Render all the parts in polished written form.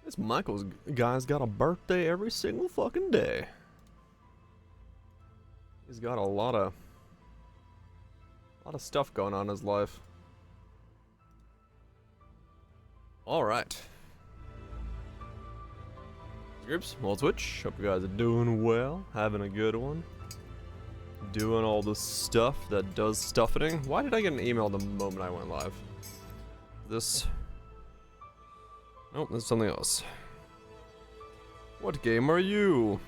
This Michael's guy's got a birthday every single fucking day. He's got a lot of stuff going on in his life. All right. Groups, well, Twitch. Hope you guys are doing well, having a good one, doing all the stuff that does stuffing. Why did I get an email the moment I went live? This. Nope, there's something else. What game are you?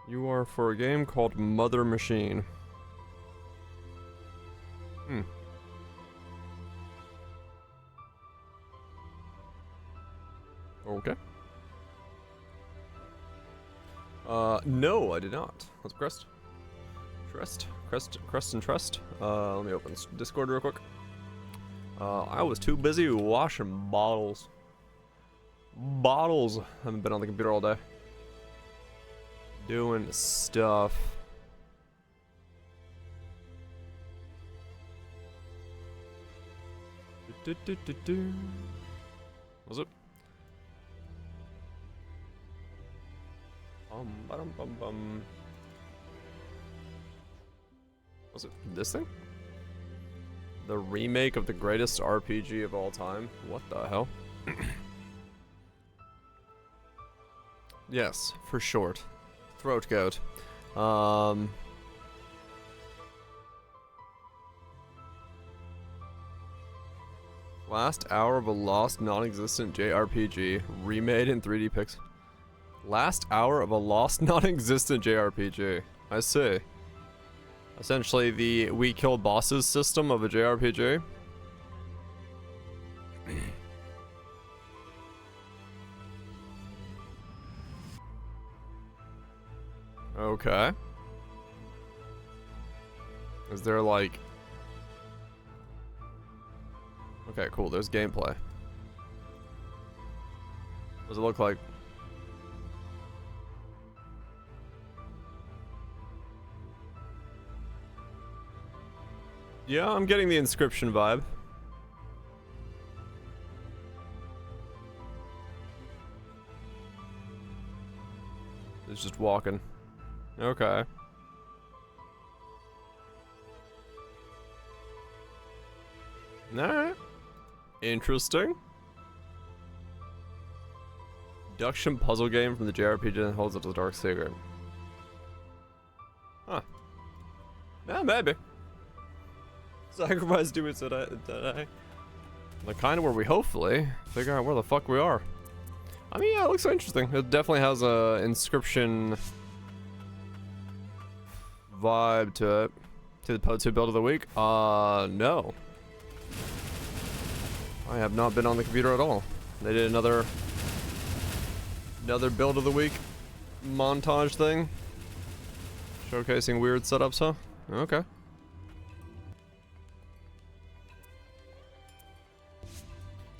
You are for a game called Mother Machine. Okay. No, I did not. What's Crest? Crest and Trust. Let me open Discord real quick. I was too busy washing bottles. Haven't been on the computer all day. Doing stuff. Was it? Was it this thing? The remake of the greatest RPG of all time? What the hell? Yes, for short. Throat goat. Last hour of a lost, non-existent JRPG remade in 3D pixels. Last hour of a lost, non-existent JRPG. I see. Essentially, the we kill bosses system of a JRPG. Okay. Is there like... Okay, cool. There's gameplay. What does it look like? Yeah, I'm getting the Inscription vibe. It's just walking. Okay. Alright. Interesting. Deduction puzzle game from the JRPG that holds up to the Dark Secret. Huh. Yeah, maybe. Sacrifice do it today. The kind of where we hopefully figure out where the fuck we are. I mean, yeah, it looks interesting. It definitely has a Inscription vibe to it. To the build of the week? No. I have not been on the computer at all. They did another build of the week montage thing. Showcasing weird setups, huh? Okay.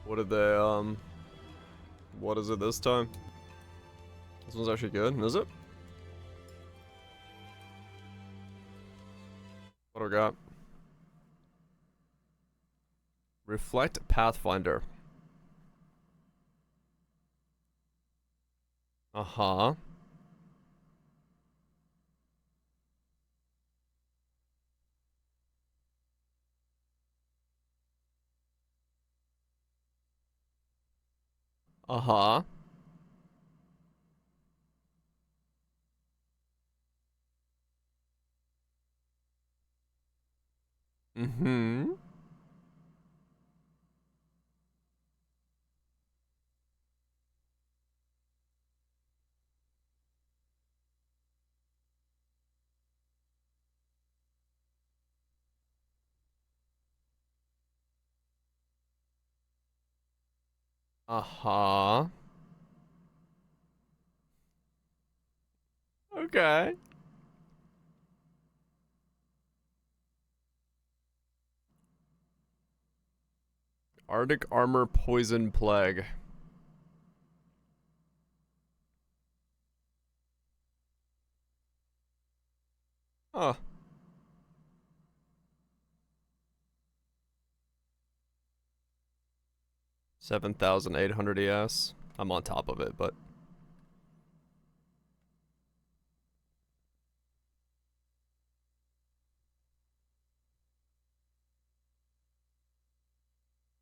What did they, what is it this time? This one's actually good, is it? What do we got? Reflect Pathfinder. Uh-huh. Uh-huh. Mm-hmm. Uh-huh. Okay. Arctic Armor Poison Plague. Huh. 7,800 ES. I'm on top of it, but...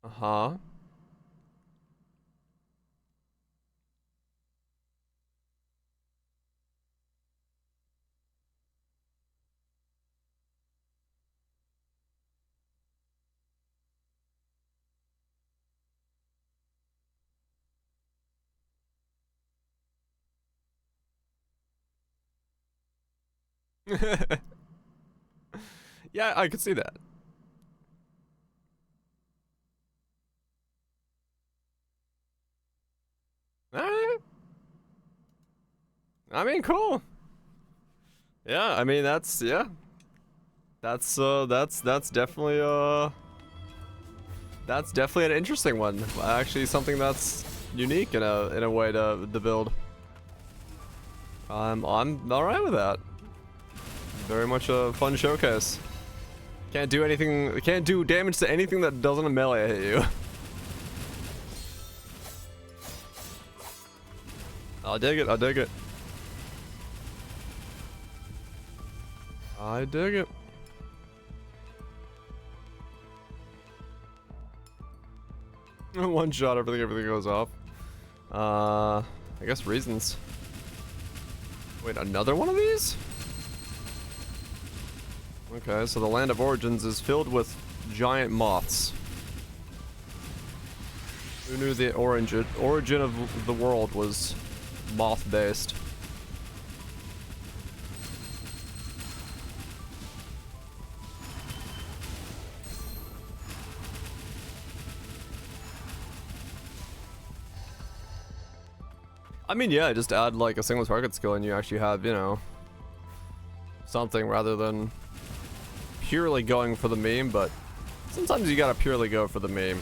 Uh-huh. Yeah, I could see that. Alright. I mean, cool. Yeah, I mean, that's, yeah. That's definitely, that's definitely an interesting one. Actually, something that's unique in a way to build. I'm alright with that. Very much a fun showcase. Can't do anything, can't do damage to anything that doesn't melee hit you. I'll dig it, I'll dig it. I dig it. One shot, everything goes off. I guess reasons. Wait, another one of these? Okay, so the Land of Origins is filled with giant moths. Who knew the origin of the world was moth-based? I mean, yeah, just add like a single target skill and you actually have, you know, something rather than purely going for the meme, but sometimes you gotta purely go for the meme.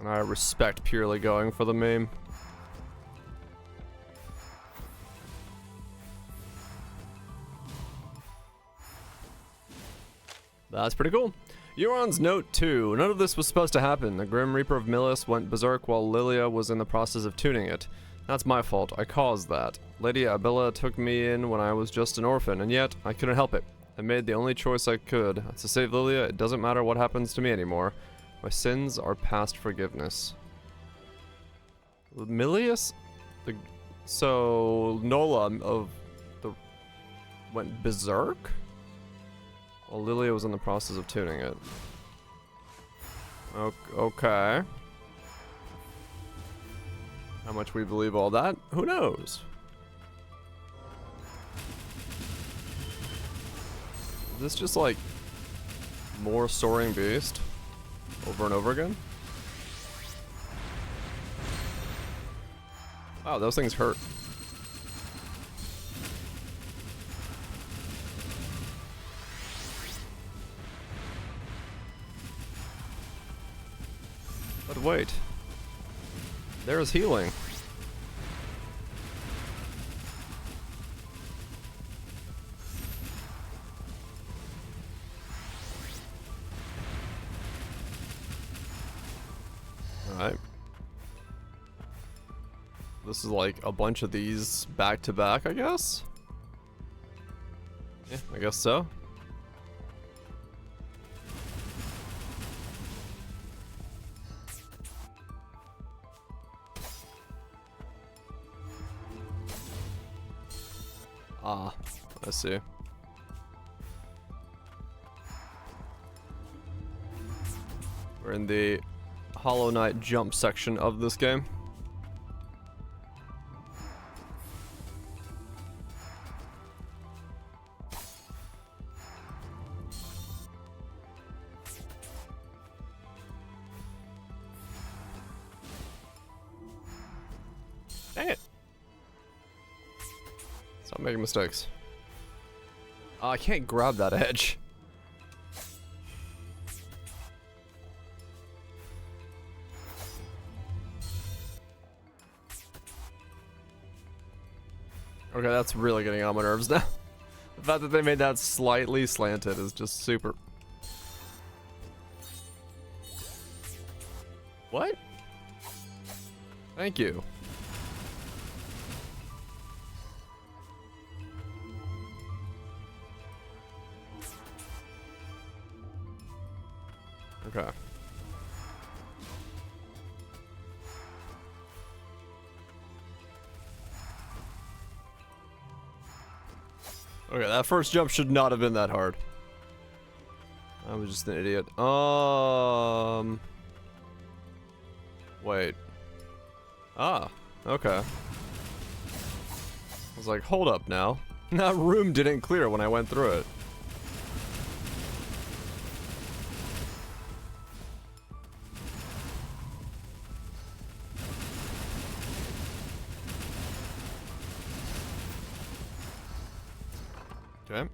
And I respect purely going for the meme. That's pretty cool. Euron's note 2. None of this was supposed to happen. The Grim Reaper of Millis went berserk while Lilia was in the process of tuning it. That's my fault. I caused that. Lady Abilla took me in when I was just an orphan, and yet I couldn't help it. I made the only choice I could. To save Lilia, it doesn't matter what happens to me anymore. My sins are past forgiveness. Milius? So, Nola of the... went berserk? Well, Lilia was in the process of tuning it. Okay. How much we believe all that? Who knows? Is this just like more soaring beast over and over again? Wow, those things hurt. But wait, there's healing. Alright. This is like a bunch of these back to back, I guess? Yeah, I guess so. Ah, I see. We're in the Hollow Knight jump section of this game. Dang it. Stop making mistakes. I can't grab that edge. Okay, that's really getting on my nerves now. The fact that they made that slightly slanted is just super. What? Thank you. Okay. Okay, that first jump should not have been that hard. I was just an idiot. Wait. Ah, okay. I was like, hold up now. That room didn't clear when I went through it. Okay.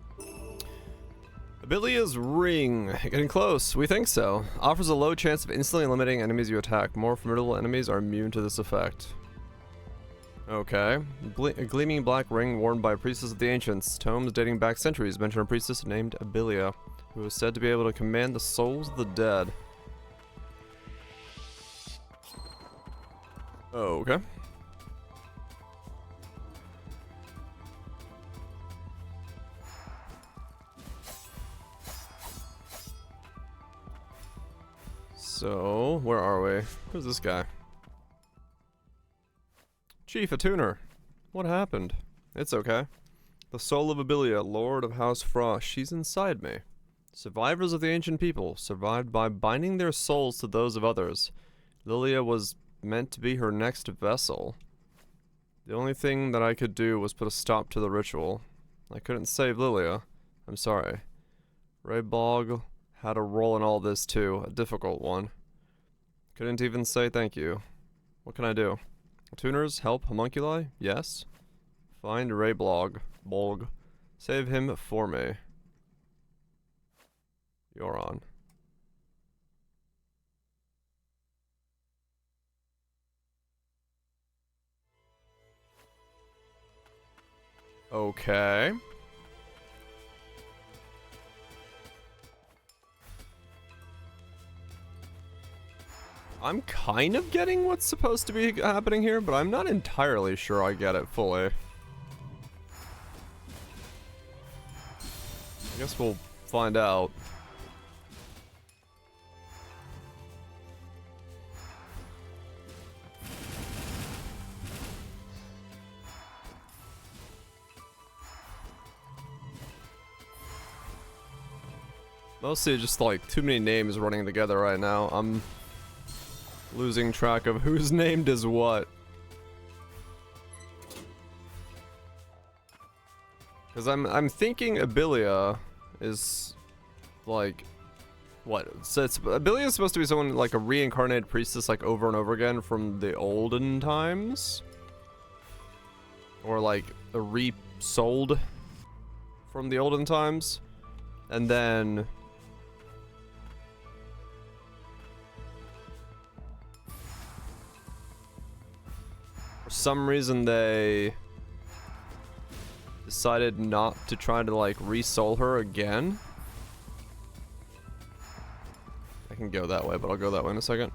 Abilia's Ring. Getting close. We think so. Offers a low chance of instantly eliminating enemies you attack. More formidable enemies are immune to this effect. Okay. A gleaming black ring worn by a priestess of the ancients. Tomes dating back centuries mention a priestess named Abilia, who is said to be able to command the souls of the dead. Okay. So, where are we? Who's this guy? Chief, a tuner. What happened? It's okay. The soul of Abilia, Lord of House Frost, she's inside me. Survivors of the ancient people, survived by binding their souls to those of others. Lilia was meant to be her next vessel. The only thing that I could do was put a stop to the ritual. I couldn't save Lilia. I'm sorry. Raybog had a role in all this too, a difficult one. Couldn't even say thank you. What can I do? Tuners help homunculi? Yes. Find Raybog. Bolg. Save him for me. You're on. Okay. I'm kind of getting what's supposed to be happening here, but I'm not entirely sure I get it fully. I guess we'll find out. Mostly just like too many names running together right now. I'm losing track of who's named as what. Cause I'm thinking Abilia is like what? So it's Abilia is supposed to be someone like a reincarnated priestess like over and over again from the olden times. Or like a re-souled from the olden times. And then for some reason they decided not to try to like re-soul her again. I can go that way, but I'll go that way in a second.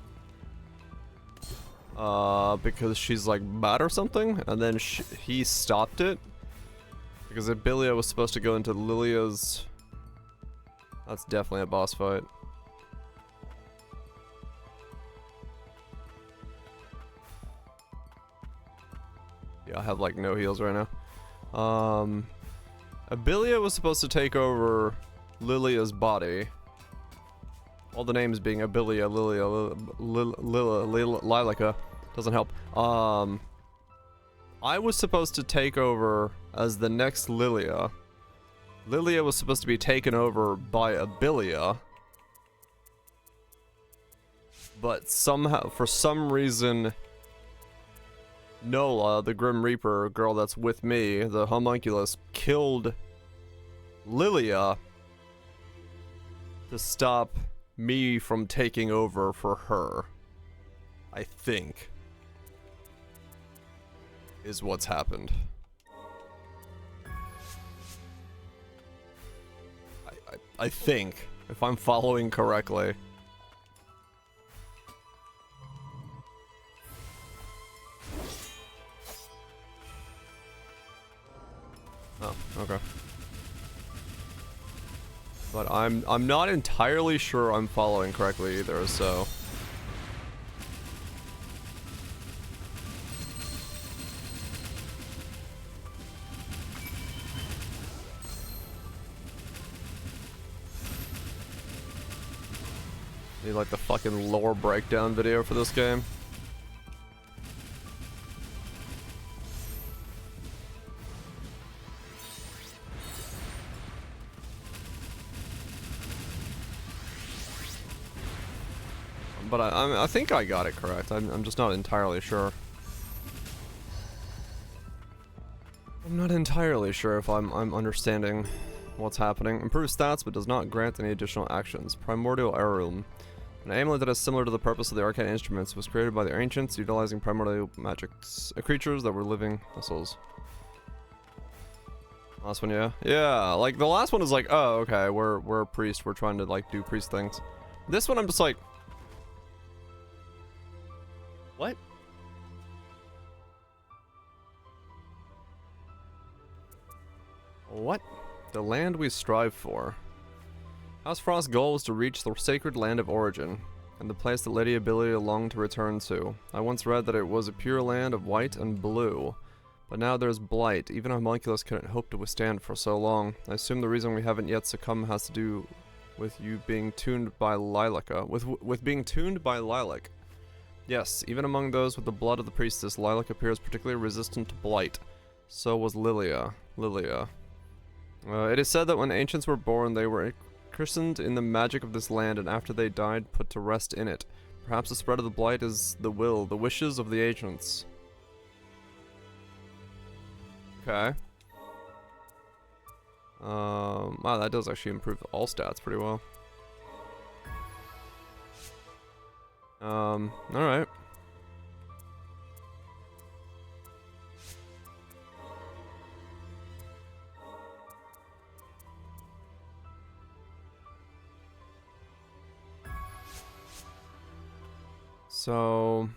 Because she's like bad or something, and then he stopped it. Because Abilia was supposed to go into Lilia's... That's definitely a boss fight. Yeah, I have like no heals right now. Abilia was supposed to take over Lilia's body. All the names being Abilia, Lilia, Lilica doesn't help. I was supposed to take over as the next Lilia. Lilia was supposed to be taken over by Abilia. But somehow, for some reason, Nola, the Grim Reaper girl that's with me, the homunculus, killed Lilia to stop me from taking over for her. I think is what's happened. I think, if I'm following correctly. I'm not entirely sure I'm following correctly either, so. Need like the fucking lore breakdown video for this game. But I think I got it correct. I'm just not entirely sure. I'm not entirely sure if I'm understanding what's happening. Improves stats but does not grant any additional actions. Primordial Heirloom. An amulet that is similar to the purpose of the arcane instruments was created by the ancients, utilizing primordial magics. Creatures that were living vessels. Last one, yeah? Yeah, like the last one is like, oh, okay, we're a priest, we're trying to like do priest things. This one I'm just like, what? What? The land we strive for. House Frost's goal was to reach the sacred land of origin, and the place that Lady Abilia longed to return to. I once read that it was a pure land of white and blue, but now there's blight. Even a homunculus couldn't hope to withstand for so long. I assume the reason we haven't yet succumbed has to do with you being tuned by Lilac. With being tuned by Lilac. Yes, even among those with the blood of the priestess, Lilac appears particularly resistant to blight. So was Lilia. It is said that when ancients were born, they were christened in the magic of this land, and after they died, put to rest in it. Perhaps the spread of the blight is the wishes of the ancients. Okay. Wow, that does actually improve all stats pretty well. Alright. So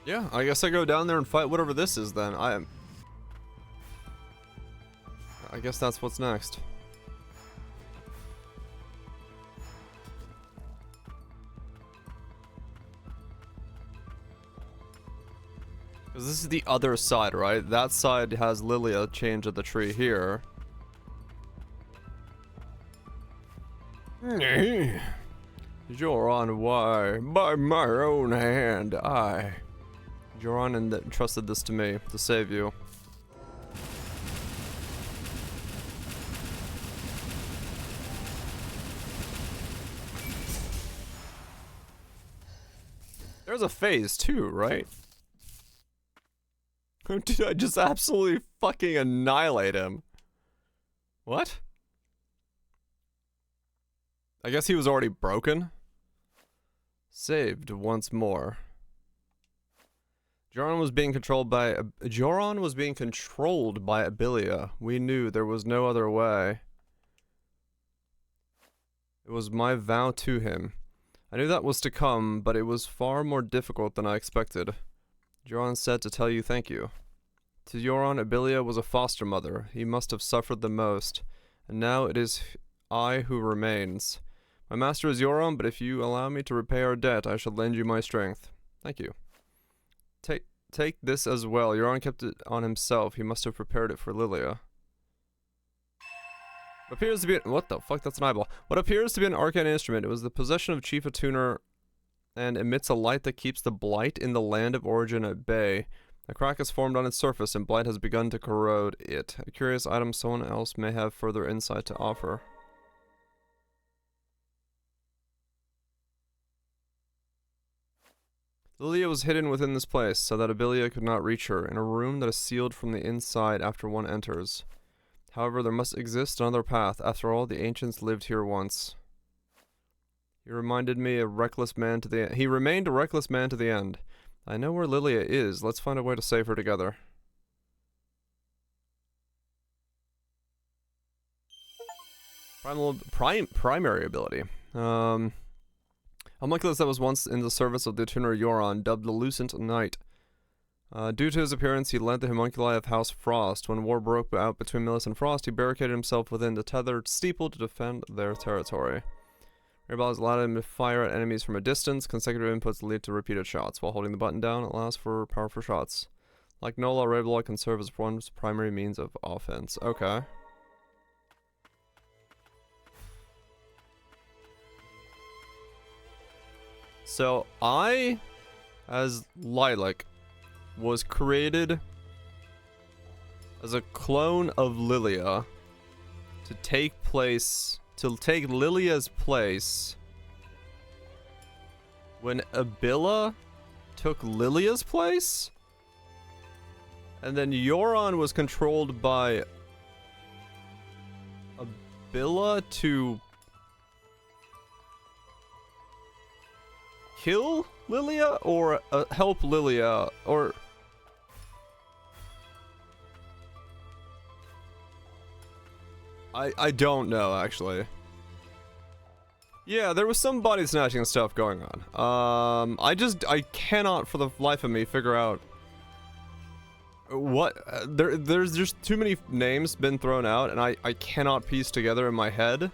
yeah, I guess I go down there and fight whatever this is then. I guess that's what's next. Because this is the other side, right? That side has Lilia chained to the tree here. Joran, why? By my own hand, Joran entrusted this to me, to save you. There's a phase too, right? Did I just absolutely fucking annihilate him? What? I guess he was already broken? Saved once more. Joran was being controlled by Abilia. We knew there was no other way. It was my vow to him. I knew that was to come, but it was far more difficult than I expected. Joran said to tell you thank you. To Joran, Abilia was a foster mother. He must have suffered the most. And now it is I who remains. My master is Joran, but if you allow me to repay our debt, I shall lend you my strength. Thank you. Take this as well. Joran kept it on himself. He must have prepared it for Lilia. Appears to be what the fuck? That's an eyeball. What appears to be an arcane instrument. It was the possession of Chief Attuner and emits a light that keeps the blight in the land of origin at bay. A crack has formed on its surface and blight has begun to corrode it. A curious item someone else may have further insight to offer. Lilia was hidden within this place, so that Abilia could not reach her, in a room that is sealed from the inside after one enters. However, there must exist another path. After all, the ancients lived here once. He reminded me a reckless man to the end. He remained a reckless man to the end. I know where Lilia is. Let's find a way to save her together. Primary ability. Homunculus that was once in the service of the Attuner Joran, dubbed the Lucent Knight. Due to his appearance, he led the homunculi of House Frost. When war broke out between Millis and Frost, he barricaded himself within the tethered steeple to defend their territory. Airballs allowed him to fire at enemies from a distance. Consecutive inputs lead to repeated shots. While holding the button down, it allows for powerful shots. Like Nola, Rayblood can serve as one's primary means of offense. Okay. So, I, as Lilac, was created as a clone of Lilia to take Lilia's place when Abila took Lilia's place, and then Yoron was controlled by Abila to kill Lilia or help Lilia, or I don't know, actually. Yeah, there was some body snatching stuff going on. I cannot for the life of me figure out what there's just too many names been thrown out, and I cannot piece together in my head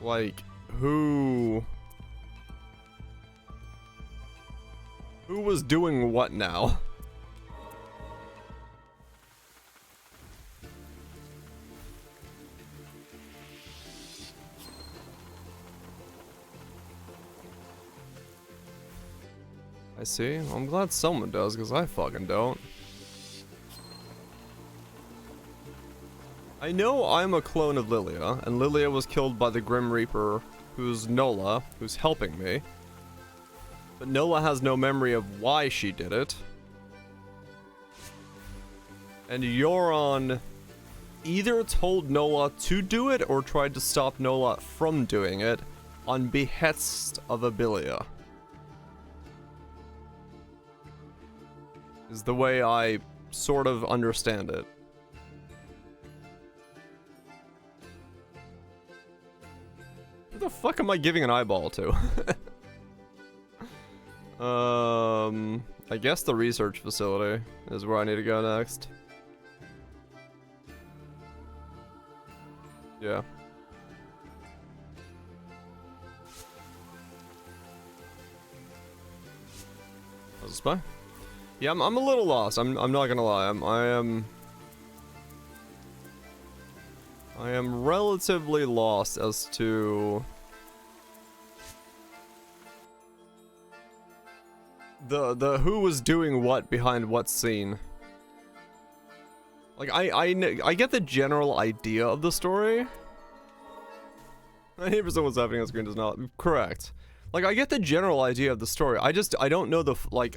like who was doing what now. I see. I'm glad someone does, because I fucking don't. I know I'm a clone of Lilia, and Lilia was killed by the Grim Reaper, who's Nola, who's helping me. But Nola has no memory of why she did it. And Yoron either told Nola to do it or tried to stop Nola from doing it on behest of Abilia. Is the way I sort of understand it. Who the fuck am I giving an eyeball to? I guess the research facility is where I need to go next. Yeah. Was a spy? Yeah, I'm a little lost. I'm not gonna lie. I am relatively lost as to the who was doing what behind what scene. Like I get the general idea of the story. 90% what's happening on screen does not correct. Like, I get the general idea of the story. I don't know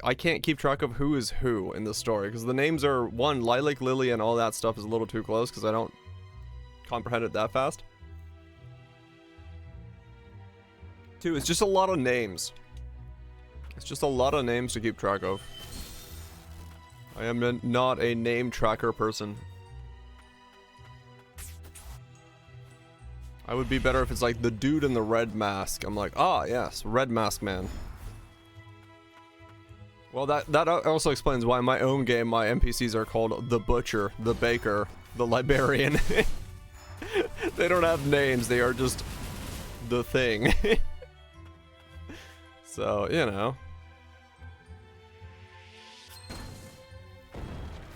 I can't keep track of who is who in the story, because the names are, one, Lilac, Lily, and all that stuff is a little too close, because I don't comprehend it that fast. Two, it's just a lot of names. It's just a lot of names to keep track of. I am not a name tracker person. I would be better if it's like the dude in the red mask. I'm like, ah, yes, red mask man. Well, that also explains why in my own game my NPCs are called the butcher, the baker, the librarian. They don't have names, they are just the thing. So, you know.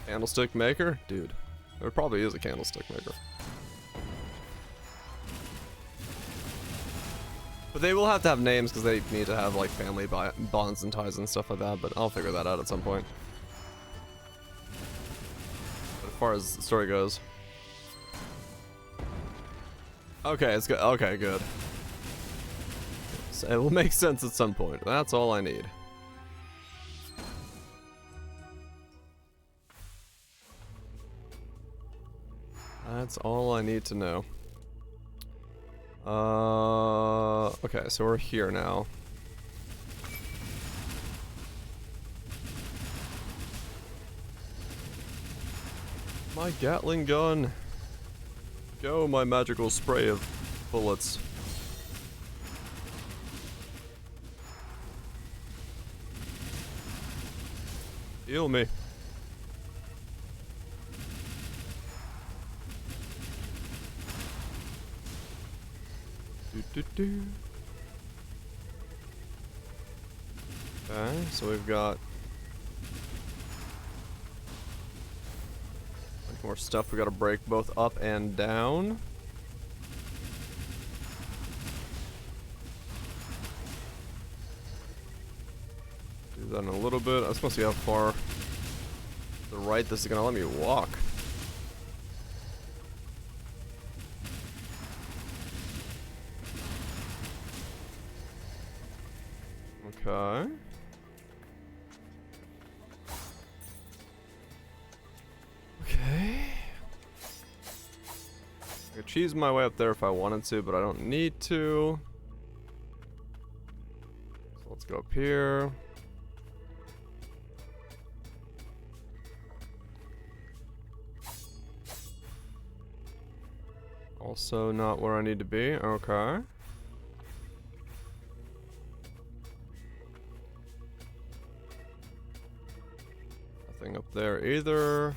Candlestick maker? Dude, there probably is a candlestick maker. But they will have to have names because they need to have like family bonds and ties and stuff like that, but I'll figure that out at some point. But as far as the story goes. Okay, it's good. Okay, good. So it will make sense at some point. That's all I need. That's all I need to know. Okay, so we're here now. My Gatling gun. Go, my magical spray of bullets. Heal me. Okay, so we've got more stuff we gotta break both up and down. Do that in a little bit. I was supposed to see how far to the right this is gonna let me walk. Okay. Okay. I could cheese my way up there if I wanted to, but I don't need to. So let's go up here. Also not where I need to be. Okay. Nothing up there either.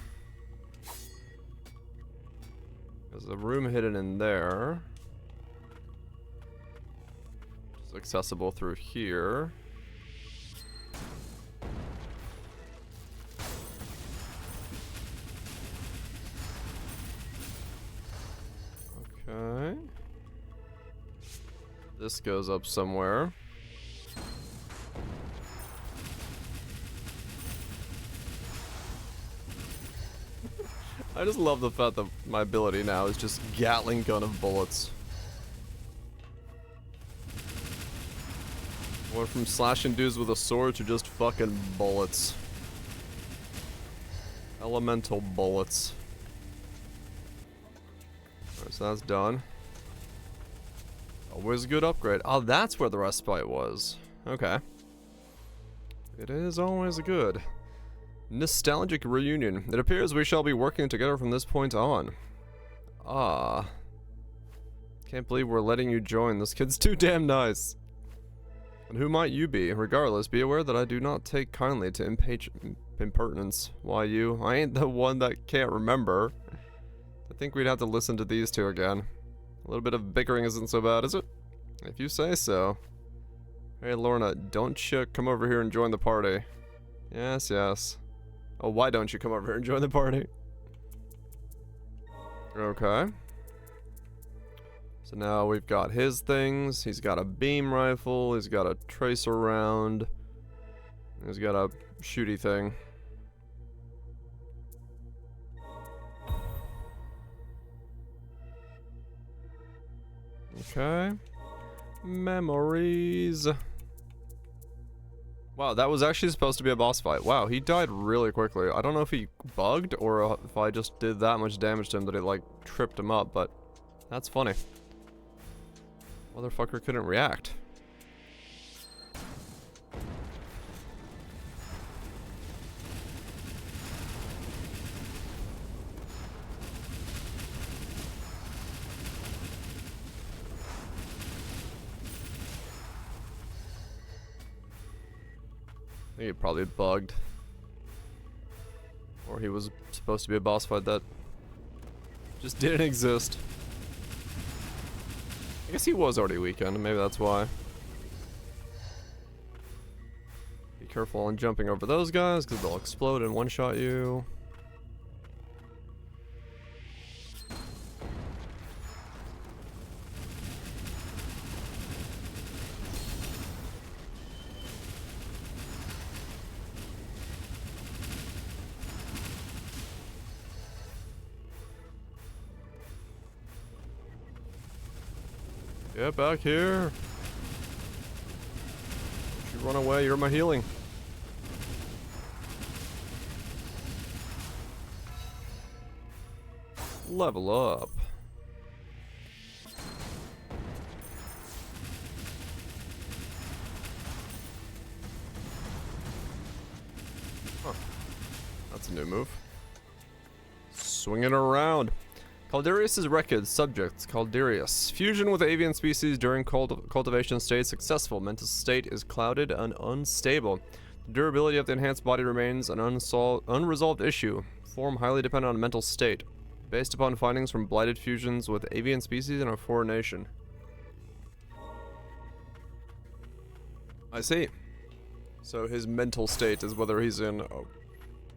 There's a room hidden in there. It's accessible through here. Okay. This goes up somewhere. I just love the fact that my ability now is just Gatling gun of bullets. Went from slashing dudes with a sword to just fucking bullets. Elemental bullets. Alright, so that's done. Always a good upgrade. Oh, that's where the respite was. Okay. It is always a good. Nostalgic reunion. It appears we shall be working together from this point on. Ah. Can't believe we're letting you join. This kid's too damn nice. And who might you be? Regardless, be aware that I do not take kindly to impertinence. Why you? I ain't the one that can't remember. I think we'd have to listen to these two again. A little bit of bickering isn't so bad, is it? If you say so. Hey Lorna, don't you come over here and join the party. Yes, yes. Oh, why don't you come over here and join the party? Okay. So now we've got his things. He's got a beam rifle. He's got a tracer round. He's got a shooty thing. Okay. Memories. Wow, that was actually supposed to be a boss fight. Wow, he died really quickly. I don't know if he bugged or if I just did that much damage to him that it like tripped him up, but that's funny. Motherfucker couldn't react. I think he probably bugged. Or he was supposed to be a boss fight that just didn't exist. I guess he was already weakened, maybe that's why. Be careful on jumping over those guys, because they'll explode and one-shot you. Get back here. Don't you run away, you're my healing. Level up. Huh. That's a new move. Swing it around. Caldarius' record. Subject, Caldarius. Fusion with avian species during cultivation state successful. Mental state is clouded and unstable. The durability of the enhanced body remains an unresolved issue. Form highly dependent on mental state, based upon findings from blighted fusions with avian species in a foreign nation. I see. So his mental state is whether he's in a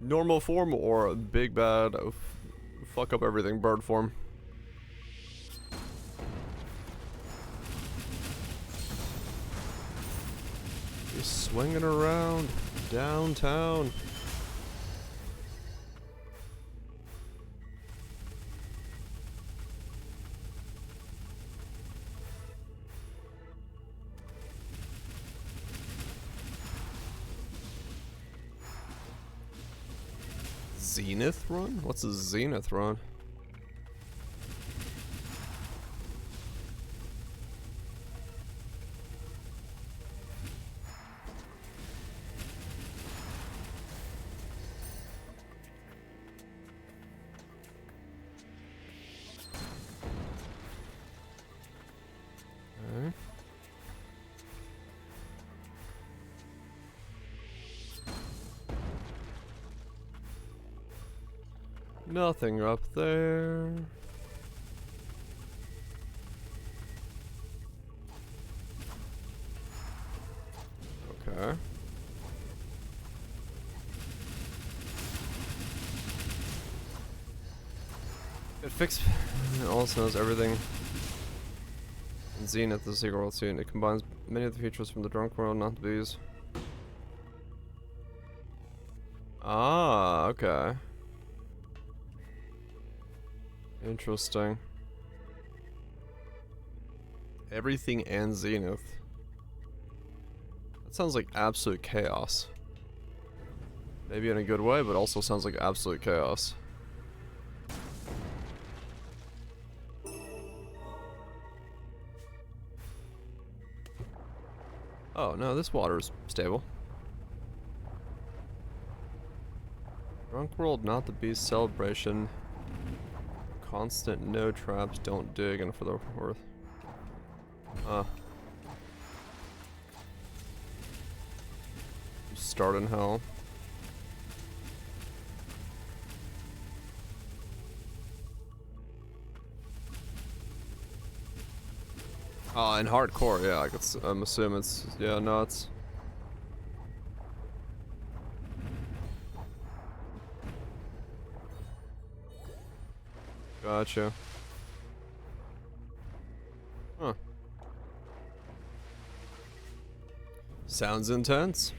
normal form or a big bad fuck up everything bird form. He's swinging around downtown. Zenith run? What's a Zenith run? Okay. Nothing up there. Okay. It also knows everything. In Zenith, the secret world scene. It combines many of the features from the drunk world, not the bees. Ah, okay. Interesting. Everything and Zenith. That sounds like absolute chaos. Maybe in a good way, but also sounds like absolute chaos. Oh, no, this water's stable. Drunk world, not the beast celebration. Constant no traps, don't dig, and for the worth. Start in hell. Oh, in hardcore, yeah, I'm assuming it's, yeah, nuts. Gotcha. Huh. Sounds intense.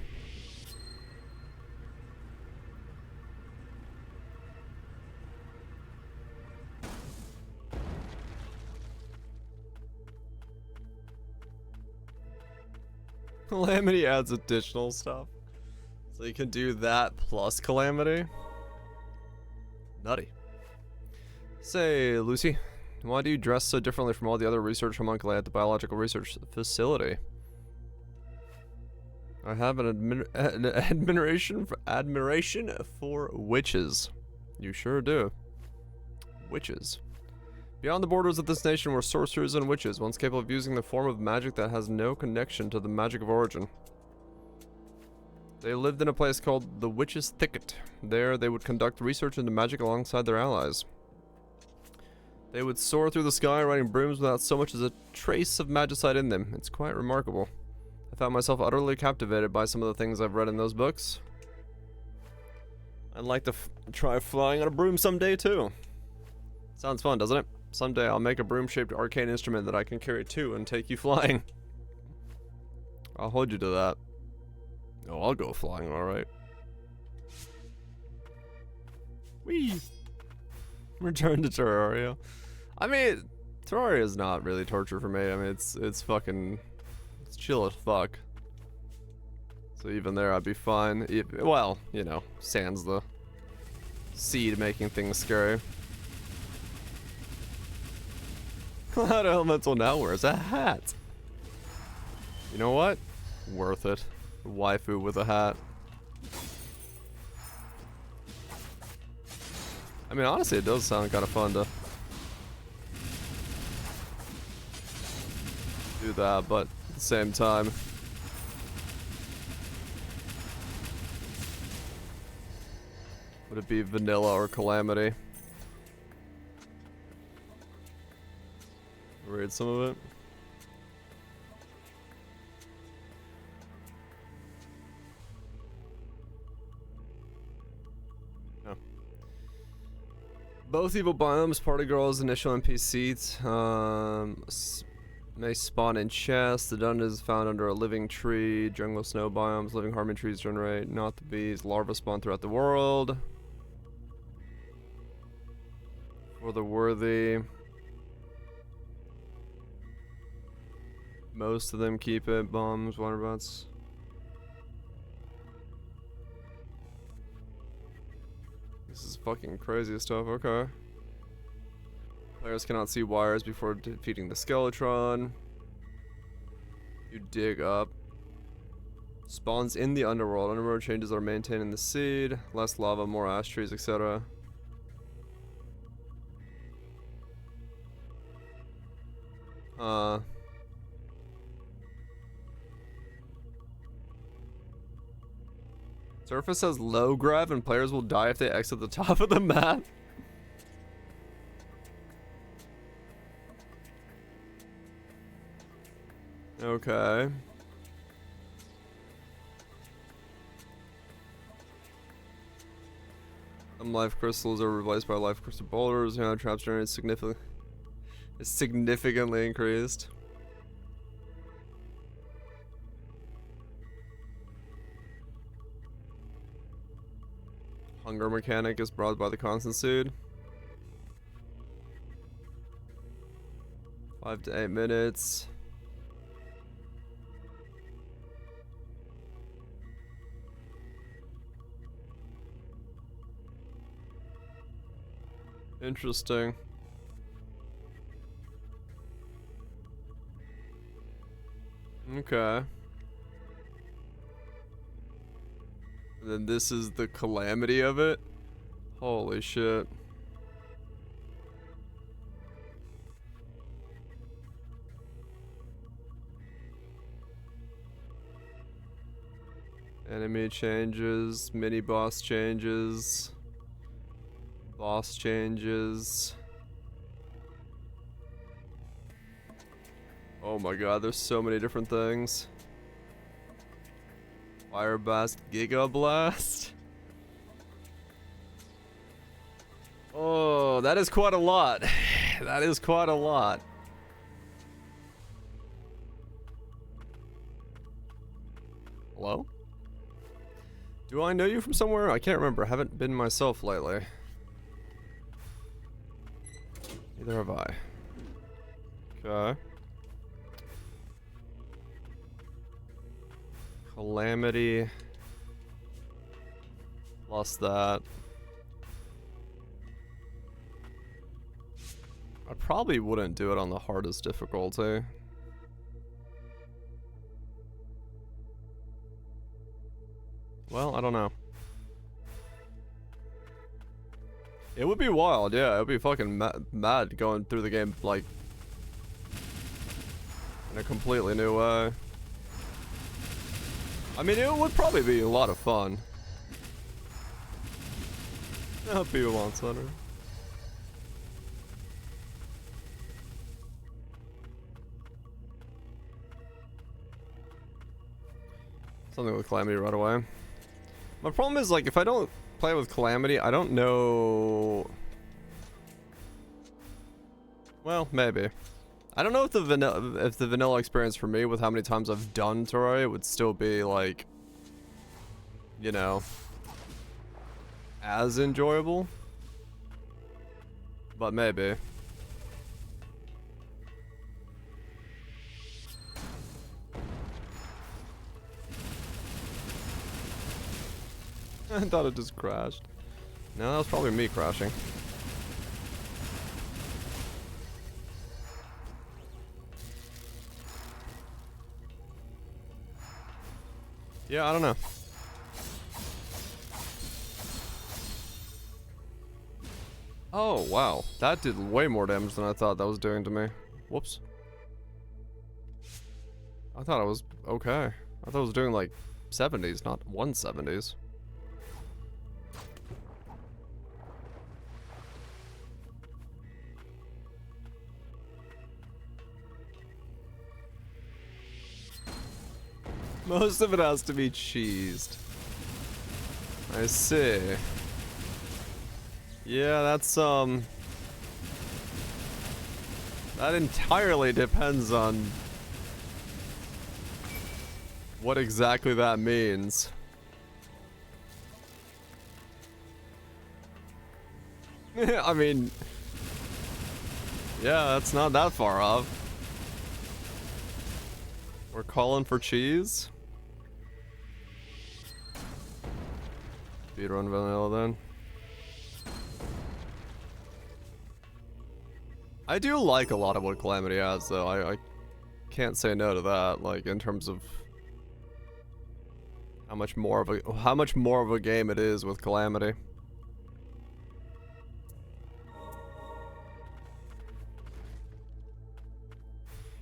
Calamity adds additional stuff. So you can do that plus Calamity. Nutty. Say, Lucy, why do you dress so differently from all the other research homunculi at the biological research facility? I have an admiration for witches. You sure do. Witches. Beyond the borders of this nation were sorcerers and witches, once capable of using the form of magic that has no connection to the magic of origin. They lived in a place called the Witch's Thicket. There, they would conduct research into magic alongside their allies. They would soar through the sky riding brooms without so much as a trace of magicite in them. It's quite remarkable. I found myself utterly captivated by some of the things I've read in those books. I'd like to try flying on a broom someday too. Sounds fun, doesn't it? Someday I'll make a broom-shaped arcane instrument that I can carry too and take you flying. I'll hold you to that. Oh, I'll go flying, alright. Whee! Return to Terraria. I mean, Terraria is not really torture for me. I mean, it's fucking... It's chill as fuck. So even there, I'd be fine. Well, you know, sans the seed making things scary. Cloud Elemental now wears a hat. You know what? Worth it. Waifu with a hat. I mean, honestly, it does sound kind of fun to do that, but at the same time, Would it be vanilla or calamity? Read some of it. No. Both evil biomes, party girls, initial NPCs, may spawn in chests. The dungeon is found under a living tree. Jungle snow biomes, living harmony trees generate. Not the bees. Larvae spawn throughout the world. For the worthy. Most of them keep it. Bombs, water bots. This is fucking crazy stuff. Okay. Players cannot see wires before defeating the Skeletron. You dig up. Spawns in the underworld. Underworld changes are maintained in the seed. Less lava, more ash trees, etc. Surface has low grav and players will die if they exit the top of the map. Okay. Some life crystals are replaced by life crystal boulders. You know, traps generate significantly increased. Hunger mechanic is brought by the constant seed. 5 to 8 minutes. Interesting. Okay. And then this is the calamity of it. Holy shit. Enemy changes, mini boss changes, boss changes. Oh my god, there's so many different things. Fire Blast, Giga Blast. Oh, that is quite a lot. That is quite a lot. Hello? Do I know you from somewhere? I can't remember. I haven't been myself lately. Neither have I. Okay. Calamity. Lost that. I probably wouldn't do it on the hardest difficulty. Well, I don't know. It would be wild, yeah. It would be fucking mad going through the game, like, in a completely new way. I mean, it would probably be a lot of fun. Yeah, people want center. Something with Calamity right away. My problem is, like, if I don't play with Calamity, I don't know... Well, maybe. I don't know if the vanilla experience for me, with how many times I've done Terraria, would still be, like, you know, as enjoyable. But maybe. I thought it just crashed. No, that was probably me crashing. Yeah, I don't know. Oh, wow. That did way more damage than I thought that was doing to me. Whoops. I thought I was okay. I thought it was doing like 70s, not 170s. Most of it has to be cheesed. I see. Yeah, that's, that entirely depends on what exactly that means. I mean, yeah, that's not that far off. We're calling for cheese. Speedrun vanilla then. I do like a lot of what Calamity has, though. I can't say no to that. Like in terms of how much more of a game it is with Calamity.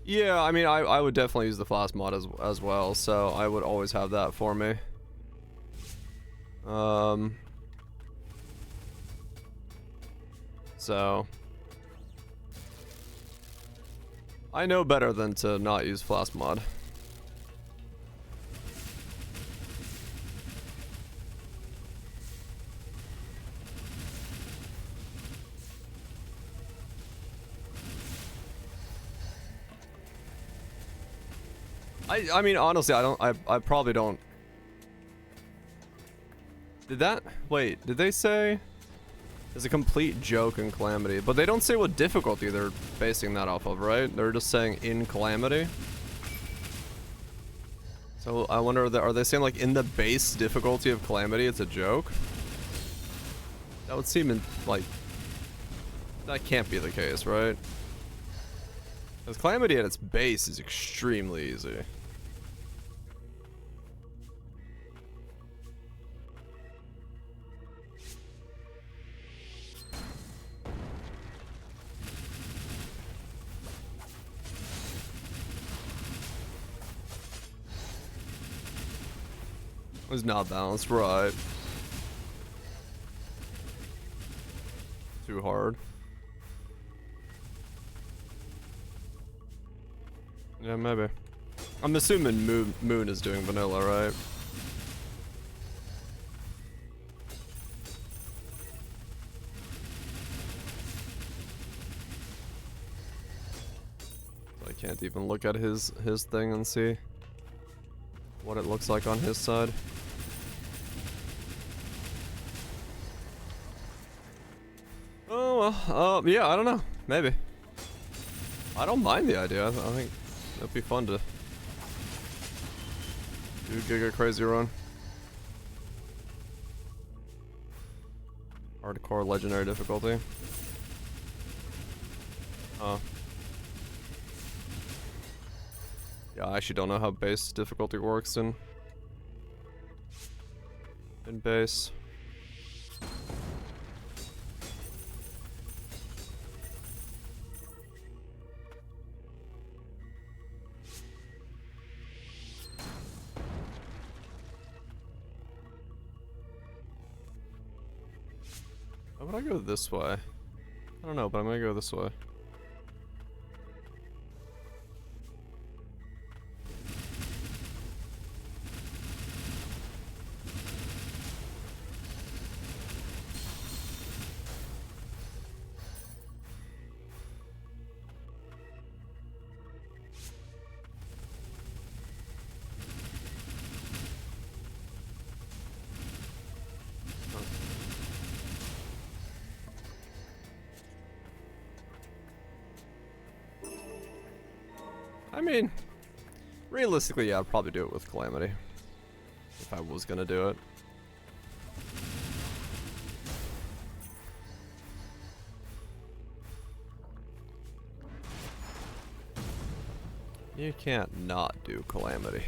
Yeah, I mean, I would definitely use the Flask mod as well, so I would always have that for me. So I know better than to not use Flask mod. I mean, honestly, I probably don't. Wait, did they say? It's a complete joke in Calamity, but they don't say what difficulty they're basing that off of, right? They're just saying in Calamity. So I wonder, are they saying like in the base difficulty of Calamity it's a joke? That would seem like, that can't be the case, right? Because Calamity at its base is extremely easy. It's not balanced, right? Too hard. Yeah, maybe. I'm assuming Moon is doing vanilla, right? I can't even look at his thing and see what it looks like on his side. Oh well, yeah, I don't know. Maybe. I don't mind the idea. I think it'd be fun to do Giga Crazy Run. Hardcore legendary difficulty. Oh. Yeah, I actually don't know how base difficulty works in base. Why would I go this way? I don't know, but I'm gonna go this way. I mean, realistically, yeah, I'd probably do it with Calamity. If I was gonna do it. You can't not do Calamity.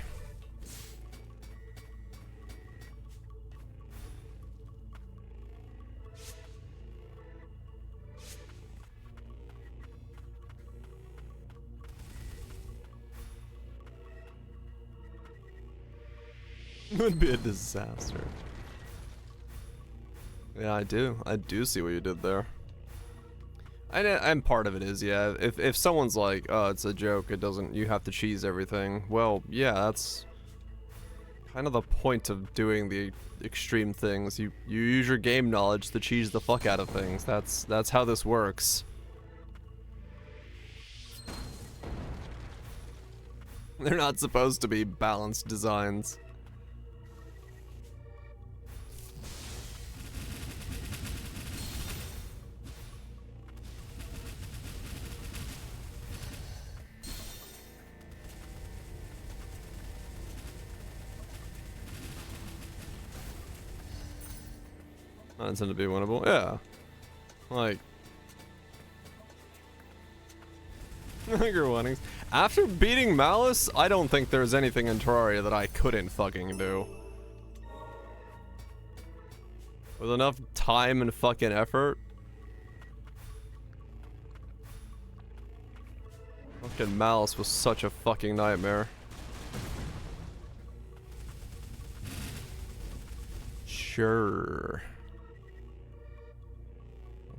It would be a disaster. Yeah, I do. I do see what you did there. And part of it is, yeah, if someone's like, oh, it's a joke, it doesn't, you have to cheese everything. Well, yeah, kind of the point of doing the extreme things. You use your game knowledge to cheese the fuck out of things. That's how this works. They're not supposed to be balanced designs. Not intended to be winnable. Yeah. Like. Your winnings. After beating Malice, I don't think there's anything in Terraria that I couldn't fucking do. With enough time and fucking effort. Fucking Malice was such a fucking nightmare. Sure.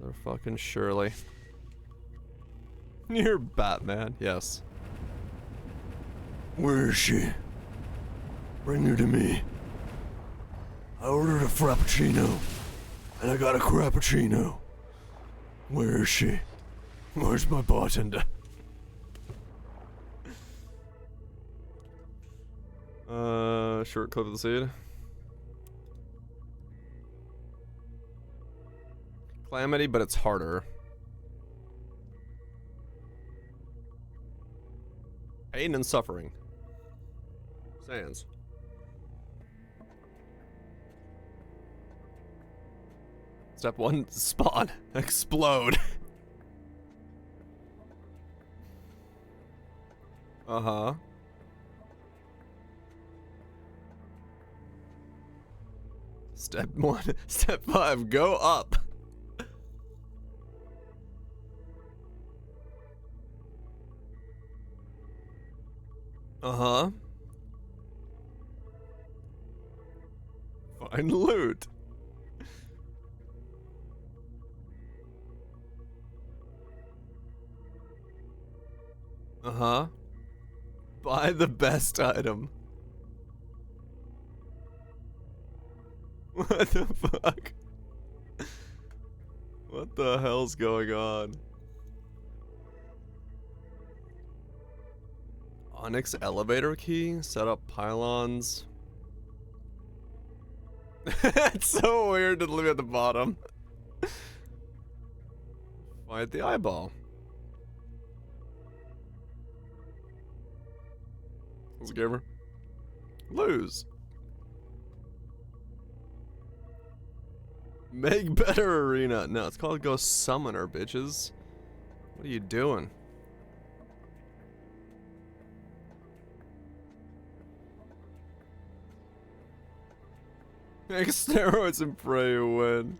Motherfucking surely. You're Batman, yes. Where is she? Bring her to me. I ordered a frappuccino, and I got a crappuccino. Where is she? Where's my bartender? Short clip of the seed. Calamity, but it's harder. Pain and suffering. Sans. Step 1, spawn. Explode. Uh-huh. Step 1. Step 5, go up. Uh-huh. Find loot. Uh-huh. Buy the best item. What the fuck? What the hell's going on? Onyx elevator key, set up pylons. It's so weird to live at the bottom. Fight the eyeball. What's a gamer? Lose. Make better arena. No, it's called Ghost Summoner, bitches. What are you doing? Make steroids and pray you win.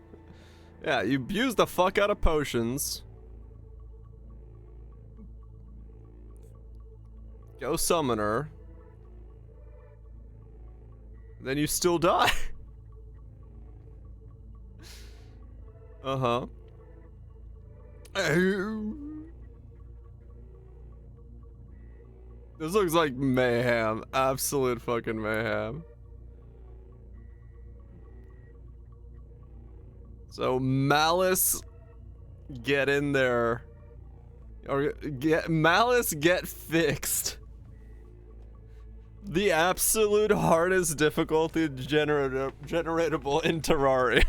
Yeah, you abuse the fuck out of potions. Go summoner. Then you still die. Uh-huh. This looks like mayhem. Absolute fucking mayhem. So Malice, get in there, or Malice, get fixed. The absolute hardest difficulty generatable in Terraria,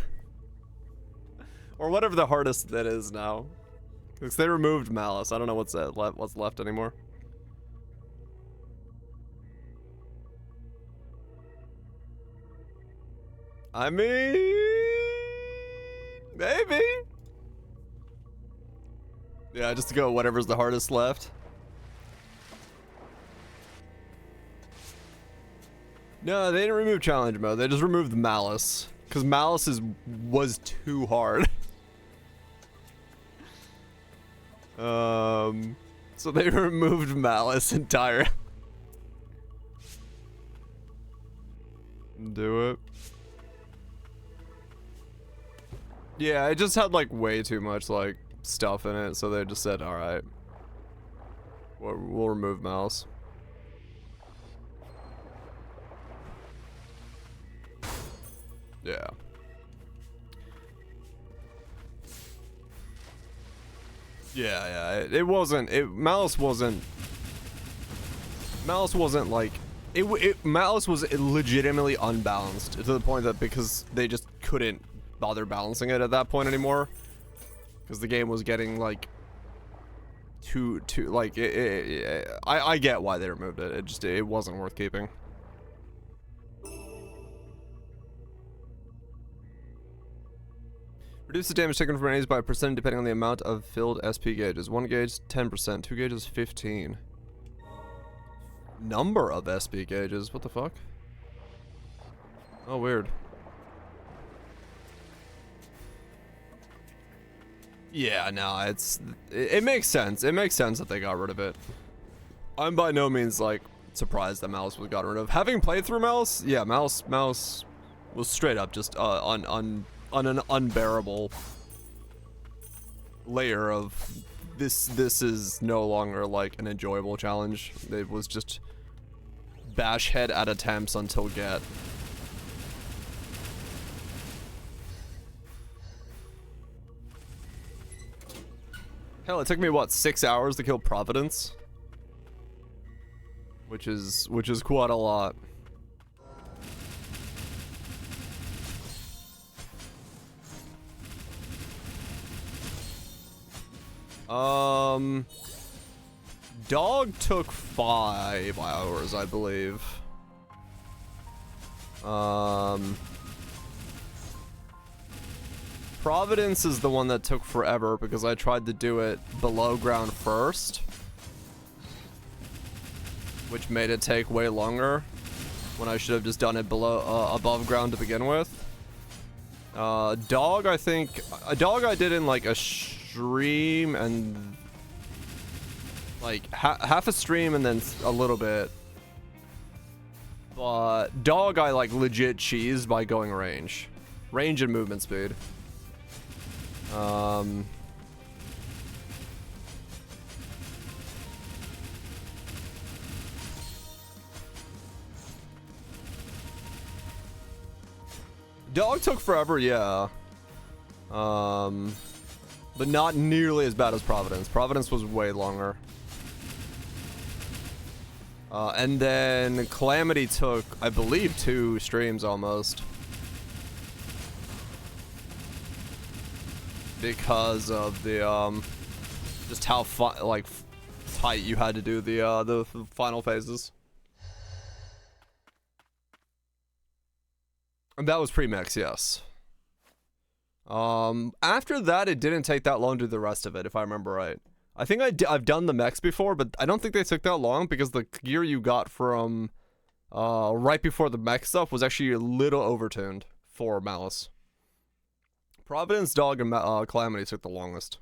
or whatever the hardest that is now, because they removed Malice. I don't know what's left anymore. I mean. Maybe. Yeah, just to go whatever's the hardest left. No, they didn't remove challenge mode. They just removed Malice. Because Malice was too hard. So they removed Malice entirely. Do it. Yeah, it just had like way too much like stuff in it, so they just said, all right, we'll remove Malice. Yeah. Yeah, yeah. It wasn't. Malice wasn't like. Malice was legitimately unbalanced to the point that because they just couldn't bother balancing it at that point anymore, because the game was getting like too like I get why they removed it. It wasn't worth keeping. Reduce the damage taken from enemies by a percent depending on the amount of filled SP gauges. 1 gauge 10%, 2 gauges 15. Number of SP gauges, what the fuck? Oh, weird. Yeah, no, it makes sense. It makes sense that they got rid of it. I'm by no means like surprised that Malice was gotten rid of. Having played through Malice, yeah, Malice was straight up just on an unbearable layer of this is no longer like an enjoyable challenge. It was just bash head at attempts until get. Hell, it took me what, 6 hours to kill Providence? Which is quite a lot. Dog took 5 hours, I believe. Providence is the one that took forever because I tried to do it below ground first, which made it take way longer when I should have just done it below above ground to begin with. Dog, I think Dog I did in like a stream and like half a stream and then a little bit, but Dog I like legit cheesed by going range and movement speed. Dog took forever, yeah. But not nearly as bad as Providence. Providence was way longer. And then Calamity took, I believe, 2 streams almost. Because of the, just how tight you had to do the final phases. And that was pre-mix, yes. After that, it didn't take that long to do the rest of it, if I remember right. I think I've done the mechs before, but I don't think they took that long because the gear you got from right before the mech stuff was actually a little overtuned for Malice. Providence, Dog, and Calamity took the longest.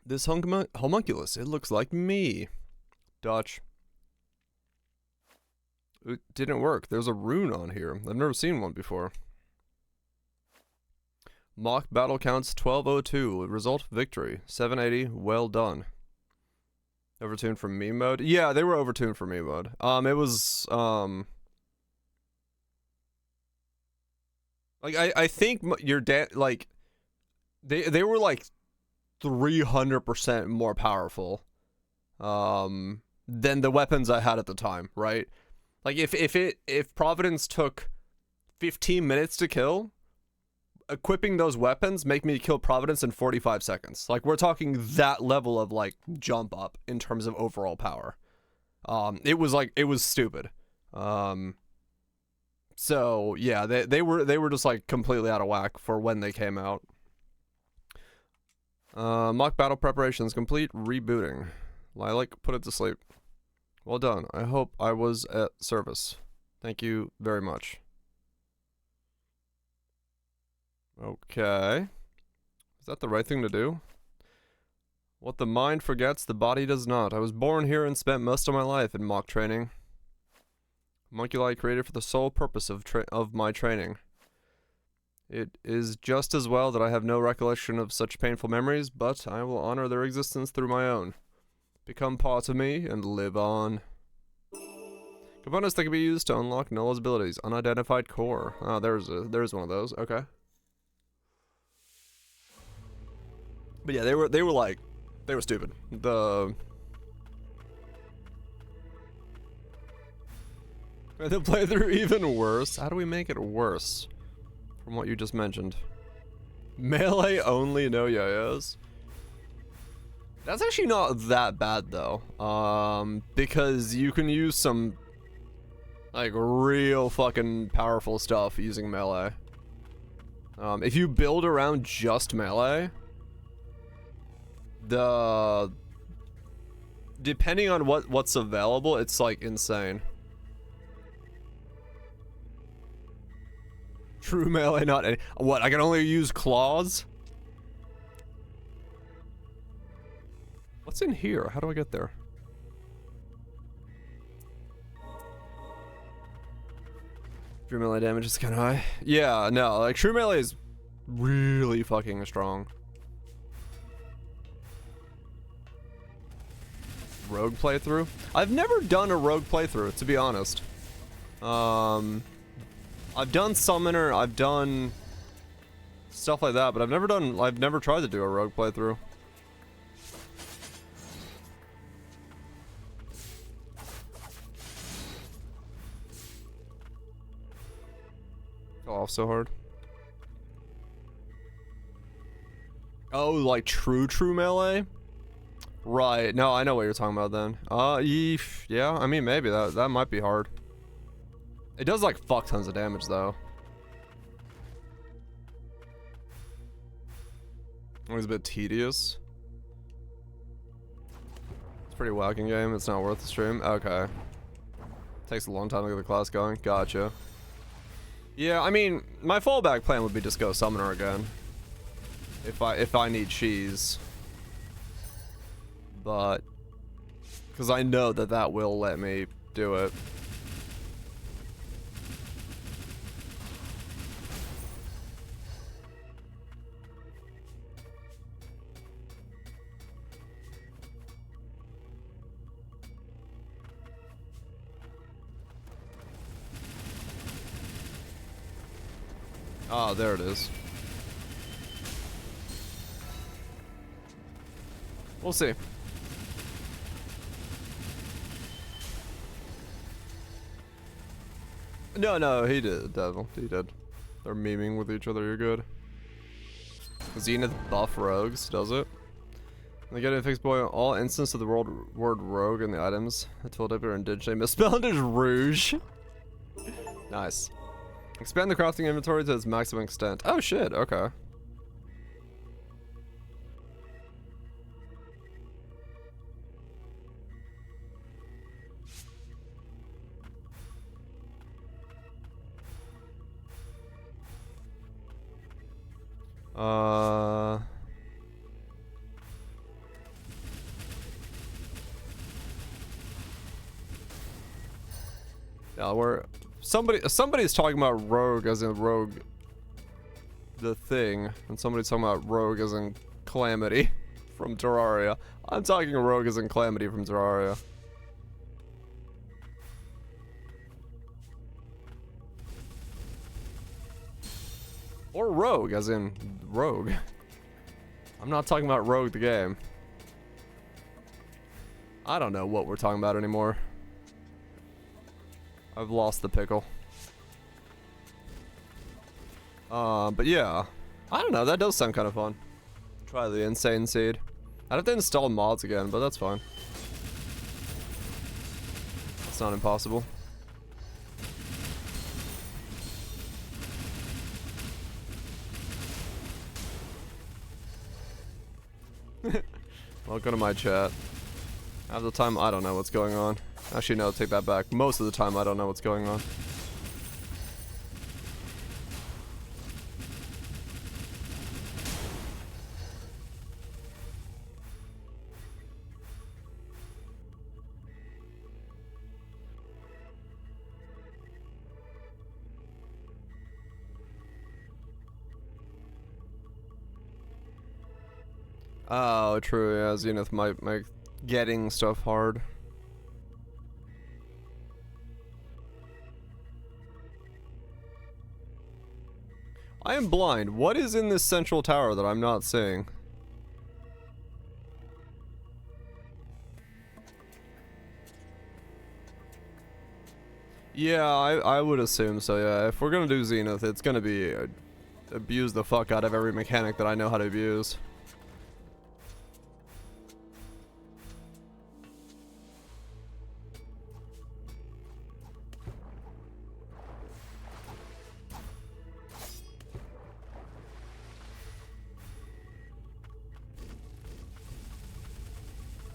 This homunculus, it looks like me. Dutch. It didn't work. There's a rune on here. I've never seen one before. Mock battle counts 1202. Result victory. 780. Well done. Overtuned for meme mode. Yeah, they were overtuned for meme mode. It was like I think your dad like they were like 300% more powerful than the weapons I had at the time, right? Like if Providence took 15 minutes to kill, equipping those weapons make me kill Providence in 45 seconds. Like we're talking that level of like jump up in terms of overall power. It was stupid. So yeah, they were just like completely out of whack for when they came out. Mock battle preparations complete. Rebooting. Lilac, put it to sleep. Well done. I hope I was at service. Thank you very much. Okay. Is that the right thing to do? What the mind forgets, the body does not. I was born here and spent most of my life in mock training. Homunculi created for the sole purpose of my training. It is just as well that I have no recollection of such painful memories, but I will honor their existence through my own. Become part of me and live on. Components that can be used to unlock Nola's abilities. Unidentified core. Oh, there's one of those. Okay. But yeah, they were stupid. The playthrough even worse. How do we make it worse from what you just mentioned? Melee only no yo-yos. That's actually not that bad though. Because you can use some like real fucking powerful stuff using melee. If you build around just melee, depending on what's available, it's like insane. True melee, not any. What? I can only use claws? What's in here? How do I get there? True melee damage is kind of high. Yeah, no, like true melee is really fucking strong. Rogue playthrough? I've never done a rogue playthrough, to be honest. I've done summoner, I've done stuff like that, but I've never tried to do a rogue playthrough. Fell off so hard. Oh, like true melee? Right, no, I know what you're talking about then. Yeah, I mean, maybe that might be hard. It does like fuck tons of damage though. It's a bit tedious. It's a pretty whacking game, it's not worth the stream. Okay. Takes a long time to get the class going, gotcha. Yeah, I mean, my fallback plan would be just go summoner again. If I need cheese. But, because I know that will let me do it. Oh, there it is. We'll see. No, he did, Devil. He did. They're memeing with each other, you're good. Zenith buff rogues, does it? They get a fixed boy all instances of the word rogue in the items. A tool dipper and digitally misspelled as rouge. Nice. Expand the crafting inventory to its maximum extent. Oh shit, okay. Yeah, we're somebody's talking about rogue as in rogue the thing, and somebody's talking about rogue as in calamity from Terraria. I'm talking rogue as in calamity from Terraria. Or rogue as in rogue. I'm not talking about rogue the game. I don't know what we're talking about anymore. I've lost the pickle. But yeah. I don't know, that does sound kind of fun. Try the insane seed. I'd have to install mods again, but that's fine. It's not impossible. Welcome to my chat. Half the time, I don't know what's going on. Actually, no, take that back. Most of the time, I don't know what's going on. Oh, true, yeah, Zenith might make getting stuff hard. I am blind. What is in this central tower that I'm not seeing? Yeah, I would assume so, yeah. If we're gonna do Zenith, it's gonna be abuse the fuck out of every mechanic that I know how to abuse.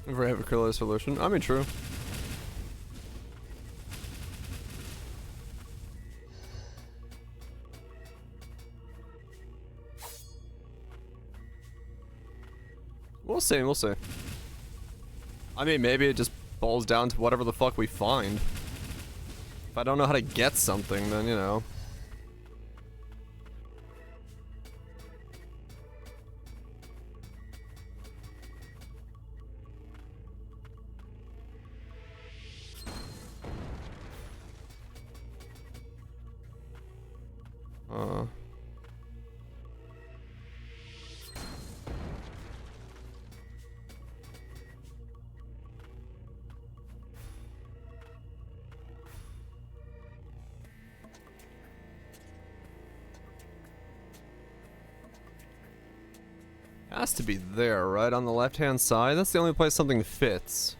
Very heavy killer solution. I mean, true. We'll see, we'll see. I mean, maybe it just boils down to whatever the fuck we find. If I don't know how to get something, then, you know. Has to be there, right? On the left-hand side? That's the only place something fits.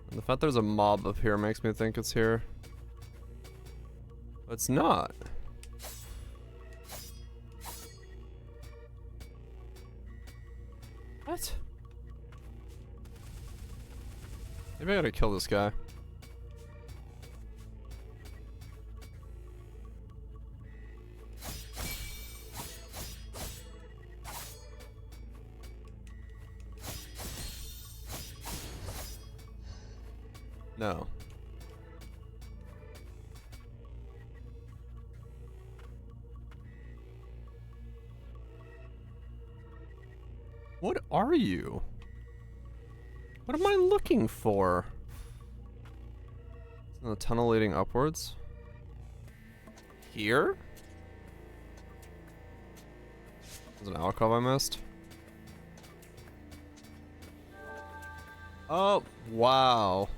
And the fact there's a mob up here makes me think it's here. But it's not. What? Maybe I gotta kill this guy. No. What are you? What am I looking for? Is the tunnel leading upwards? Here? There's an alcove I missed. Oh, wow.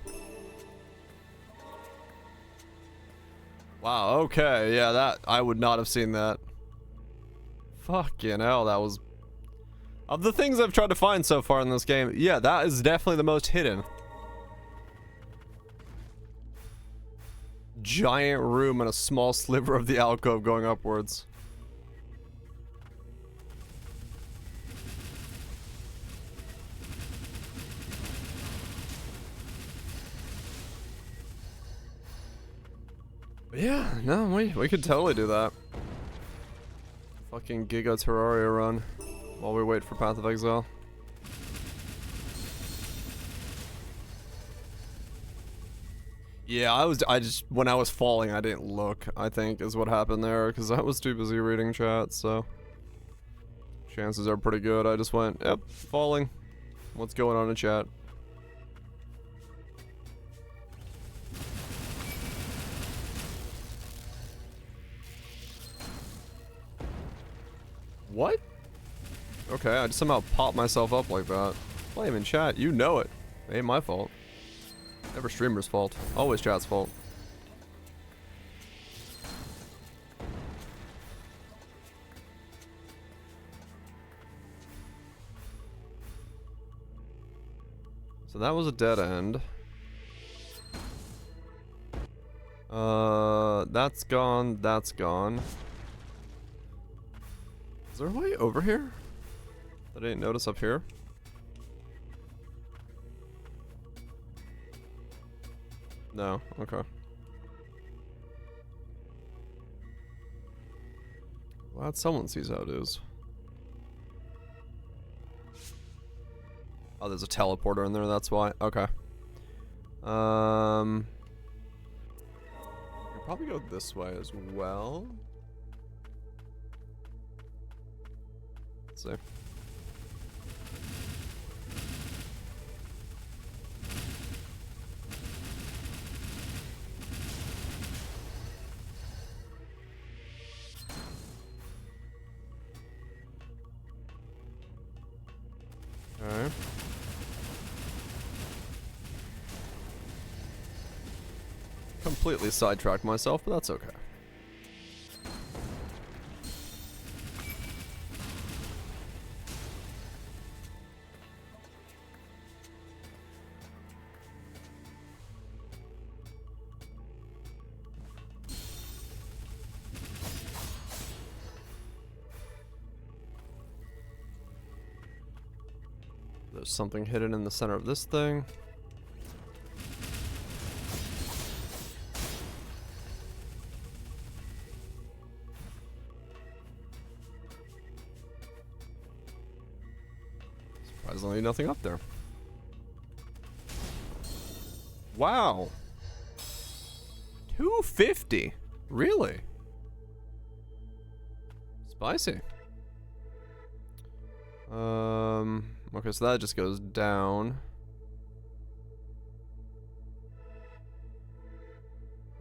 Wow, okay, yeah, that, I would not have seen that. Fucking hell, that was... Of the things I've tried to find so far in this game, yeah, that is definitely the most hidden. Giant room and a small sliver of the alcove going upwards. Yeah, no, we could totally do that. Fucking Giga Terraria run while we wait for Path of Exile. Yeah, I just, when I was falling, I didn't look, I think, is what happened there, because I was too busy reading chat, so. Chances are pretty good. I just went, yep, falling. What's going on in chat? What? Okay, I just somehow popped myself up like that. Blame in chat, you know it. It ain't my fault. Never streamer's fault. Always chat's fault. So that was a dead end. That's gone, that's gone. Is there a way over here that I didn't notice up here? No, okay. Glad someone sees how it is. Oh, there's a teleporter in there, that's why. Okay. probably go this way as well. Let's see. Okay. Completely sidetracked myself, but that's okay. There's something hidden in the center of this thing. Surprisingly, nothing up there. Wow. 250? Really? Spicy. Okay, so that just goes down.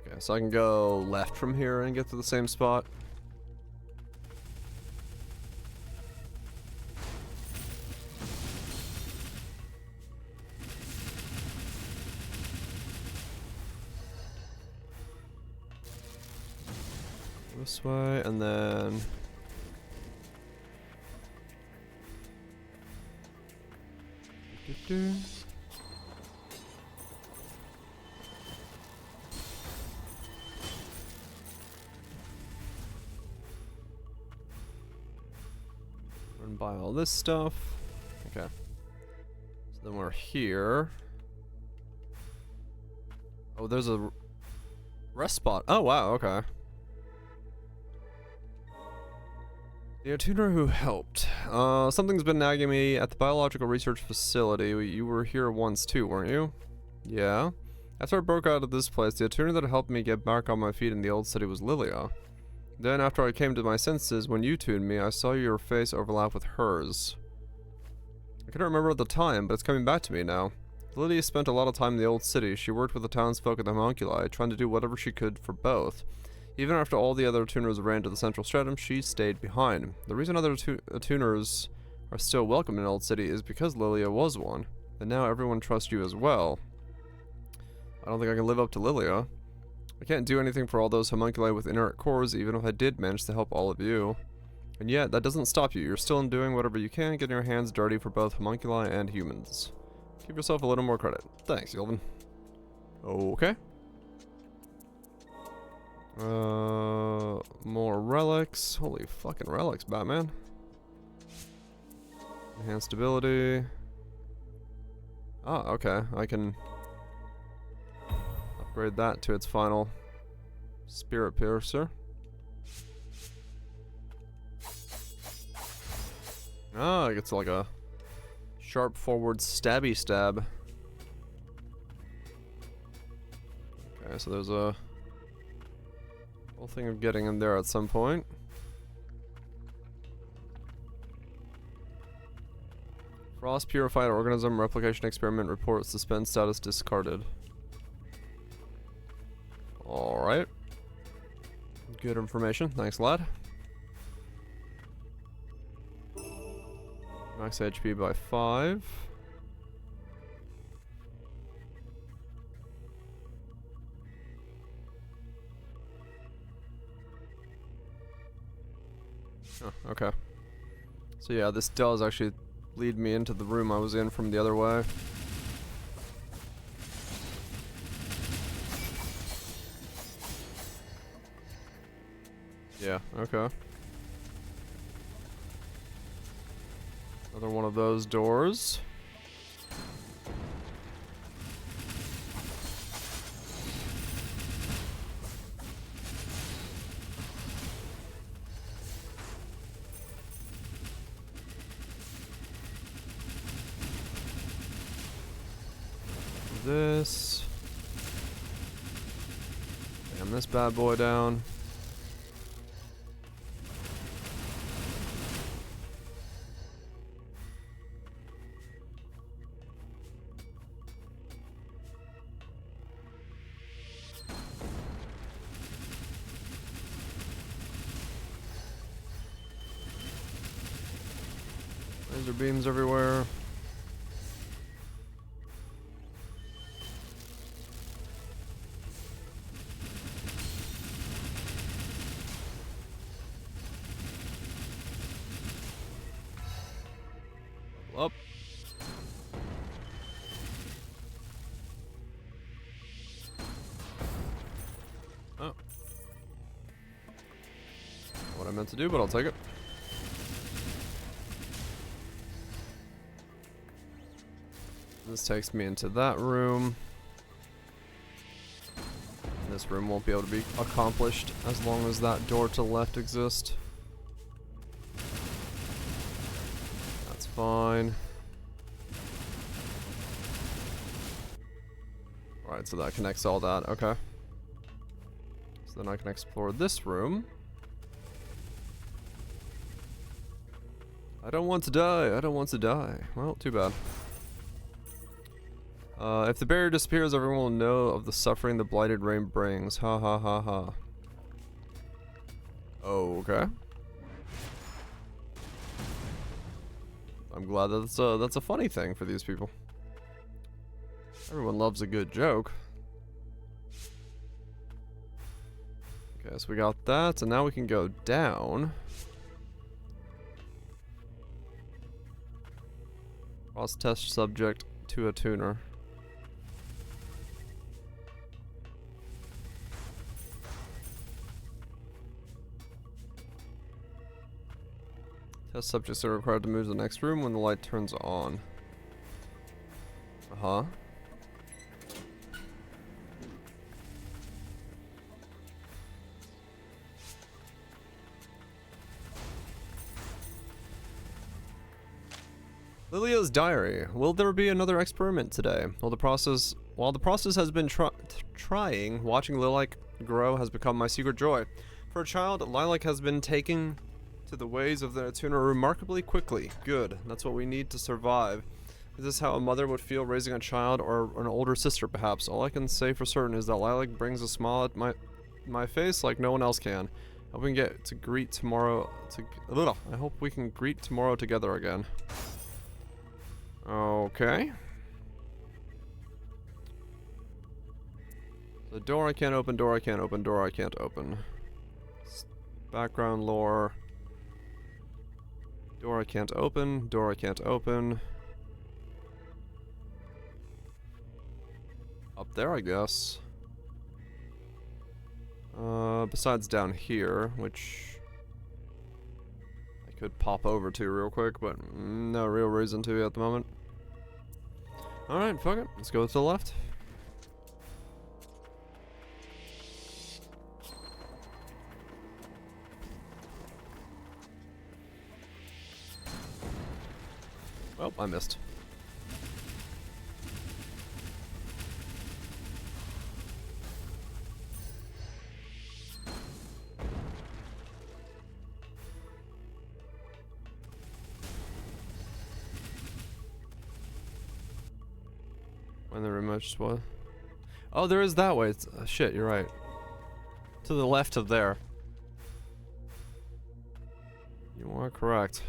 Okay, so I can go left from here and get to the same spot. This way, and then... Run by all this stuff. Okay. So then we're here. Oh, there's a rest spot. Oh, wow, okay. The attuner who helped. Something's been nagging me at the biological research facility. You were here once too, weren't you? Yeah. After I broke out of this place, the attuner that helped me get back on my feet in the old city was Lilia. Then, after I came to my senses, when you tuned me, I saw your face overlap with hers. I couldn't remember at the time, but it's coming back to me now. Lilia spent a lot of time in the old city. She worked with the townsfolk and the homunculi, trying to do whatever she could for both. Even after all the other attuners ran to the central stratum, she stayed behind. The reason other attuners are still welcome in Old City is because Lilia was one, and now everyone trusts you as well. I don't think I can live up to Lilia. I can't do anything for all those homunculi with inert cores, even if I did manage to help all of you. And yet, that doesn't stop you. You're still doing whatever you can, getting your hands dirty for both homunculi and humans. Give yourself a little more credit. Thanks, Yelvin. Okay. More relics. Holy fucking relics, Batman. Enhanced ability. Ah, okay. I can upgrade that to its final Spirit Piercer. Ah, it gets like a sharp forward stabby stab. Okay, so there's a whole thing of getting in there at some point. Frost purified organism replication experiment report suspend status discarded. Alright. Good information. Thanks, lad. Max HP by 5. Oh, okay. So yeah, this does actually lead me into the room I was in from the other way. Yeah, okay. Another one of those doors. This. And this bad boy down. Laser beams everywhere. Up. Oh. What I meant to do, but I'll take it. This takes me into that room. This room won't be able to be accomplished as long as that door to the left exists. That's fine. Alright, so that connects all that. Okay. So then I can explore this room. I don't want to die. I don't want to die. Well, too bad. If the barrier disappears, everyone will know of the suffering the blighted rain brings. Ha ha ha ha. Okay. I'm glad that's a funny thing for these people. Everyone loves a good joke. Okay, so we got that, and now we can go down. Cross test subject to a tuner. Test subjects are required to move to the next room when the light turns on. Uh-huh. Lilia's diary. Will there be another experiment today? While the process has been trying, watching Lilac grow has become my secret joy. For a child, Lilac has been taking to the ways of the tuner remarkably quickly. Good. That's what we need to survive. Is this how a mother would feel raising a child, or an older sister perhaps? All I can say for certain is that Lilac brings a smile at my face like no one else can. I hope we can get to greet tomorrow I hope we can greet tomorrow together again. Okay. The door I can't open, door I can't open, door I can't open. Background lore. Door I can't open, door I can't open. Up there, I guess. Besides down here, which I could pop over to real quick, but no real reason to at the moment. Alright, fuck it. Let's go to the left. Oh, I missed. When the remote what? Oh, there is that way. It's, shit, you're right. To the left of there. You are correct.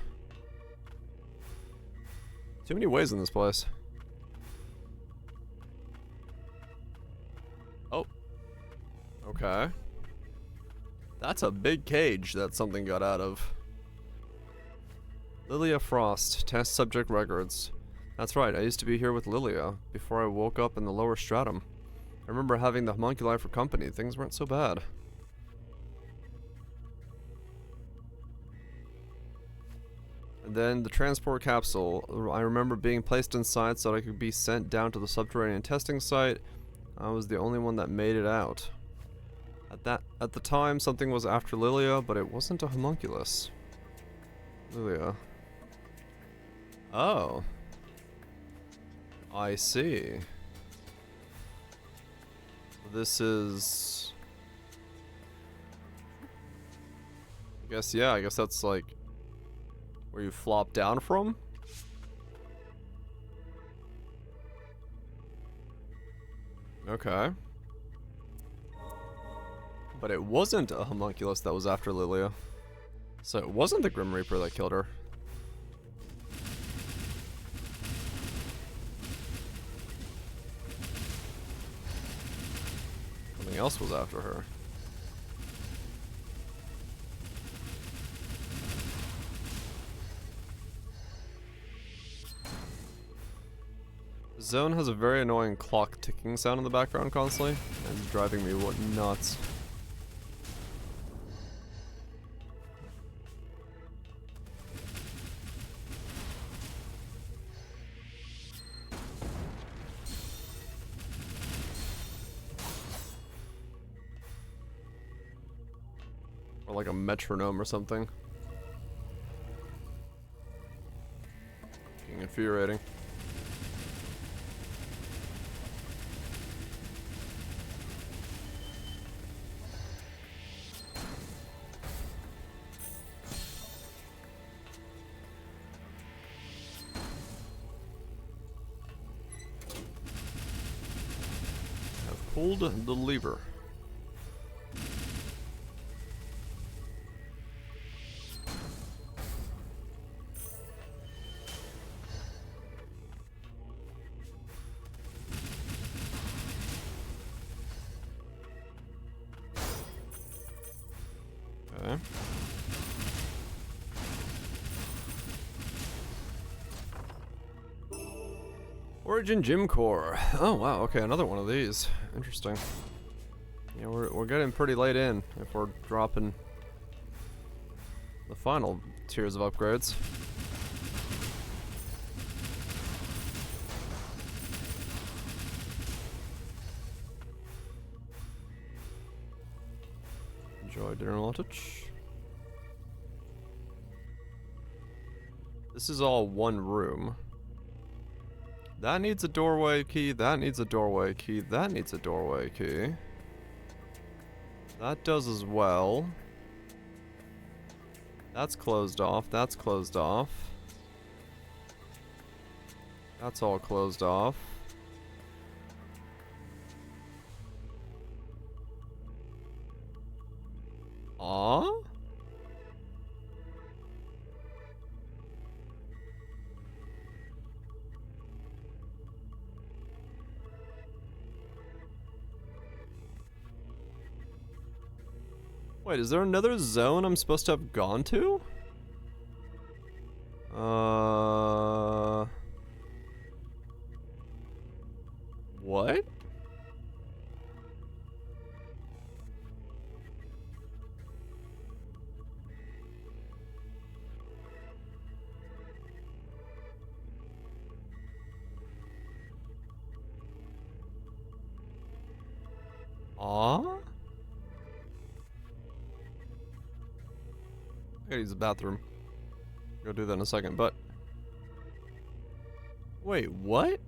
Too many ways in this place. Oh. Okay. That's a big cage that something got out of. Lilia Frost, test subject records. That's right, I used to be here with Lilia before I woke up in the lower stratum. I remember having the homunculi for company. Things weren't so bad. And then the transport capsule. I remember being placed inside so that I could be sent down to the subterranean testing site. I was the only one that made it out. At the time, something was after Lilia, but it wasn't a homunculus. Lilia. Oh. I see. This is Guess, yeah, I guess that's like where you flop down from. Okay. But it wasn't a homunculus that was after Lilia. So it wasn't the Grim Reaper that killed her. Something else was after her. Zone has a very annoying clock ticking sound in the background constantly, and it's driving me nuts. Or like a metronome or something. Getting infuriating. I've pulled the lever. Okay. Origin Gym Core. Oh wow, okay, another one of these. Interesting. Yeah, we're getting pretty late in if we're dropping the final tiers of upgrades. Enjoy dinner lunch. This is all one room. That needs a doorway key, that needs a doorway key, that needs a doorway key. That does as well. That's closed off, that's closed off. That's all closed off. Aw? Wait, is there another zone I'm supposed to have gone to? What? Aw? I gotta use the bathroom. Go do that in a second, but... Wait, what?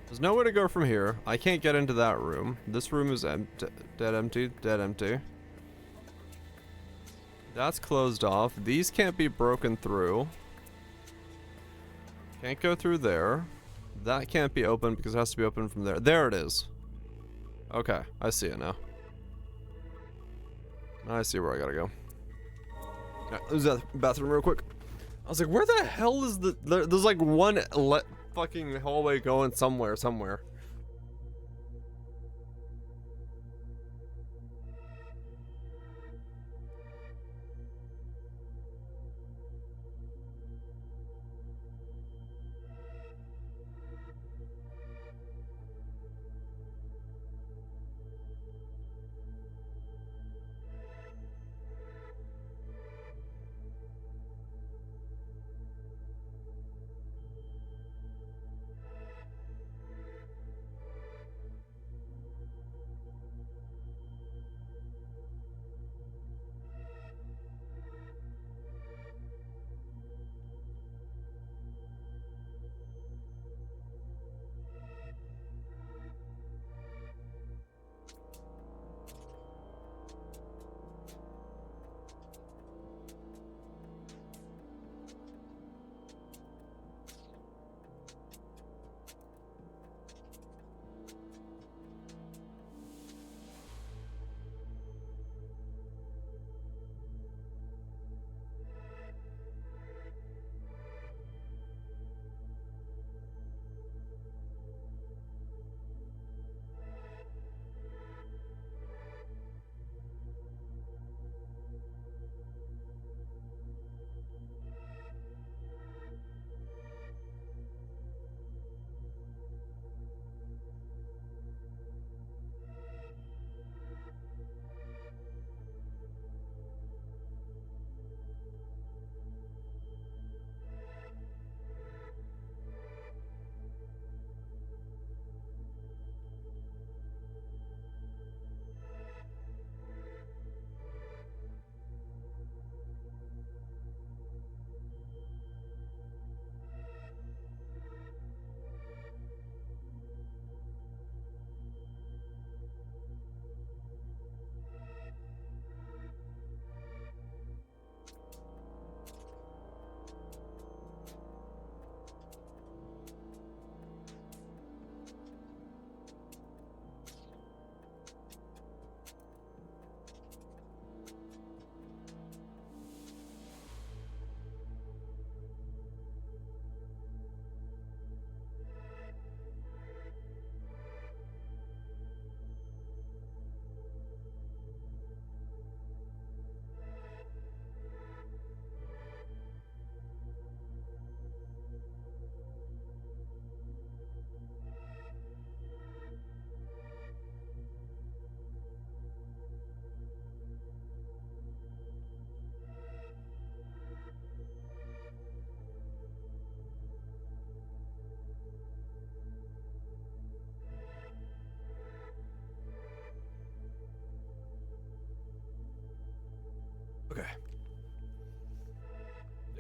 There's nowhere to go from here. I can't get into that room. This room is dead empty, dead empty. That's closed off. These can't be broken through. Can't go through there. That can't be open because it has to be open from there. There it is. Okay, I see it now. I see where I gotta go. Alright, let's use that bathroom real quick. I was like, where the hell is there's like one fucking hallway going somewhere.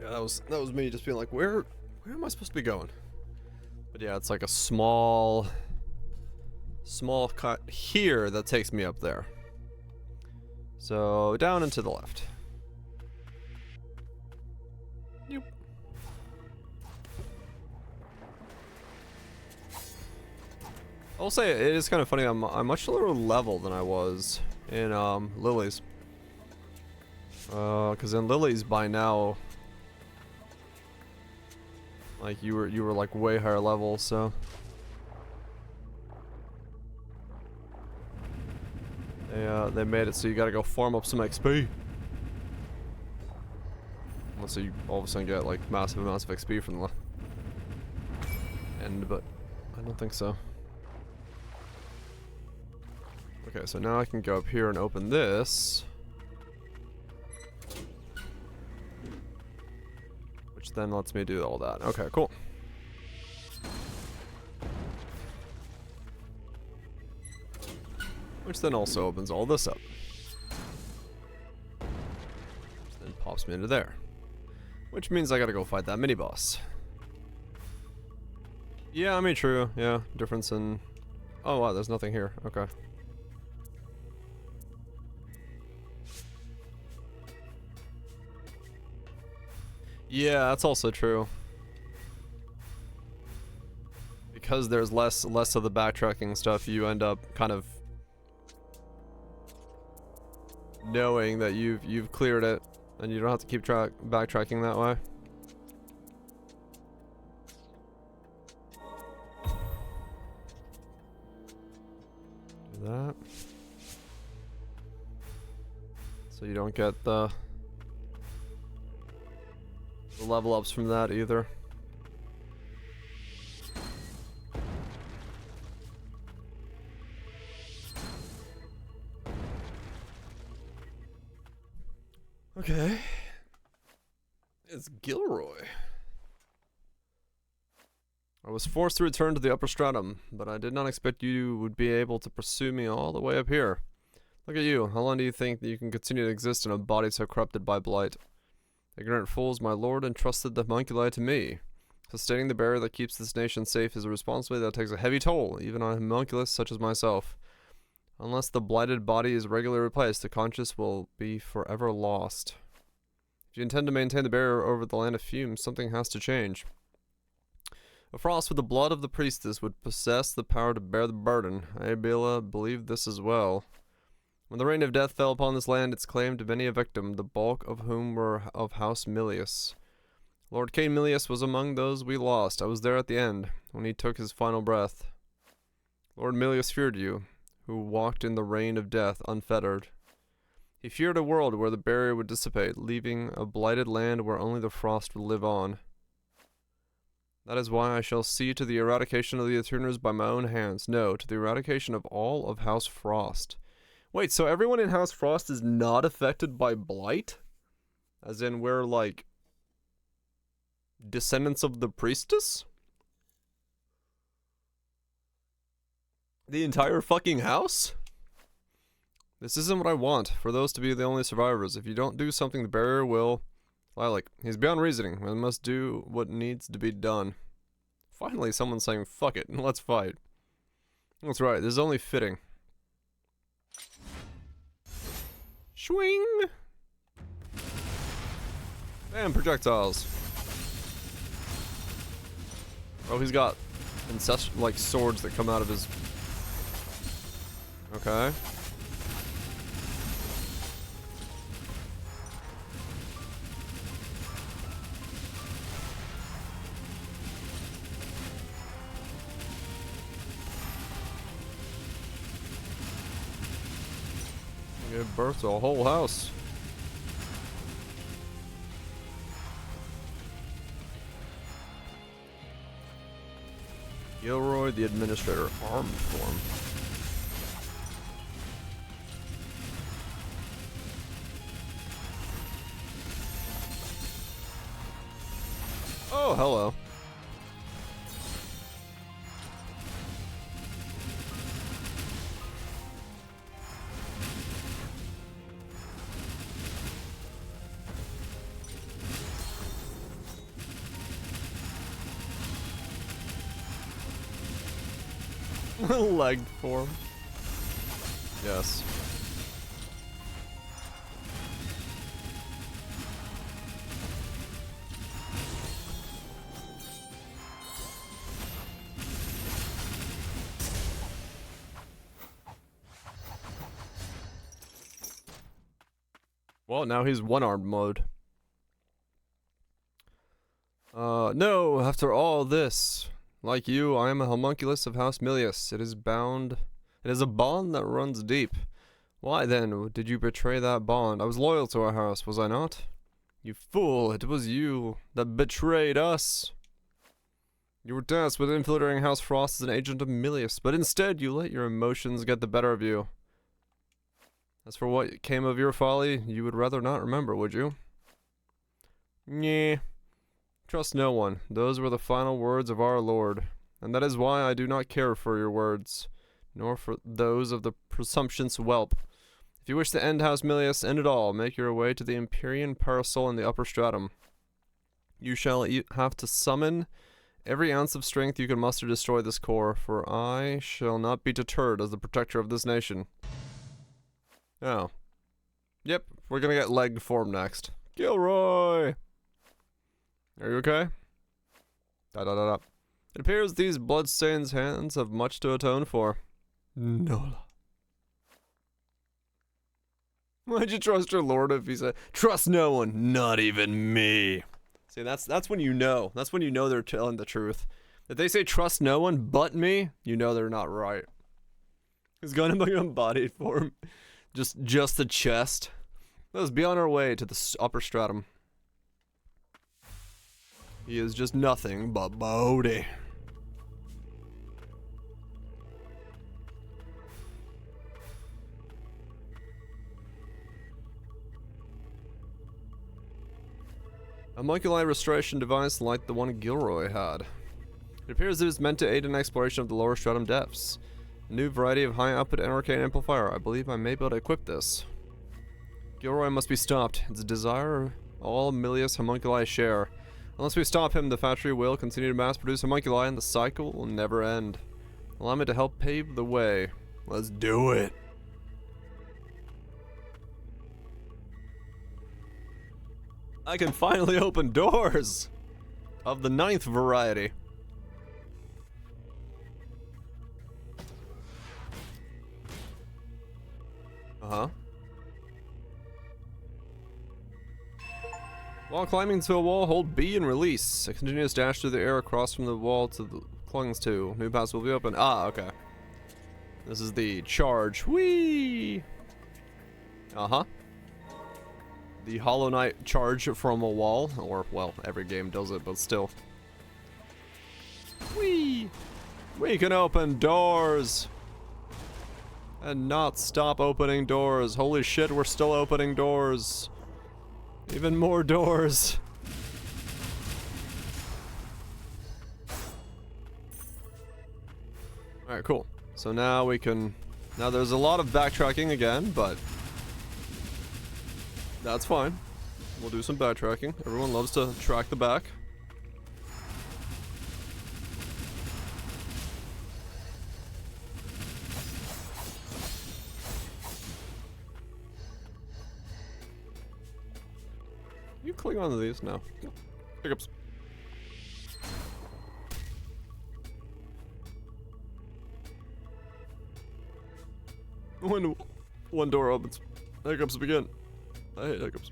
Yeah, that was me just being like, where am I supposed to be going? But yeah, it's like a small cut here that takes me up there. So down and to the left. Yep. I'll say it is kind of funny. I'm much lower level than I was in Lily's. Because in Lily's by now, like you were like way higher level, so. They made it so you gotta go farm up some XP. Unless you all of a sudden get like massive amounts of XP from the end, but I don't think so. Okay, so now I can go up here and open this. Which then lets me do all that. Okay, cool. Which then also opens all this up. Which then pops me into there. Which means I gotta go fight that mini-boss. Yeah, I mean, true. Yeah, difference in... Oh, wow, there's nothing here. Okay. Yeah, that's also true. Because there's less of the backtracking stuff, you end up kind of knowing that you've cleared it, and you don't have to keep backtracking that way. Do that. So you don't get the level ups from that either. Okay. It's Gilroy. I was forced to return to the upper stratum, but I did not expect you would be able to pursue me all the way up here. Look at you. How long do you think that you can continue to exist in a body so corrupted by blight? Ignorant fools, my lord entrusted the homunculi to me. Sustaining the barrier that keeps this nation safe is a responsibility that takes a heavy toll, even on a homunculus such as myself. Unless the blighted body is regularly replaced, the conscious will be forever lost. If you intend to maintain the barrier over the land of fumes, something has to change. A frost with the blood of the priestess would possess the power to bear the burden. Abela believed this as well. When the rain of death fell upon this land, its claimed many a victim, the bulk of whom were of House Milius. Lord Cain Milius was among those we lost. I was there at the end, when he took his final breath. Lord Milius feared you, who walked in the rain of death unfettered. He feared a world where the barrier would dissipate, leaving a blighted land where only the frost would live on. That is why I shall see to the eradication of the Eterners by my own hands. No, to the eradication of all of House Frost. Wait, so everyone in House Frost is not affected by blight? As in, we're like descendants of the priestess? The entire fucking house? This isn't what I want, for those to be the only survivors. If you don't do something, the barrier will... Lilac, he's beyond reasoning. We must do what needs to be done. Finally, someone's saying, fuck it, let's fight. That's right, this is only fitting. Swing! Bam, projectiles. Oh, he's got like swords that come out of his... Okay. Give birth to a whole house. Gilroy, the administrator, armed form. Oh, hello. Legged form. Yes. Well, now he's one-armed mode. No, after all this, like you, I am a homunculus of House Milius. It is a bond that runs deep. Why then did you betray that bond? I was loyal to our house, was I not? You fool, it was you that betrayed us. You were tasked with infiltrating House Frost as an agent of Milius, but instead you let your emotions get the better of you. As for what came of your folly, you would rather not remember, would you? Nyeh. Trust no one. Those were the final words of our Lord, and that is why I do not care for your words, nor for those of the presumptuous whelp. If you wish to end House Milius, end it all. Make your way to the Empyrean Parasol in the upper stratum. You shall have to summon every ounce of strength you can muster to destroy this core, for I shall not be deterred as the protector of this nation. Oh. Yep, we're gonna get leg form next. Gilroy! Are you okay? Da. It appears these bloodstained hands have much to atone for. Nola. Why'd you trust your lord if he said, trust no one, not even me? See, that's when you know. That's when you know they're telling the truth. If they say trust no one but me, you know they're not right. He's gonna be embodied form. Just the chest. Let's be on our way to the upper stratum. He is just nothing but Bodhi. A homunculi restoration device like the one Gilroy had. It appears it is meant to aid in exploration of the lower stratum depths. A new variety of high output arcane amplifier. I believe I may be able to equip this. Gilroy must be stopped. It's a desire all Milius homunculi share. Unless we stop him, the factory will continue to mass produce homunculi and the cycle will never end. Allow me to help pave the way. Let's do it. I can finally open doors of the 9th variety. Uh-huh. While climbing to a wall, hold B and release. A continuous dash through the air across from the wall to the clungs to. New paths will be open. Ah, okay. This is the charge. Whee! Uh-huh. The Hollow Knight charge from a wall. Or, well, every game does it, but still. Whee! We can open doors! And not stop opening doors. Holy shit, we're still opening doors. Even more doors. Alright, cool. So now we can... Now there's a lot of backtracking again, but... That's fine. We'll do some backtracking. Everyone loves to track the back. You cling on to these now. Pickups. When one door opens, hiccups begin. I hate hiccups.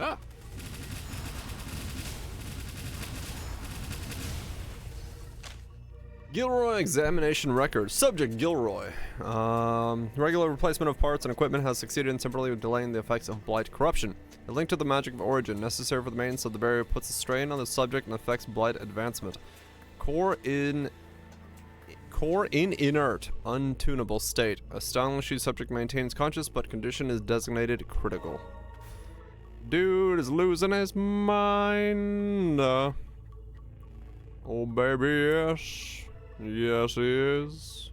Ah! Gilroy examination record. Subject Gilroy. Regular replacement of parts and equipment has succeeded in temporarily delaying the effects of blight corruption. A link to the magic of origin necessary for the maintenance of the barrier puts a strain on the subject and affects blight advancement. Core in inert, untunable state. Astonishing subject maintains conscious, but condition is designated critical. Dude is losing his mind. Oh baby, yes. Yes, he is.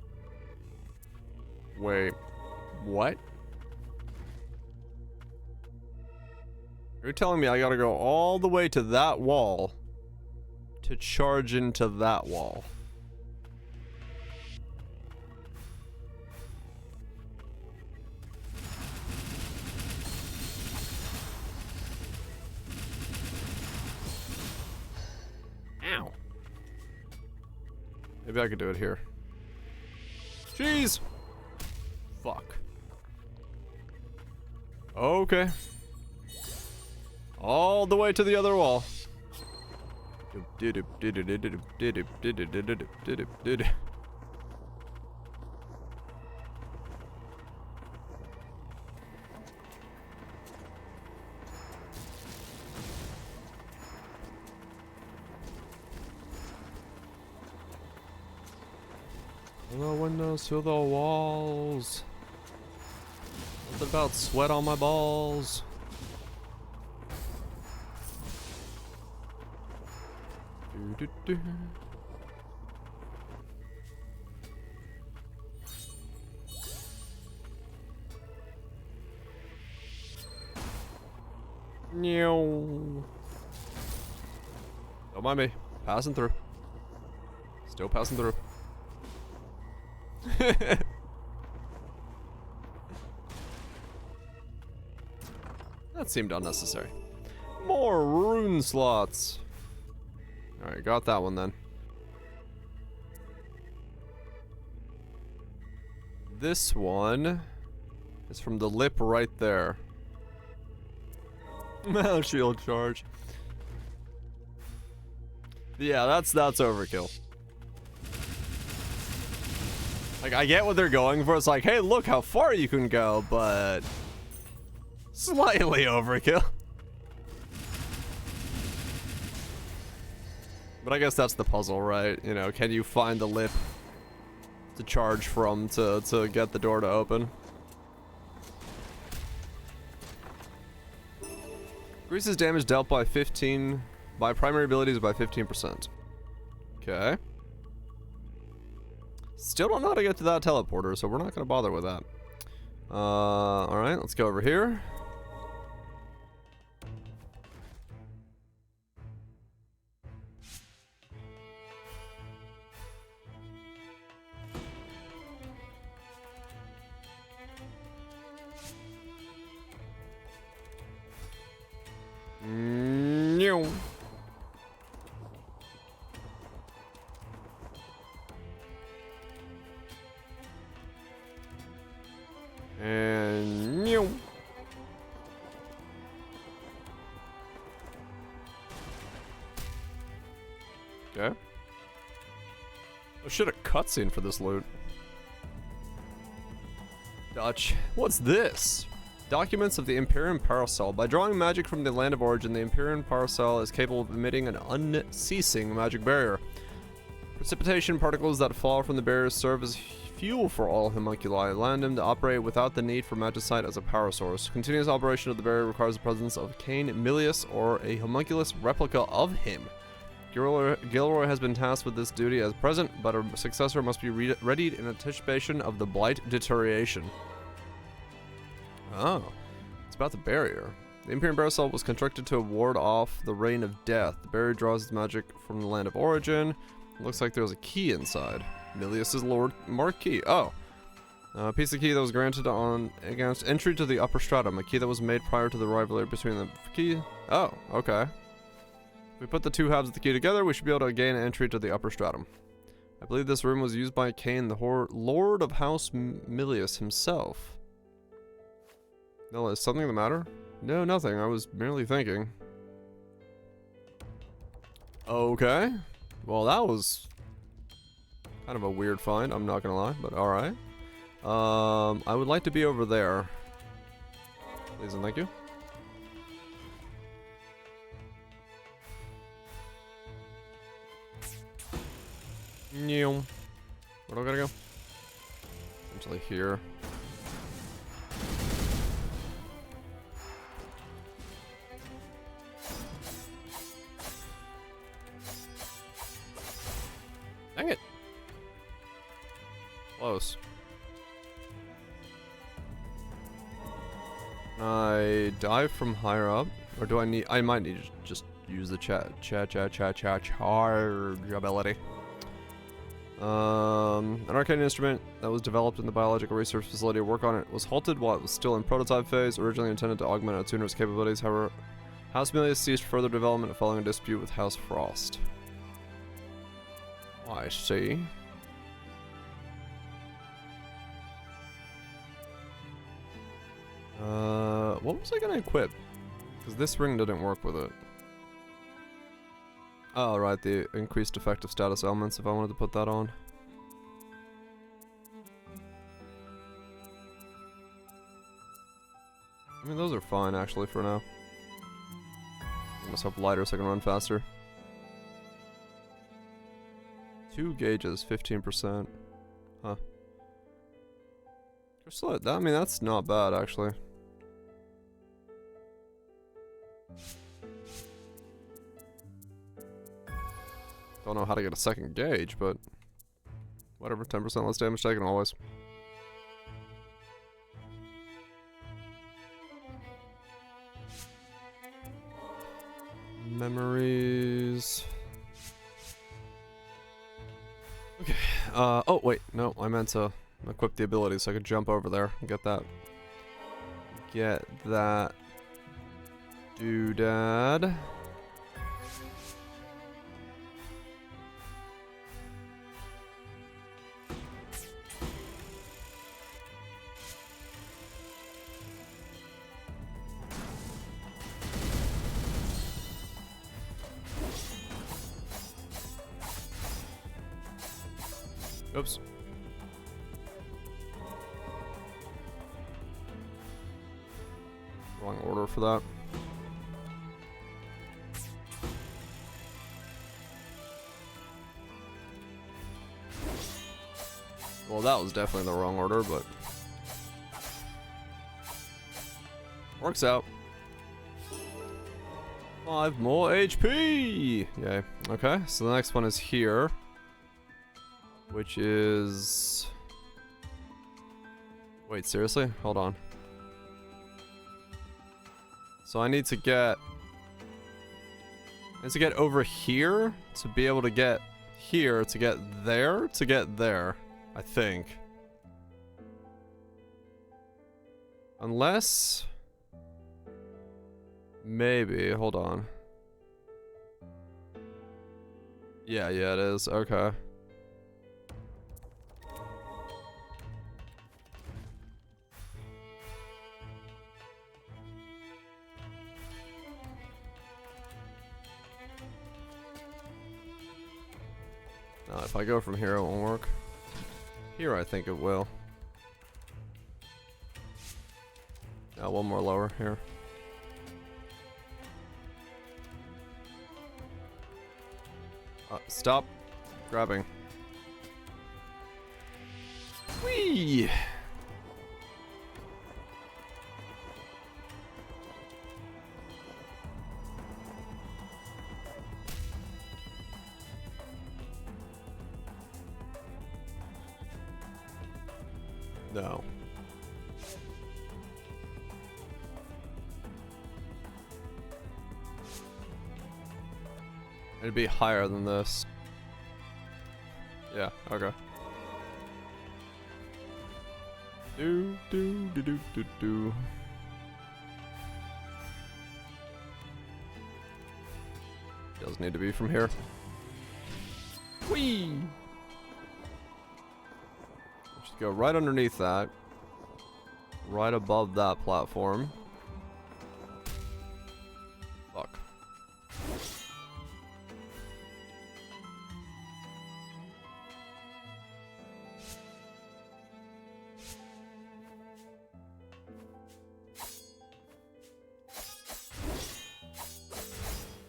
Wait, what? You're telling me I gotta go all the way to that wall to charge into that wall. Ow. Maybe I could do it here. Jeez. Fuck. Okay. All the way to the other wall. The windows to the walls. What about sweat on my balls? Do, do, do. Don't mind me. Passing through. Still passing through. That seemed unnecessary. More rune slots. Alright, got that one then. This one is from the lip right there. Mouse shield charge. Yeah, that's overkill. Like, I get what they're going for. It's like, hey, look how far you can go, but slightly overkill. But I guess that's the puzzle, right? You know, can you find the lip to charge from to get the door to open? Increases damage dealt by primary abilities by 15%. Okay. Still don't know how to get to that teleporter, so we're not gonna bother with that. Alright, let's go over here. No. And no. Okay. Oh shit, a cutscene for this loot. Dutch. What's this? Documents of the Empyrean Parasol. By drawing magic from the land of origin, the Empyrean Parasol is capable of emitting an unceasing magic barrier. Precipitation particles that fall from the barrier serve as fuel for all homunculi, allowing them to operate without the need for magicite as a power source. Continuous operation of the barrier requires the presence of Cain Milius or a homunculus replica of him. Gilroy has been tasked with this duty as present, but a successor must be readied in anticipation of the blight deterioration. Oh, it's about the barrier. The Empyrean Parasol was constructed to ward off the rain of death. The barrier draws its magic from the land of origin. It looks like there's a key inside. Milius's Lord Marquis. Oh. A piece of key that was granted against entry to the upper stratum. A key that was made prior to the rivalry between the key. Oh, okay. If we put the two halves of the key together, we should be able to gain entry to the upper stratum. I believe this room was used by Cain, the Lord of House Milius himself. No, is something the matter? No, nothing. I was merely thinking. Okay. Well, that was kind of a weird find, I'm not gonna lie, but alright. I would like to be over there. Please and thank you. Where do I gotta go? Essentially here. Dang it. Close. I dive from higher up? Or do I need... I might need to just use the charge ability. An arcane instrument that was developed in the biological research facility to work on it was halted while it was still in prototype phase, originally intended to augment a tuner's capabilities. However, House Amelia ceased further development following a dispute with House Frost. I see. What was I gonna equip? Because this ring didn't work with it. Oh, right, the increased effective status elements if I wanted to put that on. I mean, those are fine actually for now. Make myself lighter so I can run faster. 2 gauges, 15%. Huh. Crystal, I mean, that's not bad actually. Don't know how to get a second gauge, but whatever, 10% less damage taken always. Memories. Okay, oh wait, no, I meant to equip the ability so I could jump over there and get that. Get that doodad. Oops. Wrong order for that. Well, that was definitely the wrong order, but works out. 5 more HP! Yay. Okay, so the next one is here. Which is... Wait, seriously? Hold on. So I need to get... over here to be able to get here to get there to get there, I think. Unless... Maybe, hold on. Yeah, it is. Okay. If I go from here, it won't work. Here, I think it will. Now, one more lower here. Stop grabbing. Whee! No. It'd be higher than this. Yeah, okay. Do. Does need to be from here. Whee! Just go right underneath that. Right above that platform. Fuck.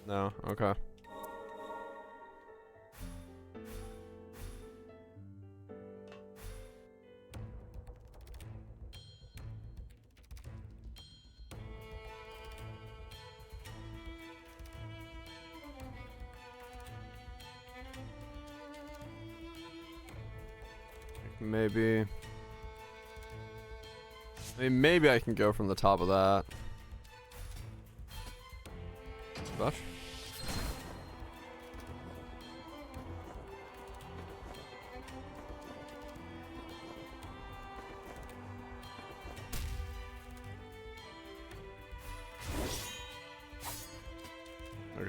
No, okay. Maybe. I mean, maybe I can go from the top of that. Gosh.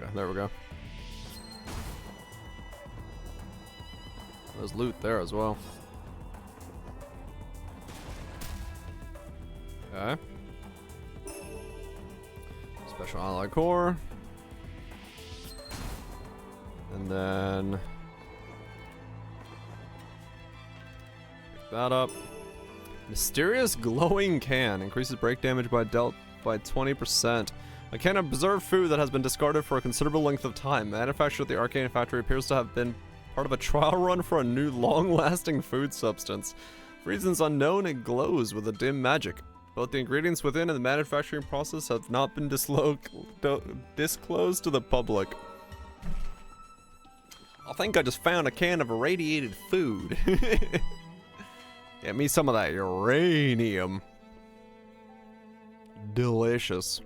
Okay, there we go. There's loot there as well. Okay. Special alloy core. And then pick that up. Mysterious glowing can increases break damage by 20%. A can of preserved food that has been discarded for a considerable length of time. Manufactured at the Arcane Factory appears to have been part of a trial run for a new long-lasting food substance. For reasons unknown, it glows with a dim magic. Both the ingredients within and the manufacturing process have not been disclosed to the public. I think I just found a can of irradiated food. Get me some of that uranium. Delicious.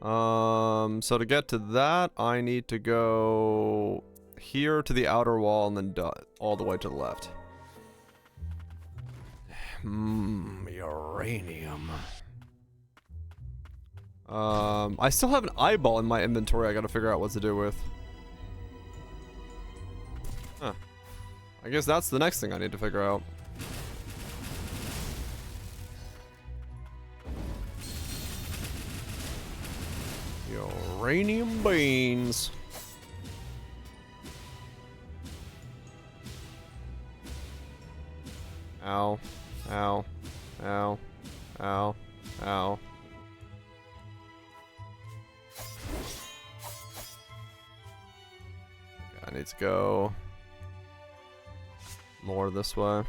So to get to that, I need to go here to the outer wall and then all the way to the left. Uranium. I still have an eyeball in my inventory I gotta figure out what to do with. Huh. I guess that's the next thing I need to figure out. Uranium beans. Ow. Ow. Ow. Ow. Ow. I need to go more this way.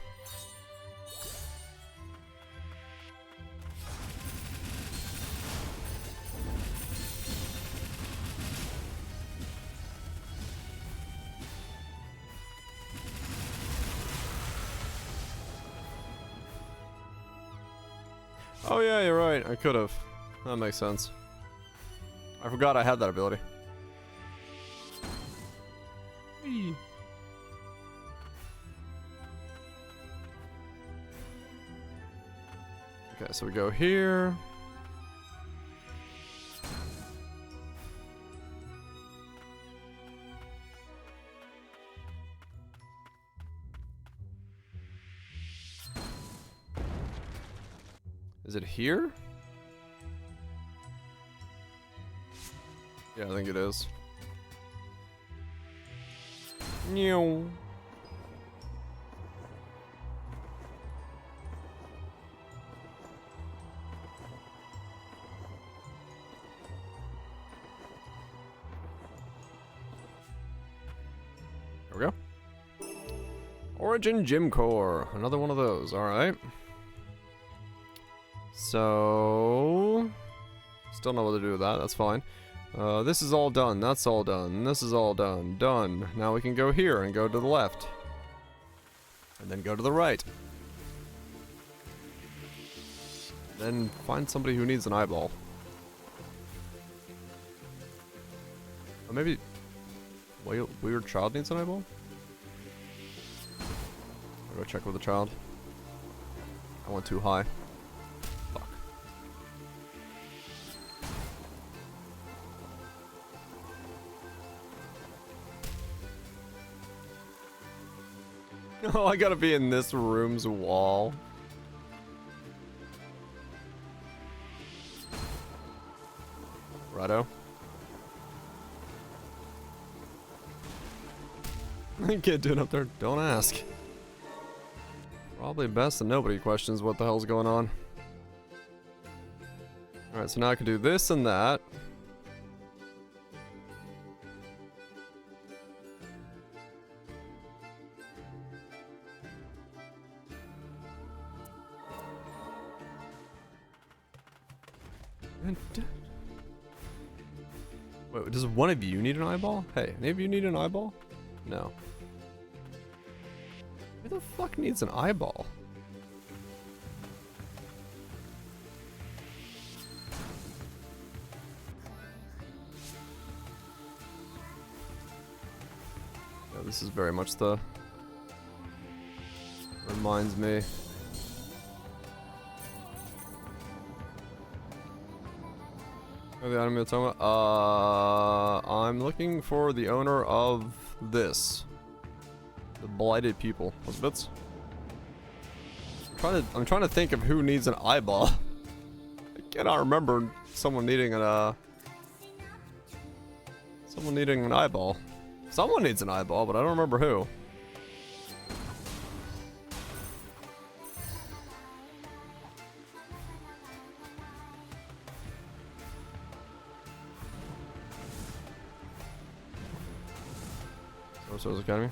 Oh yeah, you're right. I could have. That makes sense. I forgot I had that ability. Whee. Okay, so we go here. Is it here? Yeah, I think it is. Meow. There we go. Origin Gym Core. Another one of those. Alright. So... Still know what to do with that. That's fine. This is all done. That's all done. This is all done. Done. Now we can go here and go to the left. And then go to the right. Then find somebody who needs an eyeball. Or maybe... Weird child needs an eyeball? I'll go check with the child. I went too high. Fuck. Oh, I gotta be in this room's wall. Righto. I can't do it up there. Don't ask. Probably best that nobody questions what the hell's going on. Alright, so now I can do this and that. Wait, does one of you need an eyeball? Hey, any of you need an eyeball? No. Who the fuck needs an eyeball? Yeah, this is very much the... Reminds me. The item you're talking about? I'm looking for the owner of this. The blighted people. What's bits? I'm trying to think of who needs an eyeball. I cannot remember someone needing an someone needing an eyeball. Someone needs an eyeball, but I don't remember who. Sorcerer's Academy.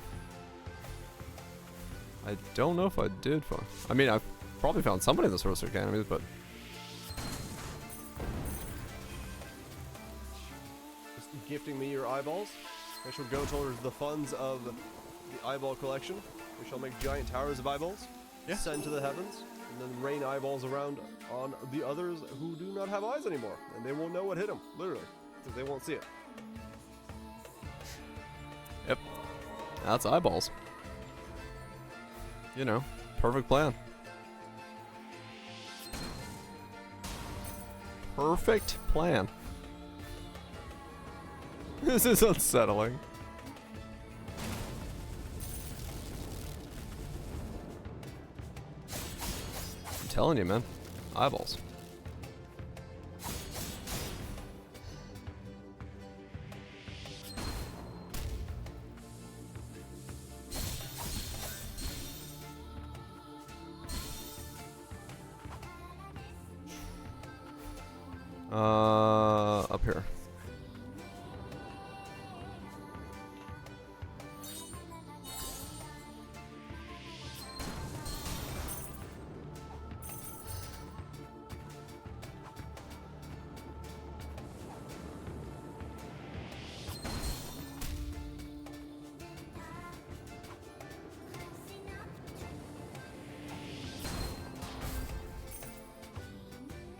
I don't know if I did find. I mean, I've probably found somebody in the Sorcerer's Academy, but just gifting me your eyeballs. They shall go towards the funds of the eyeball collection. We shall make giant towers of eyeballs, send to the heavens, and then rain eyeballs around on the others who do not have eyes anymore, and they won't know what hit them, literally, because they won't see it. Yep. That's eyeballs. You know, perfect plan. Perfect plan. This is unsettling. I'm telling you, man. Eyeballs. Up here.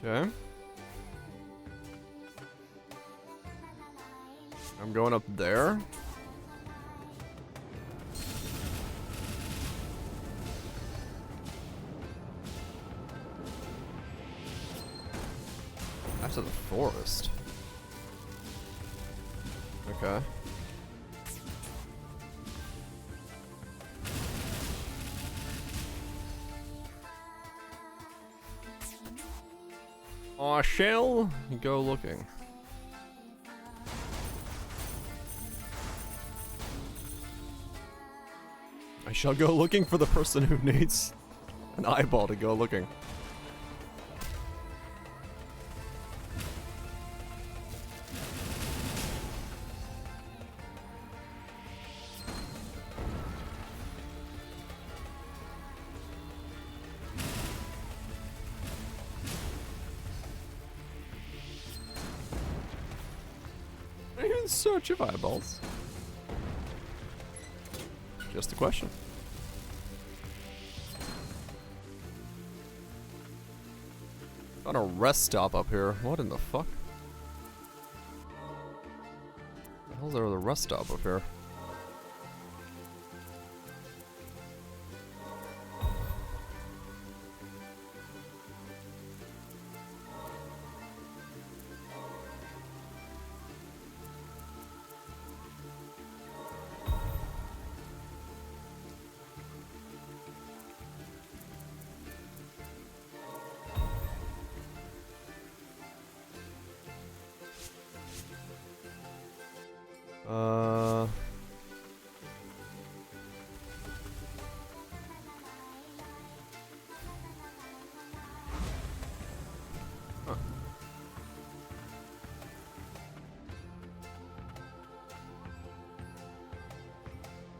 Okay. I'm going up there. After the forest. Okay. I shall go looking. I shall go looking for the person who needs an eyeball to go looking. Are you in search of eyeballs? Just a question. Got a rest stop up here. What in the fuck? The hell's there with a rest stop up here?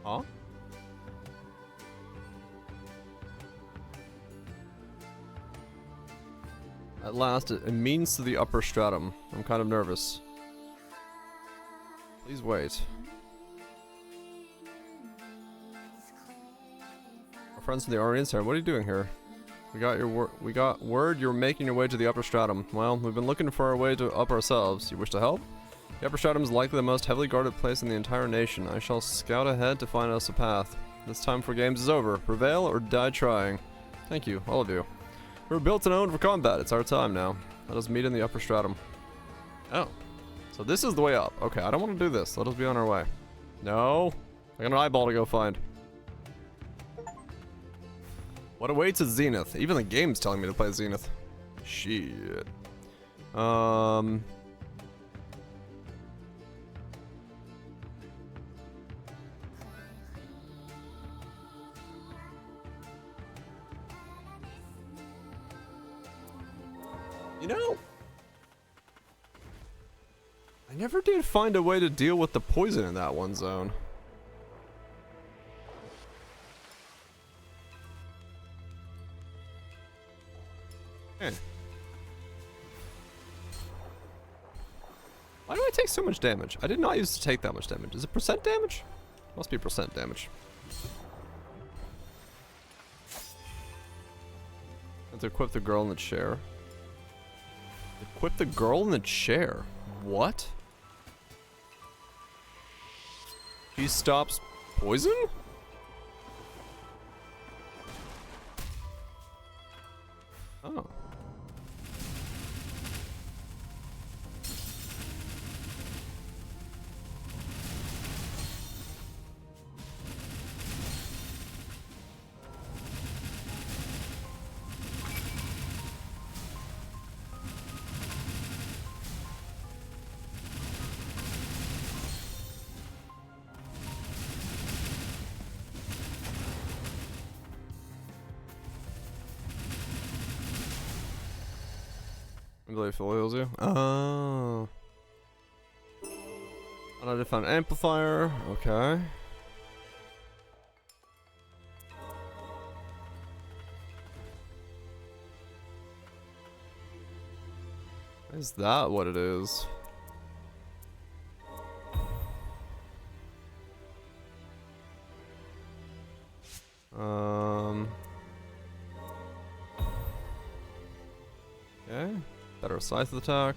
Huh? At last, it means to the upper stratum. I'm kind of nervous. Please wait. Our friends from the audience here, what are you doing here? We got word you're making your way to the upper stratum. Well, we've been looking for our way to up ourselves. You wish to help? The upper stratum is likely the most heavily guarded place in the entire nation. I shall scout ahead to find us a path. This time for games is over. Prevail or die trying. Thank you, all of you. We're built and owned for combat. It's our time now. Let us meet in the upper stratum. Oh. So this is the way up. Okay, I don't want to do this. Let us be on our way. No. I got an eyeball to go find. What awaits at Zenith? Even the game's telling me to play Zenith. Shit. You know, I never did find a way to deal with the poison in that one zone. Eh. Why do I take so much damage? I did not used to take that much damage. Is it percent damage? Must be percent damage. Have to equip the girl in the chair. Equip the girl in the chair. What? She stops poison? Oh. Really heals you. Oh. Unidentified amplifier. Okay. Is that what it is? Okay. Better scythe attack.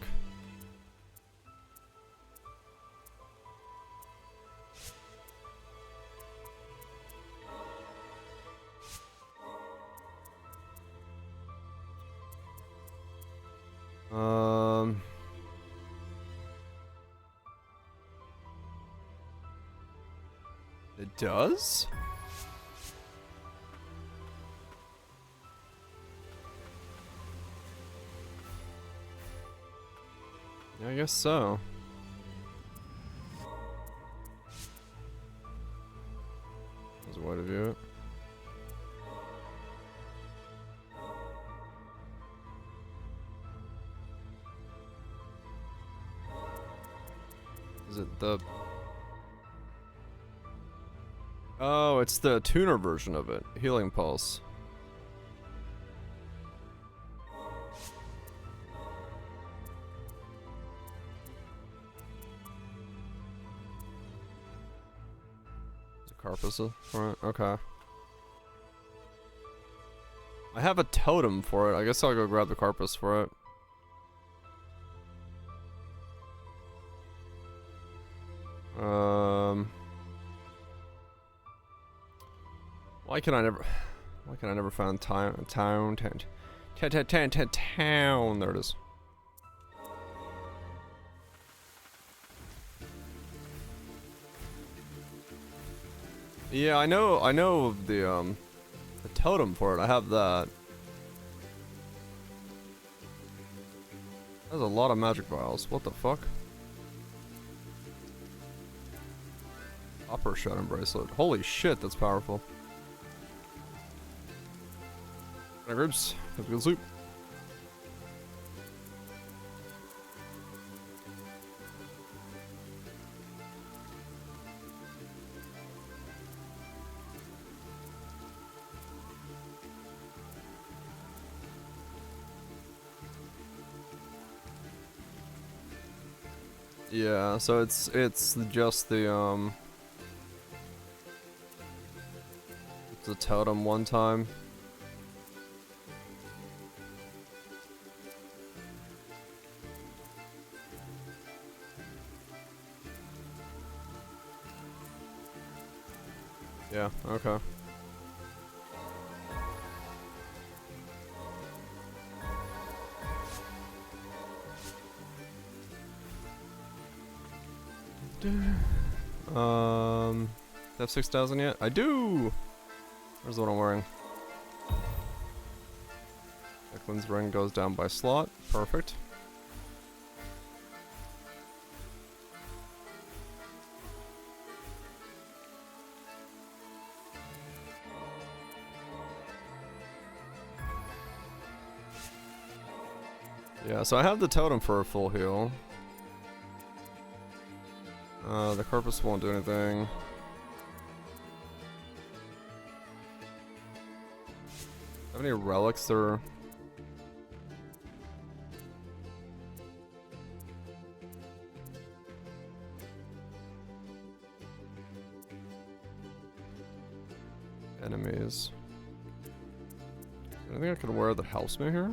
It does? Yeah, I guess so. There's a way to view it. Is it the... Oh, it's the tuner version of it. Healing Pulse. Carpus for it? Okay. I have a totem for it. I guess I'll go grab the Carpus for it. Why can I never find town? There it is. Yeah, I know the totem for it. I have that. There's a lot of magic vials. What the fuck? Upper Shadow Bracelet. Holy shit, that's powerful. Alright, groups. Have a good sleep. Yeah, so it's just the it's a totem one time. Yeah, okay. Have 6,000 yet? I do! Where's the one I'm wearing? Eklund's ring goes down by slot. Perfect. Yeah, so I have the totem for a full heal. The Corpus won't do anything. Have any relics or... enemies? I think I could wear the housemate here.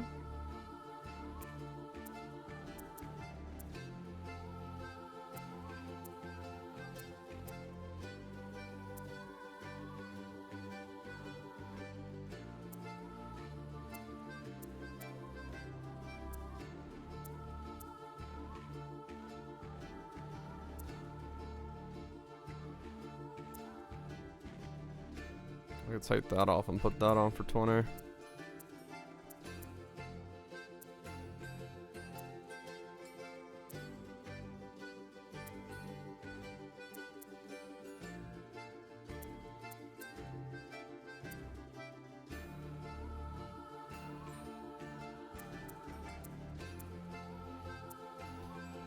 I could take that off and put that on for 20.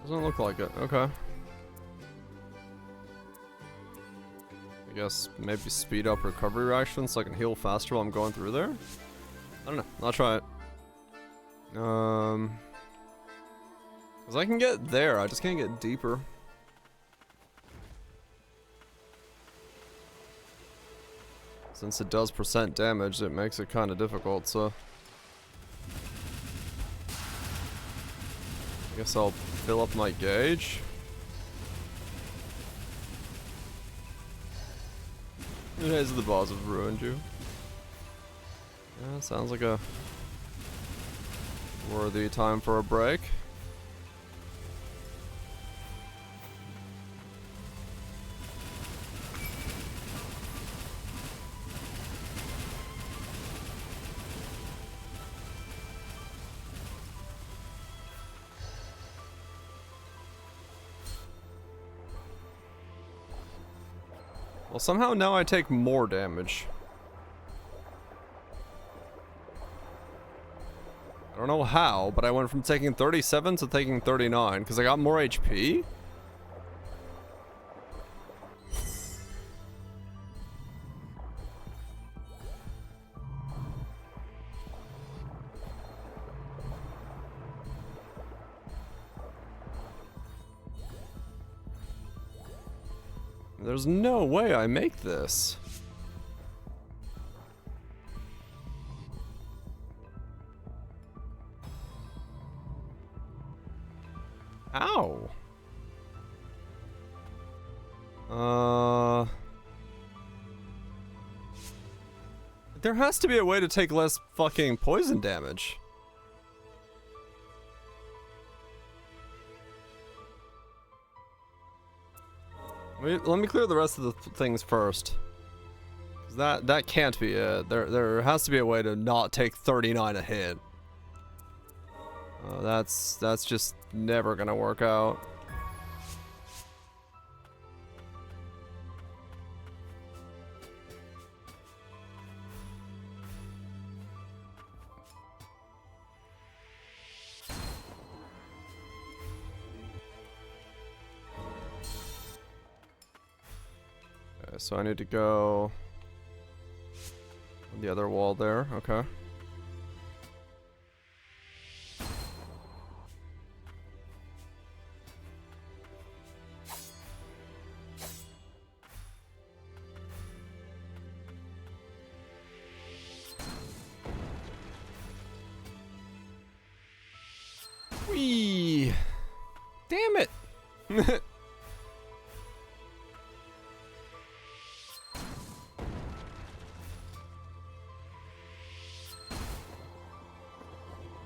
Doesn't look like it. Okay. I guess maybe speed up recovery reaction so I can heal faster while I'm going through there? I don't know. I'll try it. Cause I can get there, I just can't get deeper. Since it does percent damage, it makes it kind of difficult, so... I guess I'll fill up my gauge. The days of the boss have ruined you. Yeah, sounds like a worthy time for a break. Well, somehow now I take more damage. I don't know how, but I went from taking 37 to taking 39 because I got more HP. There's no way I make this. Ow. There has to be a way to take less fucking poison damage. Let me clear the rest of the things first. 'Cause that can't be it. There has to be a way to not take 39 a hit. That's just never gonna work out. Okay, so I need to go on the other wall there. Okay. Whee! Damn it!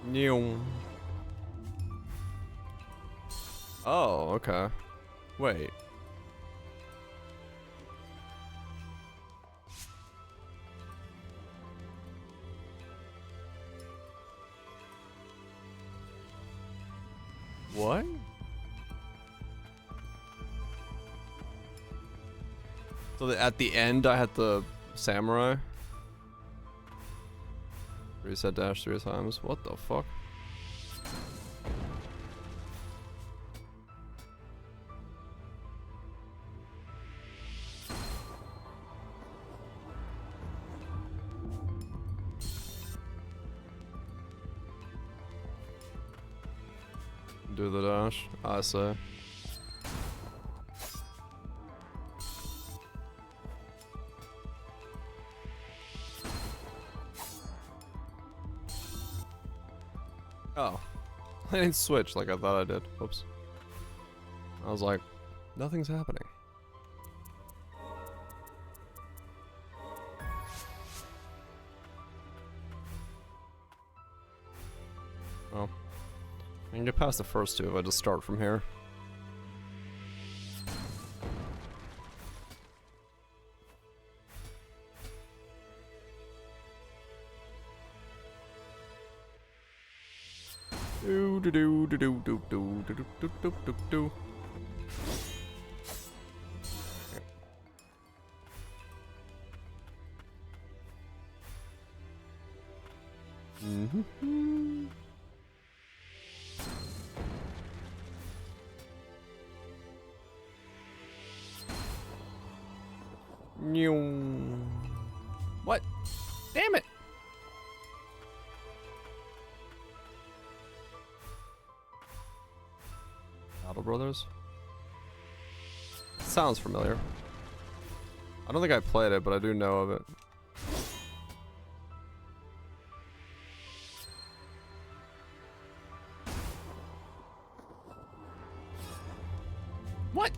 New. Oh, okay. Wait. What? So at the end, I had the samurai. Reset dash 3 times. What the fuck? Do the dash. I say. Oh. I didn't switch like I thought I did. Whoops. I was like, nothing's happening. Oh. I can get past the first two if I just start from here. Do do do do do do do do do do do do. Mm-hmm. What? Damn it! Battle Brothers? Sounds familiar. I don't think I played it, but I do know of it. What?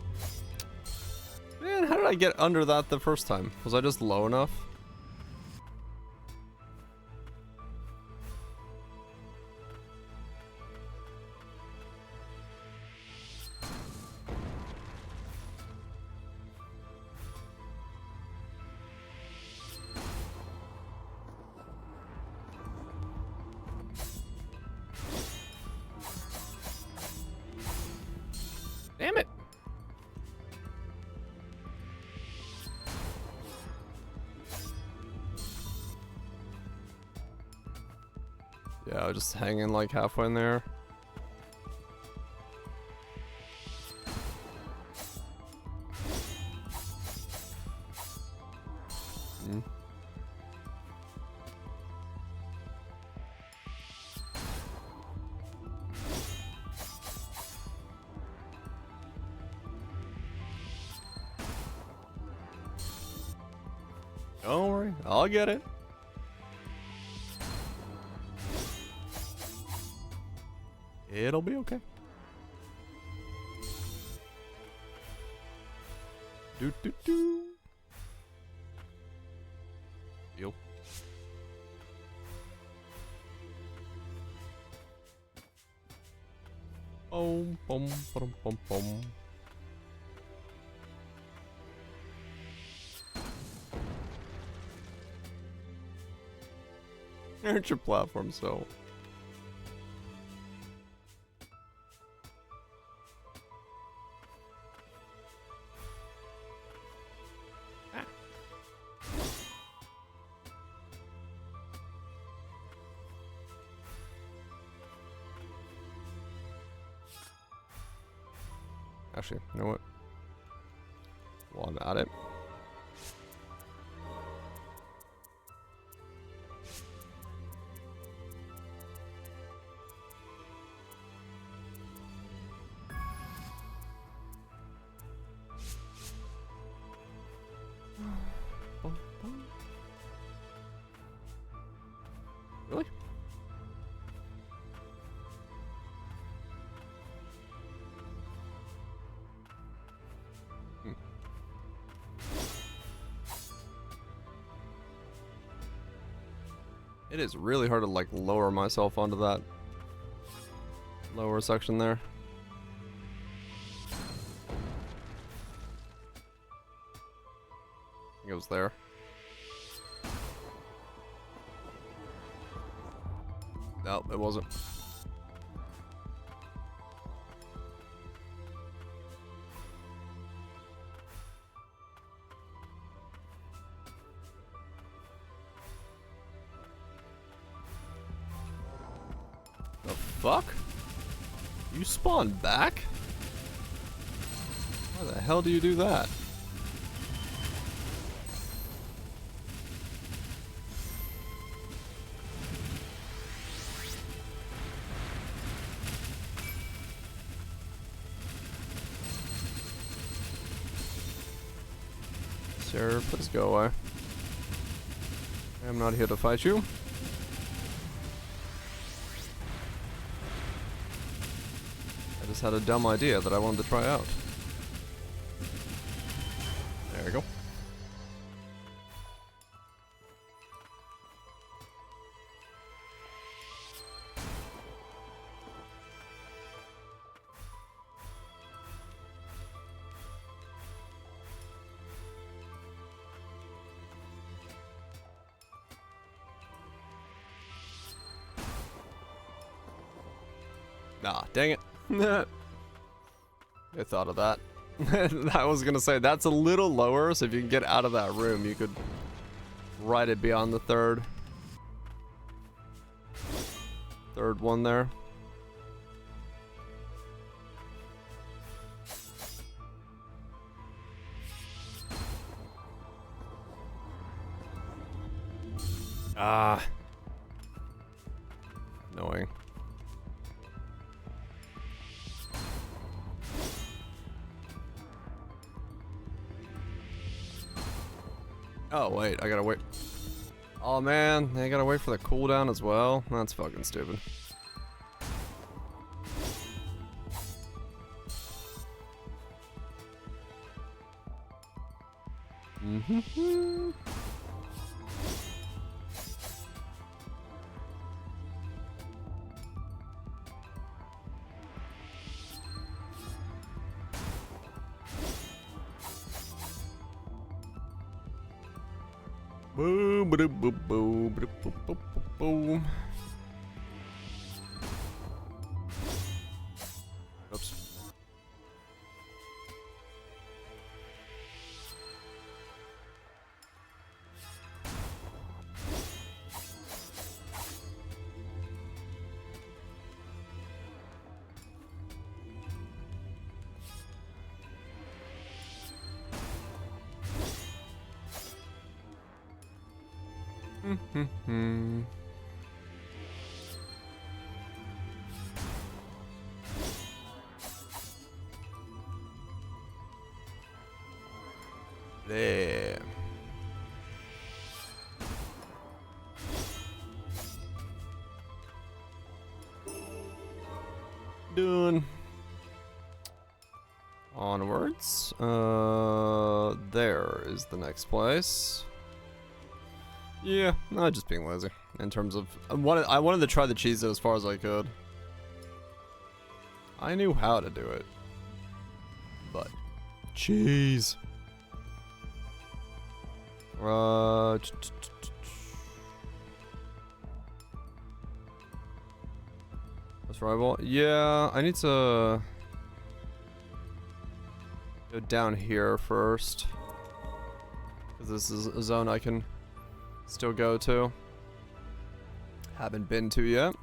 Man, how did I get under that the first time? Was I just low enough? Damn it! Yeah, I was just hanging like halfway in there. Hmm. Don't worry, I'll get it. It'll be okay. Do do do. Yo. Boom, boom, boom, boom, boom. Aren't your platform so? Actually, you know what? While I'm at it. Really? It is really hard to like lower myself onto that lower section there. I think it was there. No, it wasn't. fuck? You spawned back? Why the hell do you do that? Sir, please go away. I'm not here to fight you. I just had a dumb idea that I wanted to try out. There we go. Ah, dang it. I thought of that. I was gonna say, that's a little lower, so if you can get out of that room, you could ride it beyond the third one there. Ah. Annoying. Oh, wait, I gotta wait. Oh, man, I gotta wait for the cooldown as well? That's fucking stupid. Mm-hmm. Boom, boom, boom, boom, boom, boom, boom. Oops. There. Done. Onwards. There is the next place. Yeah, not just being lazy. In terms of, I wanted to try the cheese as far as I could. I knew how to do it, but cheese. That's rival. Yeah, I need to go down here first, because this is a zone I can still go to. Haven't been to yet.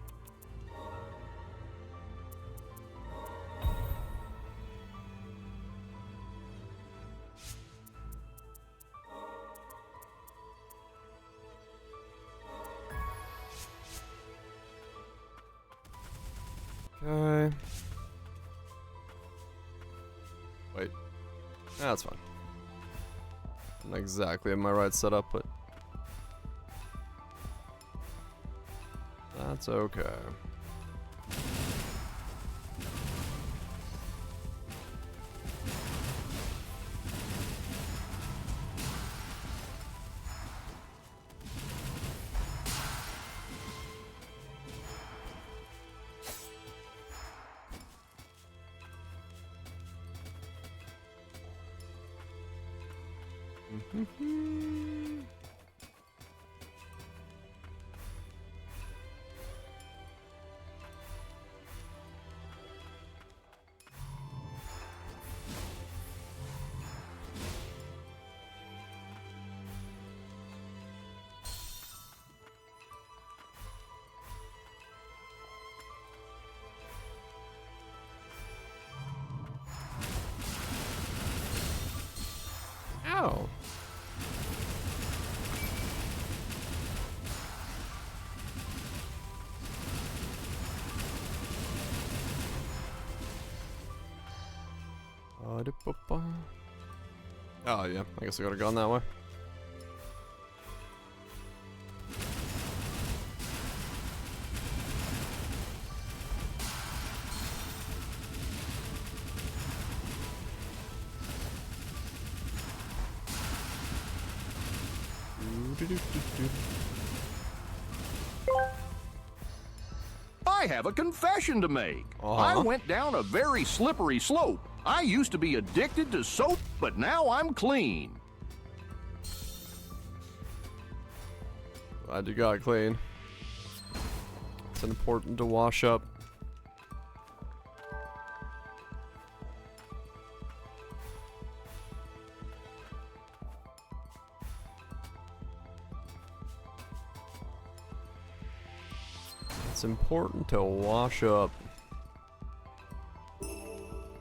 Okay. Wait. Yeah, that's fine. Not exactly in my right setup, but that's okay. Ow. Oh yeah, I guess I gotta go on that way. I have a confession to make. I went down a very slippery slope. I used to be addicted to soap, but now I'm clean. Glad you got clean. It's important to wash up. It's important to wash up.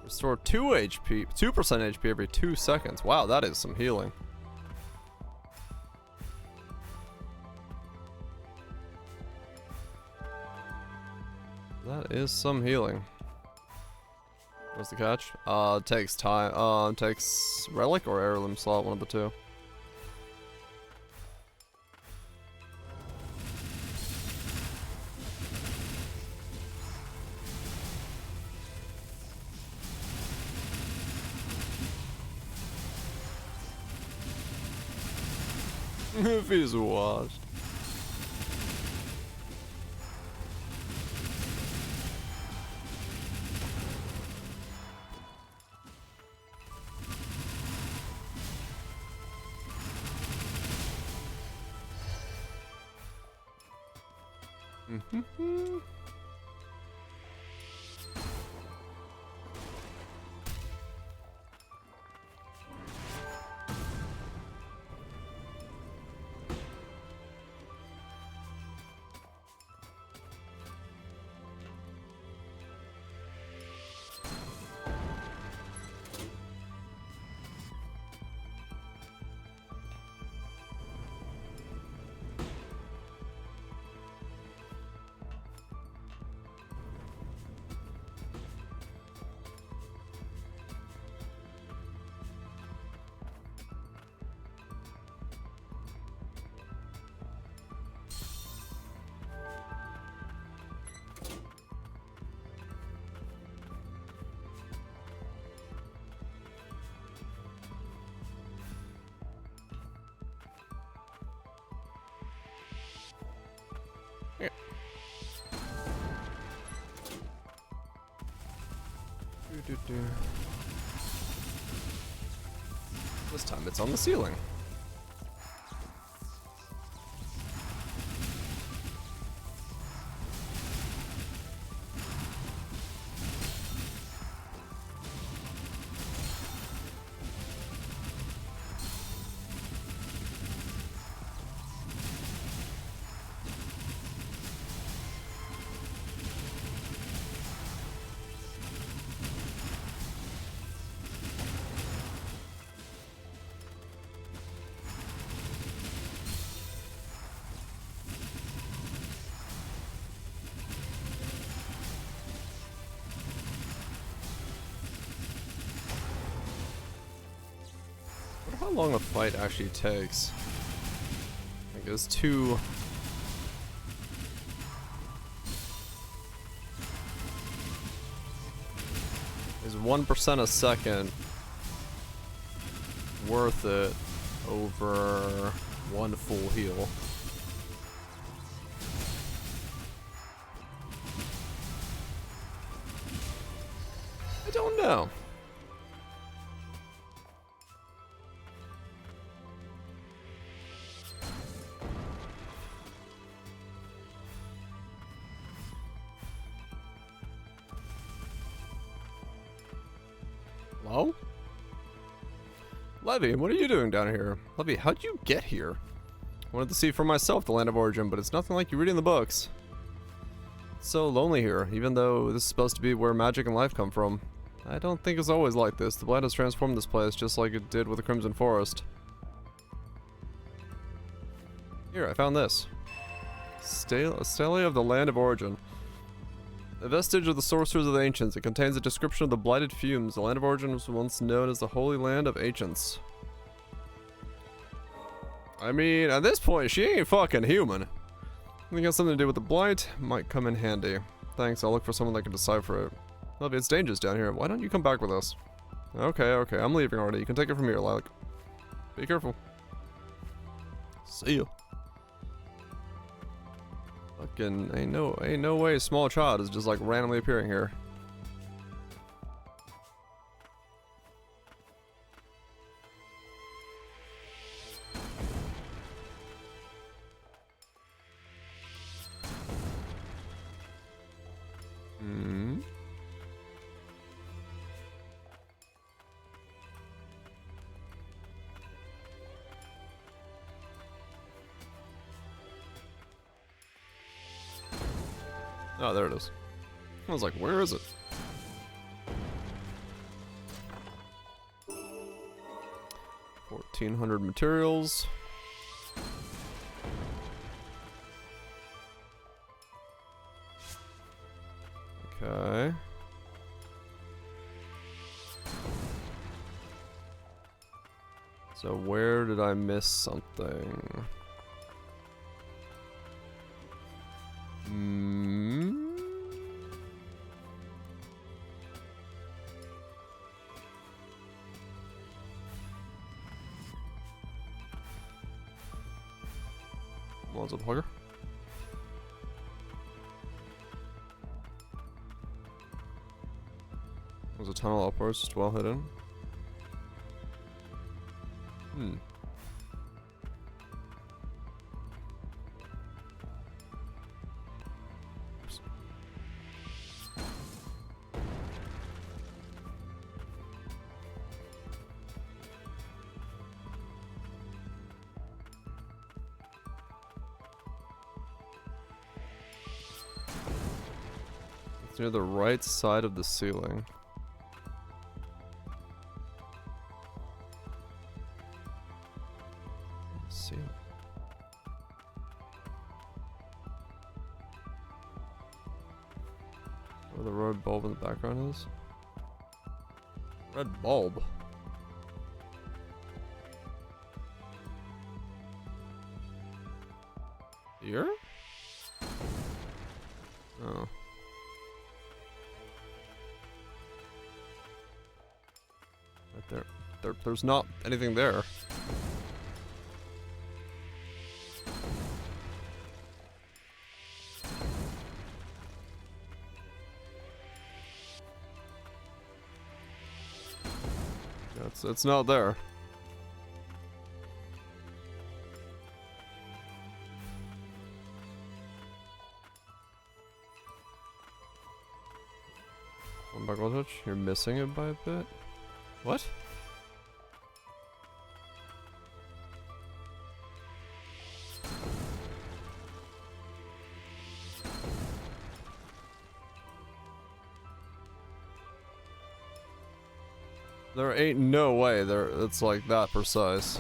Restore 2 HP, 2% HP every 2 seconds. Wow, that is some healing. That is some healing. What's the catch? It takes time. Takes relic or heirloom slot, one of the two. If he's washed. This time it's on the ceiling. How long a fight actually takes? I think it's 2. Is 1% a second worth it over 1 full heal? I don't know. Hello? Levy, what are you doing down here? Levy, how'd you get here? I wanted to see for myself the land of origin, but it's nothing like you reading the books. It's so lonely here, even though this is supposed to be where magic and life come from. I don't think it's always like this. The blight has transformed this place just like it did with the Crimson Forest. Here, I found this. Stele of the Land of Origin. A vestige of the sorcerers of the ancients. It contains a description of the blighted fumes. The Land of Origin was once known as the Holy Land of Ancients. I mean, at this point, she ain't fucking human. I think it has something to do with the blight. Might come in handy. Thanks, I'll look for someone that can decipher it. Well, it's dangerous down here. Why don't you come back with us? Okay, I'm leaving already. You can take it from here, Lilac. Be careful. See you. Fucking ain't no way a small child is just like randomly appearing here. Hmm. Oh, there it is. I was like, where is it? $1,400 materials. Okay. So where did I miss something? What's up, hugger? There's a tunnel upwards, just well hidden. It's near the right side of the ceiling. Let's see. Where the red bulb in the background is? Red bulb? Here? Oh. Right there. There's not anything there. It's not there. One buckle touch. You're missing it by a bit. What? There ain't no way it's like that precise.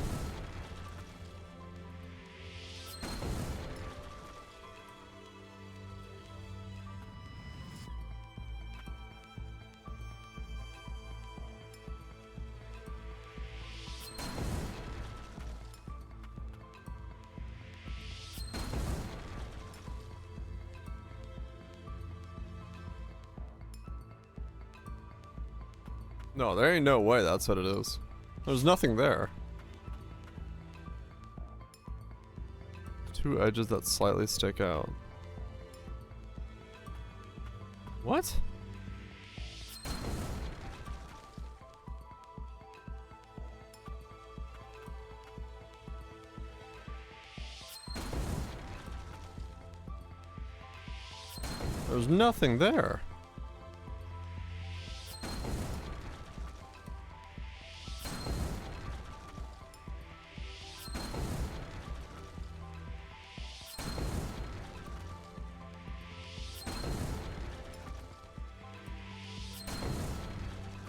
No, there ain't no way that's what it is. There's nothing there. Two edges that slightly stick out. What? There's nothing there.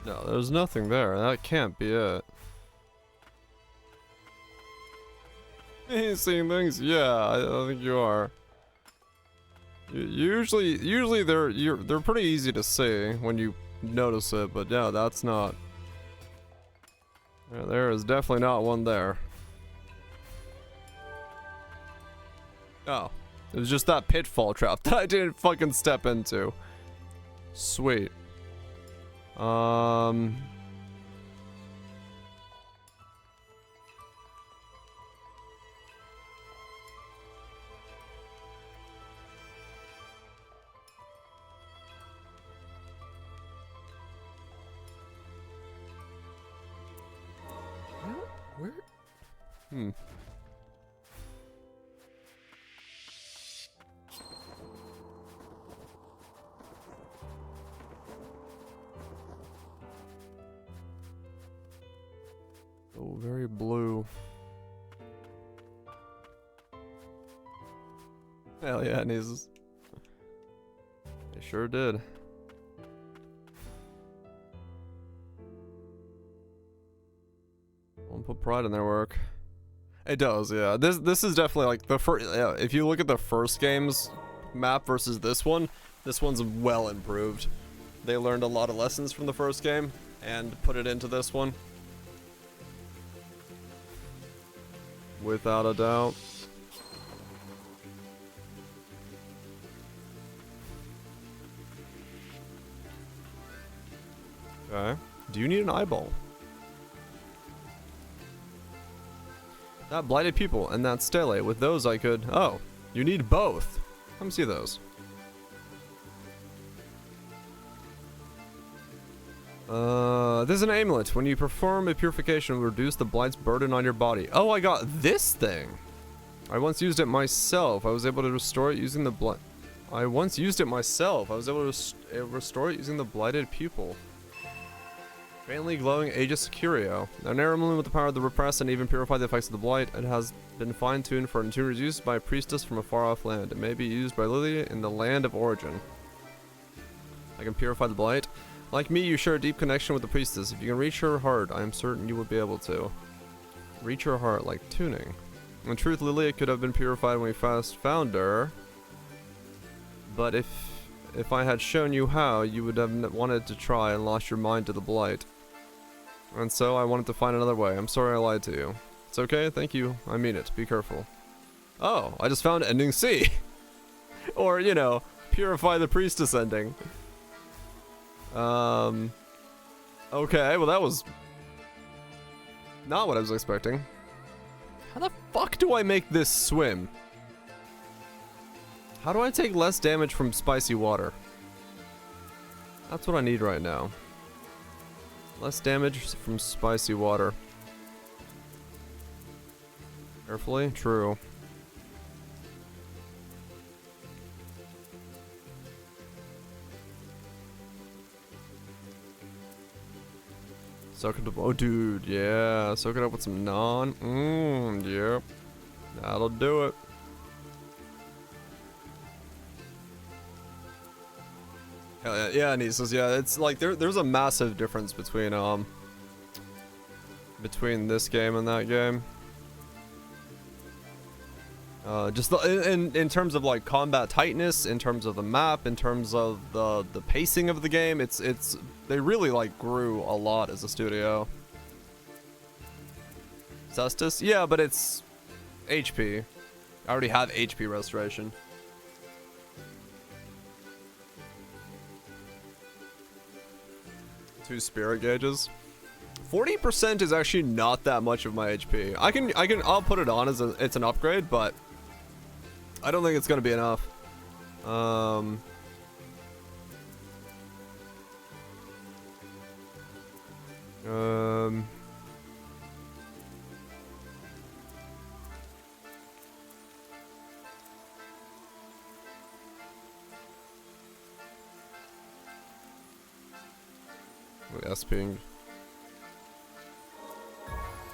No, there's nothing there. That can't be it. You seeing things? Yeah, I think you are. Usually they're pretty easy to see when you notice it, but yeah, that's not. Yeah, there is definitely not one there. Oh, it was just that pitfall trap that I didn't fucking step into. Sweet. Where? Oh, very blue. Hell yeah, Neezus. They sure did. Won't put pride in their work. It does, yeah. This is definitely like the first. Yeah, if you look at the first game's map versus this one's well improved. They learned a lot of lessons from the first game and put it into this one. Without a doubt. Okay. Do you need an eyeball? That blighted people and that stele. With those I could... Oh, you need both. Come see those. This is an amulet. When you perform a purification, it will reduce the blight's burden on your body. Oh, I got this thing. I once used it myself. I was able to restore it using the blight. I once used it myself. I was able to restore it using the blighted pupil. Faintly glowing Aegis Curio. An amulet with the power to repress and even purify the effects of the blight. It has been fine-tuned for attuner's use by a priestess from a far-off land. It may be used by Lilia in the land of origin. I can purify the blight. Like me, you share a deep connection with the priestess. If you can reach her heart, I am certain you would be able to. Reach her heart like tuning. In truth, Lilia could have been purified when we first found her. But if I had shown you how, you would have wanted to try and lost your mind to the blight. And so I wanted to find another way. I'm sorry I lied to you. It's okay, thank you. I mean it. Be careful. Oh, I just found ending C. Or, you know, purify the priestess ending. Okay, well that was not what I was expecting. How the fuck do I make this swim? How do I take less damage from spicy water? That's what I need right now. Less damage from spicy water. Carefully? True. Soak it up. Oh, dude, yeah. Soak it up with some yep. That'll do it. Hell yeah, yeah, Nisos, yeah. It's like there's a massive difference between this game and that game. Just in terms of like combat tightness, in terms of the map, in terms of the pacing of the game, they really like grew a lot as a studio. Cestus? Yeah, but it's HP. I already have HP restoration. Two spirit gauges. 40% is actually not that much of my HP. I'll put it on as it's an upgrade, but I don't think it's gonna be enough.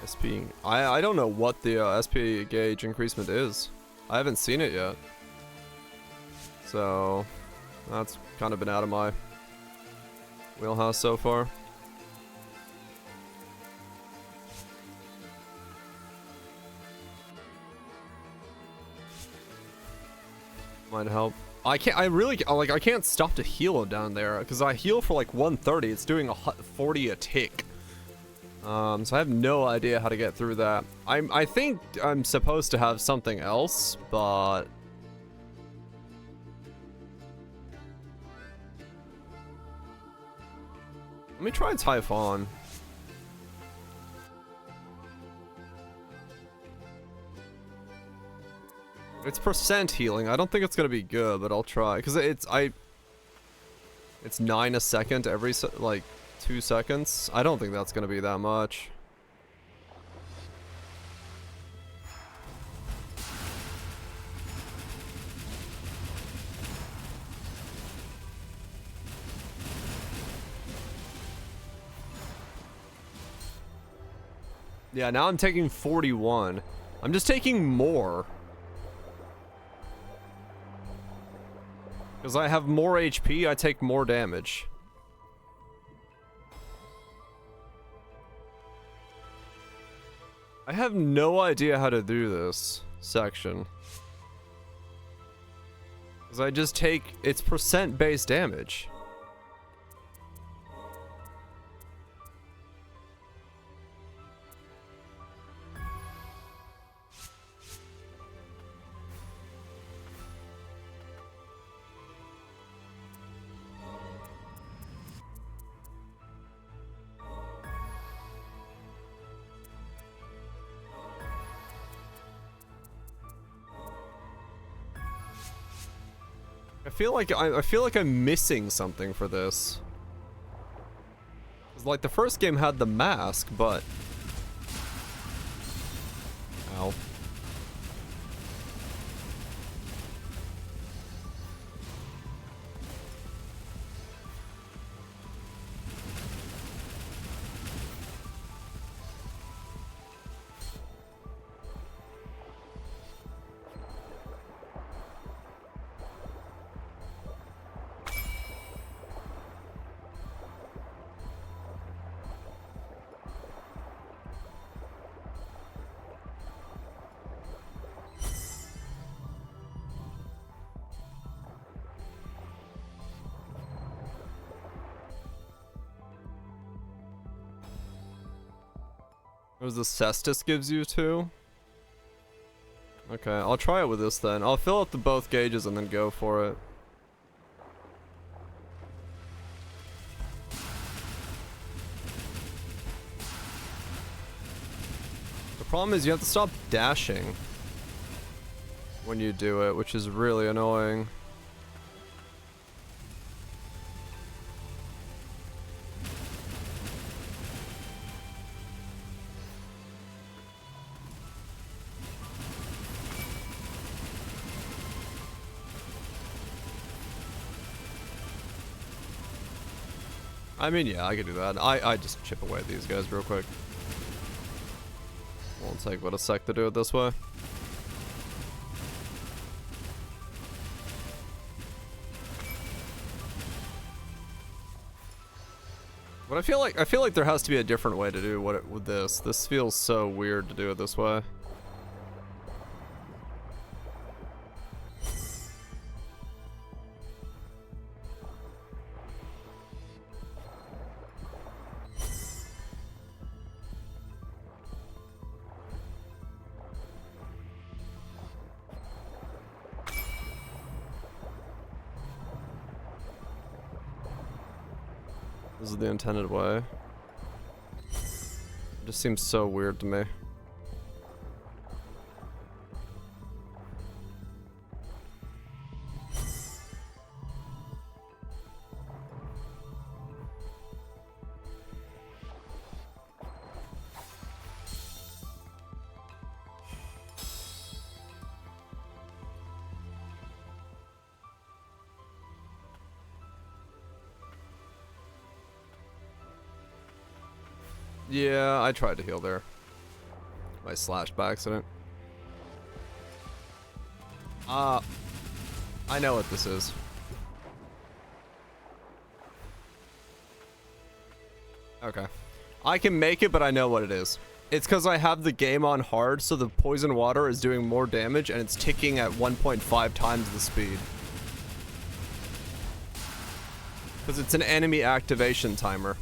SPing. I don't know what the SP gauge increasement is. I haven't seen it yet. So that's kind of been out of my wheelhouse so far. Might help. I can't stop to heal him down there because I heal for like 130. It's doing a 40 a tick. So I have no idea how to get through that. I think I'm supposed to have something else, but let me try Typhon. It's percent healing. I don't think it's gonna be good, but I'll try because it's 9 a second every like 2 seconds. I don't think that's gonna be that much. Yeah, now I'm taking 41. I'm just taking more. Because I have more HP, I take more damage. I have no idea how to do this section. Because I just take, it's percent base damage. I feel like I'm missing something for this. 'Cause like the first game had the mask, but ow. There's the Cestus gives you too. Okay, I'll try it with this then. I'll fill up the both gauges and then go for it. The problem is you have to stop dashing when you do it, which is really annoying. I mean, yeah, I could do that. I just chip away at these guys real quick. Won't take but a sec to do it this way. But I feel like there has to be a different way to do what with this. This feels so weird to do it this way. This is the intended way. It just seems so weird to me. Yeah, I tried to heal there. I slashed by accident. I know what this is. Okay. I can make it, but I know what it is. It's because I have the game on hard, so the poison water is doing more damage, and it's ticking at 1.5 times the speed. Because it's an enemy activation timer.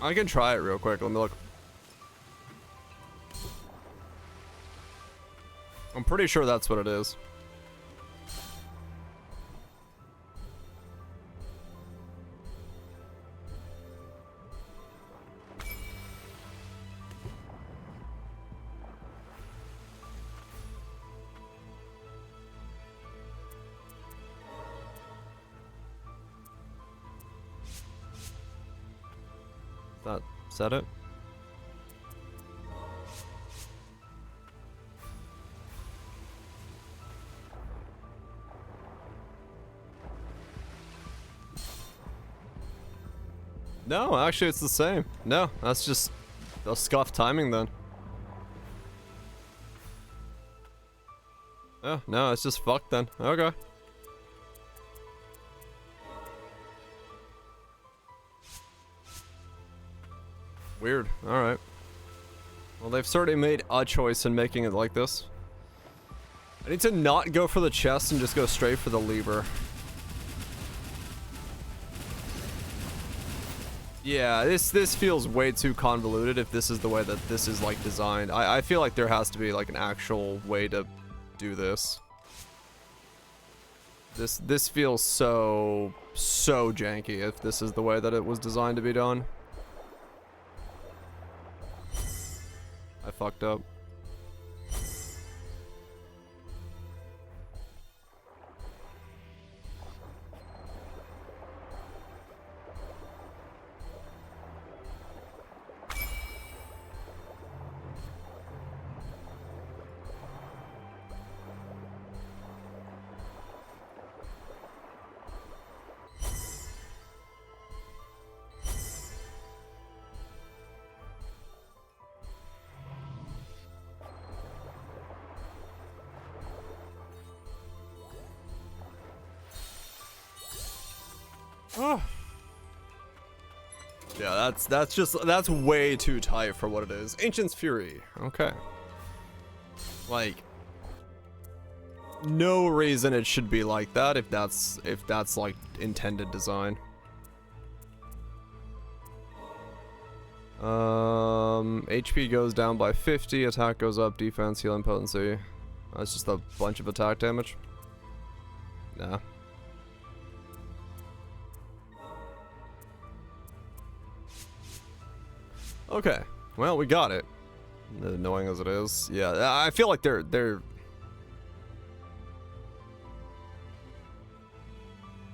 I can try it real quick. Let me look. I'm pretty sure that's what it is. Is that it? No, actually it's the same. No, that's just the scuffed timing then. Oh, no, it's just fucked then. Okay. Weird. Alright. Well, they've certainly made a choice in making it like this. I need to not go for the chest and just go straight for the lever. Yeah, this feels way too convoluted if this is the way that this is, like, designed. I feel like there has to be, like, an actual way to do this. This feels so janky if this is the way that it was designed to be done. I fucked up. Oh. Yeah, that's way too tight for what it is. Ancient's Fury. Okay. Like, no reason it should be like that if that's like intended design. HP goes down by 50, attack goes up, defense, healing potency. That's just a bunch of attack damage. Nah. Okay, well, we got it. Annoying as it is. Yeah, I feel like they're...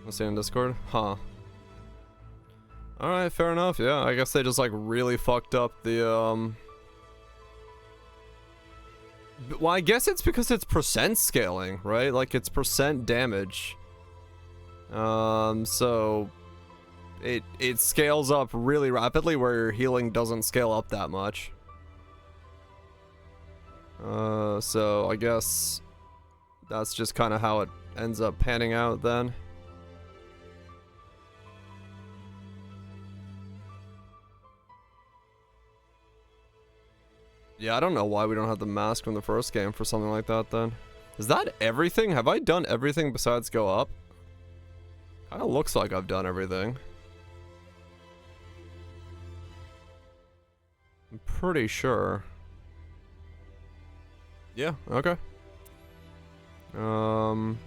Let's see on Discord? Huh. Alright, fair enough, yeah. I guess they just, like, really fucked up the, Well, I guess it's because it's percent scaling, right? Like, it's percent damage. So... It scales up really rapidly where your healing doesn't scale up that much. So I guess that's just kind of how it ends up panning out then. Yeah, I don't know why we don't have the mask from the first game for something like that then. Is that everything? Have I done everything besides go up? Kinda looks like I've done everything. I'm pretty sure. Yeah, okay.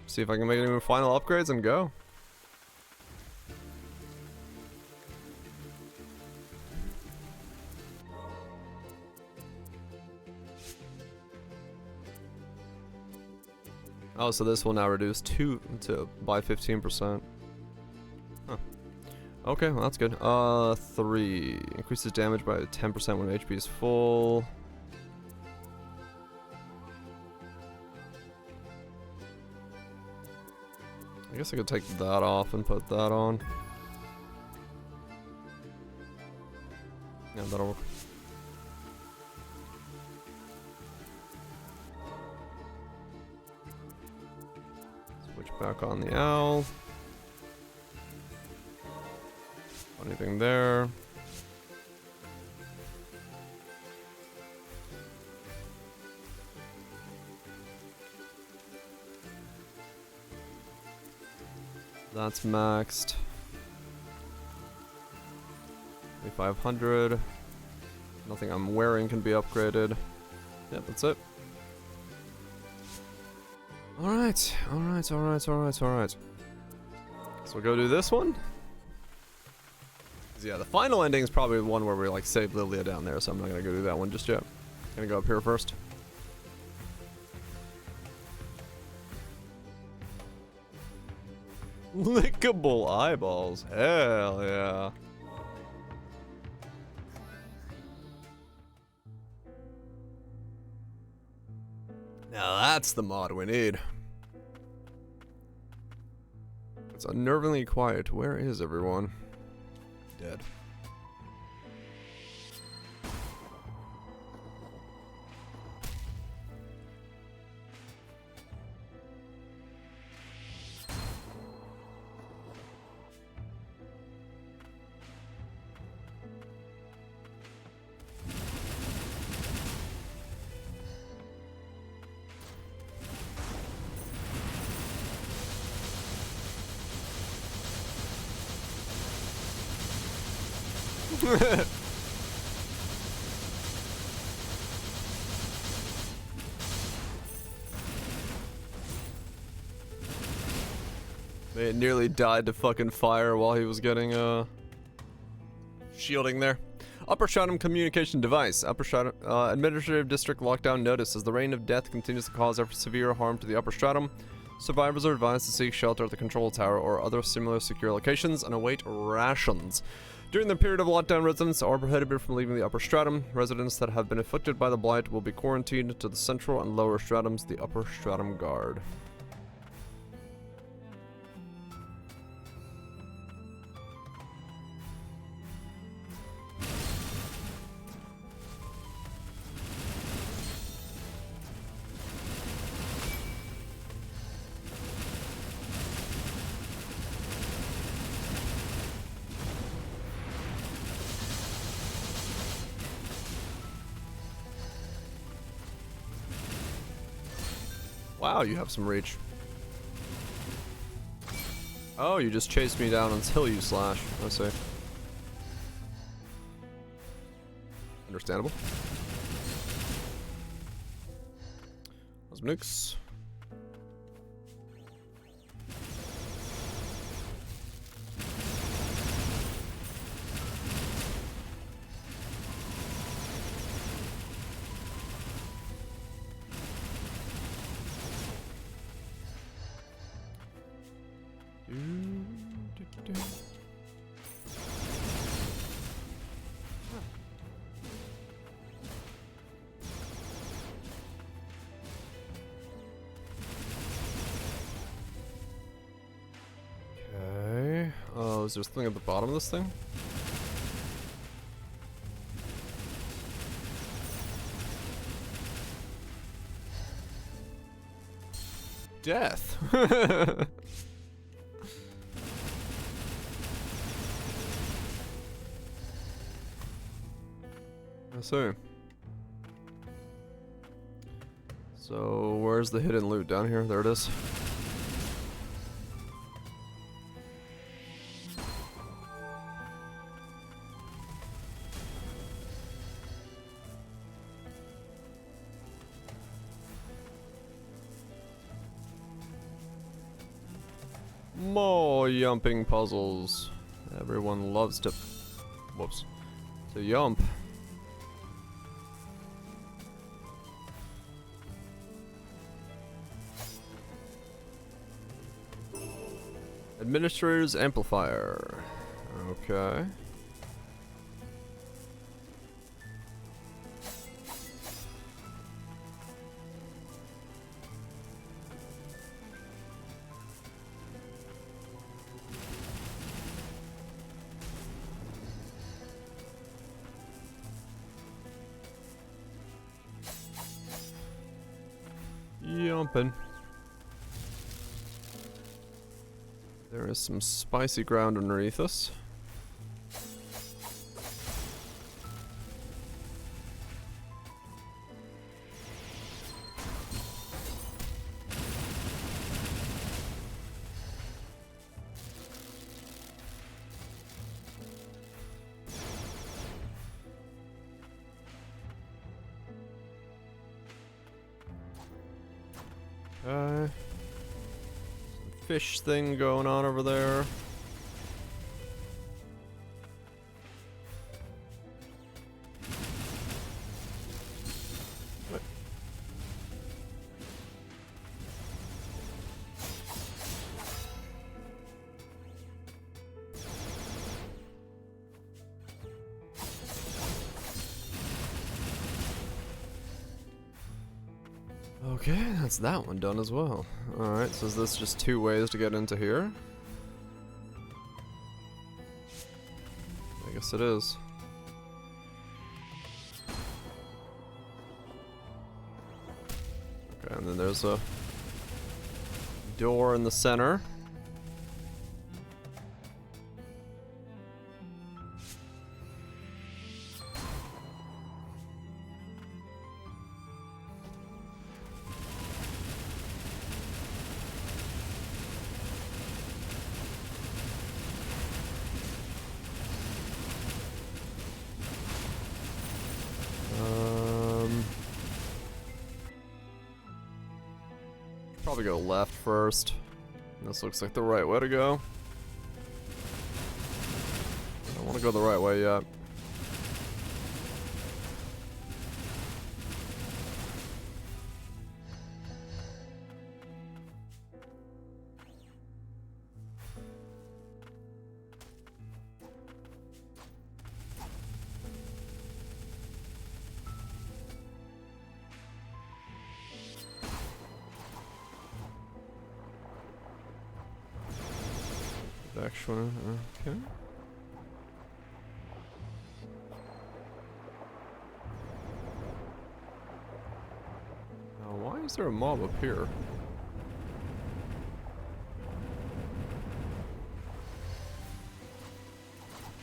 See if I can make any more final upgrades and go. Oh, so this will now reduce by 15%. Huh. Okay, well that's good. 3. Increases damage by 10% when HP is full. I guess I could take that off and put that on. Yeah, that'll work. Switch back on the owl. Anything there? That's maxed. 2500. Nothing I'm wearing can be upgraded. Yep, that's it. Alright, alright, alright, alright, alright. So we'll go do this one. Yeah, the final ending is probably the one where we like save Lilia down there, so I'm not gonna go do that one just yet. Gonna go up here first. Lickable eyeballs. Hell yeah. Now that's the mod we need. It's unnervingly quiet. Where is everyone? Dead. It nearly died to fucking fire while he was getting shielding there. Upper Stratum communication device. Upper Stratum administrative district lockdown notice. As the rain of death continues to cause severe harm to the Upper Stratum, survivors are advised to seek shelter at the control tower or other similar secure locations and await rations. During the period of lockdown, residents are prohibited from leaving the Upper Stratum. Residents that have been afflicted by the blight will be quarantined to the central and lower stratums, the Upper Stratum Guard. Wow, you have some reach. Oh, you just chased me down until you slash. I see. Understandable. Those nukes. Okay. Oh, is there something at the bottom of this thing? Death. I see. So, where's the hidden loot? Down here? There it is. More yumping puzzles. Everyone loves to... Whoops. To yump. Administrator's amplifier. Okay. jumping. There is some spicy ground underneath us. Some fish thing going on over there. What? Okay, that's that one done as well. Alright, so is this just 2 ways to get into here? I guess it is. Okay, and then there's a door in the center. Probably go left first. This looks like the right way to go. I don't want to go the right way yet. Actually, okay. Now, why is there a mob up here?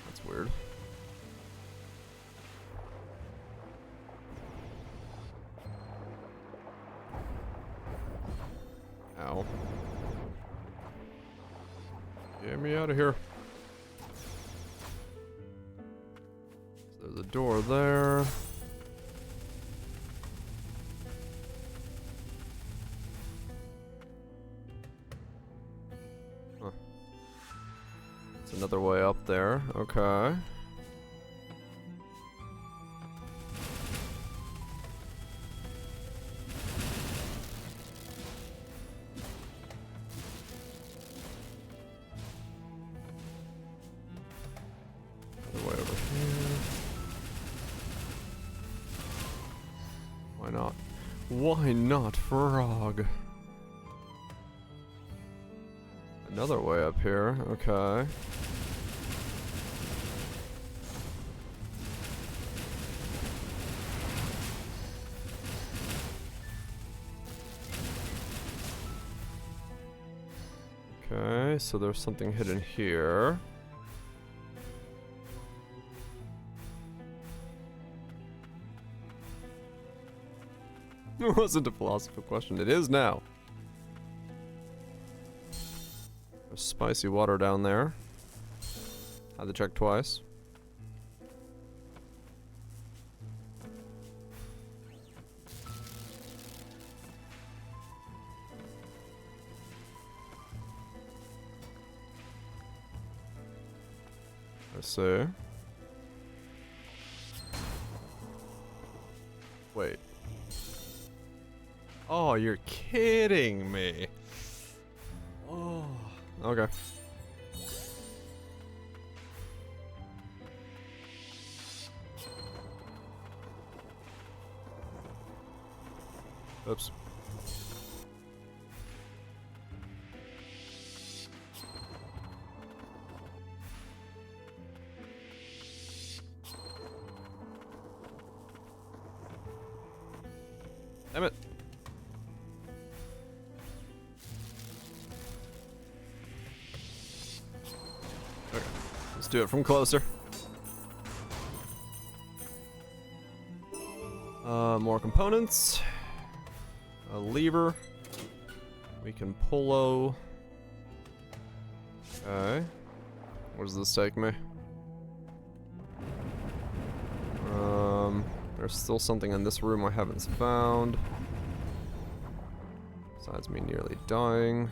That's weird. Ow. Get me out of here. So there's a door there. Huh. It's another way up there. Okay. Why not frog? Another way up here, okay. Okay, so there's something hidden here. It wasn't a philosophical question. It is now. There's spicy water down there. Had to check twice. I see. Wait. Oh, you're kidding me. Oh, okay. Oops. Damn it. do it from closer. More components. A lever. We can pull. Okay. Where does this take me? There's still something in this room I haven't found. Besides me nearly dying.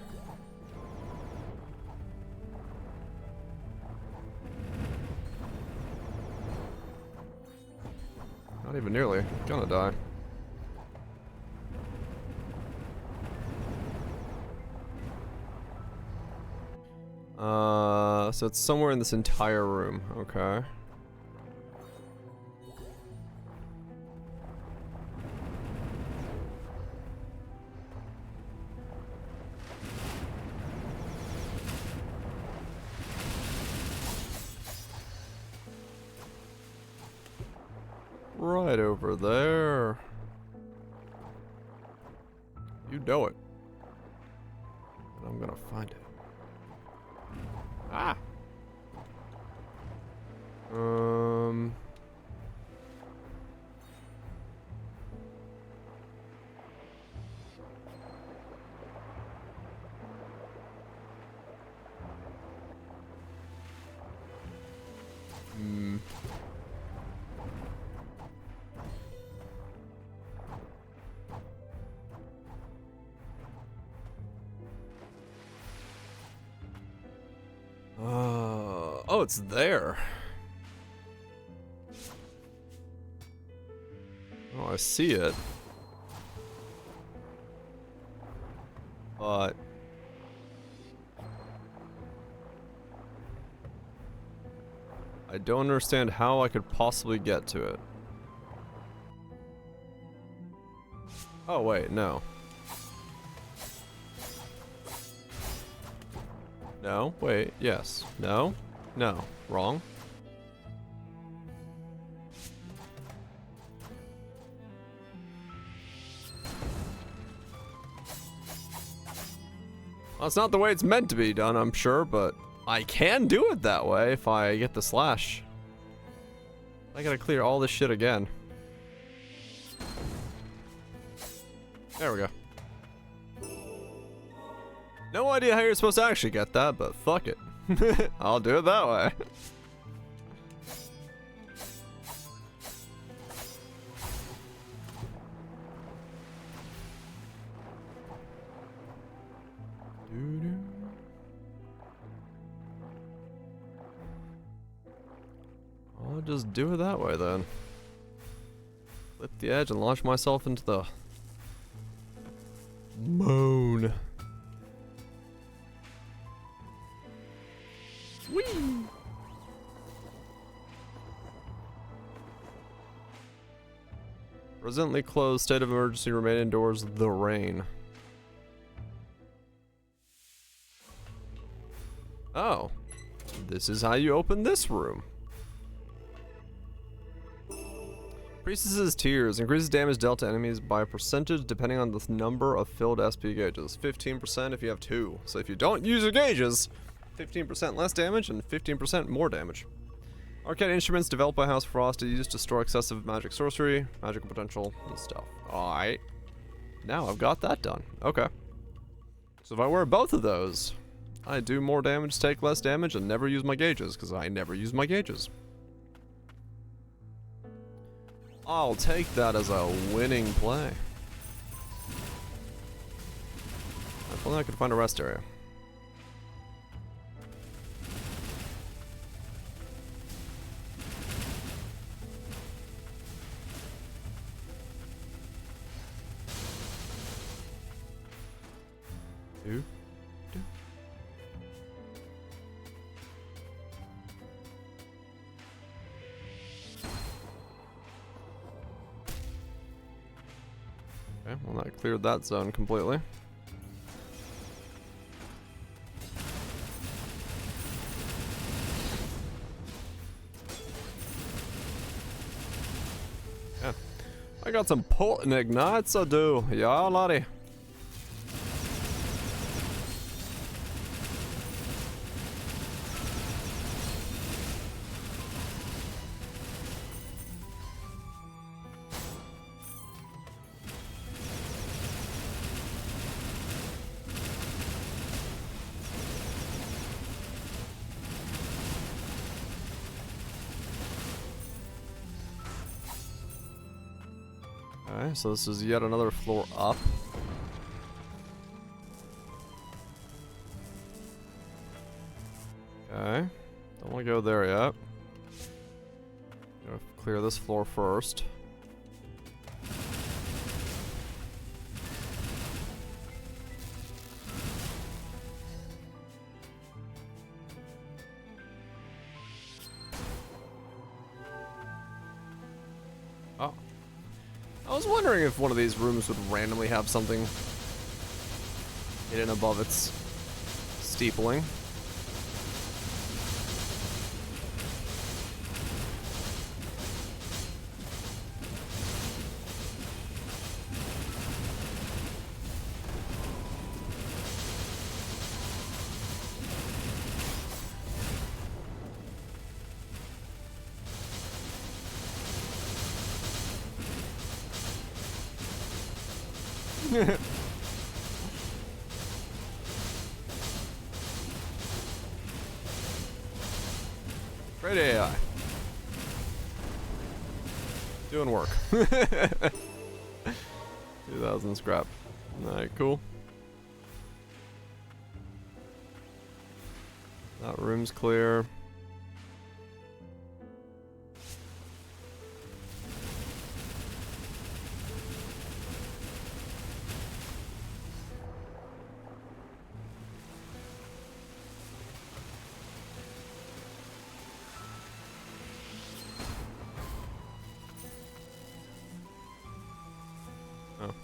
Not even nearly. Gonna die. So it's somewhere in this entire room. Okay. Right over there. You know it. And I'm gonna find it. Ah! Oh, it's there. Oh, I see it. But I don't understand how I could possibly get to it. Oh, wait, no. No, wait, yes. No, no, wrong. Well, it's not the way it's meant to be done, I'm sure, but I can do it that way if I get the slash. I gotta clear all this shit again. There we go. No idea how you're supposed to actually get that, but fuck it. I'll do it that way. I'll just do it that way then. Flip the edge and launch myself into the moon. Whee! Presently closed, state of emergency, remain indoors, the rain. Oh. This is how you open this room. Priestess's Tears increases damage dealt to enemies by a percentage depending on the number of filled SP gauges. 15% if you have 2. So if you don't use your gauges, 15% less damage and 15% more damage. Arcane instruments developed by House Frost are used to store excessive magic sorcery, magical potential, and stuff. Alright. Now I've got that done. Okay. So if I wear both of those, I do more damage, take less damage, and never use my gauges, because I never use my gauges. I'll take that as a winning play. If only I could find a rest area. Two. Okay, well that cleared that zone completely. Yeah. I got some potent ignites, I do. Yeah, laddie. Okay, so this is yet another floor up. Okay, don't want to go there yet. Gonna clear this floor first. Oh. I was wondering if one of these rooms would randomly have something hidden above its steepling. Great AI. Doing work. 2,000 scrap. Alright, cool. That room's clear. Oh.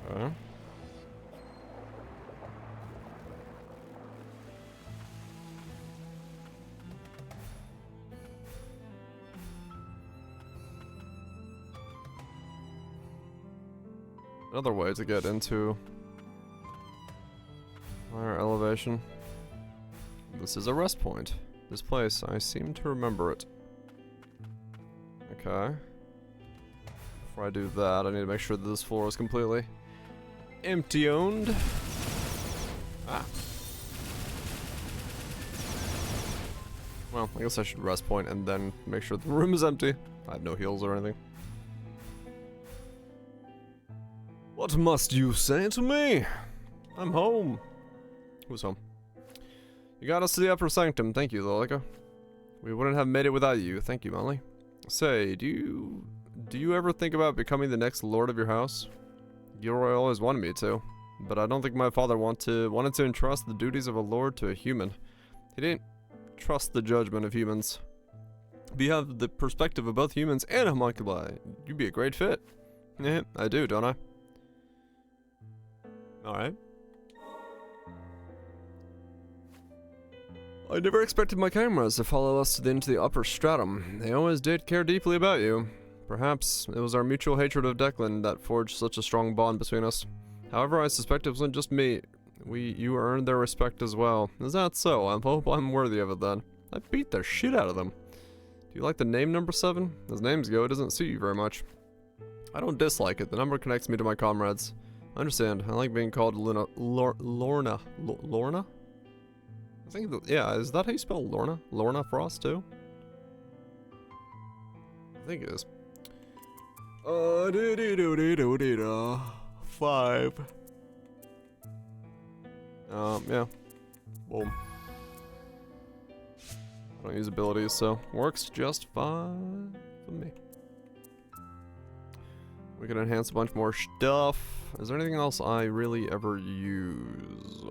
Okay. Another way to get into higher elevation. This is a rest point. This place, I seem to remember it. Okay. Before I do that, I need to make sure that this floor is completely empty-owned. Ah. Well, I guess I should rest point and then make sure the room is empty. I have no heals or anything. What must you say to me? I'm home. Who's home? You got us to the upper sanctum. Thank you, Lolica. We wouldn't have made it without you. Thank you, Molly. Say, do you ever think about becoming the next lord of your house? Gilroy always wanted me to, but I don't think my father wanted to entrust the duties of a lord to a human. He didn't trust the judgment of humans. But you have the perspective of both humans and homunculi. You'd be a great fit. Yeah, I do, don't I? Alright. I never expected my cameras to follow us into the upper stratum. They always did care deeply about you. Perhaps it was our mutual hatred of Declan that forged such a strong bond between us. However, I suspect it wasn't just me. You earned their respect as well. Is that so? I hope I'm worthy of it then. I beat the shit out of them. Do you like the name number 7? As names go, it doesn't suit you very much. I don't dislike it. The number connects me to my comrades. I understand. I like being called Lorna. Lorna? I think, yeah, is that how you spell Lorna? Lorna Frost, too? I think it is. 5. Yeah. Boom. I don't use abilities, so works just fine for me. We can enhance a bunch more stuff. Is there anything else I really ever use?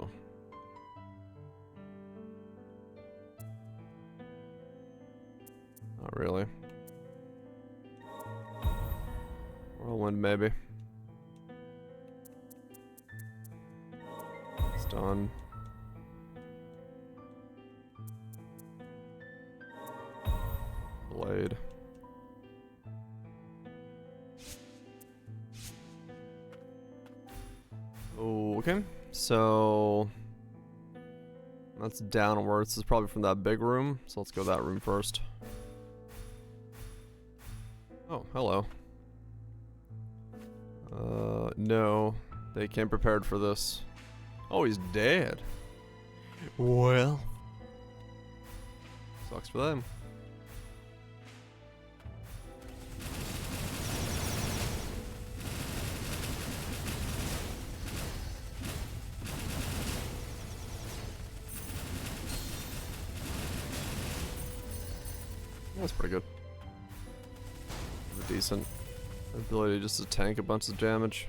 Not really. Whirlwind, maybe. It's done. Blade. Oh, okay. So that's downwards. This is probably from that big room. So let's go that room first. Oh, hello. No. They came prepared for this. Oh, he's dead. Well. Sucks for them. That's pretty good. A decent ability just to tank a bunch of damage.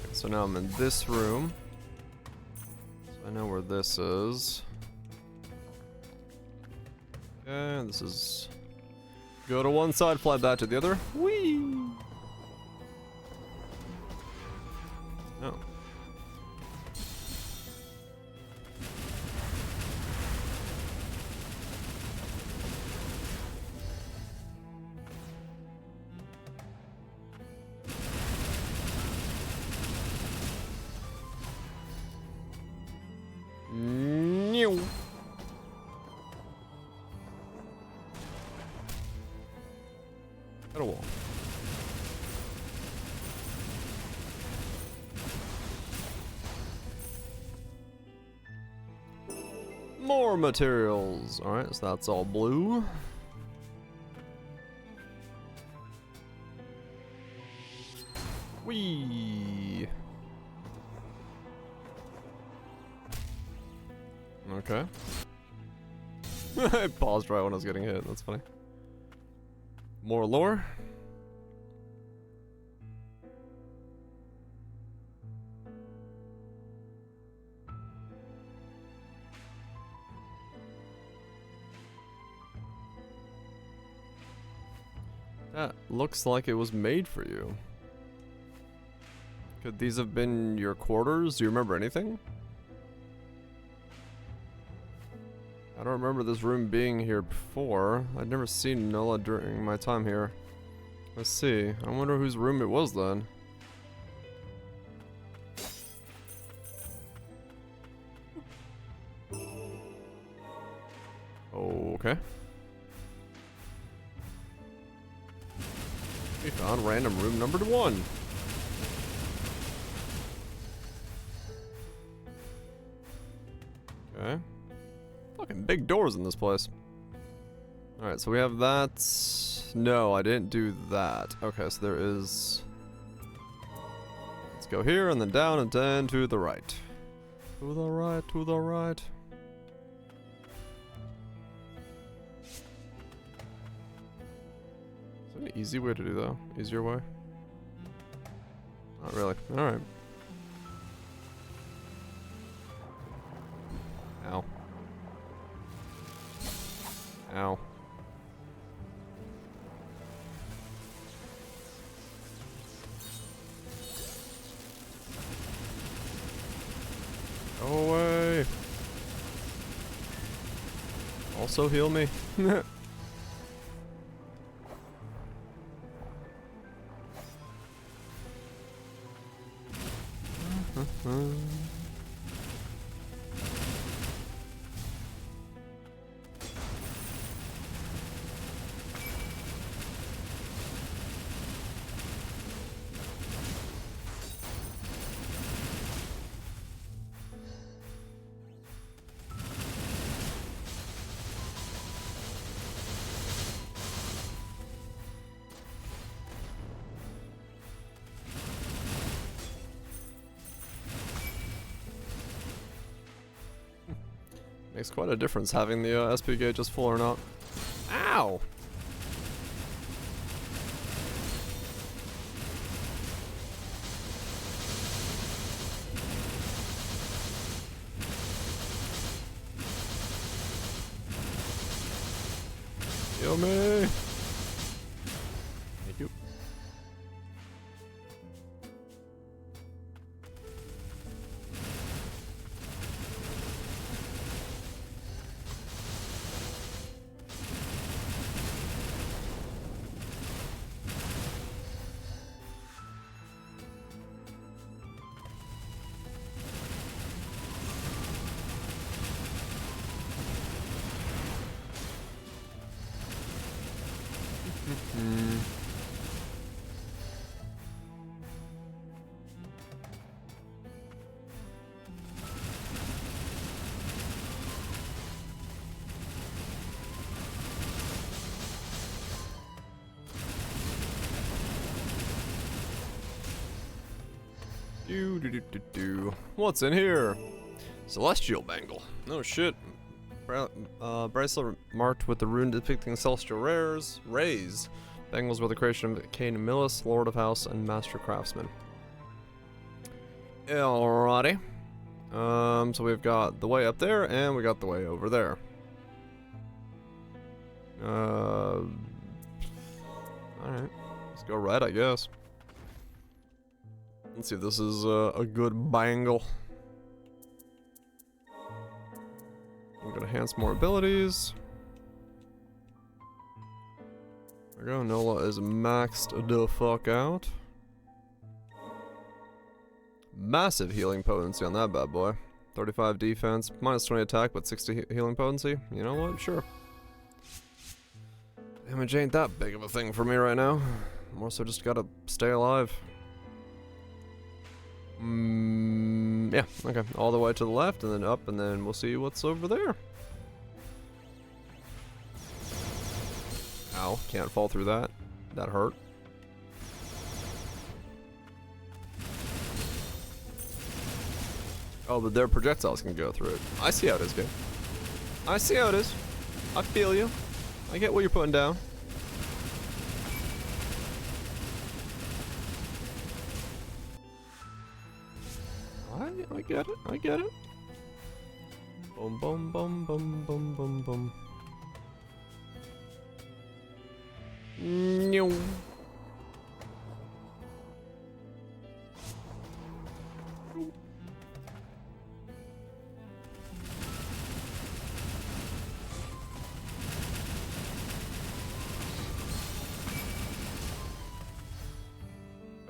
Okay, so now I'm in this room. So I know where this is. Okay, this is... Go to one side, fly that to the other. Whee! Oh. Meow. Got a wall. More materials. Alright, so that's all blue. Whee! Okay. I paused right when I was getting hit, that's funny. More lore. That looks like it was made for you. Could these have been your quarters? Do you remember anything? I don't remember this room being here before. I'd never seen Nola during my time here. Let's see. I wonder whose room it was then. Okay. We found random room number 1. Okay. Fucking big doors in this place. Alright, so we have that. No, I didn't do that. Okay, so there is... Let's go here and then down and then to the right. To the right, to the right. Is there an easy way to do that? Easier way? Not really. Alright. Ow. Ow. Go away. Also heal me. Makes quite a difference having the SP gauge just full or not. Ow! Heal me! Thank you. What's in here? Celestial bangle. No shit. Bracelet marked with the rune depicting celestial rays. Bangles were the creation of Cain Millis, Lord of House, and Master Craftsman. Alrighty. So we've got the way up there, and we got the way over there. Alright. Let's go right, I guess. Let's see if this is a good bangle. I'm gonna enhance more abilities. There we go, Nola is maxed the fuck out. Massive healing potency on that bad boy. 35 defense, minus 20 attack, but 60 healing potency. You know what? Sure. Damage ain't that big of a thing for me right now. More so just gotta stay alive. Yeah, okay. All the way to the left and then up and then we'll see what's over there. Ow, can't fall through that. That hurt. Oh, but their projectiles can go through it. I see how it is, game. I see how it is. I feel you. I get what you're putting down. I get it. I get it. Boom, boom, boom, boom, boom, boom, boom. No.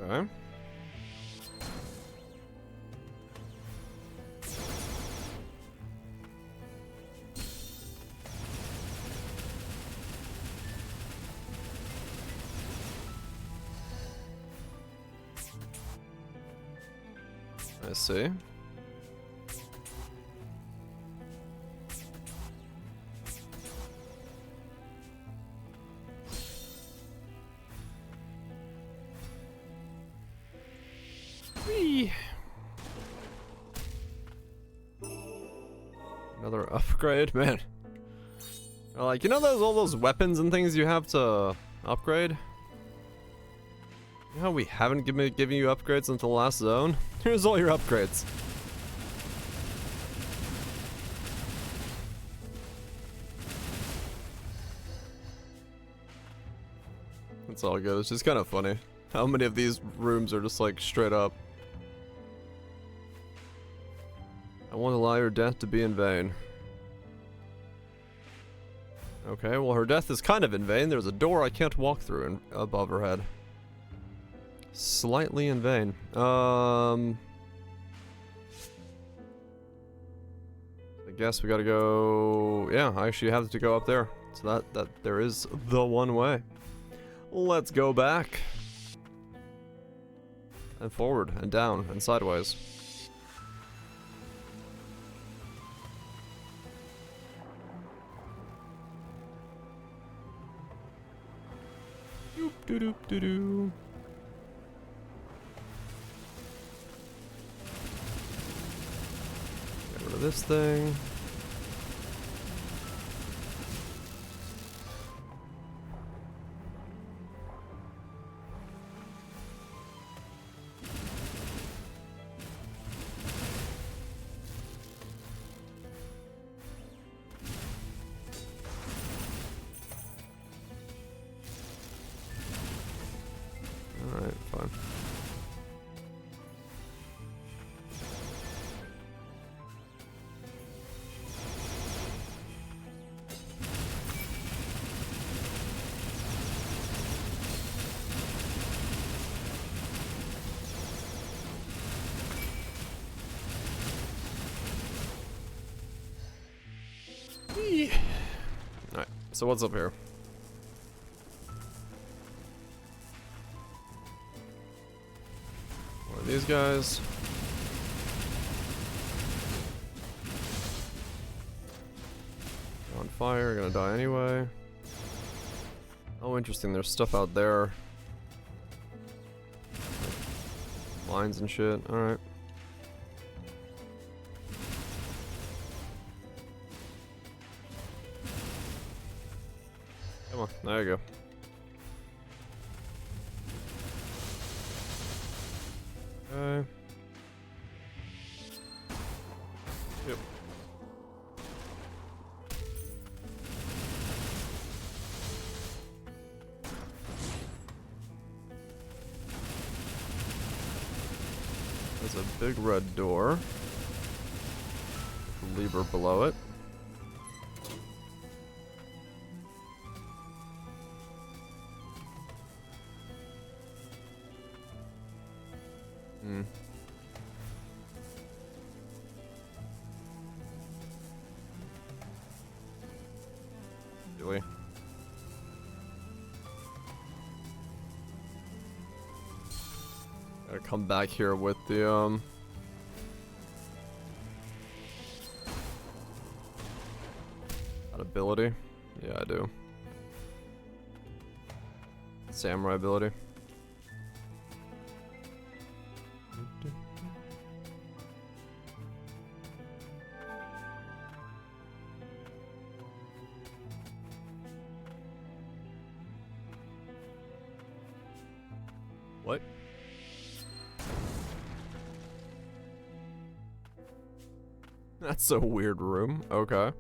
Okay. I see. Whee! Another upgrade, man. Like, you know all those weapons and things you have to upgrade? You know how we haven't given you upgrades until the last zone? Here's all your upgrades. It's all good. It's just kind of funny how many of these rooms are just like straight up. I won't allow your death to be in vain. Okay, well her death is kind of in vain. There's a door I can't walk through above her head. Slightly in vain. I guess we gotta go. Yeah, I actually have to go up there. So that there is the one way. Let's go back. And forward and down and sideways. Doop doo doop doo doo. Get rid of this thing. Alright, fine. Alright, so what's up here? What are these guys? On fire, gonna die anyway. Oh, interesting, there's stuff out there. Lines and shit. Alright. Come on, there you go. Okay. Yep. There's a big red door. Lever below it. Really? Gotta come back here with the that ability. Yeah, I do. Samurai ability. What? That's a weird room. Okay.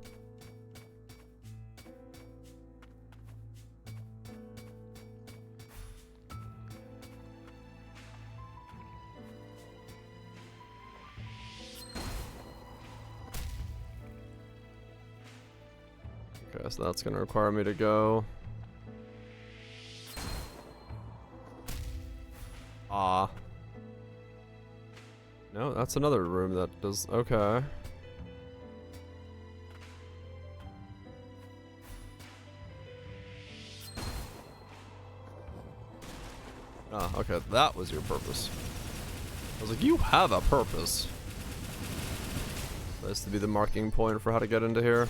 Okay, so that's gonna require me to go. Ah. No, that's another room that does. Okay. Ah, okay, that was your purpose. I was like, you have a purpose. This to be the marking point for how to get into here.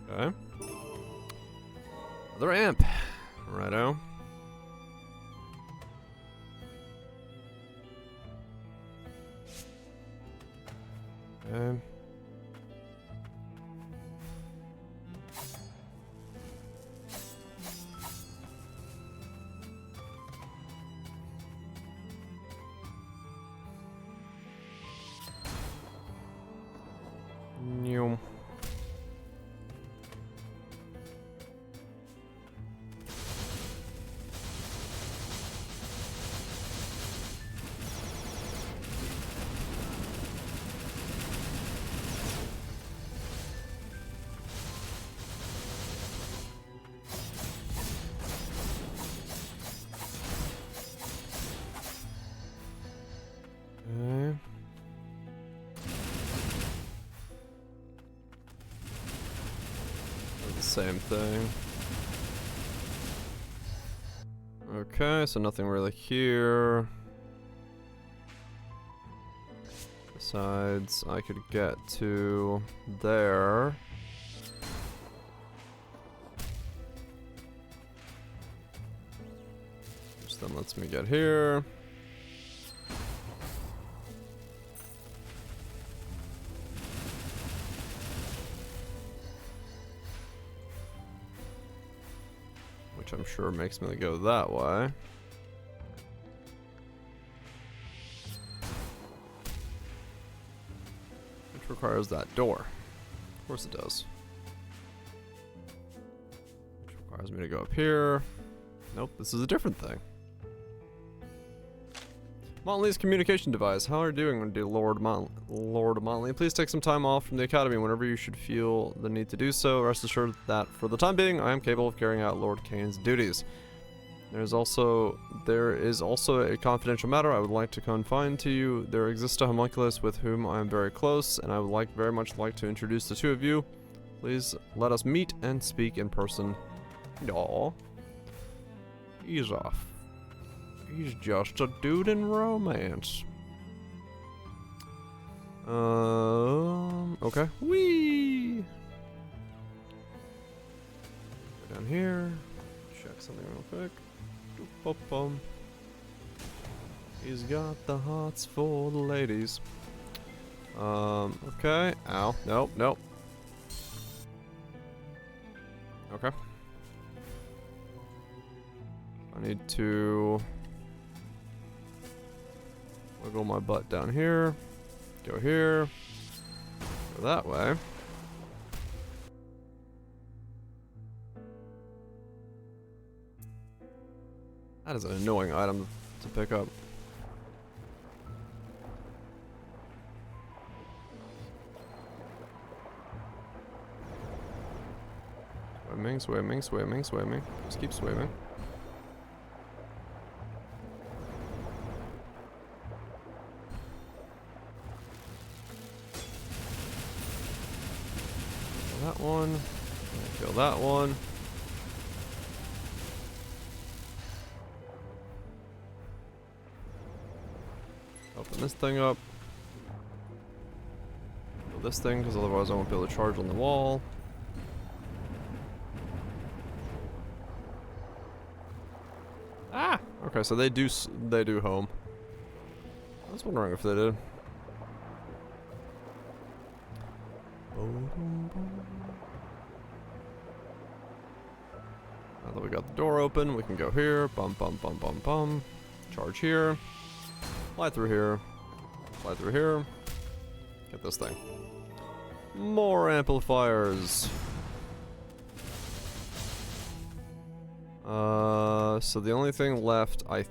Okay. Another amp. Righto. Okay. New. Okay. The same thing. Okay, so nothing really here. Besides, I could get to there. Which then lets me get here. Which I'm sure makes me go that way. Which requires that door. Of course it does. Which requires me to go up here. Nope, this is a different thing. Motley's communication device. How are you doing, dear Lord Motley? Please take some time off from the academy whenever you should feel the need to do so. Rest assured that for the time being, I am capable of carrying out Lord Kane's duties. There is also a confidential matter I would like to confide to you. There exists a homunculus with whom I am very close, and I would very much like to introduce the two of you. Please let us meet and speak in person. Aww. Ease off. He's just a dude in romance. Okay. Whee! Go down here. Check something real quick. Boop-bum. He's got the hots for the ladies. Okay. Ow. Nope, nope. Okay. I need to wiggle my butt down here. Go here. Go that way. That is an annoying item to pick up. Swimming, swimming, swimming, swimming. Just keep swimming. Kill that one. Kill that one. Open this thing up. Kill this thing, because otherwise I won't be able to charge on the wall. Ah! Okay, so they do home. I was wondering if they did. Now that we got the door open, we can go here. Bum bum bum bum bum. Charge here. Fly through here. Fly through here. Get this thing. More amplifiers. So the only thing left, I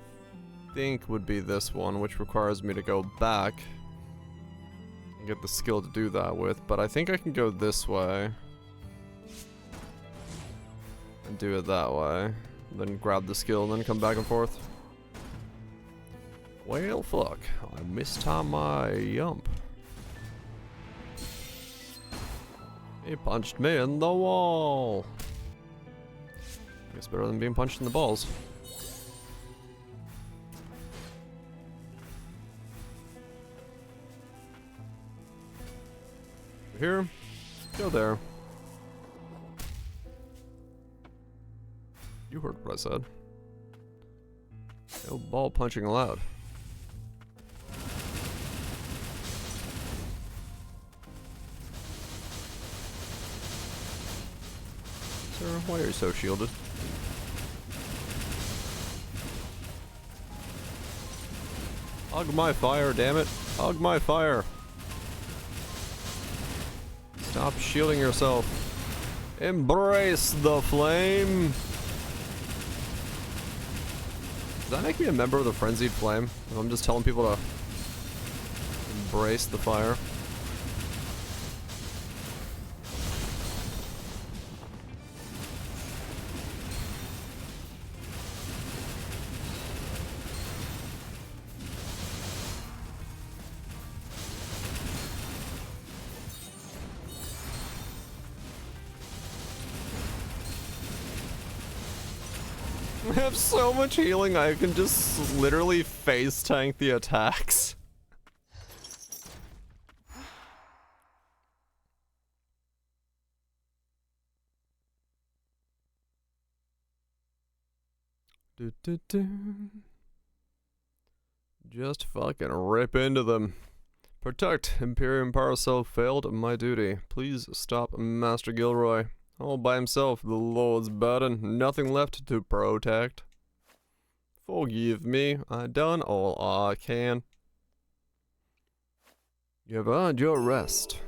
think, would be this one, which requires me to go back and get the skill to do that with. But I think I can go this way and do it that way. Then grab the skill and then come back and forth. Well, fuck. I mistimed my yump. He punched me in the wall. It's better than being punched in the balls. Here. Go there. You heard what I said. No ball punching allowed. Sir, why are you so shielded? Hug my fire, damn it. Hug my fire. Stop shielding yourself. Embrace the flame. Does that make me a member of the Frenzied Flame? If I'm just telling people to embrace the fire. I have so much healing, I can just literally face tank the attacks. Just fucking rip into them. Protect Imperium Paracel failed my duty. Please stop Master Gilroy. All by himself, the Lord's burden, nothing left to protect. Forgive me, I done all I can. You have earned your rest.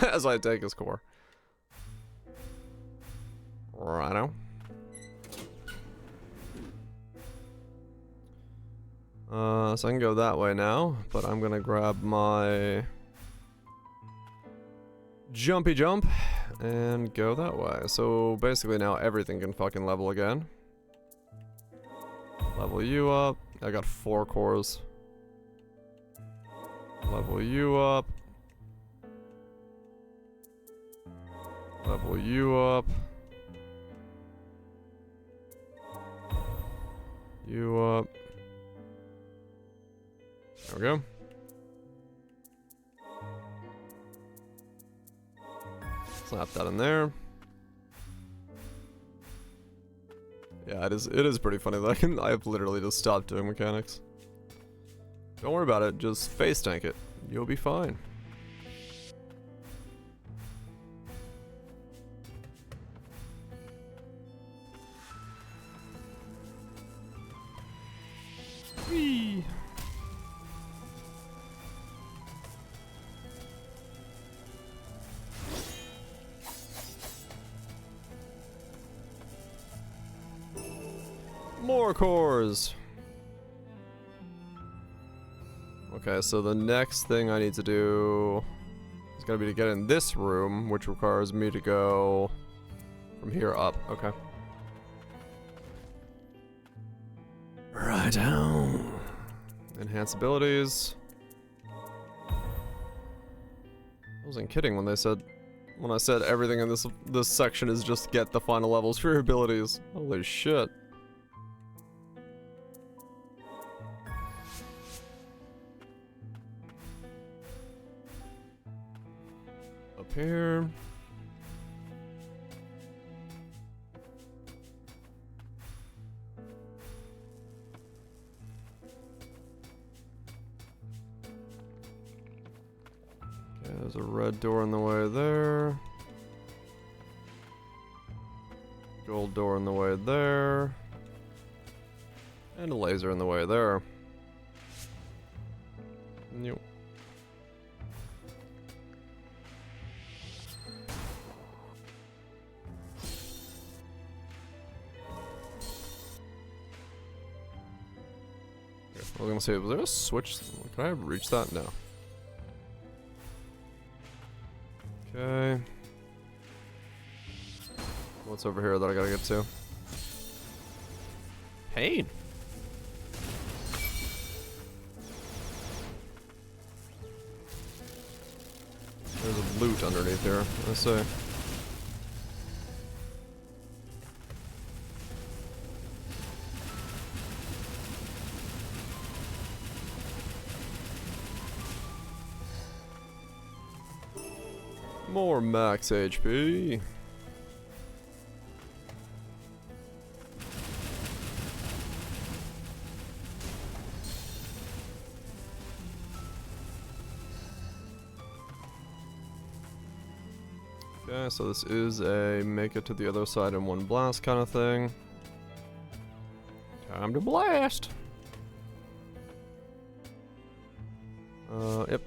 As I take his core. Righto. So I can go that way now, but I'm gonna grab my jumpy jump and go that way. So basically now everything can fucking level again. Level you up. I got 4 cores. Level you up. Level you up. You up. There we go. Slap that in there. Yeah, it is pretty funny that I've literally just stopped doing mechanics. Don't worry about it, just face tank it. You'll be fine. Whee! More cores! Okay, so the next thing I need to do is gonna be to get in this room, which requires me to go from here up. Okay. Right down. Enhance abilities. I wasn't kidding when I said everything in this section is just get the final levels for your abilities. Holy shit. Up here. Okay, there's a red door in the way there. Gold door in the way there. And a laser in the way there. Nope. I was gonna say, was there a switch? Can I reach that? No. Okay. What's over here that I gotta get to? Pain. There's a loot underneath here, I say. More max HP. Okay, so this is a make it to the other side in one blast kind of thing. Time to blast. Yep.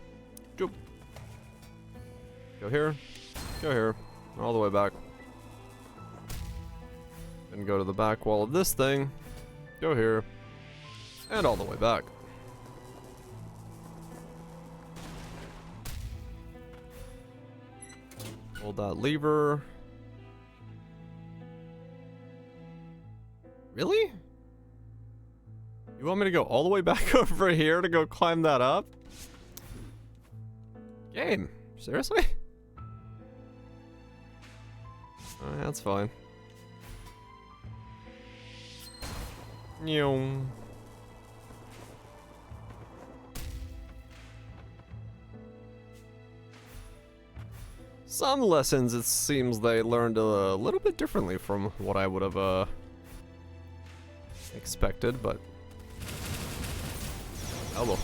Joop. Go here, all the way back. Then go to the back wall of this thing, go here, and all the way back. Hold that lever. Really? You want me to go all the way back over here to go climb that up? Game, seriously? Alright, that's fine. Nyong. Some lessons, it seems they learned a little bit differently from what I would have expected, but oh well.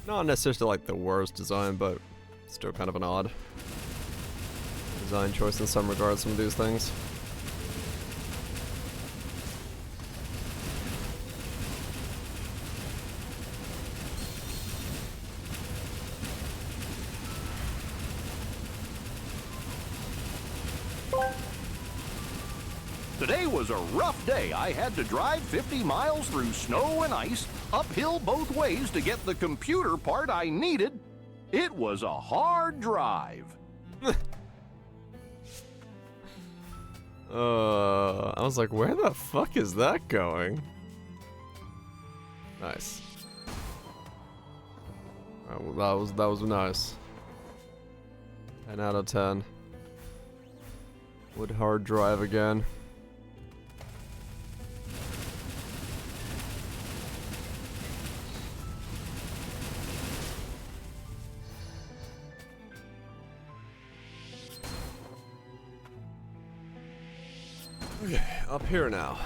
Not necessarily like the worst design, but still kind of an odd design choice in some regards, some of these things. Today was a rough day. I had to drive 50 miles through snow and ice, uphill both ways to get the computer part I needed. It was a hard drive. I was like, where the fuck is that going? Nice. Well, that was nice. 10 out of 10. Would hard drive again. Okay, up here now.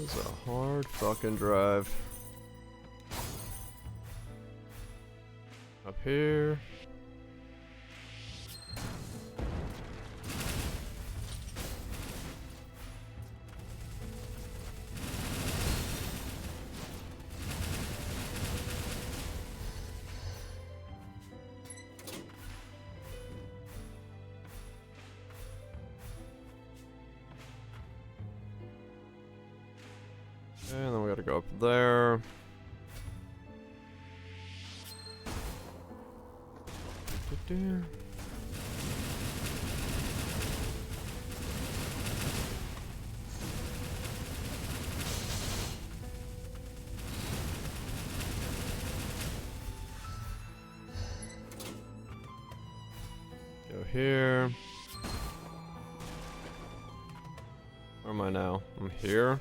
Was a hard fucking drive. Up here. And then we gotta go up there. Go here. Where am I now? I'm here.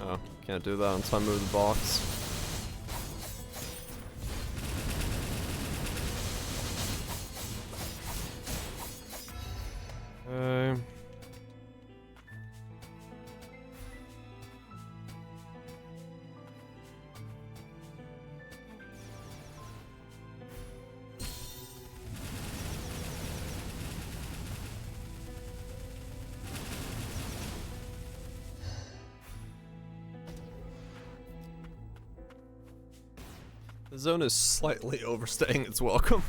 Oh, can't do that until I move the box. Okay. The zone is slightly overstaying its welcome.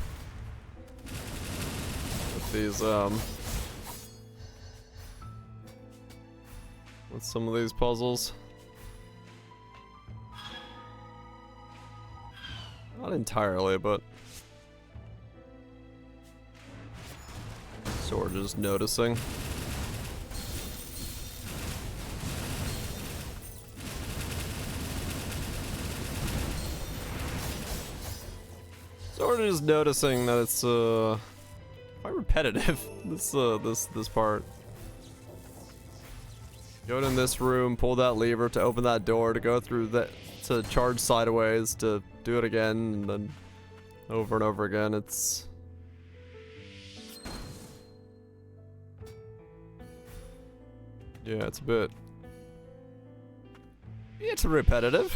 With these, with some of these puzzles. Not entirely, but sort of just noticing. Sort of just noticing that it's quite repetitive. This part. Go in this room, pull that lever to open that door, to go through that, to charge sideways, to do it again, and then over and over again. It's yeah, it's a bit. It's repetitive.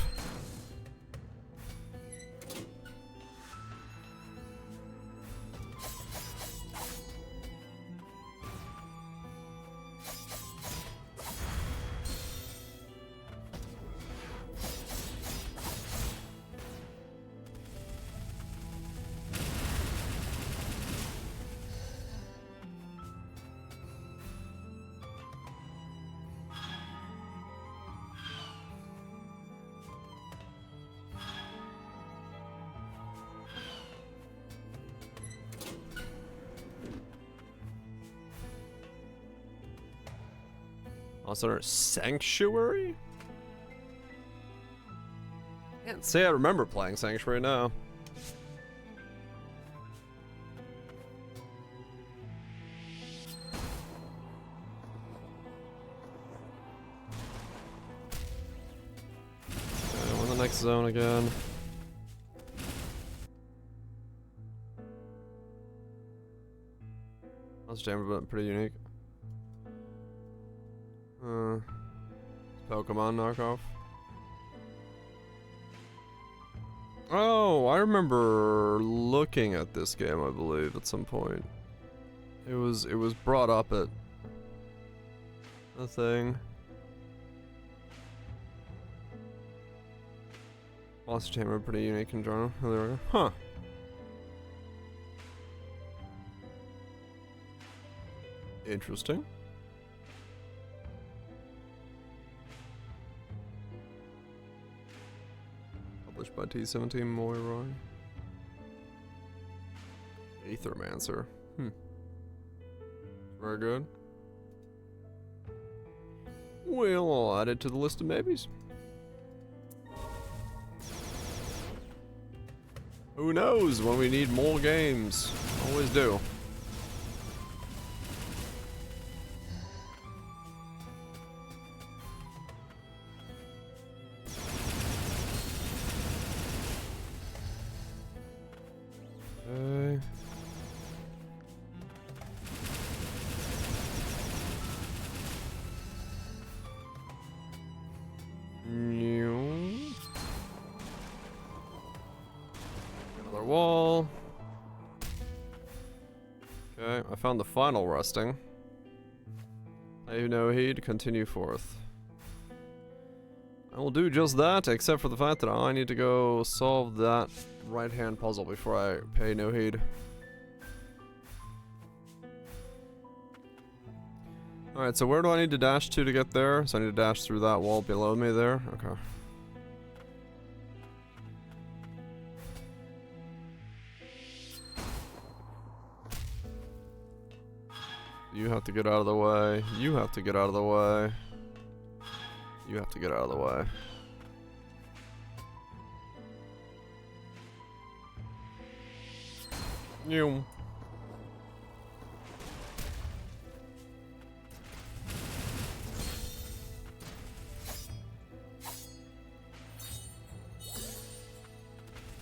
Also, Sanctuary? Can't say I remember playing Sanctuary now. Okay, we're in the next zone again. That's chamber, but pretty unique. Pokemon knockoff. Oh, I remember looking at this game, I believe, at some point. It was brought up at a thing. Monster Chamber, pretty unique in genre. Oh, there we go. Huh. Interesting. Published by T17 Moiroy. Aethermancer. Very good. Well, I'll add it to the list of maybes. Who knows when we need more games? Always do. Okay. Another wall. Okay, I found the final resting. I have no heed, continue forth. I will do just that, except for the fact that I need to go solve that right-hand puzzle before I pay no heed. Alright, so where do I need to dash to get there? So I need to dash through that wall below me there? Okay. You have to get out of the way. You have to get out of the way. You have to get out of the way. You.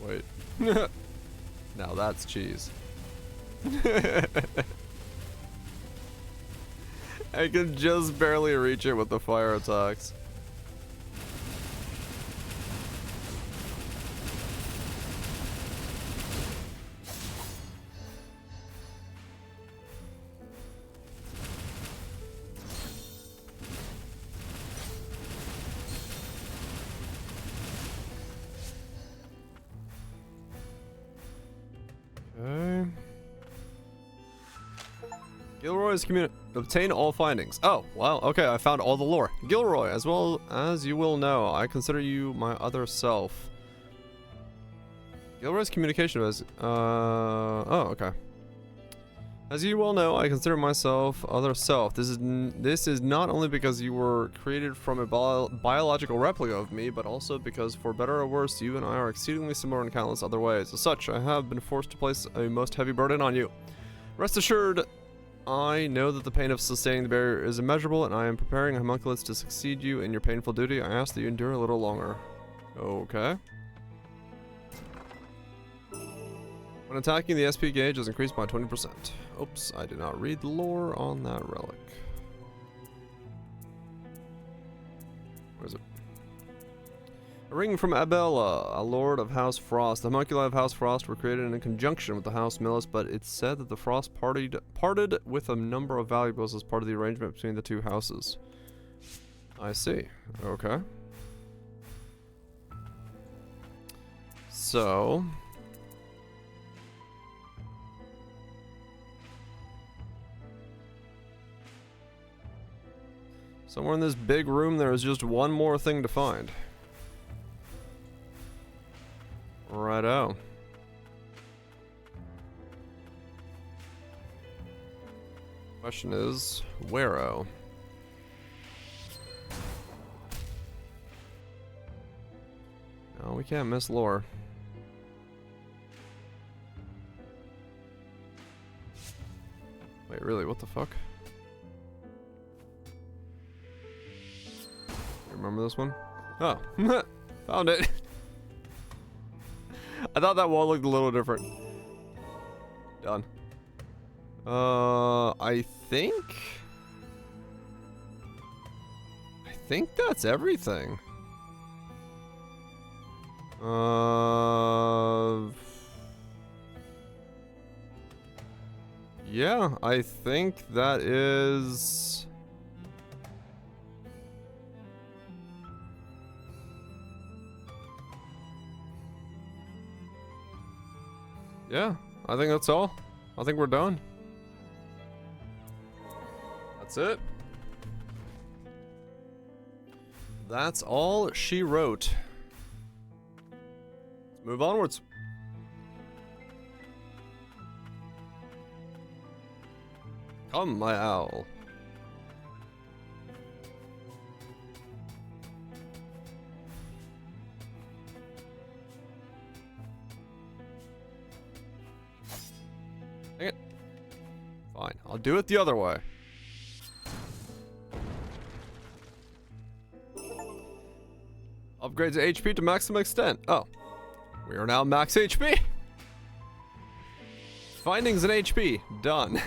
Wait. Now that's cheese. I can just barely reach it with the fire attacks. Okay. Gilroy's obtain all findings. Oh, wow. Okay, I found all the lore. Gilroy, as well as you will know, I consider you my other self. Gilroy's communication was, oh, okay. As you well know, I consider myself other self. This is not only because you were created from a biological replica of me, but also because, for better or worse, you and I are exceedingly similar in countless other ways. As such, I have been forced to place a most heavy burden on you. Rest assured, I know that the pain of sustaining the barrier is immeasurable, and I am preparing a homunculus to succeed you in your painful duty. I ask that you endure a little longer. Okay. When attacking, the SP gauge is increased by 20%. Oops, I did not read the lore on that relic. Where is it? A ring from Abella, a lord of House Frost. The homunculi of House Frost were created in conjunction with the House Millis, but it's said that the Frost parted with a number of valuables as part of the arrangement between the two houses. I see. Okay. So... somewhere in this big room there is just one more thing to find. Righto. Question is, where-o? No, we can't miss lore. Wait, really? What the fuck? Remember this one? Oh, found it. I thought that wall looked a little different. Done. I think that's everything. Yeah, I think that is... yeah, I think that's all. I think we're done. That's it. That's all she wrote. Let's move onwards. Come, my owl. Dang it. Fine, I'll do it the other way. Upgrade to HP to maximum extent. Oh. We are now max HP. Findings in HP. Done.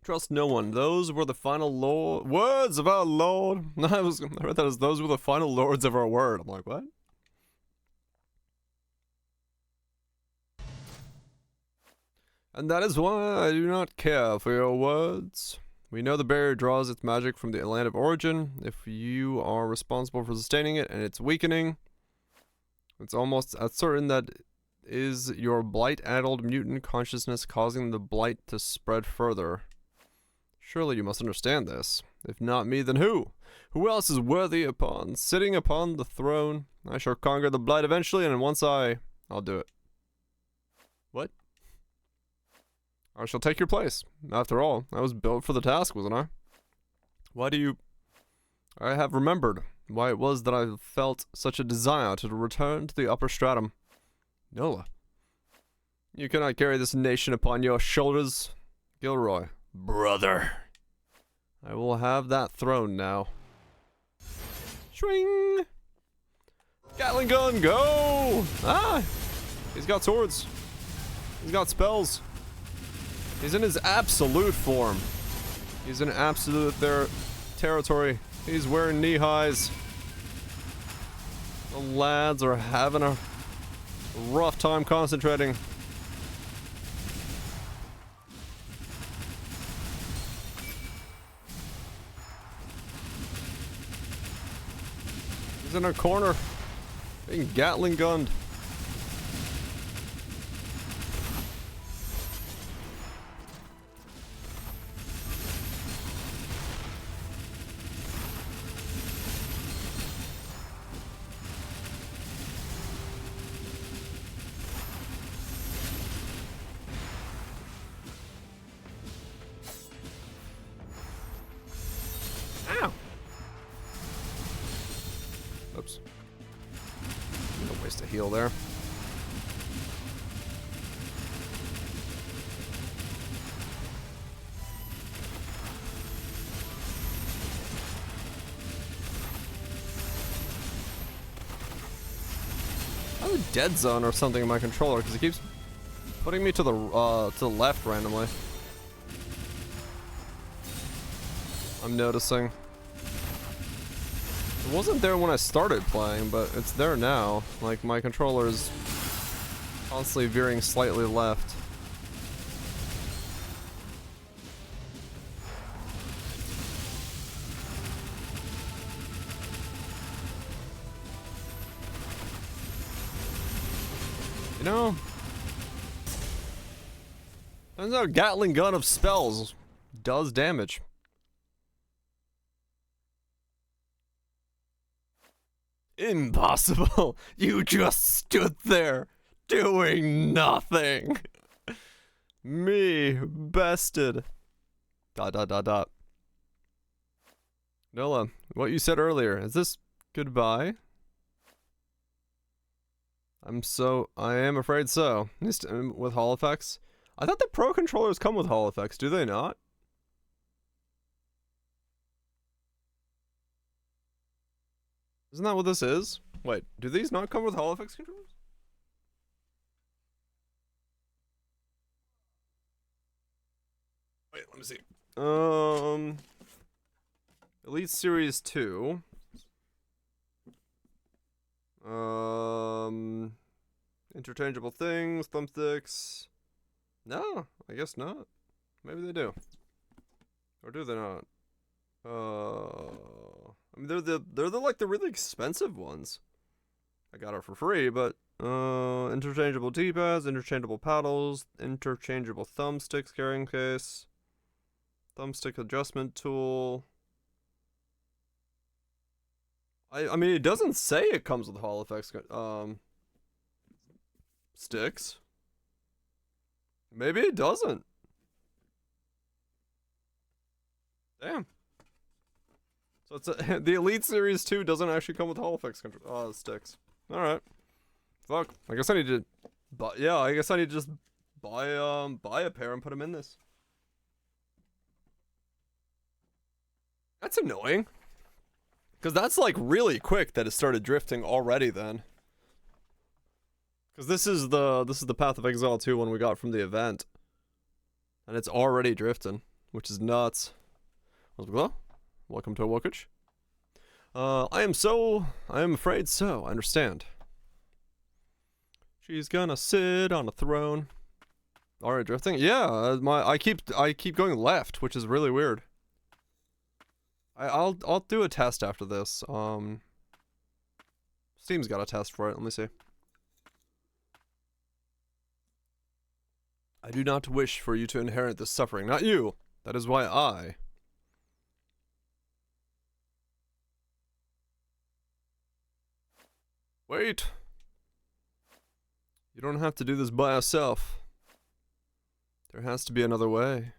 Trust no one. Those were the final words of our Lord. I read that as those were the final lords of our word. I'm like, what? And that is why I do not care for your words. We know the barrier draws its magic from the land of origin. If you are responsible for sustaining it and it's weakening, it's almost as certain that is your blight-addled mutant consciousness causing the blight to spread further. Surely you must understand this. If not me, then who? Who else is worthy upon sitting upon the throne? I shall conquer the blight eventually, and once I'll do it. What? I shall take your place. After all, I was built for the task, wasn't I? Why do you... I have remembered why it was that I felt such a desire to return to the upper stratum. Nola. You cannot carry this nation upon your shoulders. Gilroy. Brother. I will have that throne now. Swing! Gatling gun, go! Ah! He's got swords. He's got spells. He's in his absolute form. He's in absolute territory. He's wearing knee highs. The lads are having a rough time concentrating. He's in a corner, being Gatling gunned. Ow! Oops. No waste to heal there. I have a dead zone or something in my controller because it keeps putting me to the left randomly. I'm noticing. It wasn't there when I started playing, but it's there now. Like, my controller is constantly veering slightly left. You know, turns out a Gatling gun of spells does damage. Impossible! You just stood there, doing nothing! Me, bested. ... Nola, what you said earlier, is this goodbye? I am afraid so. With Hall effects? I thought the Pro controllers come with Hall effects, do they not? Isn't that what this is? Wait, do these not come with Hall effects controllers? Wait, let me see. Elite Series 2. Interchangeable things, thumbsticks. No, I guess not. Maybe they do. Or do they not? I mean, they're like the really expensive ones. I got it for free, but Interchangeable D-pads, interchangeable paddles, interchangeable thumbsticks carrying case, thumbstick adjustment tool. I mean, it doesn't say it comes with Hall effects sticks. Maybe it doesn't. Damn. So it's the Elite Series 2 doesn't actually come with Hall effects sticks. All right. Fuck. I guess I need to, I guess I need to just buy a pair and put them in this. That's annoying. Cause that's like really quick that it started drifting already then. Cause this is the Path of Exile 2 one we got from the event. And it's already drifting, which is nuts. Welcome to Wokage. I am afraid so, I understand. She's gonna sit on a throne. Already drifting? Yeah, I keep going left, which is really weird. I'll do a test after this. Steam's got a test for it. Let me see. I do not wish for you to inherit this suffering, not you. That is why I. Wait. You don't have to do this by yourself. There has to be another way.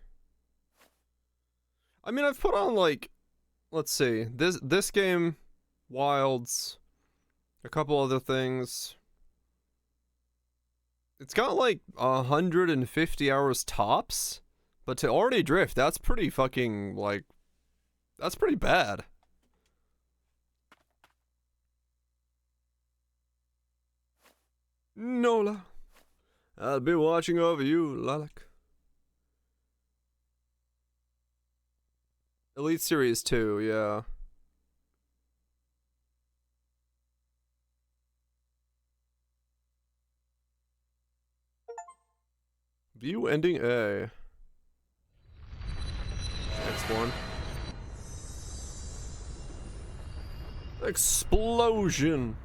I mean, I've put on like, let's see, this game, Wilds, a couple other things. It's got like 150 hours tops, but to already drift, that's pretty fucking, like, that's pretty bad. Nola, I'll be watching over you, Lilac. Elite Series 2, yeah. View ending A. Next one. Explosion.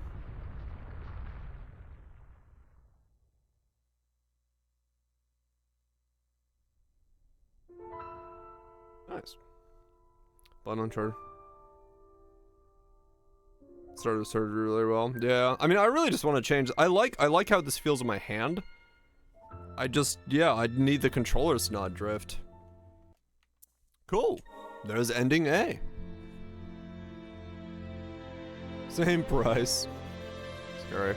Nice. Button on charger. Started surgery really well. Yeah, I mean, I really just want to change. I like how this feels in my hand. I need the controllers to not drift. Cool. There's ending A. Same price. Scary.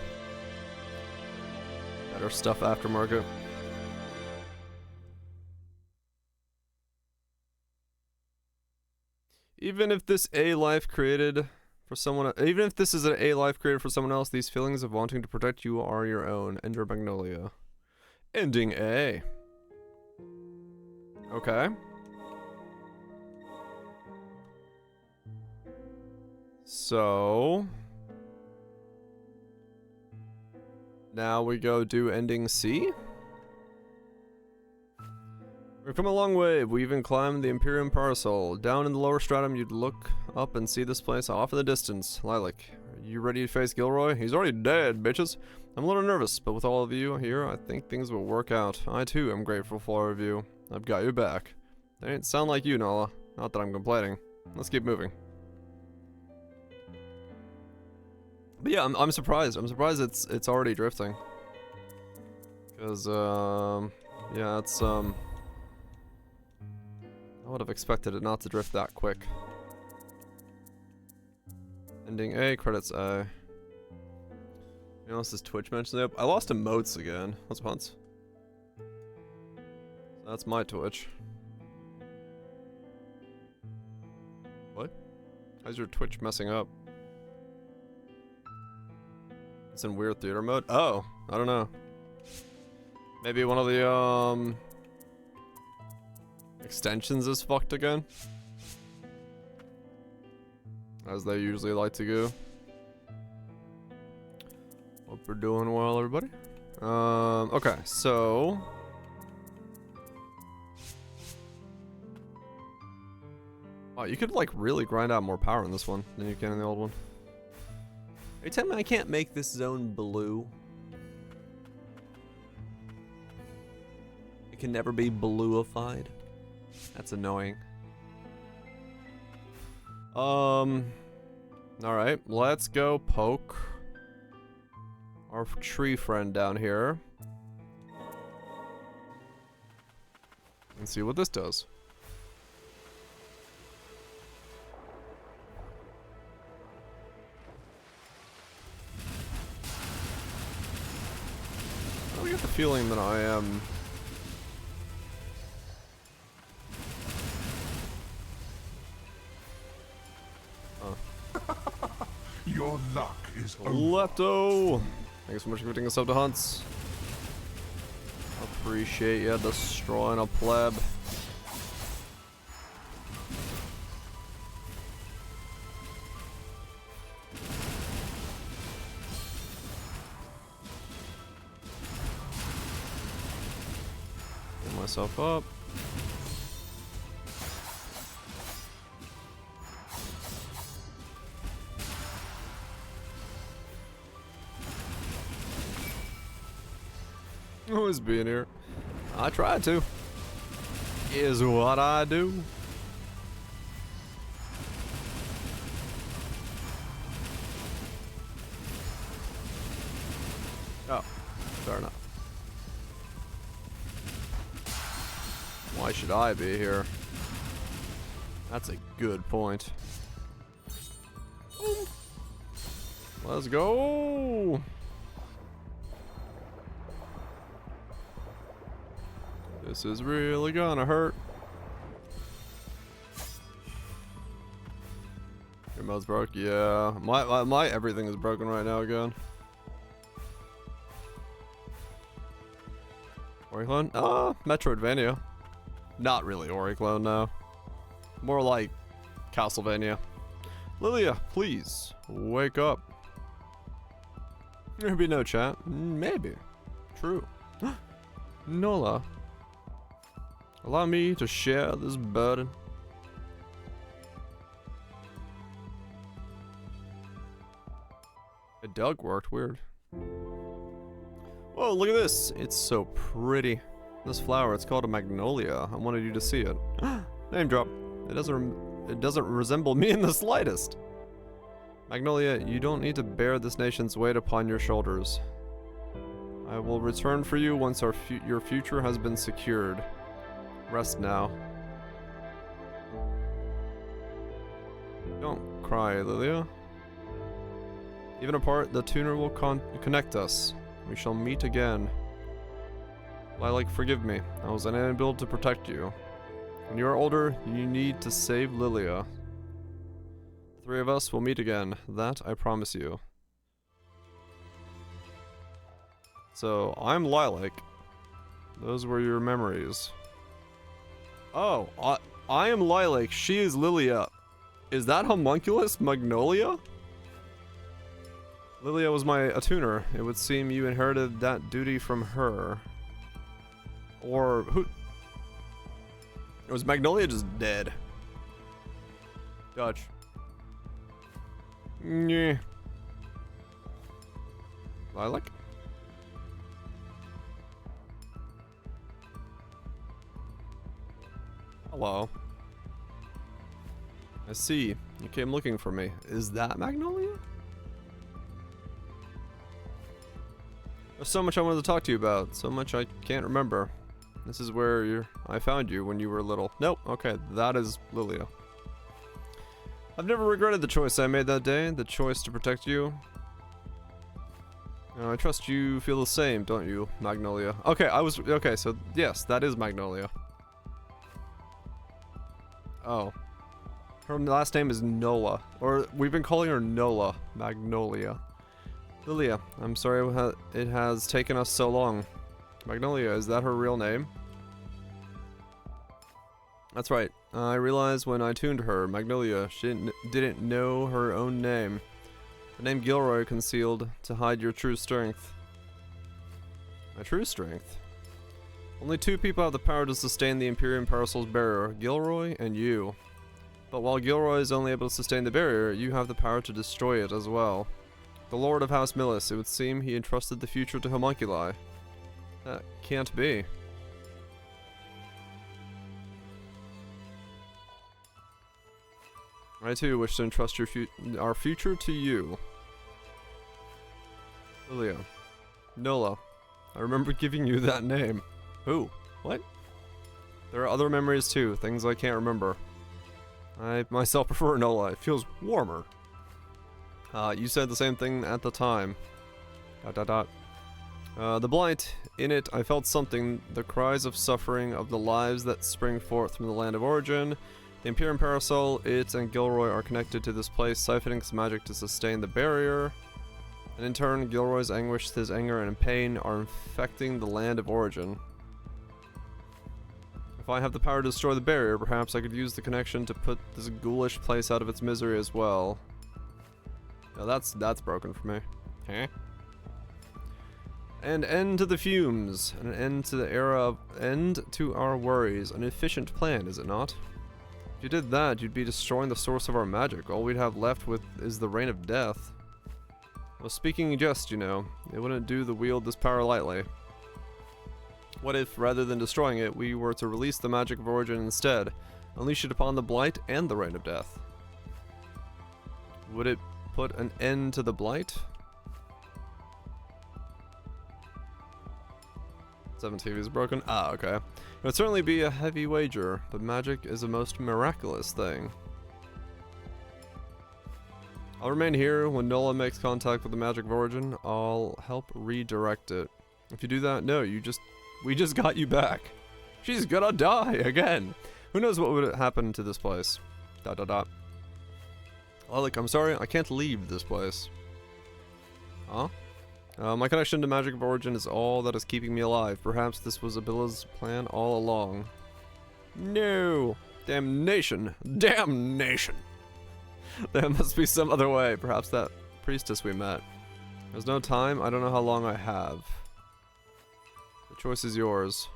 Better stuff aftermarket. Even if this is an A life created for someone else, these feelings of wanting to protect you are your own. Ender Magnolia. Ending A. Okay. So now we go do ending C. We've come a long way. We even climbed the Imperium Parasol. Down in the lower stratum, you'd look up and see this place off in the distance. Lilac, are you ready to face Gilroy? He's already dead, bitches. I'm a little nervous, but with all of you here, I think things will work out. I too am grateful for all of you. I've got your back. They ain't sound like you, Nala. Not that I'm complaining. Let's keep moving. But yeah, I'm surprised. I'm surprised it's already drifting. Cause yeah, it's I would have expected it not to drift that quick. Ending A, credits A. You know, this is Twitch mentioned it. I lost emotes again. What's once? That's my Twitch. What? How's your Twitch messing up? It's in weird theater mode? Oh, I don't know. Maybe one of the extensions is fucked again, as they usually like to go. Hope we're doing well, everybody. Okay, so wow, you could like really grind out more power in this one than you can in the old one. Are you telling me I can't make this zone blue? can never be bluified. That's annoying. Alright, let's go poke our tree friend down here. And see what this does. I get the feeling that I am... Your luck is Lepto! Thanks so much for giving us up to hunts. Appreciate you destroying a pleb. Get myself up. Always being here. I try to. Is what I do. Oh, fair enough. Why should I be here? That's a good point. Let's go. This is really gonna hurt. Your mode's broke? Yeah. My everything is broken right now again. Oriclone? Metroidvania. Not really Oriclone, no. More like Castlevania. Lilia, please, wake up. There'll be no chat. Maybe. True. Nola. Allow me to share this burden. A dog worked, weird. Whoa, look at this. It's so pretty. This flower, it's called a magnolia. I wanted you to see it. Name drop. It doesn't resemble me in the slightest. Magnolia, you don't need to bear this nation's weight upon your shoulders. I will return for you once your future has been secured. Rest now. Don't cry, Lilia. Even apart, the tuner will connect us. We shall meet again. Lilac, forgive me. I was unable to protect you. When you are older, you need to save Lilia. The three of us will meet again. That I promise you. So, I'm Lilac. Those were your memories. Oh, I am Lilac. She is Lilia. Is that homunculus Magnolia? Lilia was my attuner. It would seem you inherited that duty from her. Or who? Was Magnolia just dead? Dutch. Yeah. Lilac? Hello. I see. You came looking for me. Is that Magnolia? There's so much I wanted to talk to you about. So much I can't remember. This is where I found you when you were little. Nope. Okay, that is Lilia. I've never regretted the choice I made that day. The choice to protect you. I trust you feel the same, don't you, Magnolia? Okay, okay, so yes, that is Magnolia. Oh. Her last name is Nola. Or we've been calling her Nola. Magnolia. Lilia, I'm sorry it has taken us so long. Magnolia, is that her real name? That's right. I realized when I tuned her, Magnolia, she didn't know her own name. The name Gilroy concealed to hide your true strength. My true strength? Only two people have the power to sustain the Imperium Parasol's barrier, Gilroy and you. But while Gilroy is only able to sustain the barrier, you have the power to destroy it as well. The Lord of House Millis, it would seem he entrusted the future to homunculi. That can't be. I too wish to entrust our future to you. Lilia. Nola. I remember giving you that name. Who? What? There are other memories too, things I can't remember. I myself prefer Nola. It feels warmer. You said the same thing at the time. ... The blight. In it, I felt something. The cries of suffering of the lives that spring forth from the land of origin. The Imperium Parasol, it and Gilroy are connected to this place, siphoning its magic to sustain the barrier. And in turn, Gilroy's anguish, his anger, and pain are infecting the land of origin. If I have the power to destroy the barrier, perhaps I could use the connection to put this ghoulish place out of its misery as well. Now that's broken for me. Huh? An end to the fumes, an end to the era of end to our worries. An efficient plan, is it not? If you did that, you'd be destroying the source of our magic. All we'd have left with is the reign of death. Well, speaking just, you know, it wouldn't do to wield this power lightly. What if, rather than destroying it, we were to release the magic of origin instead, unleash it upon the blight and the reign of death? Would it put an end to the blight? 7 TV is broken. Ah, okay. It would certainly be a heavy wager, but magic is a most miraculous thing. I'll remain here. When Nola makes contact with the magic of origin, I'll help redirect it. If you do that, no, we just got you back. She's gonna die again. Who knows what would happen to this place? ... Alec, I'm sorry, I can't leave this place. Huh? My connection to magic of origin is all that is keeping me alive. Perhaps this was Abila's plan all along. No! Damnation! Damnation! There must be some other way. Perhaps that priestess we met. There's no time. I don't know how long I have. The choice is yours.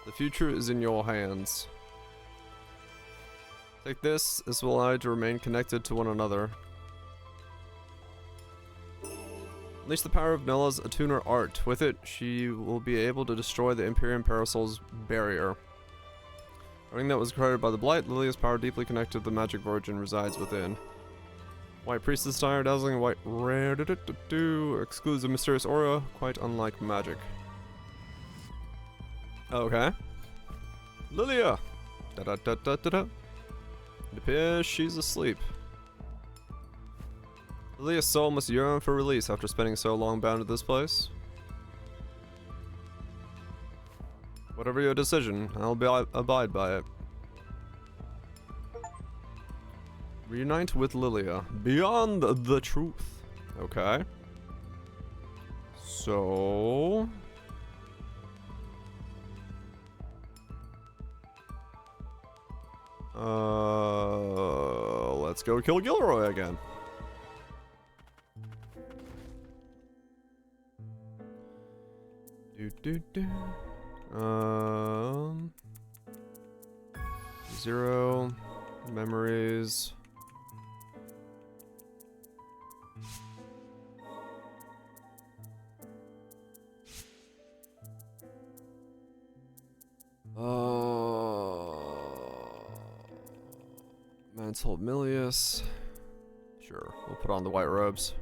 The future is in your hands. Take this. This will allow you to remain connected to one another. Unleash the power of Nola's attuner art. With it, she will be able to destroy the Imperium Parasol's barrier. A ring that was created by the Blight, Lilia's power deeply connected to the magic of origin resides within. White Priestess style, dazzling white rare excludes a mysterious aura, quite unlike magic. Okay. Lilia! It appears she's asleep. Lilia's soul must yearn for release after spending so long bound to this place. Whatever your decision, I'll abide by it. Reunite with Lilia. Beyond the truth. Okay. So... let's go kill Gilroy again. Zero memories. Mantle Milius. Sure, we'll put on the white robes.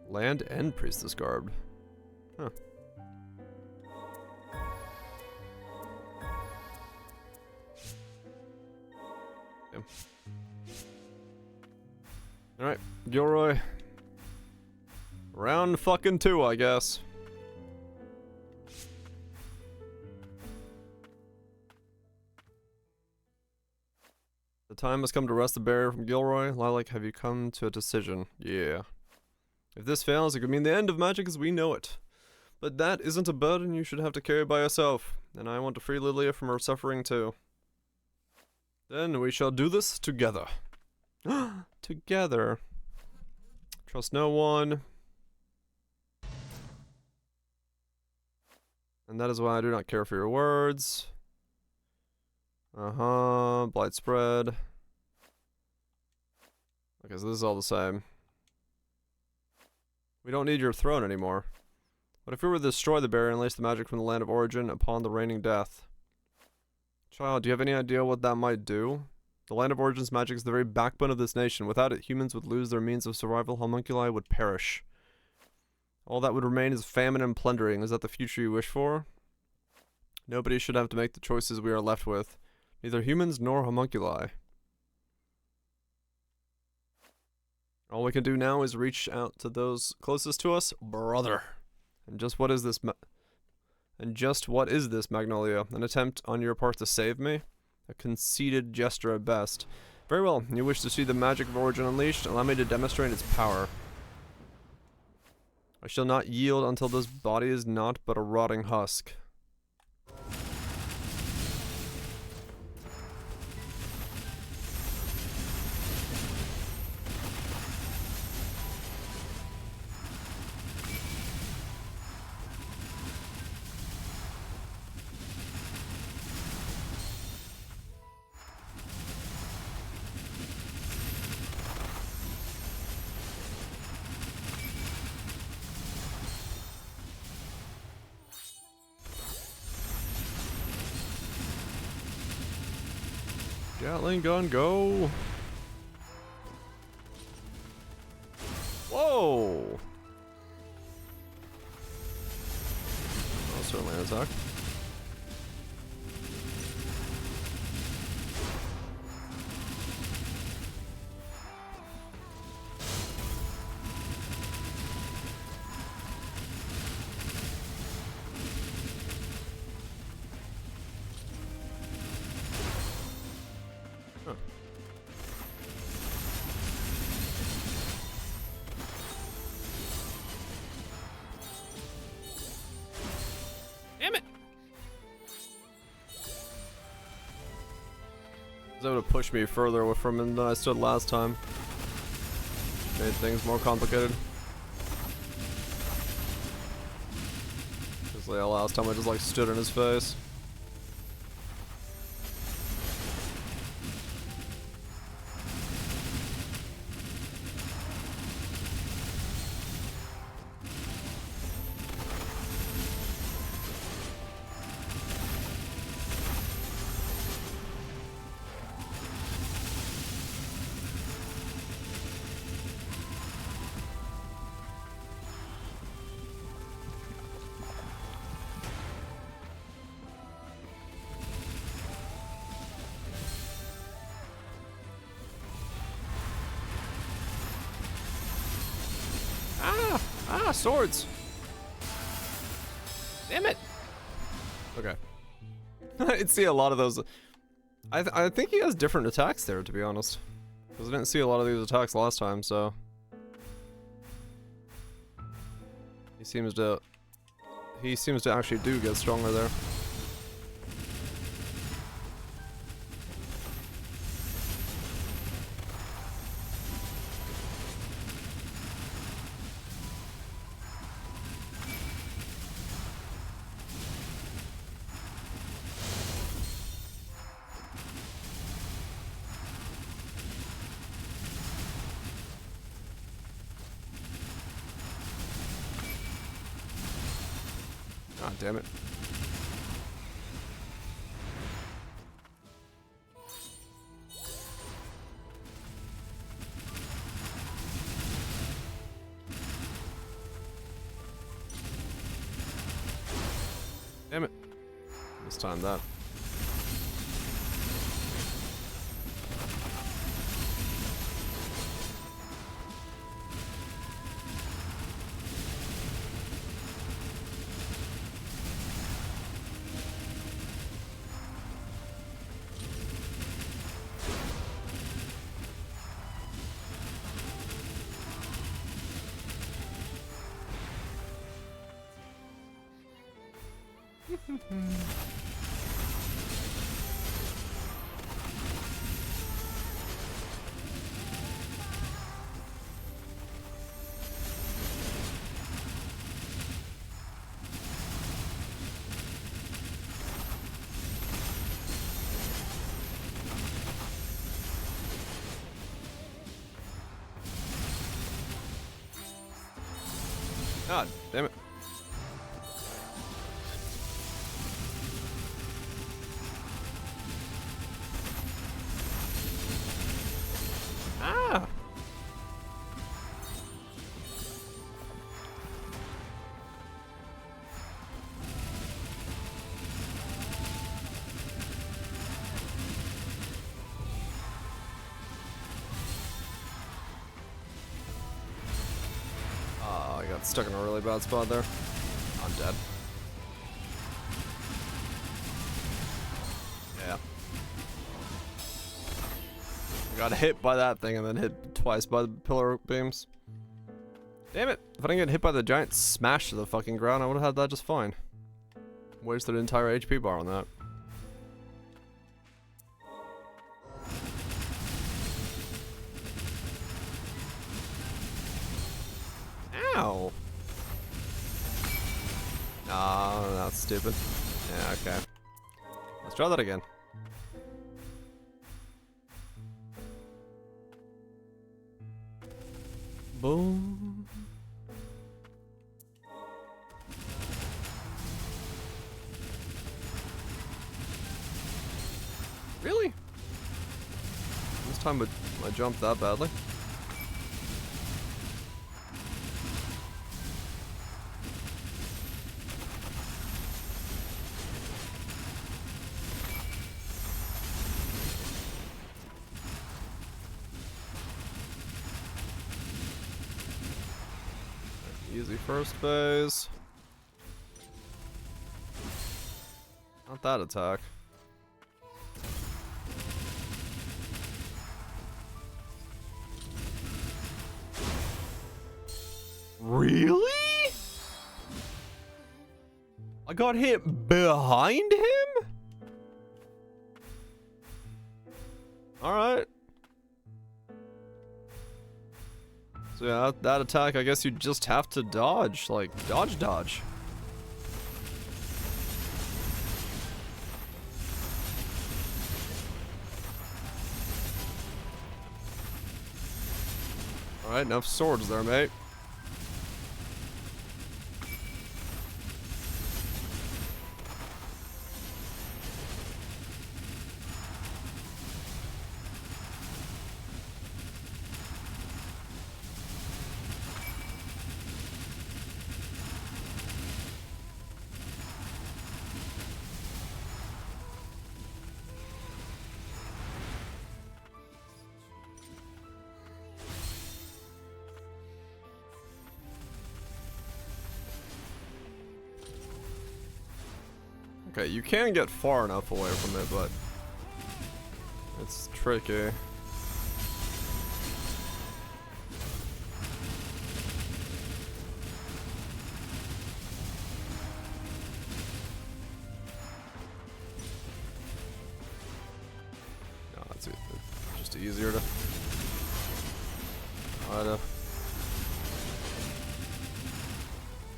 Land and priestess garb. Huh. Alright, Gilroy. Round fucking 2, I guess. The time has come to wrest the barrier from Gilroy. Lilac, have you come to a decision? Yeah. If this fails, it could mean the end of magic as we know it. But that isn't a burden you should have to carry by yourself. And I want to free Lilia from her suffering too. Then we shall do this together. Together. Trust no one. And that is why I do not care for your words. Blight spread. Okay, so this is all the same. We don't need your throne anymore. What if we were to destroy the barrier and unleash the magic from the land of origin upon the reigning death? Child, do you have any idea what that might do? The land of origins magic is the very backbone of this nation. Without it, humans would lose their means of survival. Homunculi would perish. All that would remain is famine and plundering. Is that the future you wish for? Nobody should have to make the choices we are left with. Neither humans nor homunculi. All we can do now is reach out to those closest to us, brother. And just what is this Magnolia? An attempt on your part to save me? A conceited gesture at best. Very well, you wish to see the magic of origin unleashed? Allow me to demonstrate its power. I shall not yield until this body is naught but a rotting husk. Gatling gun, go! Whoa! Oh, certainly an attack. Damn it! That would have pushed me further away from him than I stood last time. Made things more complicated. Because like, last time I just like stood in his face. Ah, swords! Damn it! Okay. I didn't see a lot of those. I think he has different attacks there, to be honest. Because I didn't see a lot of these attacks last time, so... He seems to actually do get stronger there. Ah, damn it. Damn it. Mistimed that. God damn it. got stuck in a really bad spot there. I'm dead. Yeah. I got hit by that thing and then hit twice by the pillar beams. Damn it! If I didn't get hit by the giant smash to the fucking ground, I would have had that just fine. Wasted an entire HP bar on that. Ow! Oh, that's stupid. Yeah, okay. Let's try that again. Boom. Really? This time I jumped that badly. Easy first phase. Not that attack. Really? I got hit behind him? Alright. So yeah, that attack, I guess you just have to dodge. Like, dodge. Alright, enough swords there, mate. Okay, you can get far enough away from it, but it's tricky. No, it's just easier to try to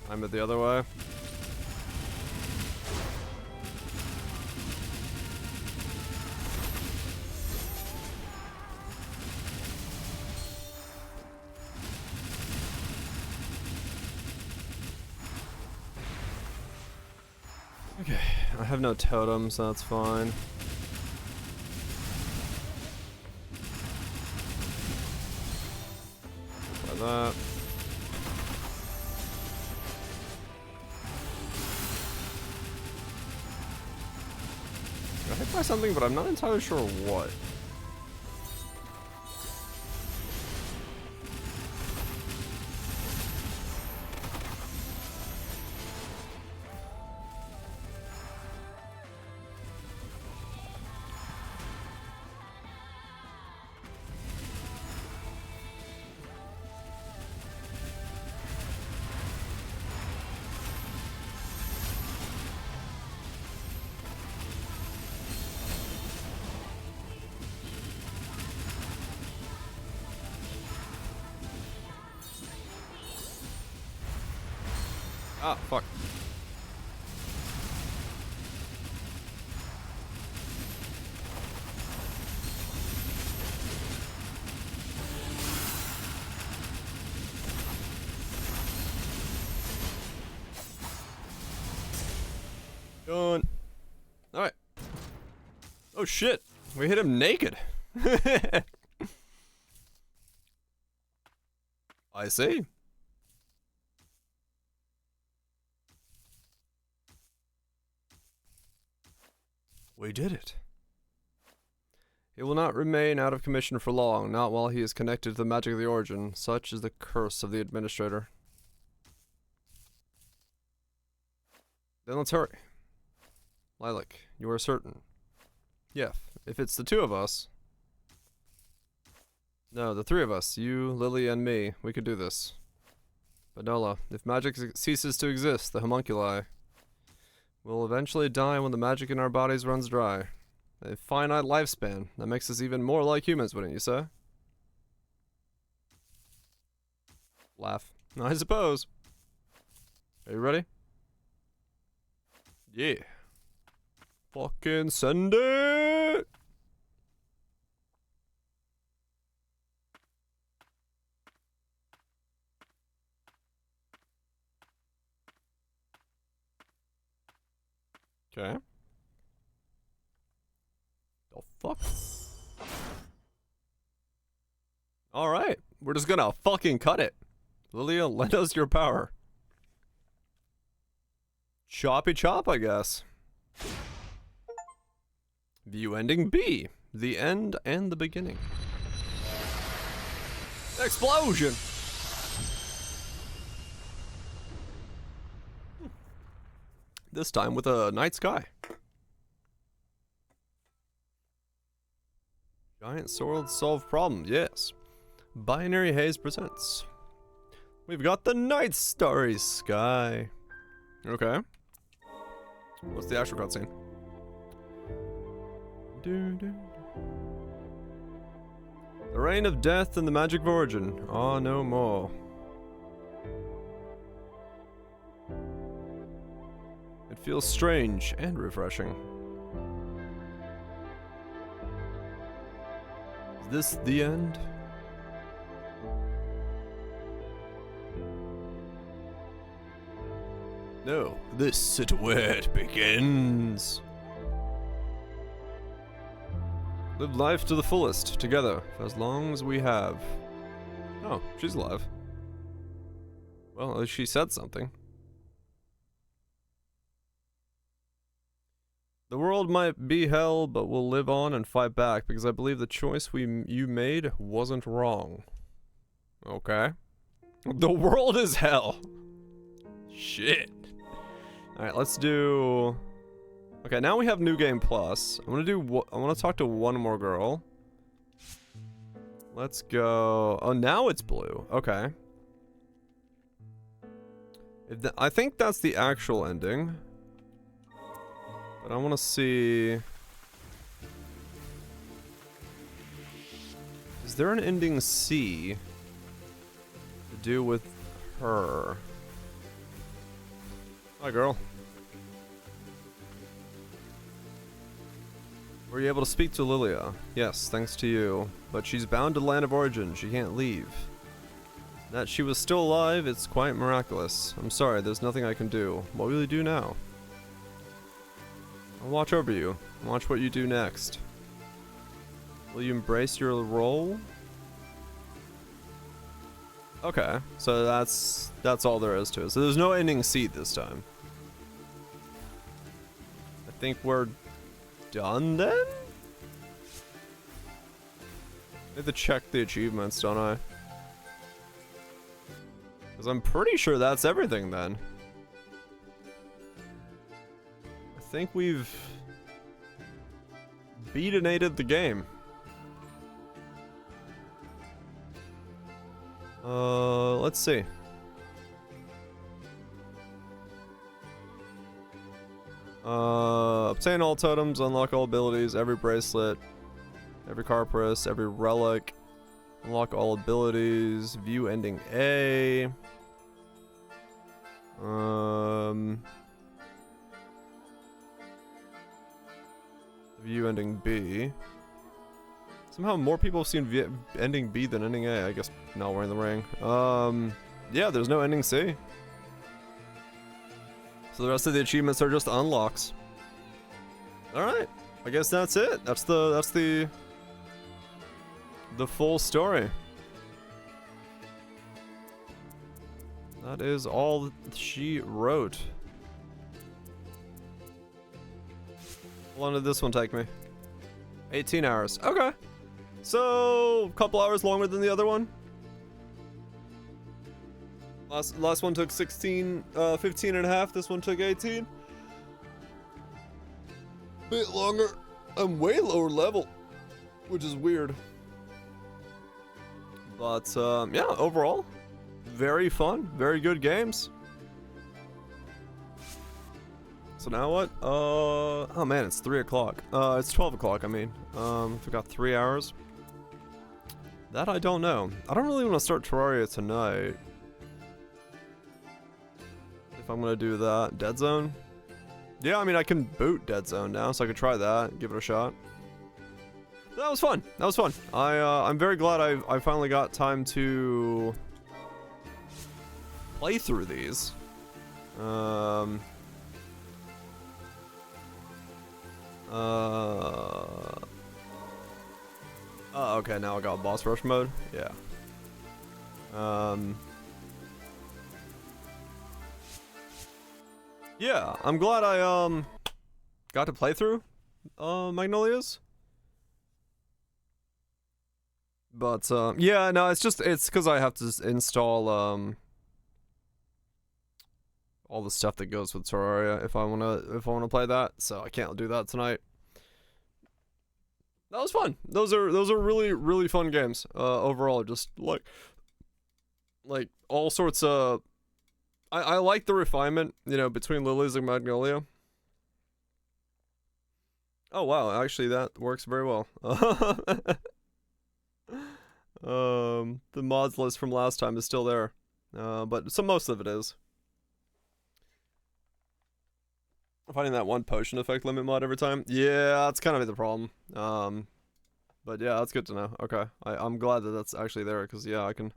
time it the other way. Okay, I have no totems, so that's fine. Try that. I hit by something, but I'm not entirely sure what. Ah, fuck. Done. Alright. Oh shit. We hit him naked. I see. We did it. He will not remain out of commission for long, not while he is connected to the magic of the origin. Such is the curse of the administrator. Then let's hurry. Lilac, you are certain. Yeah, if it's the two of us. No, the three of us, you, Lily, and me, we could do this. But Nola, if magic ceases to exist, the homunculi will eventually die when the magic in our bodies runs dry. A finite lifespan. That makes us even more like humans, wouldn't you say? Laugh. I suppose. Are you ready? Yeah. Fucking send it! Okay. The fuck? Alright. We're just gonna fucking cut it. Lilia, lend us your power. Choppy chop, I guess. View ending B. The end and the beginning. Explosion! This time with a night sky. Giant sword solve problem, yes. Binary Haze presents. We've got the night starry sky. Okay. What's the actual cutscene? The reign of death and the magic of origin are no more. It feels strange and refreshing. Is this the end? No, this is where it begins. Live life to the fullest, together, for as long as we have. Oh, she's alive. Well, at least she said something. The world might be hell, but we'll live on and fight back, because I believe the choice you made wasn't wrong. Okay. The world is hell. Shit. Alright, let's do... Okay, now we have New Game Plus. I want to talk to one more girl. Let's go... Oh, now it's blue. Okay. I think that's the actual ending. But I want to see... Is there an ending C to do with her? Hi, girl. Were you able to speak to Lilia? Yes, thanks to you. But she's bound to the land of origin. She can't leave. That she was still alive, it's quite miraculous. I'm sorry, there's nothing I can do. What will you do now? I'll watch over you. Watch what you do next. Will you embrace your role? Okay, so that's all there is to it. So there's no ending C this time. I think we're done then? I have to check the achievements, don't I? Because I'm pretty sure that's everything then. I think we've beatinated the game. Let's see. Obtain all totems, unlock all abilities, every bracelet, every carapace, every relic, unlock all abilities, view ending A. View ending B. Somehow more people have seen ending B than ending A. I guess not wearing the ring. Yeah, there's no ending C. So the rest of the achievements are just unlocks. Alright. I guess that's it. That's the full story. That is all she wrote. How long did this one take me? 18 hours. Okay. So, a couple hours longer than the other one. Last one took 15 and a half. This one took 18. bit longer. I'm way lower level, which is weird. But yeah, overall, very fun, very good games. So now what? Oh man, it's 3 o'clock. It's 12 o'clock, I mean. We've got 3 hours. That I don't know. I don't really want to start Terraria tonight. If I'm gonna do that. Dead Zone? Yeah, I mean, I can boot Dead Zone now, so I could try that, give it a shot. That was fun. That was fun. I'm very glad I finally got time to play through these. Oh, okay, now I got boss rush mode. Yeah. Yeah, I'm glad I got to play through Magnolias. But yeah, no, it's because I have to install all the stuff that goes with Terraria if I wanna play that, so I can't do that tonight. That was fun. Those are really, really fun games. Overall, just like all sorts of. I like the refinement, you know, between Liles and Magnolia. Oh wow, actually that works very well. The mods list from last time is still there, but most of it is. Finding that one potion effect limit mod every time. Yeah, that's kind of the problem. But yeah, that's good to know. Okay, I'm glad that that's actually there, because yeah, I can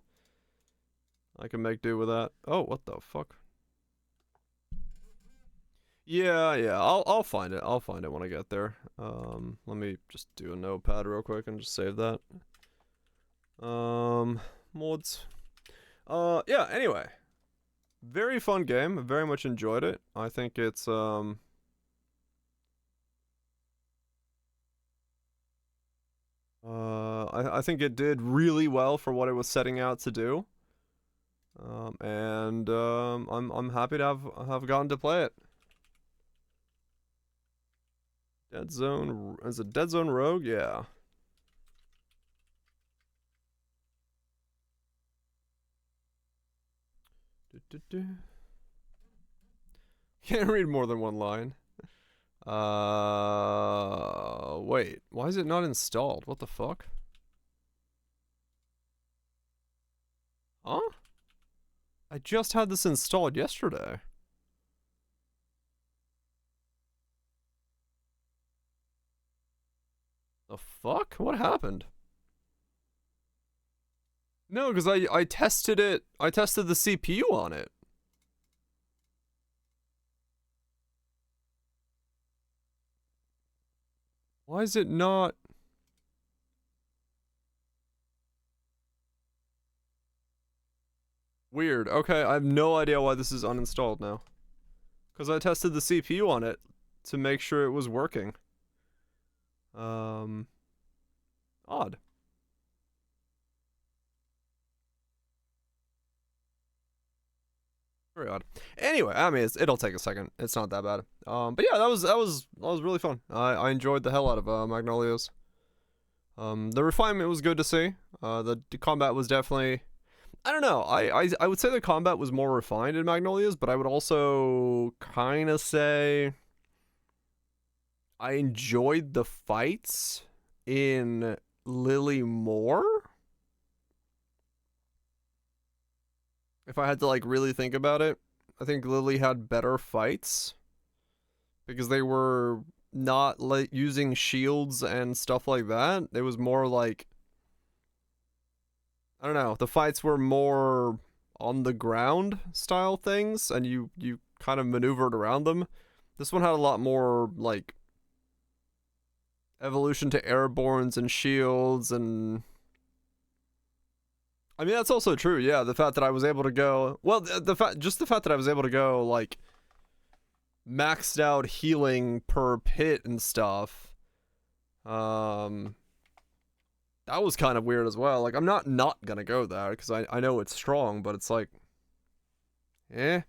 make do with that. Oh, what the fuck? Yeah, I'll find it. I'll find it when I get there. Let me just do a notepad real quick and just save that. Mods. Yeah, anyway. Very fun game. Very much enjoyed it. I think it's, I think it did really well for what it was setting out to do. And I'm happy to have gotten to play it. Dead Zone, is it Dead Zone Rogue? Yeah. Can't read more than one line. Wait, why is it not installed? What the fuck? Huh? I just had this installed yesterday. The fuck? What happened? No, because I tested it. I tested the CPU on it. Why is it not? Weird. Okay, I have no idea why this is uninstalled now. Because I tested the CPU on it to make sure it was working. Odd. Very odd. Anyway, I mean, it'll take a second. It's not that bad. But yeah, that was really fun. I enjoyed the hell out of Magnolias. The refinement was good to see. The combat was definitely, I don't know. I would say the combat was more refined in Magnolias, but I would also kind of say I enjoyed the fights in Lily more. If I had to like really think about it, I think Lily had better fights because they were not like using shields and stuff like that. It was more like, I don't know, the fights were more on the ground style things, and you kind of maneuvered around them. This one had a lot more like evolution to airbornes and shields, and I mean, that's also true, yeah, the fact that I was able to go, well, the fact that I was able to go, like, maxed out healing per pit and stuff, that was kind of weird as well. Like, I'm not gonna go there, because I know it's strong, but it's like, yeah,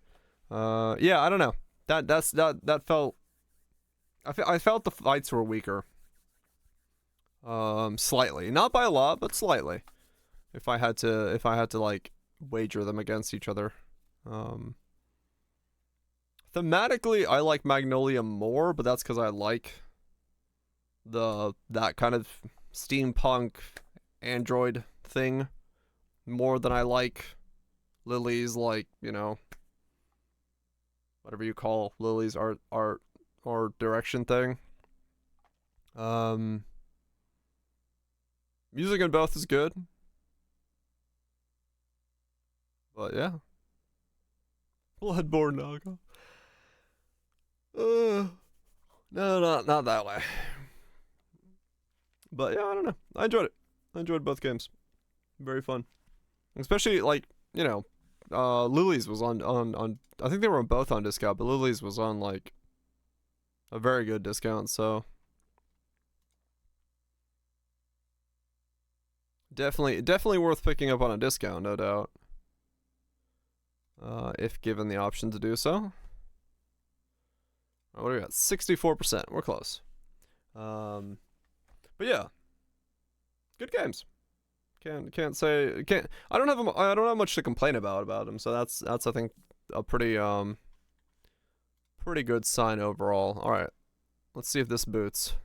I don't know. That felt I felt the fights were weaker. Slightly, not by a lot, but slightly. If I had to like wager them against each other. Thematically, I like Magnolia more, but that's because I like that kind of steampunk android thing more than I like Lily's, like, you know, whatever you call Lily's art or direction thing. Music in both is good. But yeah. Bloodborne Naga. No, not that way. But yeah, I don't know. I enjoyed it. I enjoyed both games. Very fun. Especially, like, you know, Lily's was on I think they were both on discount, but Lily's was on like a very good discount, so definitely worth picking up on a discount, no doubt. If given the option to do so. What do we got? 64%. We're close. But yeah, good games. Can't say I don't have much to complain about them. So that's I think a pretty good sign overall. All right, let's see if this boots.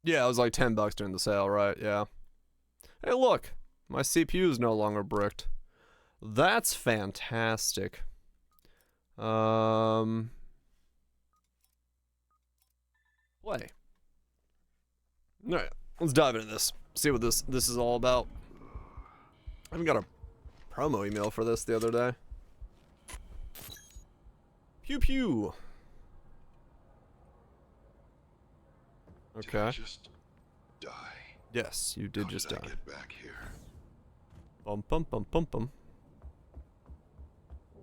Yeah, it was like $10 during the sale, right? Yeah. Hey, look, my CPU is no longer bricked. That's fantastic. Play. Alright, let's dive into this. See what this is all about. I even got a promo email for this the other day. Pew pew. Okay. Did I just die? Yes, you did How just did die. I get back here? Bum bum bum bum bum.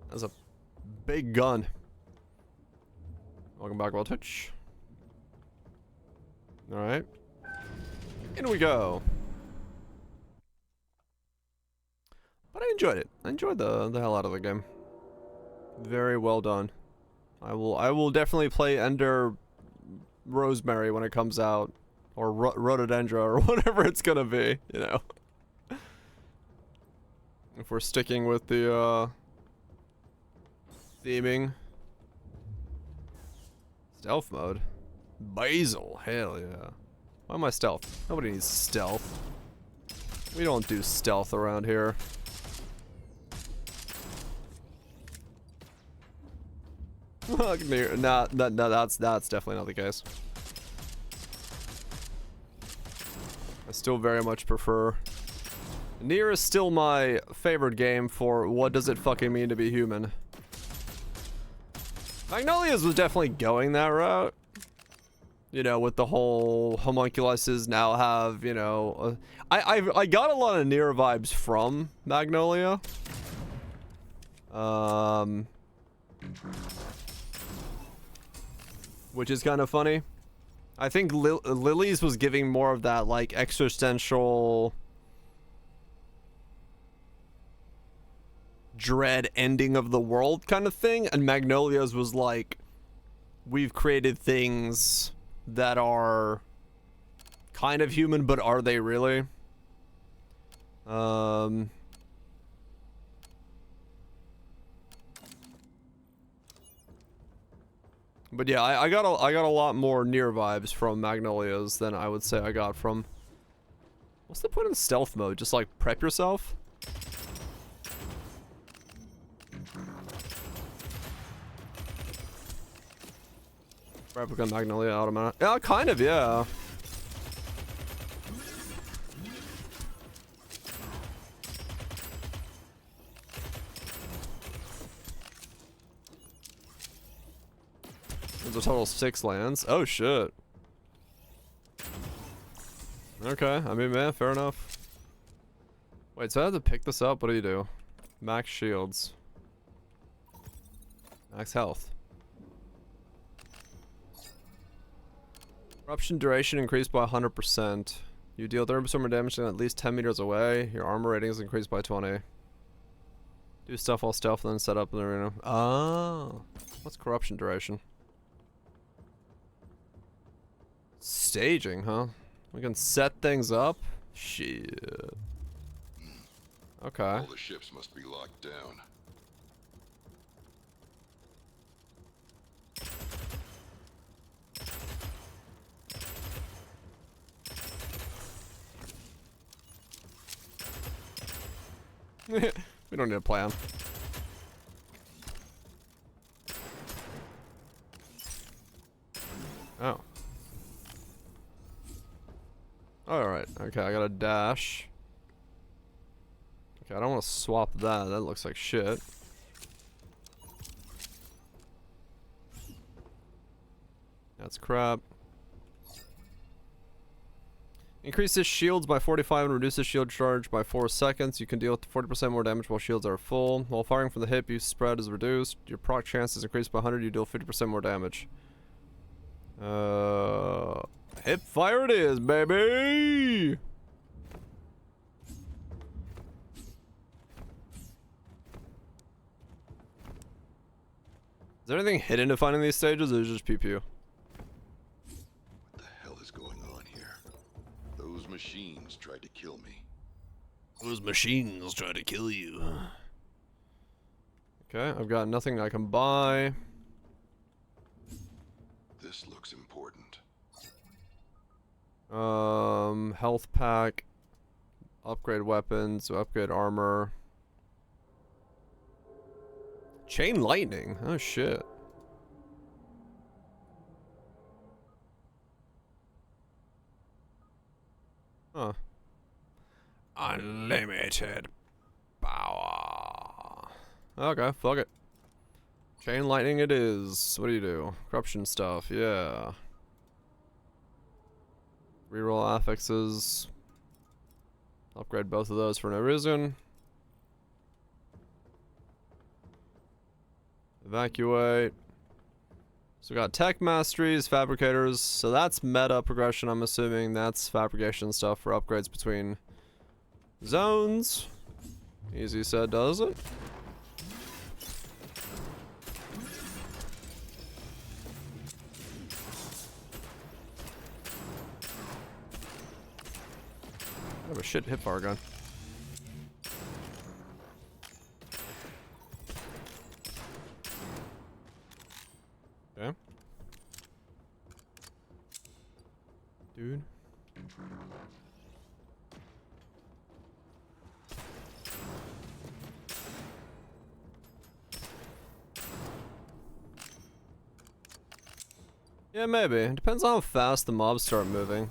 That's a big gun. Welcome back, World Twitch. Alright. In we go. But I enjoyed it. I enjoyed the hell out of the game. Very well done. I will definitely play Ender Rosemary when it comes out. Or Rhododendra or whatever it's gonna be, you know. If we're sticking with the theming. Stealth mode. Basil, hell yeah. Why am I stealth? Nobody needs stealth. We don't do stealth around here. Nah, that's definitely not the case. I still very much prefer. Nier is still my favorite game for what does it fucking mean to be human. Magnolia's was definitely going that route. You know, with the whole homunculuses now have, you know, I got a lot of Nier vibes from Magnolia. Which is kind of funny. I think Lily's was giving more of that, like, existential dread ending of the world kind of thing, and Magnolia's was like, we've created things that are kind of human, but are they really? But yeah, I got a lot more Nier vibes from Magnolia's than I would say I got from. What's the point in stealth mode? Just like prep yourself? Replica Magnolia automatic. Yeah, kind of, yeah. There's a total of 6 lands. Oh shit. Okay, I mean, man, fair enough. Wait, so I have to pick this up? What do you do? Max shields. Max health. Eruption duration increased by 100%. You deal 30% more damage than at least 10 meters away. Your armor rating is increased by 20. Do stuff while stealth and then set up in the arena. Oh. What's corruption duration? Staging, huh? We can set things up? Shit. Okay. All the ships must be locked down. We don't need a plan. Oh. Alright, okay, I got a dash. Okay, I don't want to swap that, that looks like shit. That's crap. Increases shields by 45 and reduces shield charge by 4 seconds. You can deal 40% more damage while shields are full. While firing from the hip, your spread is reduced. Your proc chance is increased by 100. You deal 50% more damage. Hip fire it is, baby! Is there anything hidden to find in these stages, or is it just pew-pew? What the hell is going on here? Those machines tried to kill me. Those machines try to kill you. Okay, I've got nothing I can buy. This looks important. Health pack. Upgrade weapons, upgrade armor. Chain lightning. Oh shit. Huh. Unlimited power. Okay, fuck it. Chain lightning it is. What do you do? Corruption stuff, yeah. Reroll affixes. Upgrade both of those for no reason. Evacuate. So we got tech masteries, fabricators. So that's meta progression, I'm assuming. That's fabrication stuff for upgrades between zones. Easy said, does it? I have a shit hipfire gun. Okay. Dude. Yeah, maybe. It depends on how fast the mobs start moving.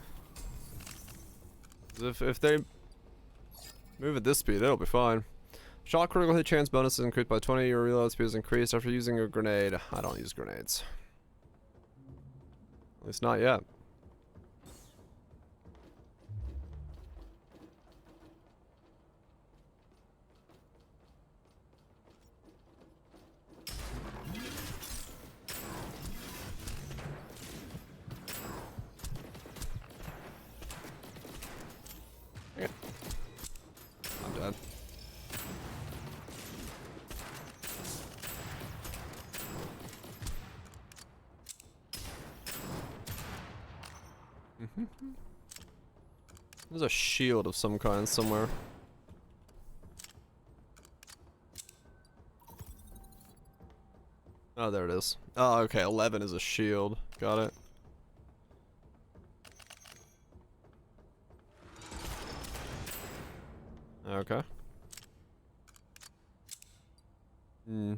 If they move at this speed, it'll be fine. Shot critical hit chance bonus is increased by 20. Your reload speed is increased after using a grenade. I don't use grenades. At least not yet. I'm dead. There's a shield of some kind somewhere. Oh, there it is. Oh, okay, 11 is a shield. Got it. Okay. Hmm.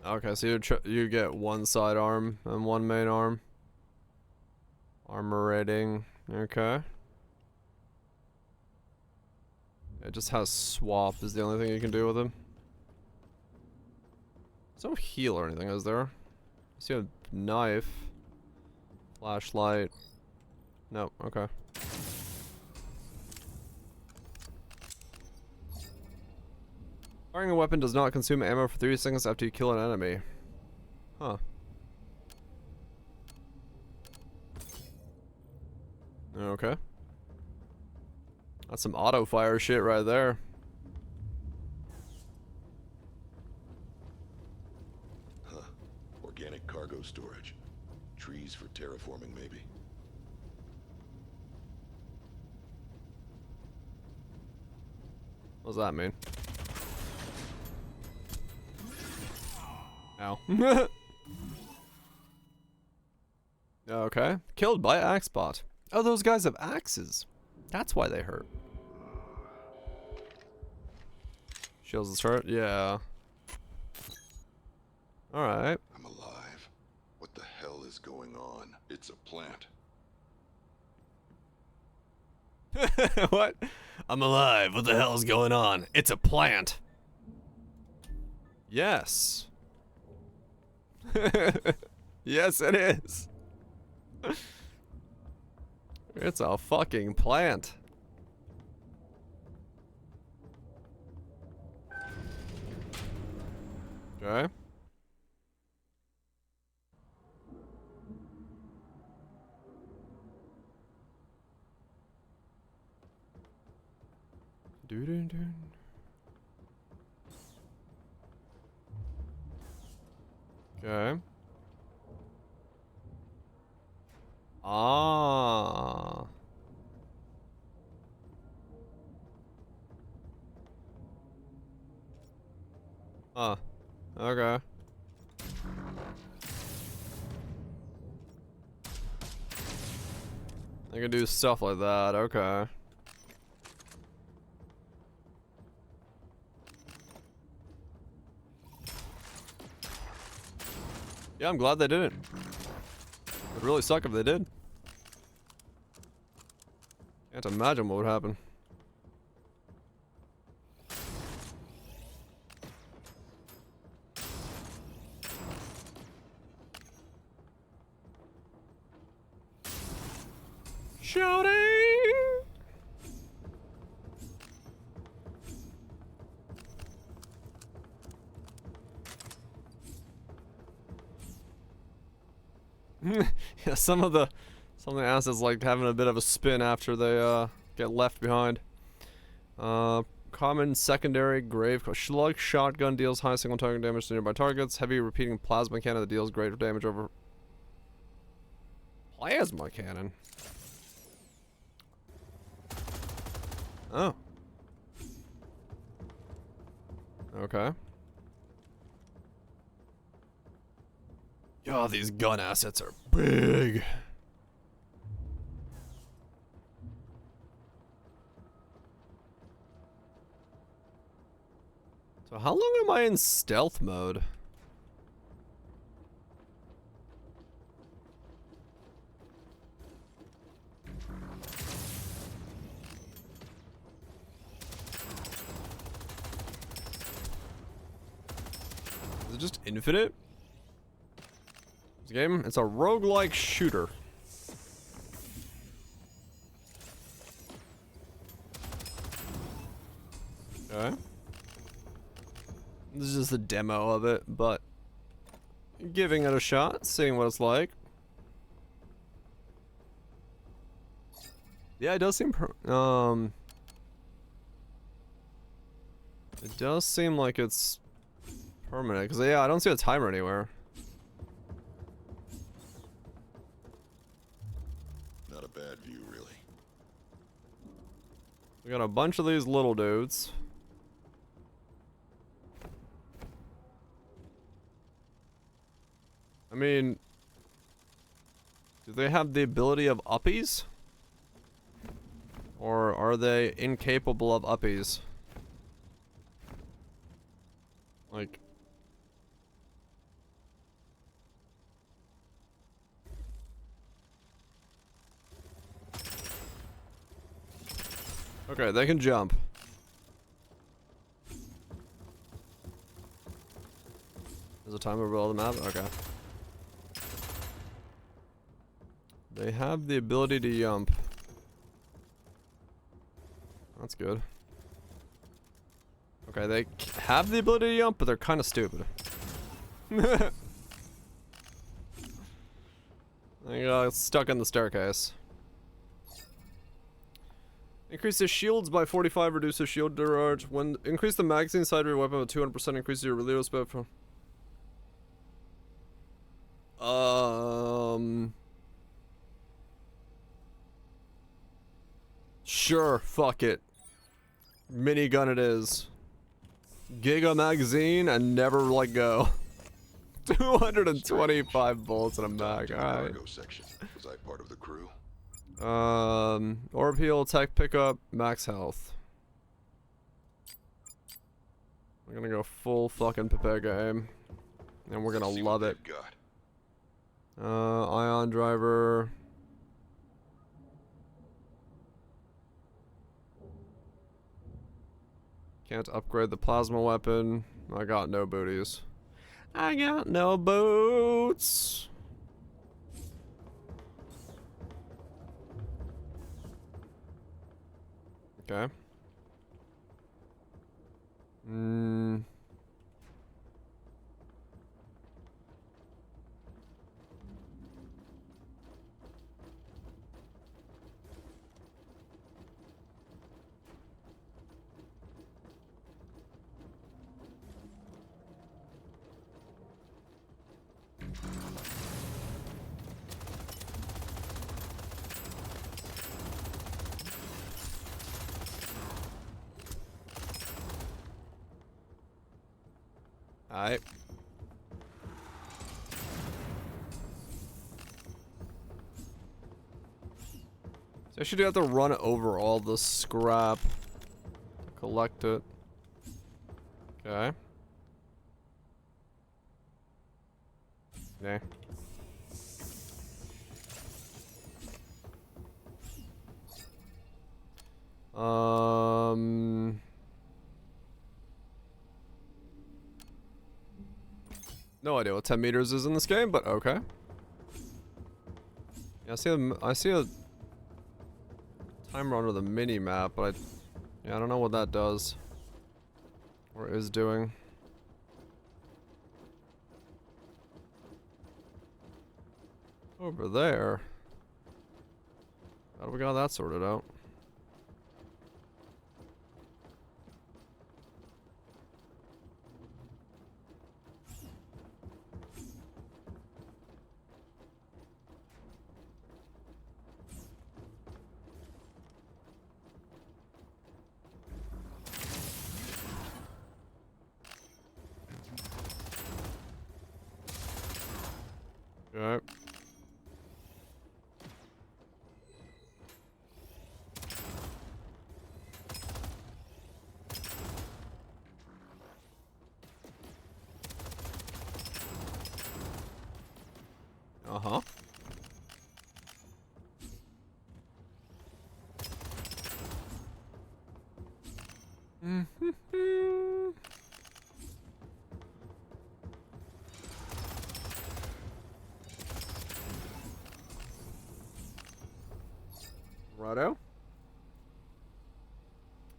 Okay, so you get one side arm and one main arm. Armor rating. Okay. It just has swap is the only thing you can do with him. There's no heal or anything, is there? I see a knife. Flashlight. Nope, okay. Firing a weapon does not consume ammo for 30 seconds after you kill an enemy. Huh. Okay. That's some auto fire shit right there. Huh. Organic cargo storage. Trees for terraforming, maybe. What does that mean? Ow. Okay. Killed by Axebot. Oh, those guys have axes. That's why they hurt. Shields is hurt? Yeah. Alright. I'm alive. What the hell is going on? It's a plant. What? I'm alive. What the hell's going on? It's a plant. Yes. Yes, it is. It's a fucking plant. Okay. Doo-doo-doo. Okay. Ah. Huh. Okay. I can do stuff like that. Okay. Yeah, I'm glad they didn't. It'd really suck if they did. Can't imagine what would happen. Shouting! Yeah, some of the assets like having a bit of a spin after they get left behind. Common secondary grave slug shotgun deals high single target damage to nearby targets. Heavy repeating plasma cannon that deals greater damage over plasma cannon. Oh. Okay. Yo, these gun assets are big. So how long am I in stealth mode? Is it just infinite? This game, it's a roguelike shooter. Okay. This is just a demo of it, but giving it a shot, seeing what it's like. Yeah, it does seem it does seem like it's permanent, because yeah, I don't see a timer anywhere. Not a bad view, really. We got a bunch of these little dudes. I mean, do they have the ability of uppies? Or are they incapable of uppies? Like... Okay, they can jump. There's a timer below the map? Okay. They have the ability to jump. That's good. Okay, they have the ability to jump, but they're kind of stupid. They got stuck in the staircase. Increases shields by 45, reduces shield charge. When increase the magazine side of your weapon by 200%, increases your reload speed from. Sure, fuck it. Minigun it is. Giga magazine and never let go. 225 bullets in a mag. Alright. Section. Was I part of the crew? Orb heal, tech pickup, max health. We're gonna go full fucking Pepe game. And we're gonna love it. Ion driver. Can't upgrade the plasma weapon. I got no booties. I got no boots. Okay. Alright. So I should have to run over all the scrap. Collect it. Okay. Okay. No idea what 10 meters is in this game, but okay. Yeah, I see a timer under the mini map, but I don't know what that does or is doing. Over there. How do we got that sorted out? Alright. Uh-huh. Righto.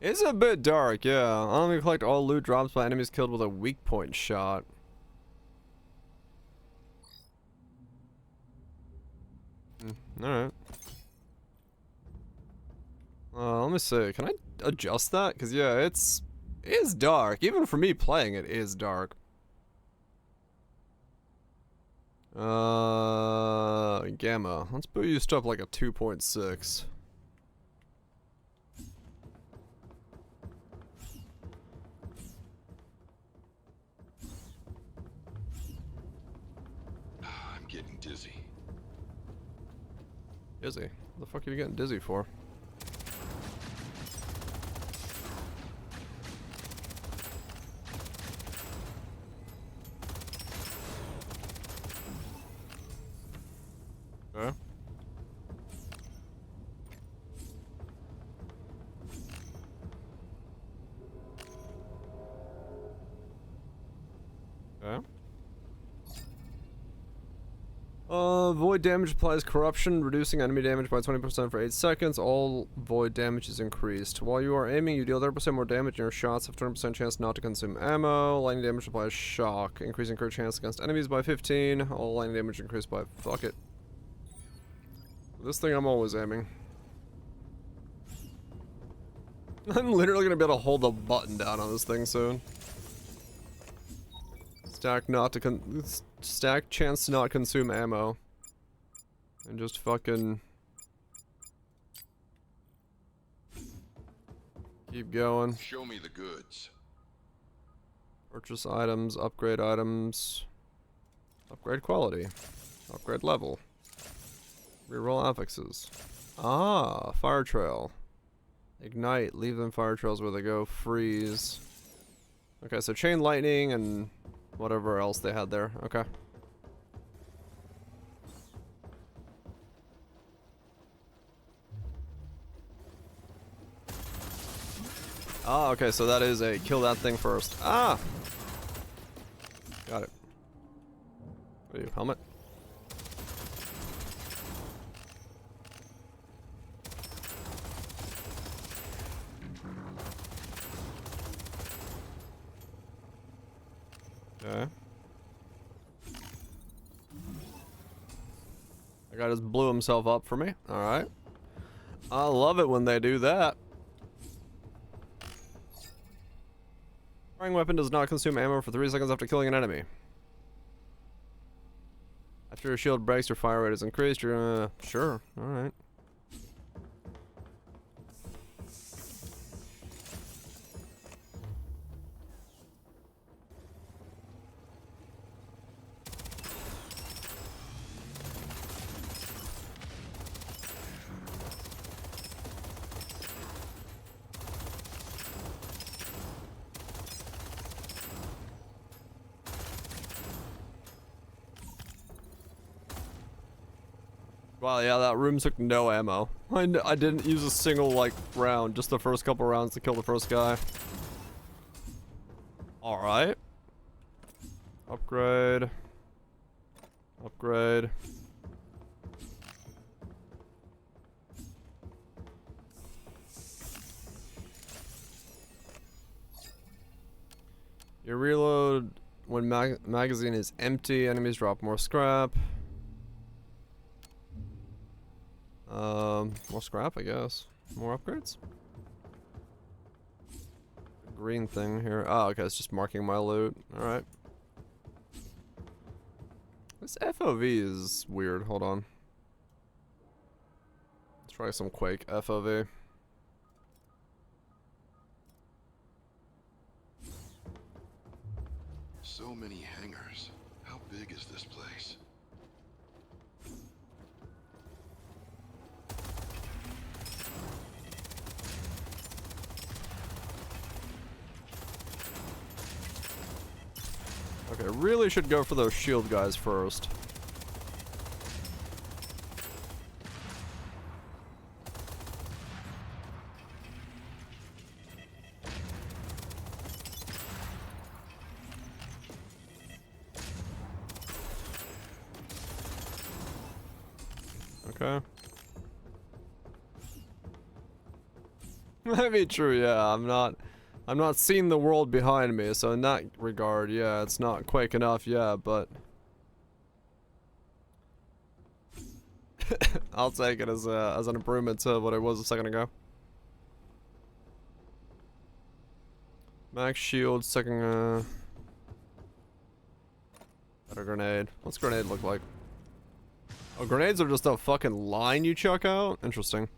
It's a bit dark, yeah. Only collect all loot drops by enemies killed with a weak point shot. Alright. Let me see. Can I adjust that? Because, yeah, it is dark. Even for me playing it is dark. Gamma. Let's boost up like a 2.6. I'm getting dizzy. Dizzy? What the fuck are you getting dizzy for? Okay. Okay. Void damage applies corruption, reducing enemy damage by 20% for 8 seconds. All void damage is increased. While you are aiming, you deal 30% more damage, and your shots have 20% chance not to consume ammo. Lightning damage applies shock, increasing crit chance against enemies by 15. All lightning damage increased by... Fuck it. This thing I'm always aiming. I'm literally gonna be able to hold the button down on this thing soon. Stack chance to not consume ammo. And just fucking keep going. Show me the goods. Purchase items, upgrade items, upgrade quality, upgrade level, reroll affixes. Ah, fire trail. Ignite, leave them fire trails where they go, freeze. Okay, so chain lightning and whatever else they had there. Okay. Ah, okay, so that is a kill that thing first. Ah! Got it. What are you, helmet? Okay. That guy just blew himself up for me. Alright. I love it when they do that. Firing weapon does not consume ammo for 3 seconds after killing an enemy. After your shield breaks, your fire rate is increased. You're gonna... Sure. Alright. Wow, yeah, that room took no ammo. I didn't use a single, like, round. Just the first couple rounds to kill the first guy. Alright. Upgrade. Upgrade. You reload when magazine is empty. Enemies drop more scrap. More scrap, I guess. More upgrades? Green thing here. Oh, okay, it's just marking my loot. Alright. This FOV is weird. Hold on. Let's try some Quake FOV. So many hangars. How big is this place? Okay, really should go for those shield guys first. Okay. That'd be true, yeah, I'm not seeing the world behind me, so in that regard, yeah, it's not Quake enough, yeah, but I'll take it as an improvement to what it was a second ago. Max shield, second, better grenade. What's grenade look like? Oh, grenades are just a fucking line you chuck out? Interesting.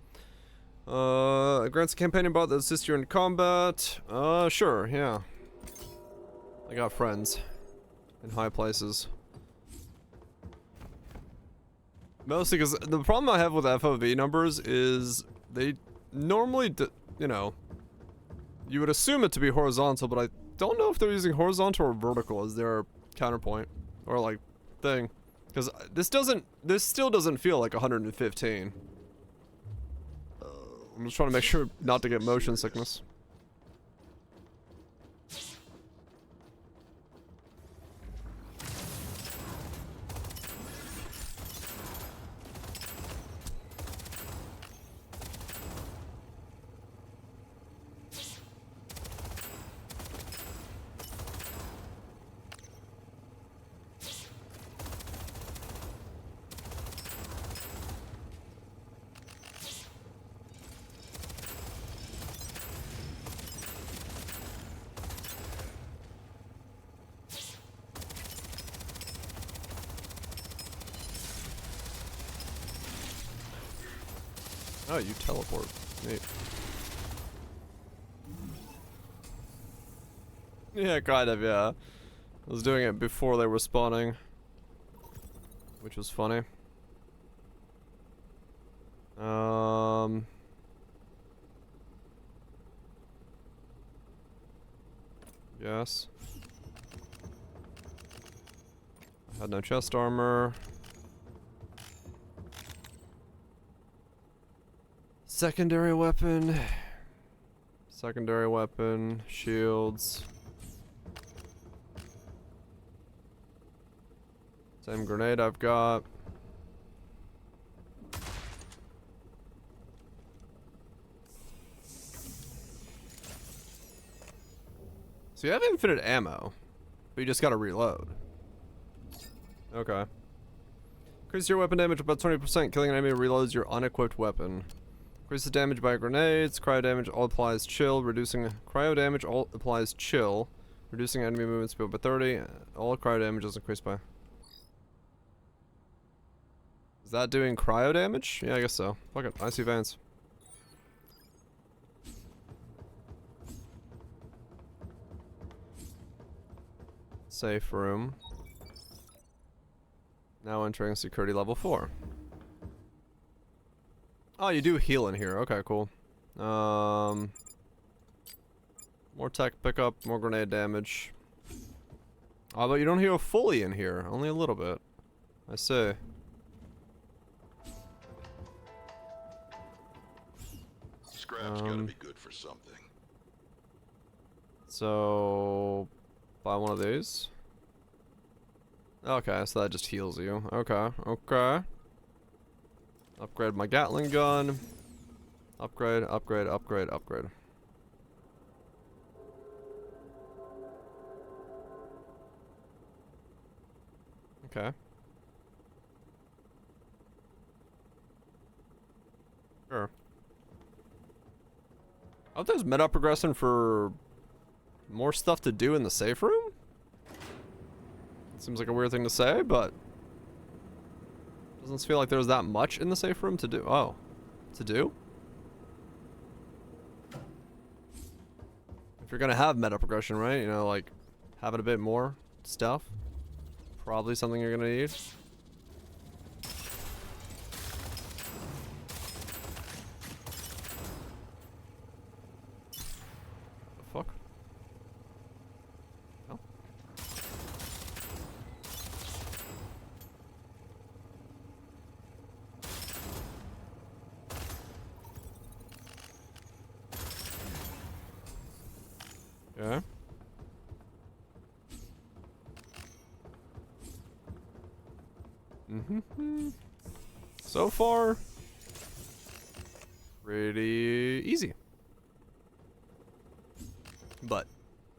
It grants a companion bot that assists you in combat. Sure, yeah. I got friends in high places. Mostly because the problem I have with FOV numbers is they normally, you know, you would assume it to be horizontal, but I don't know if they're using horizontal or vertical as their counterpoint or like thing. Because this still doesn't feel like 115. I'm just trying to make sure not to get motion sickness. Oh, you teleport. Neat. Yeah, kind of, yeah. I was doing it before they were spawning, which was funny. Yes. I had no chest armor. Secondary weapon. Secondary weapon. Shields. Same grenade I've got. So you have infinite ammo, but you just gotta reload. Okay. Increase your weapon damage about 20%. Killing an enemy reloads your unequipped weapon. Increases damage by grenades. Cryo damage all applies chill. Reducing cryo damage all applies chill. Reducing enemy movement speed by 30. All cryo damage is increased by. Is that doing cryo damage? Yeah, I guess so. Fuck it. Icy Veins. Safe room. Now entering security level 4. Oh, you do heal in here. Okay, cool. More tech pickup, more grenade damage. Oh, but you don't heal fully in here. Only a little bit. I see. Scrap's gotta be good for something. So, buy one of these. Okay, so that just heals you. Okay, okay. Upgrade my Gatling gun. Upgrade, upgrade, upgrade, upgrade. Okay. Sure. Oh, there's meta progression for more stuff to do in the safe room? Seems like a weird thing to say, but doesn't feel like there's that much in the safe room to do. Oh, to do? If you're gonna have meta progression, right? You know, like having a bit more stuff. Probably something you're gonna need. The fuck? Oh. Yeah. So far, pretty easy. But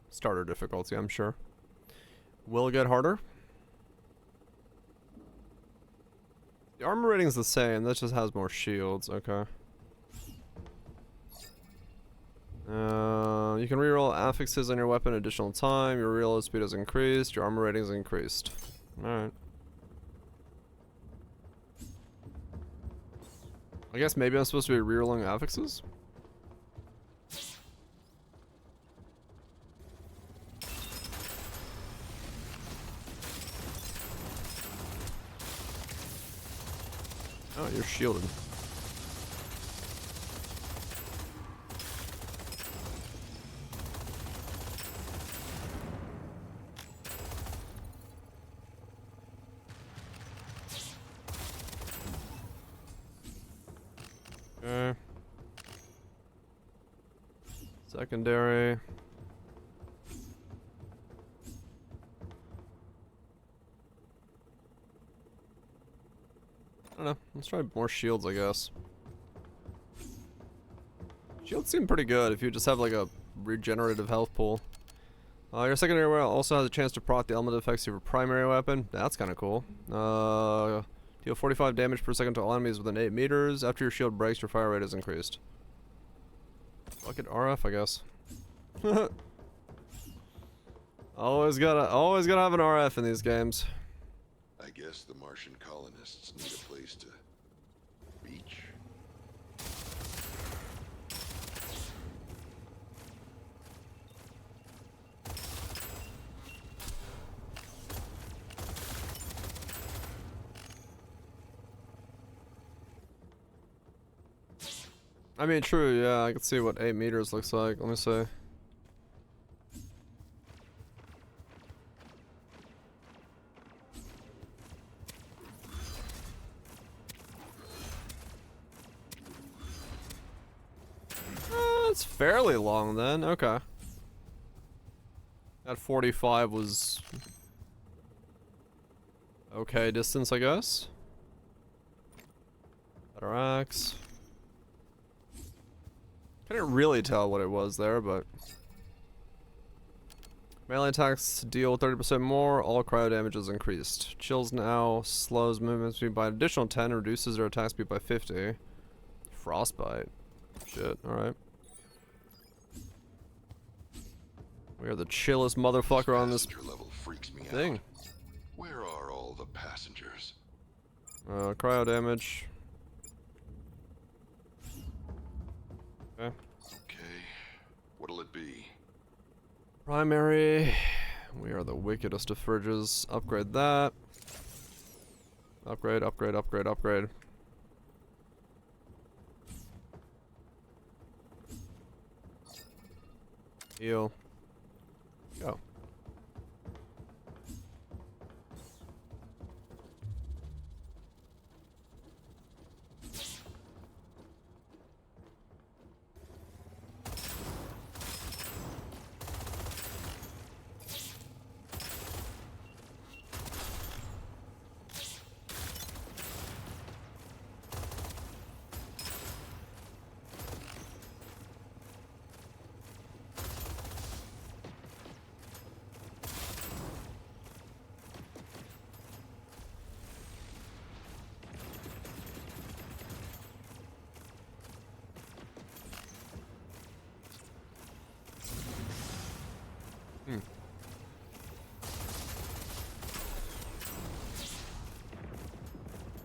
starter difficulty, I'm sure, will get harder. The armor rating's the same. That just has more shields. Okay. You can reroll affixes on your weapon additional time. Your reload speed is increased. Your armor rating is increased. Alright. I guess maybe I'm supposed to be rerolling affixes? Oh, you're shielded. Okay. Secondary. I don't know. Let's try more shields, I guess. Shields seem pretty good if you just have like a regenerative health pool. Your secondary weapon also has a chance to proc the element effects of your primary weapon. That's kind of cool. Deal 45 damage per second to all enemies within 8 meters. After your shield breaks, your fire rate is increased. Fuck it, RF, I guess. always gotta have an RF in these games. I guess the Martian colonists need a place to beach. I mean, true, yeah, I can see what 8 meters looks like. Let me see. It's fairly long then, okay. That 45 was okay distance, I guess. Better axe. Couldn't really tell what it was there, but melee attacks deal 30% more. All cryo damage is increased. Chills now slows movement speed by an additional 10, reduces their attack speed by 50. Frostbite. Shit. All right. We are the chillest motherfucker on this Passenger level freaks me thing. out. Where are all the passengers? Cryo damage. Okay. Okay, what'll it be? Primary. We are the wickedest of fridges. Upgrade that. Upgrade, upgrade, upgrade, upgrade. Heal. Go.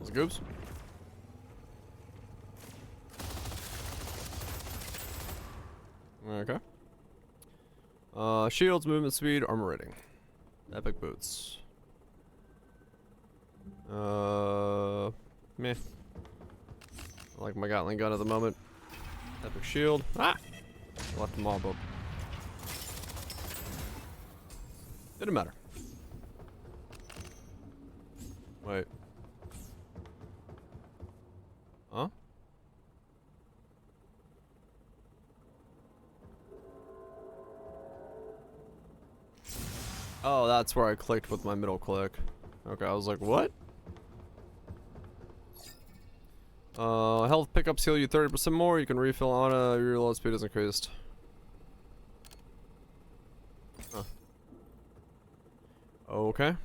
Those goobs. Okay. Shields, movement speed, armor rating. Epic boots. Meh. I like my Gatling gun at the moment. Epic shield. Ah! I left them all, but didn't matter. Wait. Huh? Oh, that's where I clicked with my middle click. Okay, I was like, what? Health pickups heal you 30% more. You can refill on your reload speed is increased. Huh. Okay.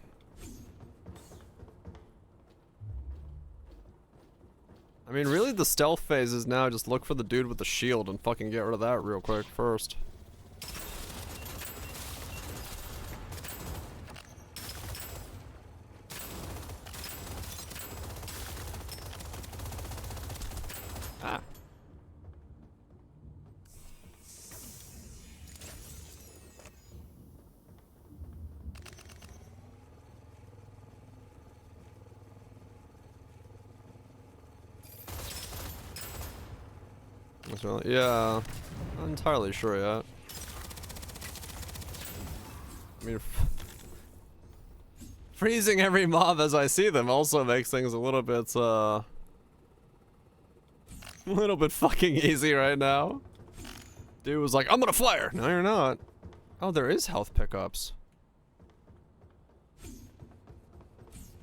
I mean, really, the stealth phase is now just look for the dude with the shield and fucking get rid of that real quick first. Ah. That's really, yeah, not entirely sure yet. I mean, freezing every mob as I see them also makes things a little bit fucking easy right now. Dude was like, I'm gonna fire! No, you're not. Oh, there is health pickups.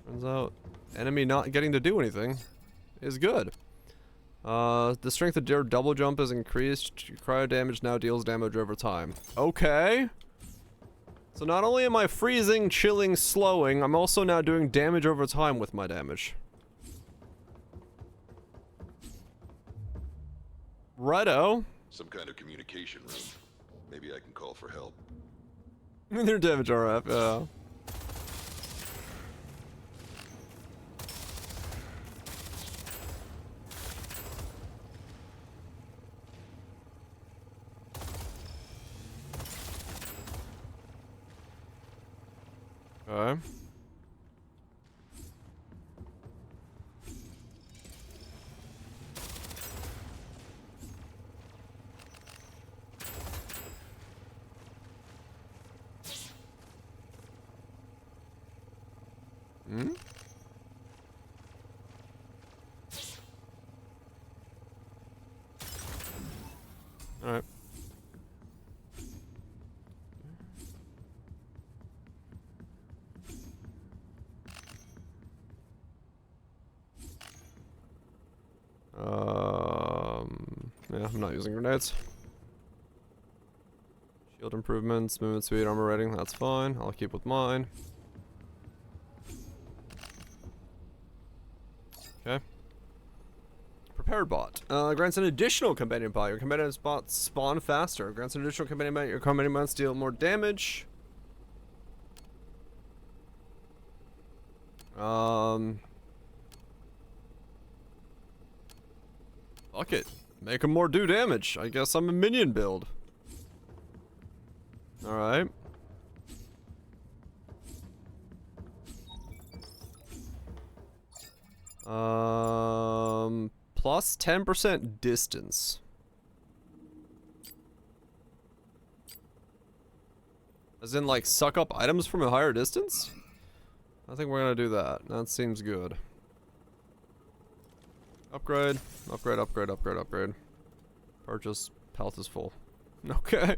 Turns out, enemy not getting to do anything is good. The strength of your double jump is increased. Your cryo damage now deals damage over time. Okay. So not only am I freezing, chilling, slowing, I'm also now doing damage over time with my damage. Righto. Some kind of communication room. Maybe I can call for help. Their damage RF, yeah. Okay. Alright. Yeah, I'm not using grenades. Shield improvements, movement speed, armor rating, that's fine. I'll keep with mine. Okay. Prepared bot. Grants an additional companion bot. Your companion bots spawn faster. Grants an additional companion bot. Your companion bots deal more damage. Fuck it. Make them more do damage. I guess I'm a minion build. Alright. Plus 10% distance. As in, like, suck up items from a higher distance? I think we're gonna do that. That seems good. Upgrade. Upgrade, upgrade, upgrade, upgrade. Purchase. Health is full. Okay.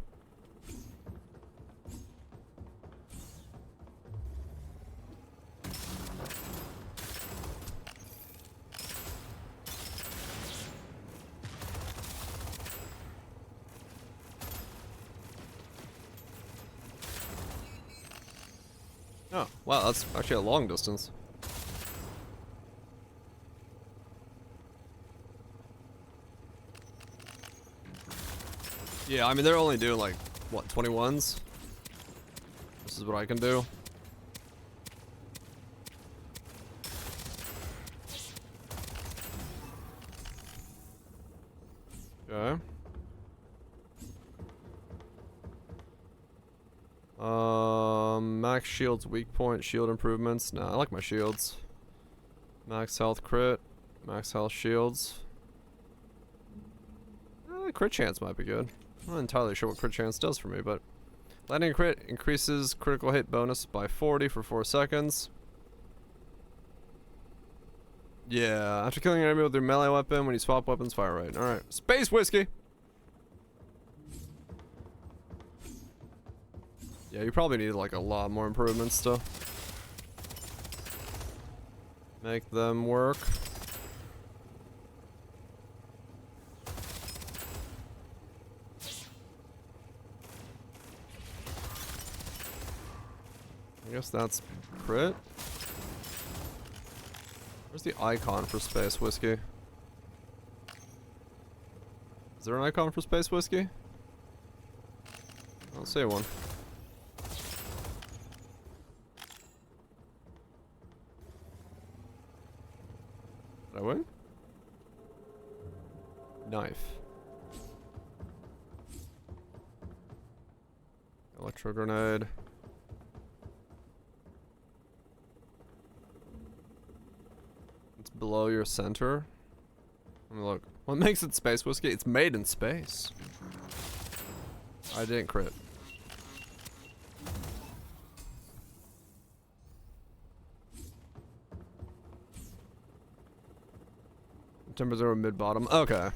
Oh, wow, that's actually a long distance. Yeah, I mean, they're only doing, like, what, 21s? This is what I can do. Okay. Max shields, weak point, shield improvements. Nah, I like my shields. Max health crit, max health shields. Crit chance might be good. I'm not entirely sure what crit chance does for me, but lightning crit increases critical hit bonus by 40 for 4 seconds. Yeah, after killing an enemy with your melee weapon, when you swap weapons, fire right. Alright, space whiskey! Yeah, you probably need like a lot more improvements to make them work. I guess that's crit. Where's the icon for space whiskey? Is there an icon for space whiskey? I don't see one. Did I win? Knife. Electro grenade. It's below your center. Let me look. What makes it space whiskey? It's made in space. I didn't crit. Timber 0 mid bottom. Okay.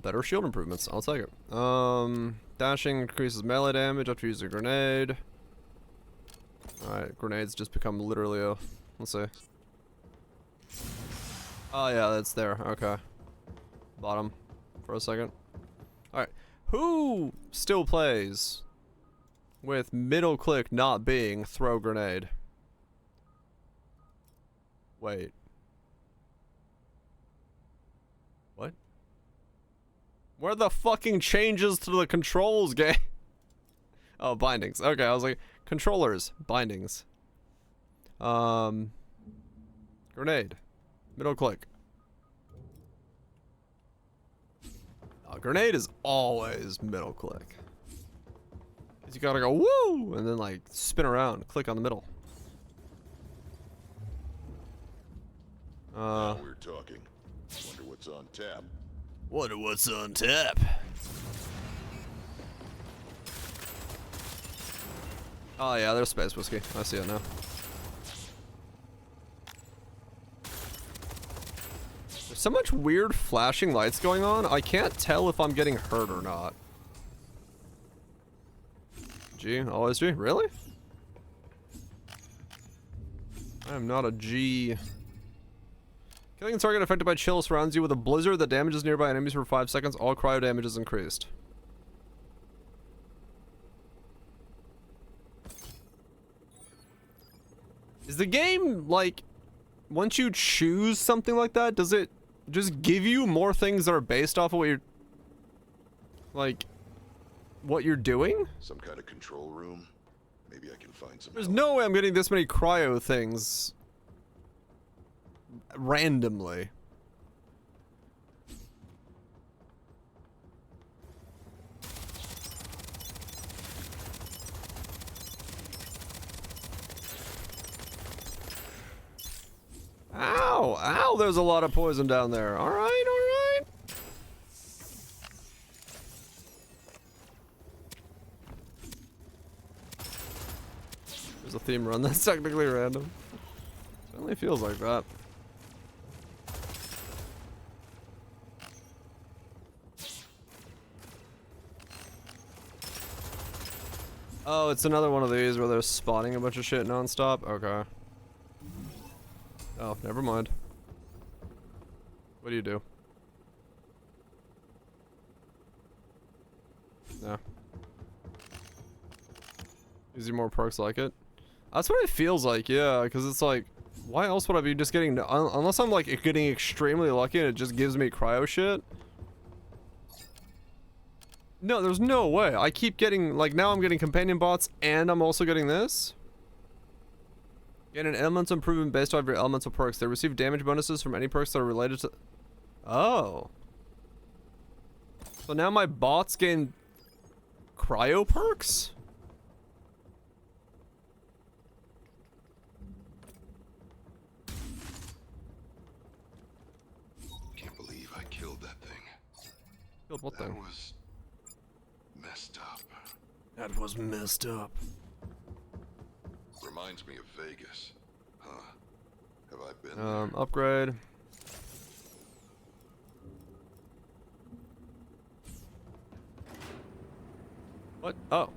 Better shield improvements. I'll take it. Dashing increases melee damage after using a grenade. Alright, grenades just become literally a... Let's see. Oh yeah, that's there. Okay. Bottom. For a second. Alright. Who still plays with middle click not being throw grenade? Wait. What? Where are the fucking changes to the controls, game? Oh, bindings. Okay, I was like, controllers, bindings. Grenade. Middle click. Grenade is always middle click. 'Cause you gotta go woo, and then like spin around, click on the middle. Now we're talking. Wonder what's on tap. Wonder what's on tap. Oh yeah, there's space whiskey. I see it now. There's There's so much weird flashing lights going on, I can't tell if I'm getting hurt or not. G, always G, really? I am not a G. Killing a target affected by chill surrounds you with a blizzard that damages nearby enemies for 5 seconds. All cryo damage is increased. Is the game, like, once you choose something like that, does it just give you more things that are based off of what you're, like, what you're doing? Some kind of control room. Maybe I can find some. There's help. no way I'm getting this many cryo things randomly. Ow! Ow! There's a lot of poison down there. Alright, alright. There's a theme run that's technically random. It only feels like that. Oh, it's another one of these where they're spawning a bunch of shit nonstop? Okay. Oh, never mind. What do you do? No. Is there more perks like it? That's what it feels like, yeah, because it's like, why else would I be just getting, unless I'm like getting extremely lucky and it just gives me cryo shit? No, there's no way. I keep getting, like, now I'm getting companion bots and I'm also getting this? Get an elemental improvement based off your elemental perks. They receive damage bonuses from any perks that are related to... Oh. So now my bots gain cryo perks? Can't believe I killed that thing. Killed what That thing? was messed up. That was messed up. Reminds me of Vegas. Huh. Have I been there? Upgrade. What? Oh.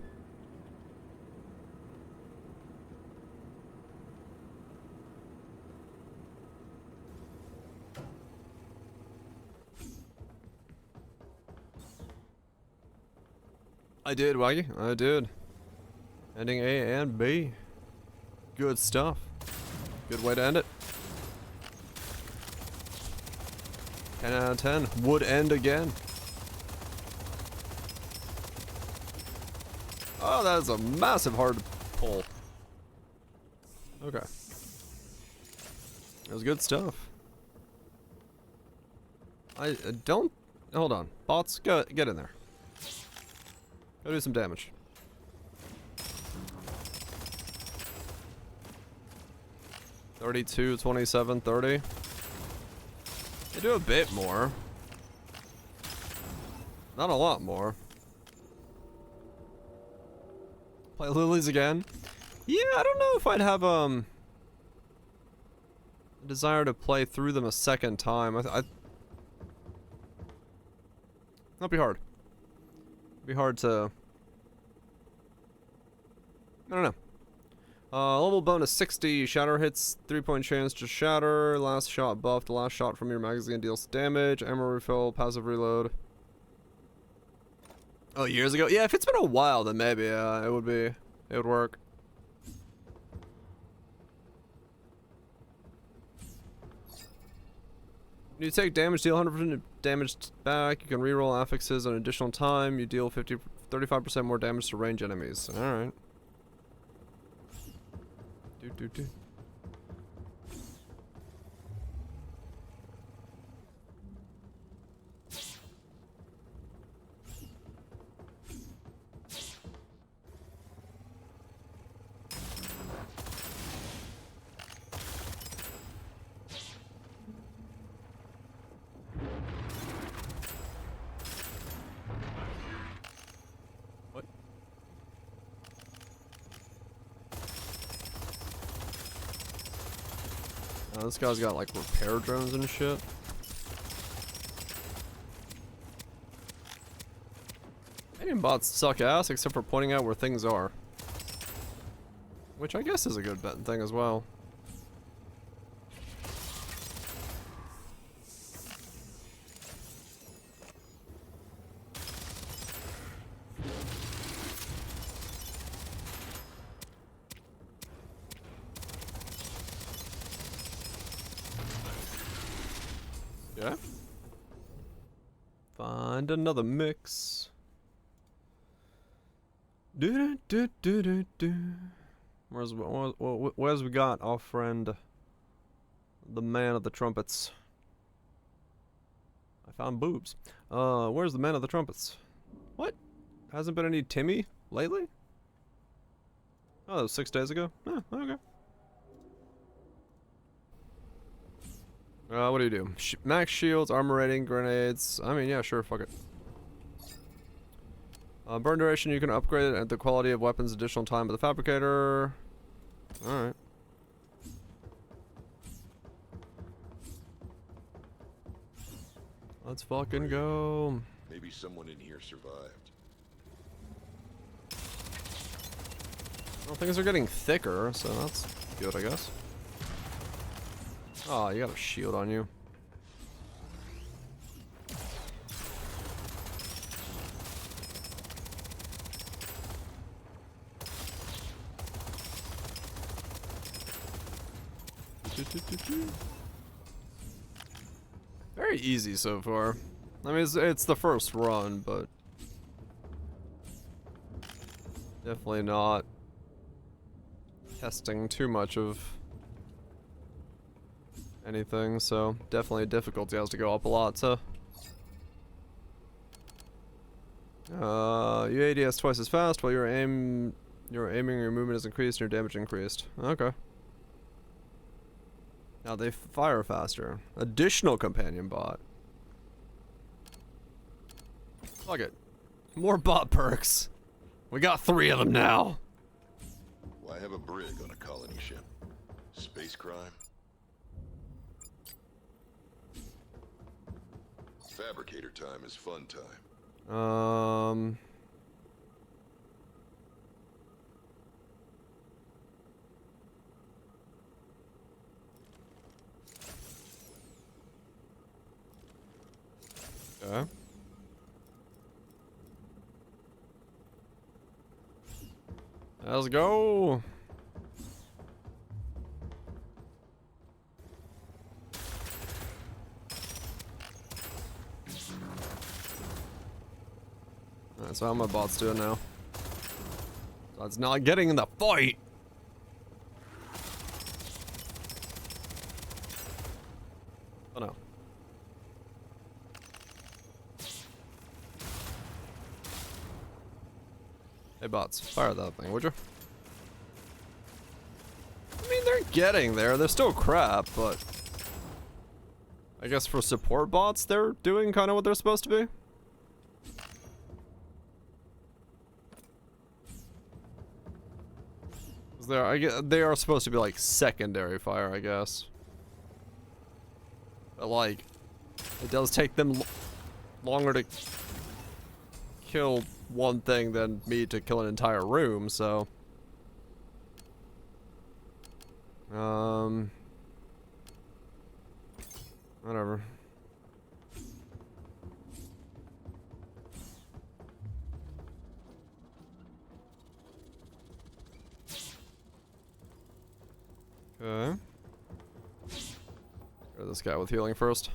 I did, Waggy. I did. Ending A and B. Good stuff. Good way to end it. 10 out of 10. Would end again. Oh, that is a massive hard pull. Okay. That was good stuff. I don't... Hold on. Bots, get in there. Go do some damage. $32, $27, $30. They do a bit more. Not a lot more. Play lilies again? Yeah, I don't know if I'd have a desire to play through them a second time. That'd be hard. It'd be hard to... I don't know. Level bonus 60. Shatter hits 3-point chance to shatter. Last shot buffed. Last shot from your magazine deals damage. Ammo refill. Passive reload. Oh, years ago? Yeah, if it's been a while, then maybe it would be. It would work. When you take damage, deal 100% damage back. You can reroll affixes an additional time. You deal 35% more damage to range enemies. Alright. Do. What? Oh, this guy's got like repair drones and shit. Companion bots suck ass except for pointing out where things are. Which I guess is a good thing as well. Yeah. Find another mix. Do do do do do. Where's we got our friend, the man of the trumpets? I found boobs. Where's the man of the trumpets? What? Hasn't been any Timmy lately? Oh, that was 6 days ago. Oh, okay. What do you do? Max shields, armor rating, grenades. I mean, yeah, sure, fuck it. Burn duration, you can upgrade it at the quality of weapons, additional time at the fabricator. Alright. Let's fucking go. Maybe someone in here survived. Well, things are getting thicker, so that's good, I guess. Oh, you got a shield on you. Very easy so far. I mean, it's the first run, but definitely not testing too much of anything, so definitely difficulty has to go up a lot, so. Your ADS twice as fast while your aiming, your movement is increased and your damage increased. Okay. Now they fire faster. Additional companion bot. Fuck it. More bot perks. We got 3 of them now. Why have a brig on a colony ship? Space crime? Fabricator time is fun time. Okay. Let's go. Alright, so how my bot's doing now? So it's not getting in the fight. Oh no. Hey bots, fire that thing, would you? I mean, they're getting there. They're still crap, but I guess for support bots, they're doing kind of what they're supposed to be. They are supposed to be like secondary fire, I guess. But like, it does take them longer to kill one thing than me to kill an entire room, so. Whatever. Okay. Go this guy with healing first.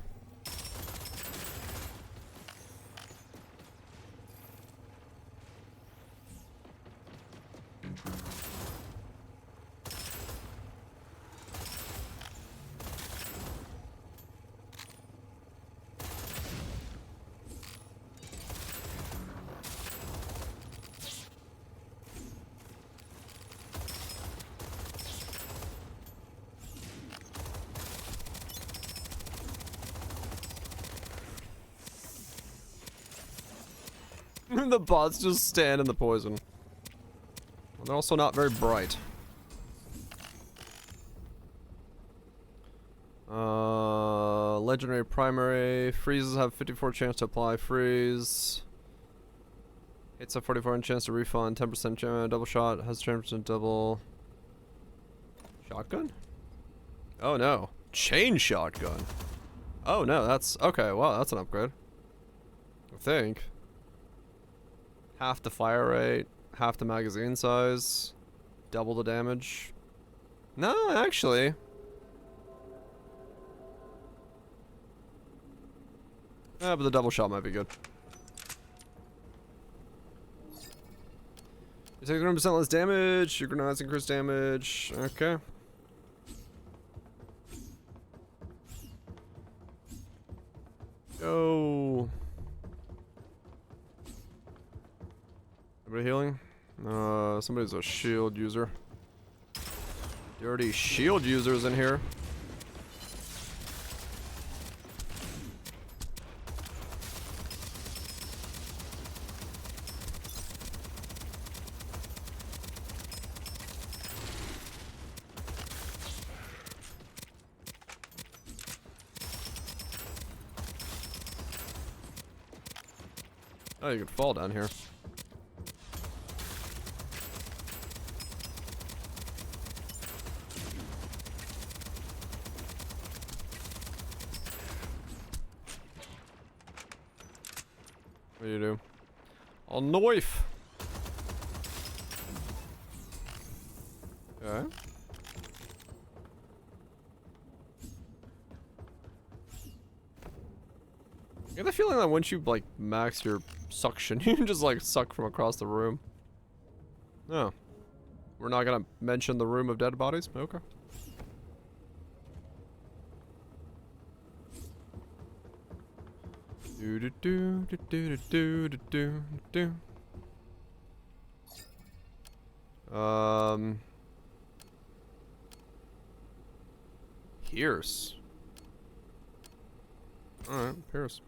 The bots just stand in the poison. Well, they're also not very bright. Legendary primary freezes have 54 chance to apply freeze. Hits a 44% chance to refund, 10% double shot, has 10% double shotgun? Oh no. Chain shotgun. Oh no, that's okay, wow, that's an upgrade. I think. Half the fire rate, half the magazine size, double the damage. No, actually. But the double shot might be good. You take 100% less damage, your grenades increase damage. Okay. Go. Anybody healing? Somebody's a shield user. Dirty shield users in here. Oh, you could fall down here. What do you do? A knife! Okay. I get the feeling that once you, like, max your suction, you can just, like, suck from across the room. Oh. We're not gonna mention the room of dead bodies? Okay. Do do do do do do do do do. Pierce. Alright, Pierce.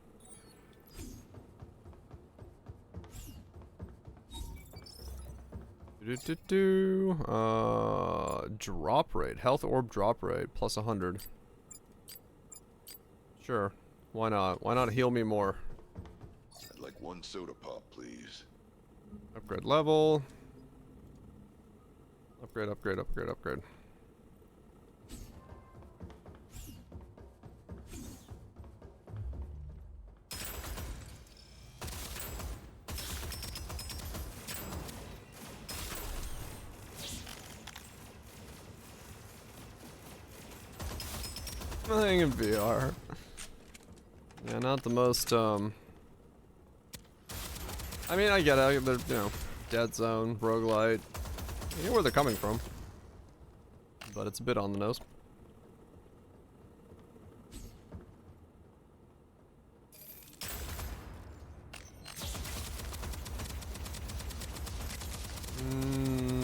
Drop rate. Health orb drop rate. Plus 100. Sure. Why not? Why not heal me more? I'd like one soda pop, please. Upgrade level. Upgrade, upgrade, upgrade, upgrade. Nothing in VR. Yeah, not the most, I mean, I get it. They're, you know, Dead Zone, roguelite. I get where they're coming from. But it's a bit on the nose.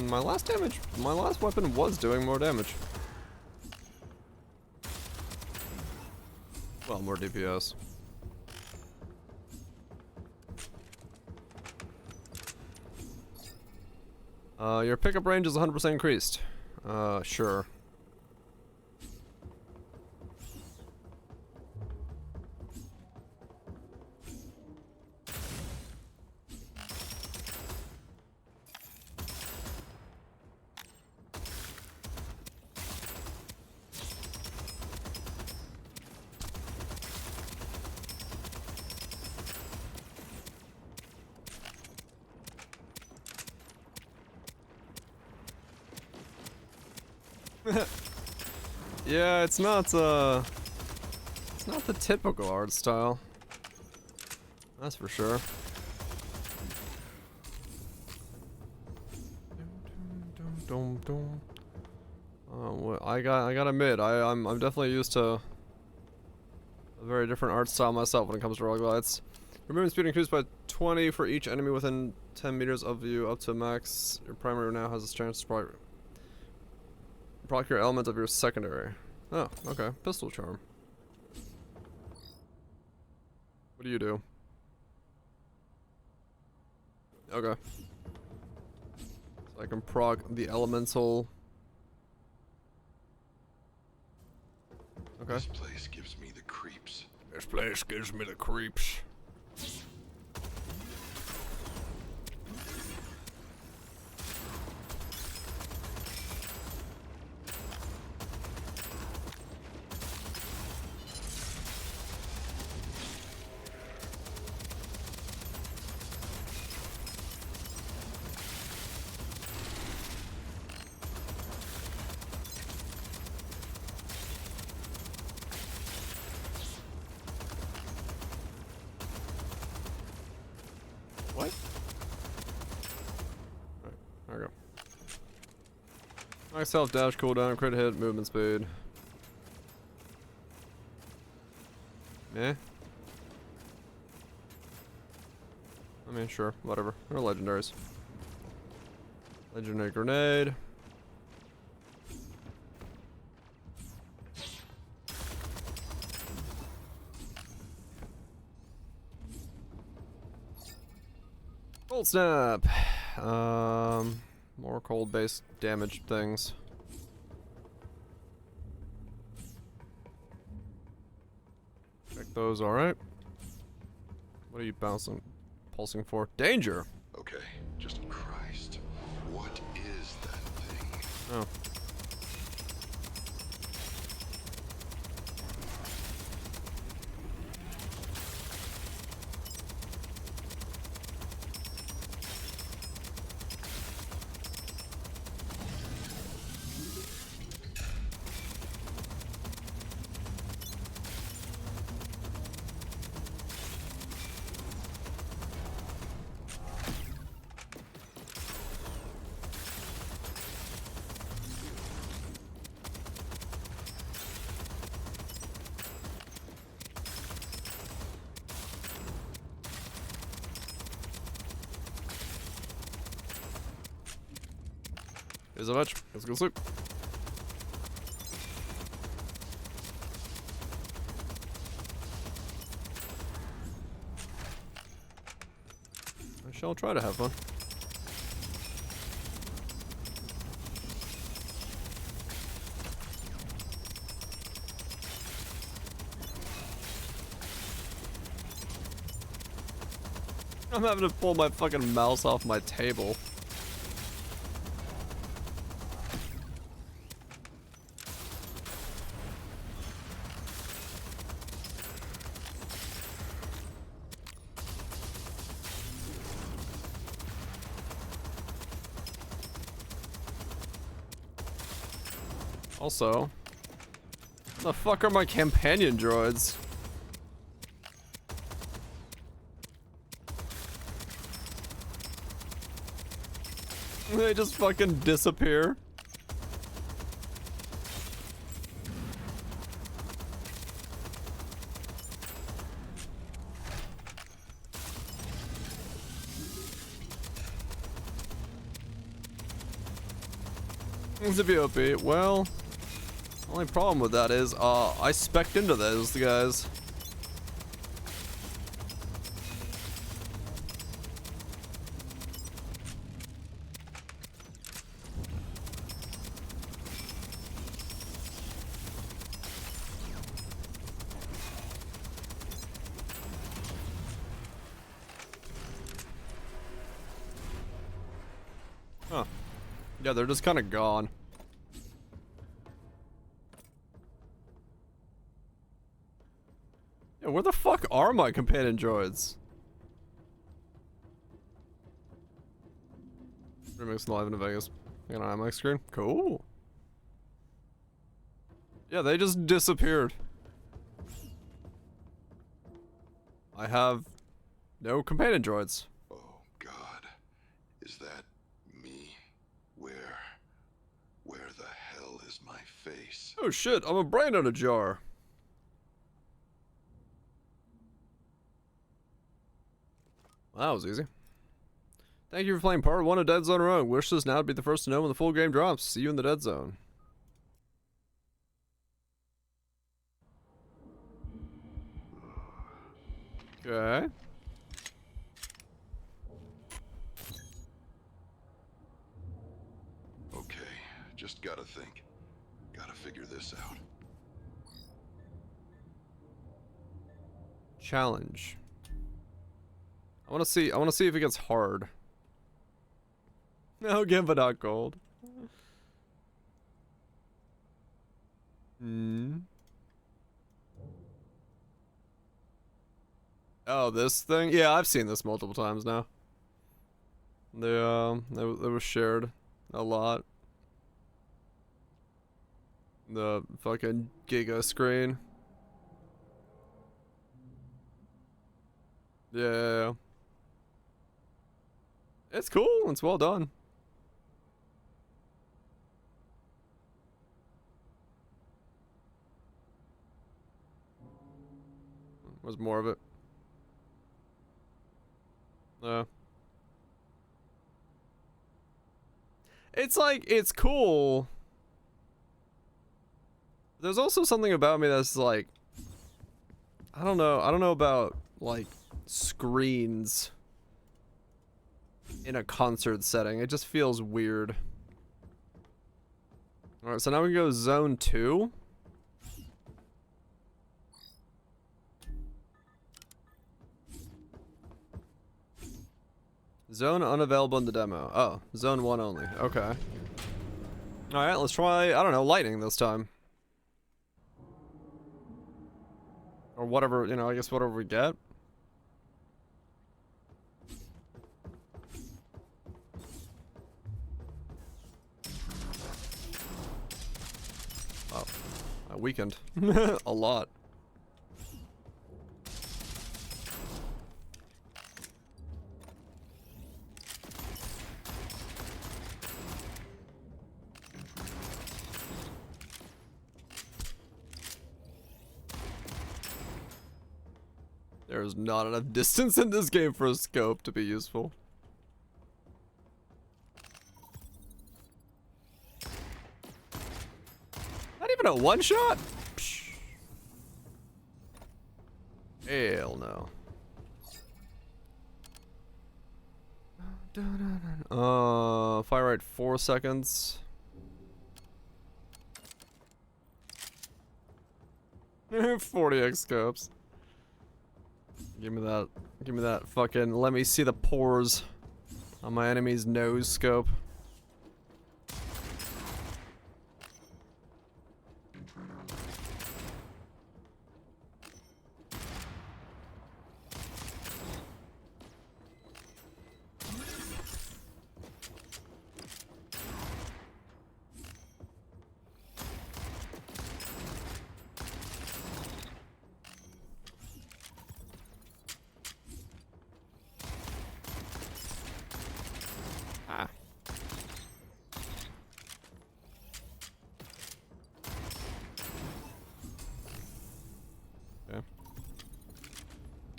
My last weapon was doing more damage. Well, more DPS. Your pickup range is 100% increased. Sure. Yeah, it's not the typical art style. That's for sure. I gotta admit, I'm definitely used to a very different art style myself when it comes to roguelites. Your movement speed increased by 20 for each enemy within 10 meters of you up to max. Your primary now has a chance to procure element of your secondary. Oh, okay. Pistol charm. What do you do? Okay. So I can proc the elemental. Okay. This place gives me the creeps. This place gives me the creeps. Max health, dash, cooldown, crit hit, movement speed. Eh? I mean, sure, whatever. They're legendaries. Legendary grenade. Cold snap. More cold-based damage things. Check those. All right. What are you pulsing for? Danger. Okay, just Christ. What is that thing? Oh. Here's a much. Let's go sleep. I shall try to have fun. I'm having to pull my fucking mouse off my table. Also, the fuck are my companion droids? They just fucking disappear. It's a VOP. Well, only problem with that is, I spec'd into those guys. Huh. Yeah, they're just kind of gone. Yeah, where the fuck are my companion droids? Remix live in Vegas. You know, on my screen. Cool. Yeah, they just disappeared. I have no companion droids. Oh, God. Is that me? Where the hell is my face? Oh shit, I'm a brain in a jar. Well, that was easy. Thank you for playing part 1 of Dead Zone Rogue. Wish this now to be the first to know when the full game drops. See you in the Dead Zone. Okay. Okay, just gotta think. Gotta figure this out. Challenge. I wanna see if it gets hard. No, give it out gold. Hmm. Oh, this thing? Yeah, I've seen this multiple times now. It was shared a lot. The fucking Giga screen. Yeah. It's cool. It's well done. Was more of it. It's like, it's cool. There's also something about me that's like, I don't know about like screens in a concert setting. It just feels weird. Alright, so now we go zone 2. Zone unavailable in the demo. Oh, zone 1 only. Okay. Alright, let's try, I don't know, lightning this time. Or whatever, you know, I guess whatever we get. Oh, I weakened. A lot. There's not enough distance in this game for a scope to be useful. Not even a one-shot? Hell no. Fire rate 4 seconds. 40x scopes. Give me that fucking, let me see the pores on my enemy's nose scope.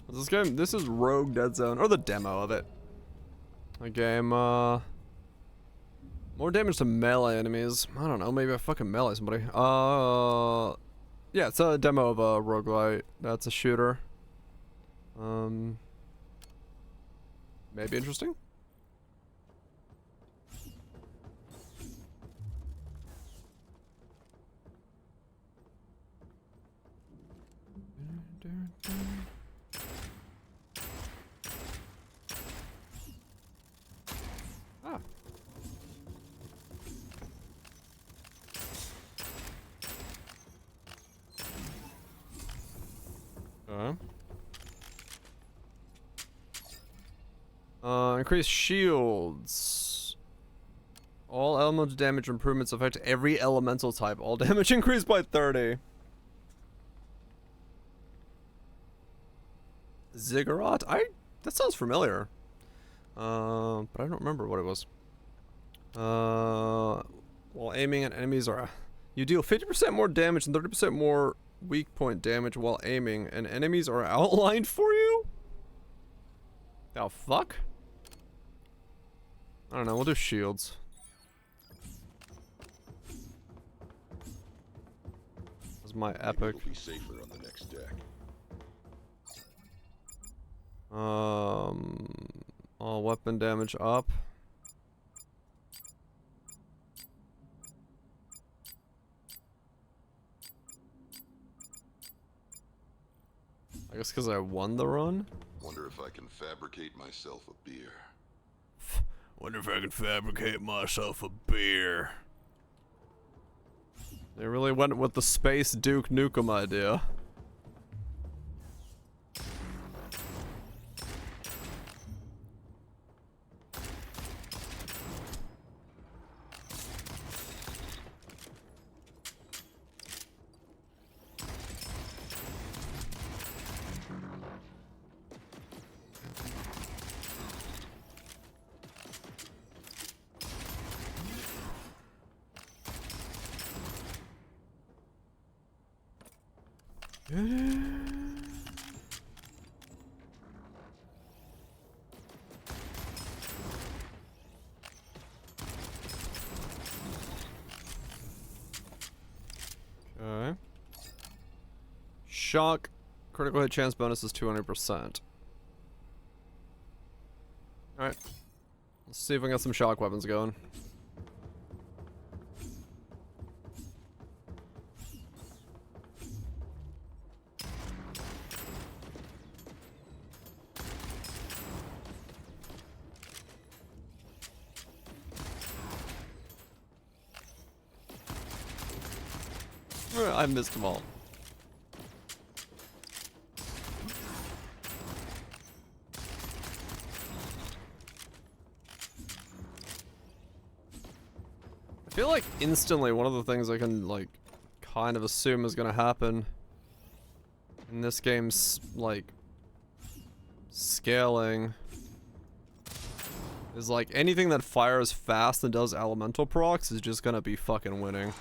This game, this is Rogue Dead Zone, or the demo of it. A game, more damage to melee enemies. I don't know, maybe I fucking melee somebody. Yeah, it's a demo of a roguelite. That's a shooter. Maybe interesting? Increase shields. All elemental damage improvements affect every elemental type. All damage increased by 30. Ziggurat? That sounds familiar. But I don't remember what it was. While aiming at enemies you deal 50% more damage and 30% more weak point damage while aiming, and enemies are outlined for you? The fuck? I don't know, we'll do shields. This is my epic. It'll be safer on the next deck. All weapon damage up. I guess because I won the run? Wonder if I can fabricate myself a beer. Wonder if I can fabricate myself a beer. They really went with the Space Duke Nukem idea. shock critical hit chance bonus is 200%. Alright. Let's see if we can get some shock weapons going. I missed them all. I feel like instantly one of the things I can like kind of assume is gonna happen in this game's like scaling is like anything that fires fast and does elemental procs is just gonna be fucking winning.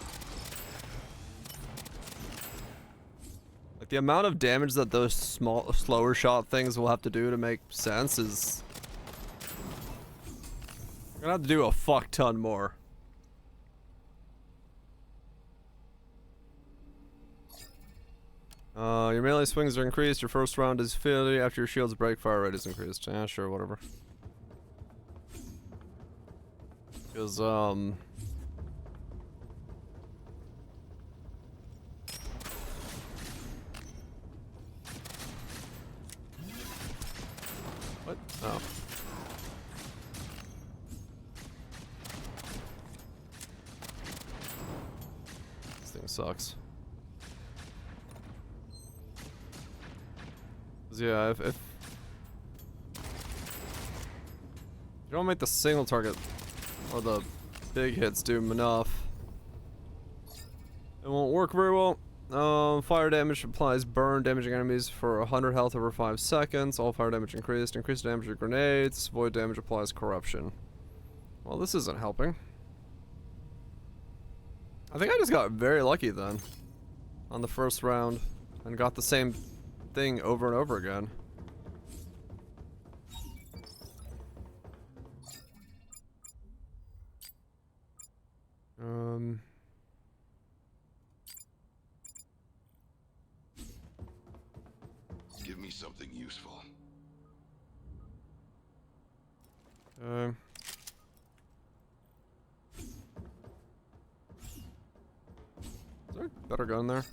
Like the amount of damage that those slower shot things will have to do to make sense is gonna have to do a fuck ton more. Your melee swings are increased, your first round is 50, after your shield's break, fire rate is increased. Yeah, sure, whatever. Because, what? Oh. This thing sucks. Yeah, if you don't make the single target or the big hits do enough, it won't work very well. Fire damage applies burn, damaging enemies for 100 health over 5 seconds. All fire damage increased. Increased damage of grenades. Void damage applies corruption. Well, this isn't helping. I think I just got very lucky then on the first round and got the same thing over and over again. Give me something useful. Is there a better gun there?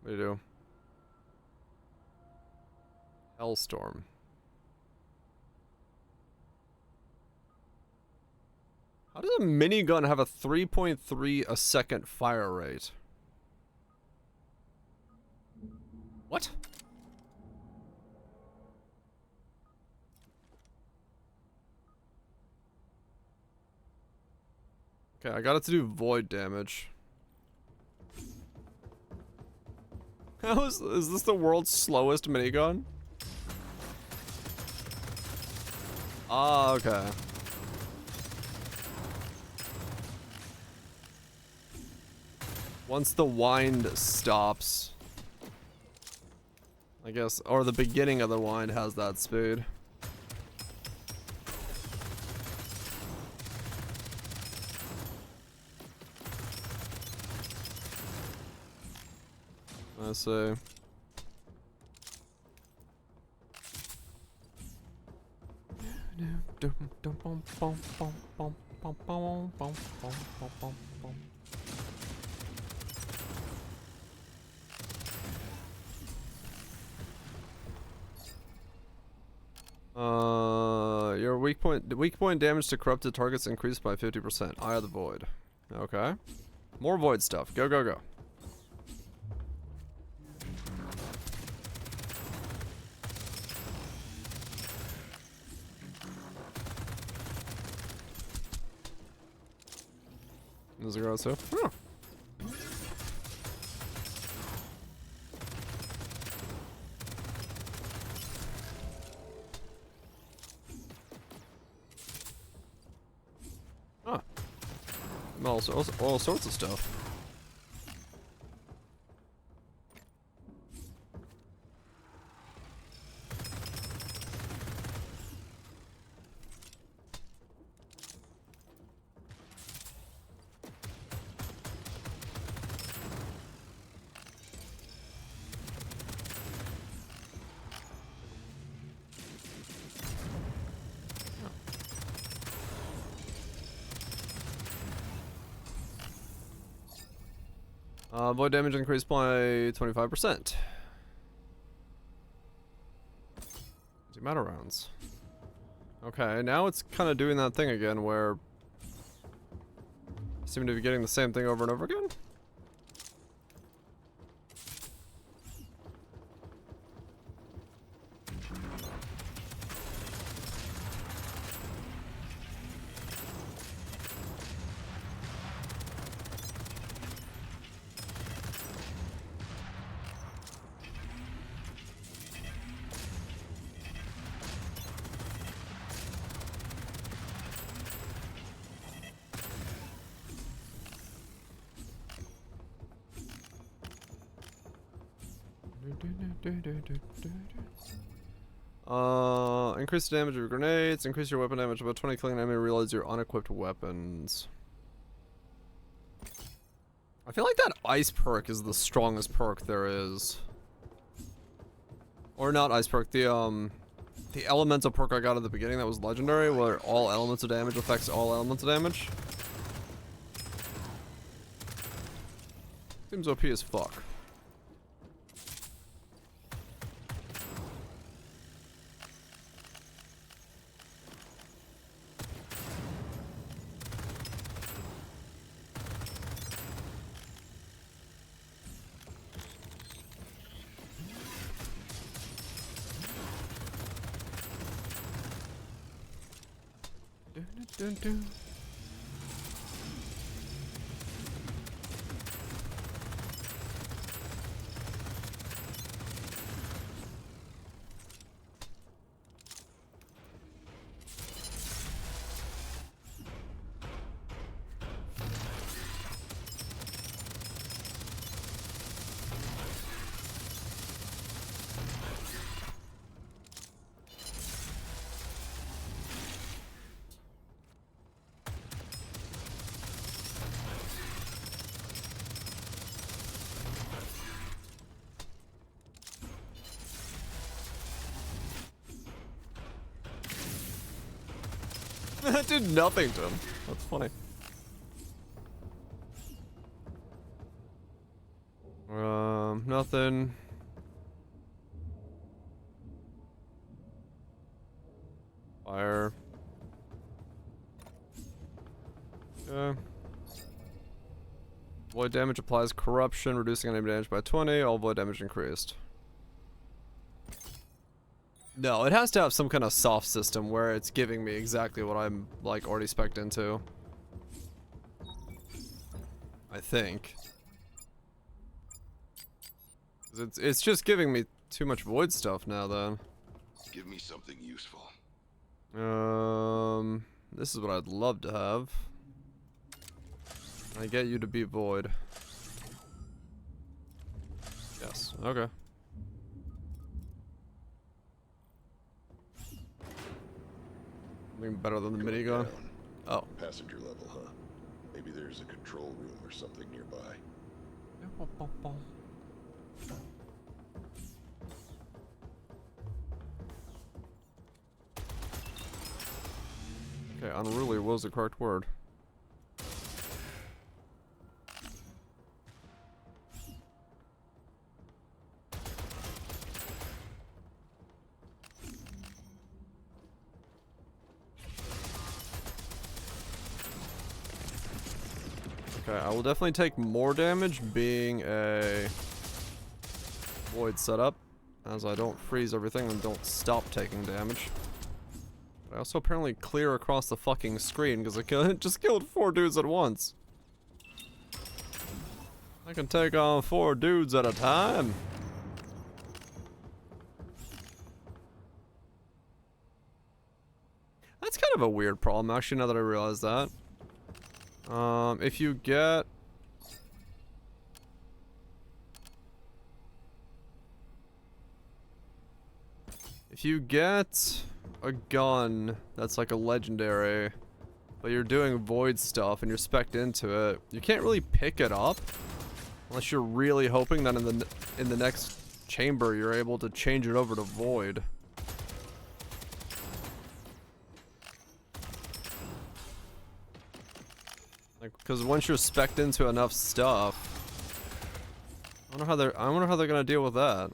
What do you do? Hellstorm. How does a minigun have a 3.3 a second fire rate? What? Okay, I got it to do void damage. How is this the world's slowest minigun? Ah, okay. Once the wind stops, I guess, or the beginning of the wind has that speed. I see. Your weak point damage to corrupted targets increased by 50%. Eye of the Void. Okay. More void stuff. Go, go, go. There's a girl too. Oh. Huh. All sorts of stuff. Void damage increased by 25%. Matter rounds. Okay, now it's kind of doing that thing again where I seem to be getting the same thing over and over again. Increase the damage of your grenades, increase your weapon damage about 20, killing an enemy, realize your unequipped weapons. I feel like that ice perk is the strongest perk there is. Or not ice perk, the elemental perk I got at the beginning that was legendary, where all elements of damage affects all elements of damage. Seems OP as fuck. Dun, dun. That did nothing to him. That's funny. Nothing. Fire. Okay. Void damage applies corruption, reducing enemy damage by 20. All void damage increased. No, it has to have some kind of soft system where it's giving me exactly what I'm like already spec'd into. I think. It's just giving me too much void stuff now then. Give me something useful. This is what I'd love to have. I get you to be void. Yes, okay. Something better than the minigun. Oh. Passenger level, huh? Maybe there's a control room or something nearby. Okay, unruly was the correct word. Okay, I will definitely take more damage being a void setup, as I don't freeze everything and don't stop taking damage. But I also apparently clear across the fucking screen because I just killed 4 dudes at once. I can take on 4 dudes at a time. That's kind of a weird problem, actually, now that I realize that. If you get... If you get a gun that's like a legendary, but you're doing void stuff and you're spec'd into it, you can't really pick it up unless you're really hoping that in the next chamber you're able to change it over to void. Like, because once you're spec'd into enough stuff, I wonder how they're gonna deal with that.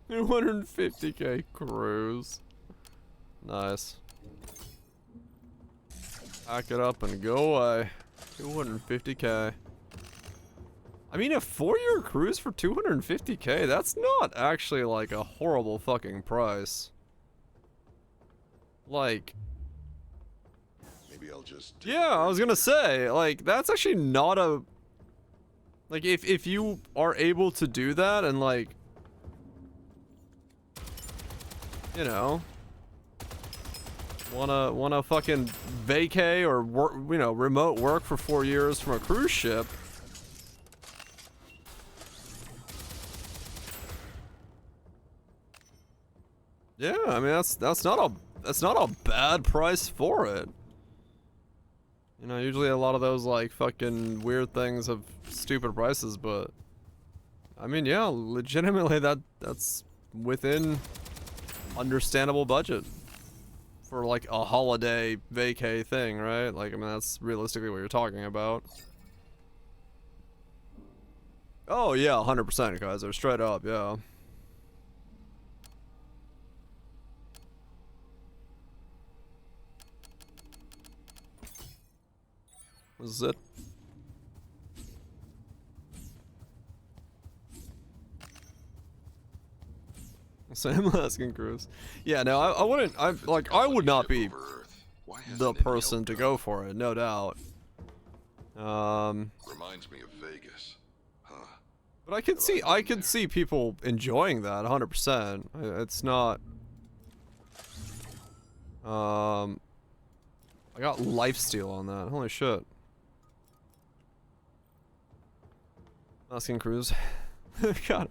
$250K cruise. Nice. Pack it up and go away. 250K. I mean, a 4-year cruise for 250K, that's not actually like a horrible fucking price. Like, Maybe I'll just. yeah, I was gonna say, like, that's actually not a, like, if you are able to do that and, like, you know, wanna fucking vacay or work, you know, remote work for 4 years from a cruise ship. Yeah, I mean that's not a bad price for it. You know, usually a lot of those like fucking weird things have stupid prices, but I mean, yeah, legitimately that's within understandable budget for like a holiday vacay thing, right? Like, I mean, that's realistically what you're talking about. Oh yeah, 100%, guys. They're straight up, yeah. This is it. Sam Alaskan cruise. Yeah, no, I wouldn't. I would not be the person to go for it, no doubt. Reminds me of Vegas, huh? But I could see people enjoying that 100%. It's not. I got lifesteal on that. Holy shit. Alaskan cruise. God,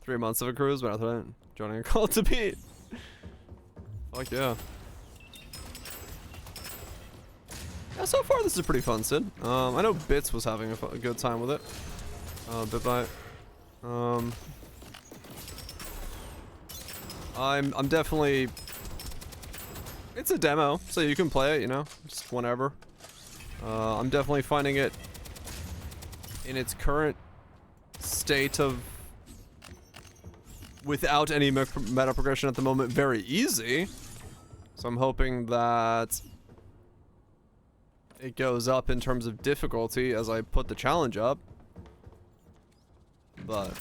3 months of a cruise, but I thought joining a call to beat. Fuck yeah. Yeah, so far this is a pretty fun Sid. I know Bits was having a good time with it. Bitbite. I'm definitely. It's a demo, so you can play it, you know, just whenever. I'm definitely finding it in its current state of, without any meta progression at the moment, very easy. So I'm hoping that it goes up in terms of difficulty as I put the challenge up. But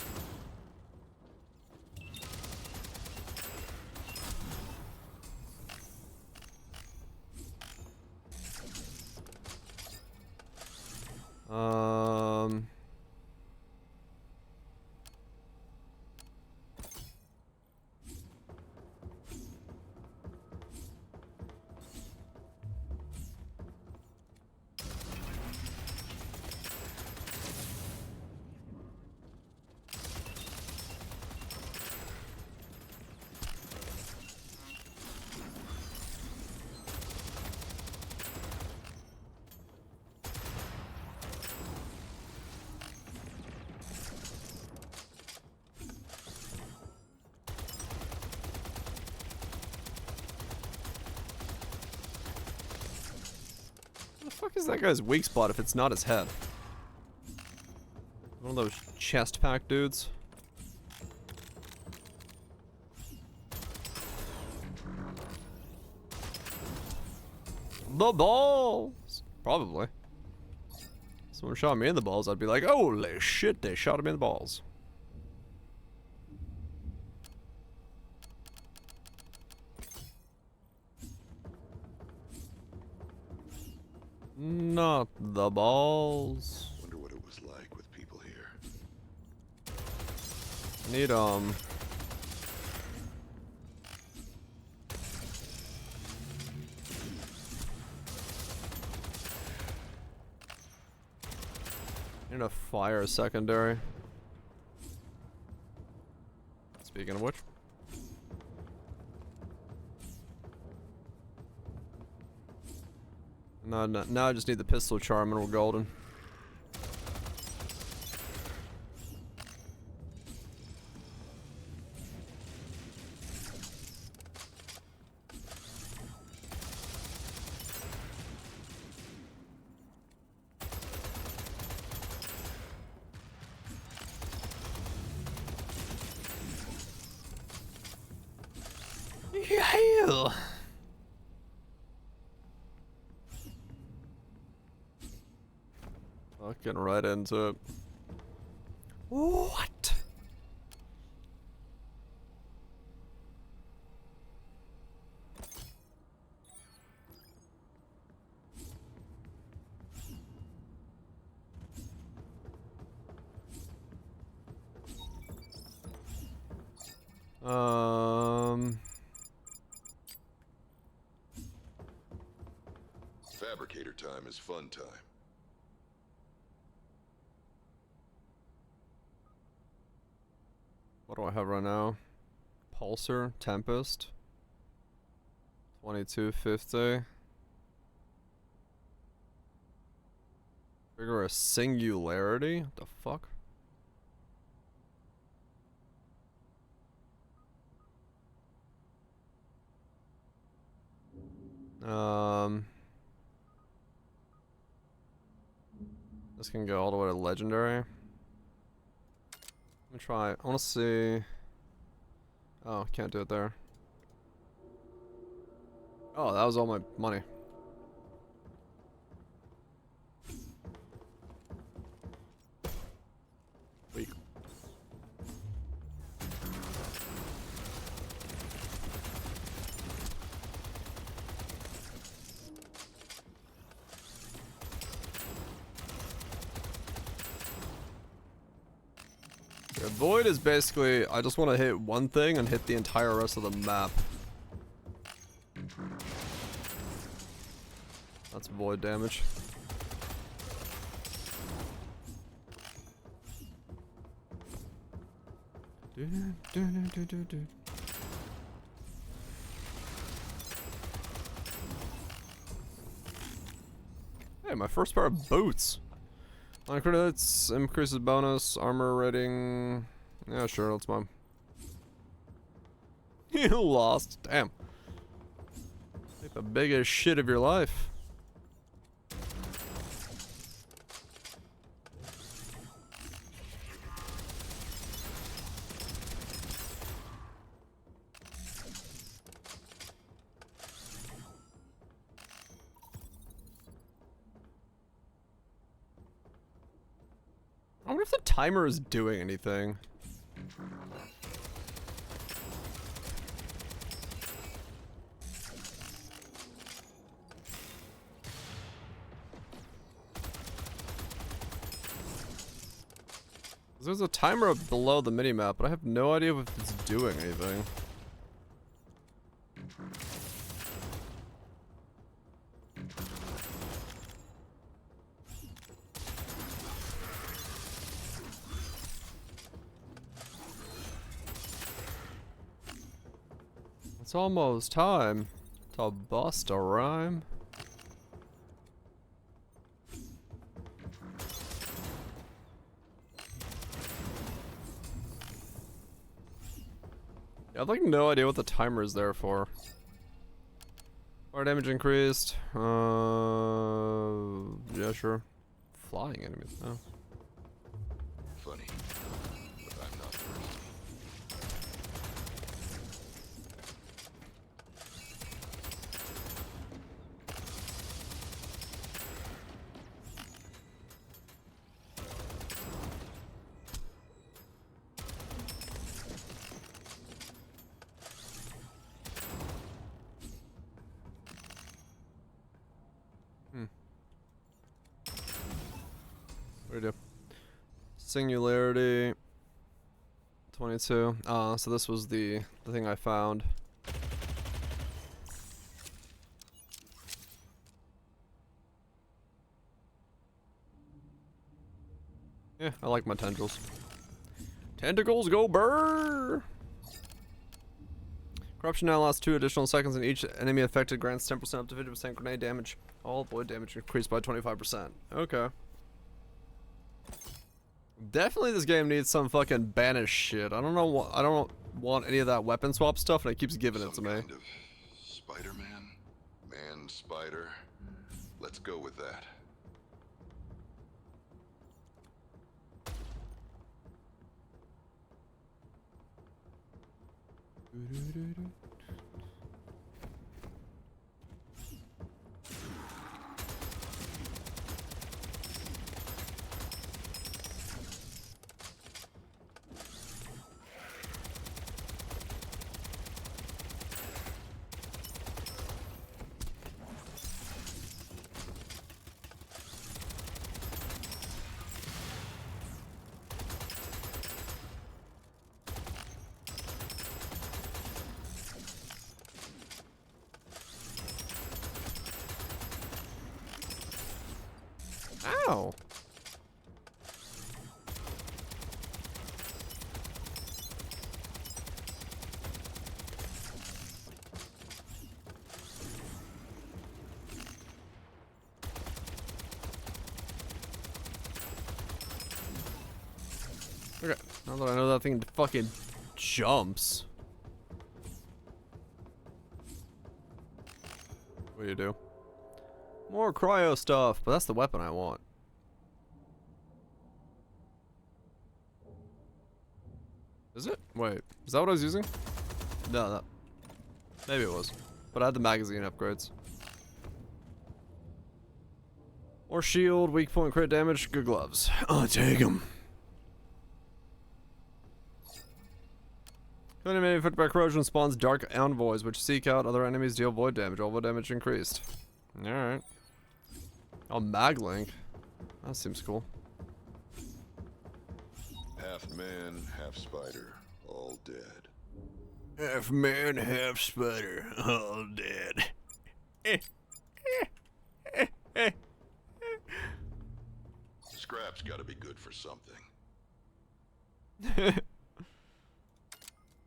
what the fuck is that guy's weak spot if it's not his head? One of those chest pack dudes. The balls! Probably. Someone shot me in the balls, I'd be like, holy shit, they shot him in the balls. Not the balls. Wonder what it was like with people here. Need Need a fire secondary. Speaking of which. No, no, now I just need the pistol charm and we're golden. Yeah. Fucking right into it. What? Fabricator time is fun time. What do I have right now? Pulsar, Tempest, 2250. Trigger a singularity? What the fuck? This can go all the way to legendary. Let me try. I want to see. Oh, can't do it there. Oh, that was all my money. Weak. Yeah, Void is basically, I just want to hit one thing and hit the entire rest of the map. That's Void damage. Hey, my first pair of boots. On credits, increases bonus, armor rating. Yeah, sure, that's mine. You lost. Damn. Like the biggest shit of your life. I wonder if the timer is doing anything. There's a timer up below the minimap, but I have no idea if it's doing anything. It's almost time to bust a rhyme. I have like no idea what the timer is there for. Fire damage increased. Yeah, sure. Flying enemies. Oh. Funny, but I'm not thirsty. What do you do? Singularity. 22. So this was the thing I found. Yeah, I like my tendrils. Tentacles go burr! Corruption now lasts 2 additional seconds, and each enemy affected grants 10% up to 50% grenade damage. All void damage increased by 25%. Okay. Definitely this game needs some fucking banish shit. I don't know what, I don't want any of that weapon swap stuff, and it keeps giving it to me. Kind of Spider-Man? Man-Spider? Let's go with that. Ow. Okay, now that I know that thing fucking jumps. What do you do? More cryo stuff, but that's the weapon I want. Is it? Wait, is that what I was using? No, that. Maybe it was. But I had the magazine upgrades. More shield, weak point crit damage, good gloves. I'll take him. Enemy affected by corrosion spawns dark envoys, which seek out other enemies, deal void damage. All void damage increased. Alright. Oh, Maglink. That seems cool. Half man, half spider, all dead. Half man, half spider, all dead. Scrap's gotta be good for something.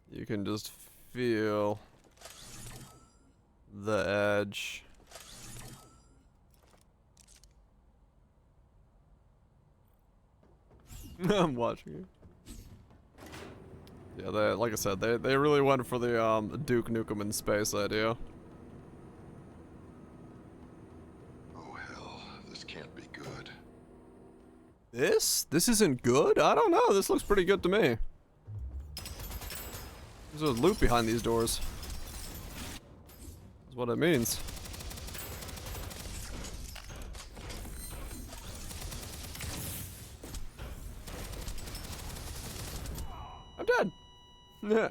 You can just feel the edge. I'm watching you. Yeah, they, like I said, they really went for the Duke Nukem in space idea. Oh hell, this can't be good. This isn't good? I don't know. This looks pretty good to me. There's a loot behind these doors. That's what it means. I'm dead. Yeah.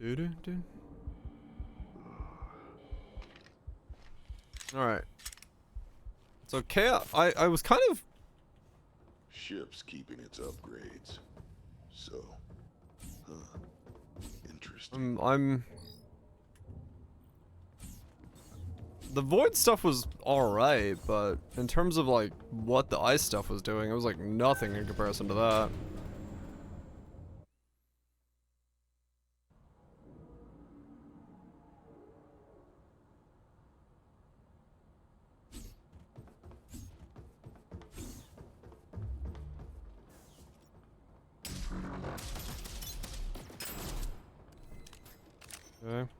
Do. Alright. So chaos. I was kind of. Ship's keeping its upgrades. So, huh. Interesting. The void stuff was alright, but in terms of like what the ice stuff was doing, it was like nothing in comparison to that. Okay.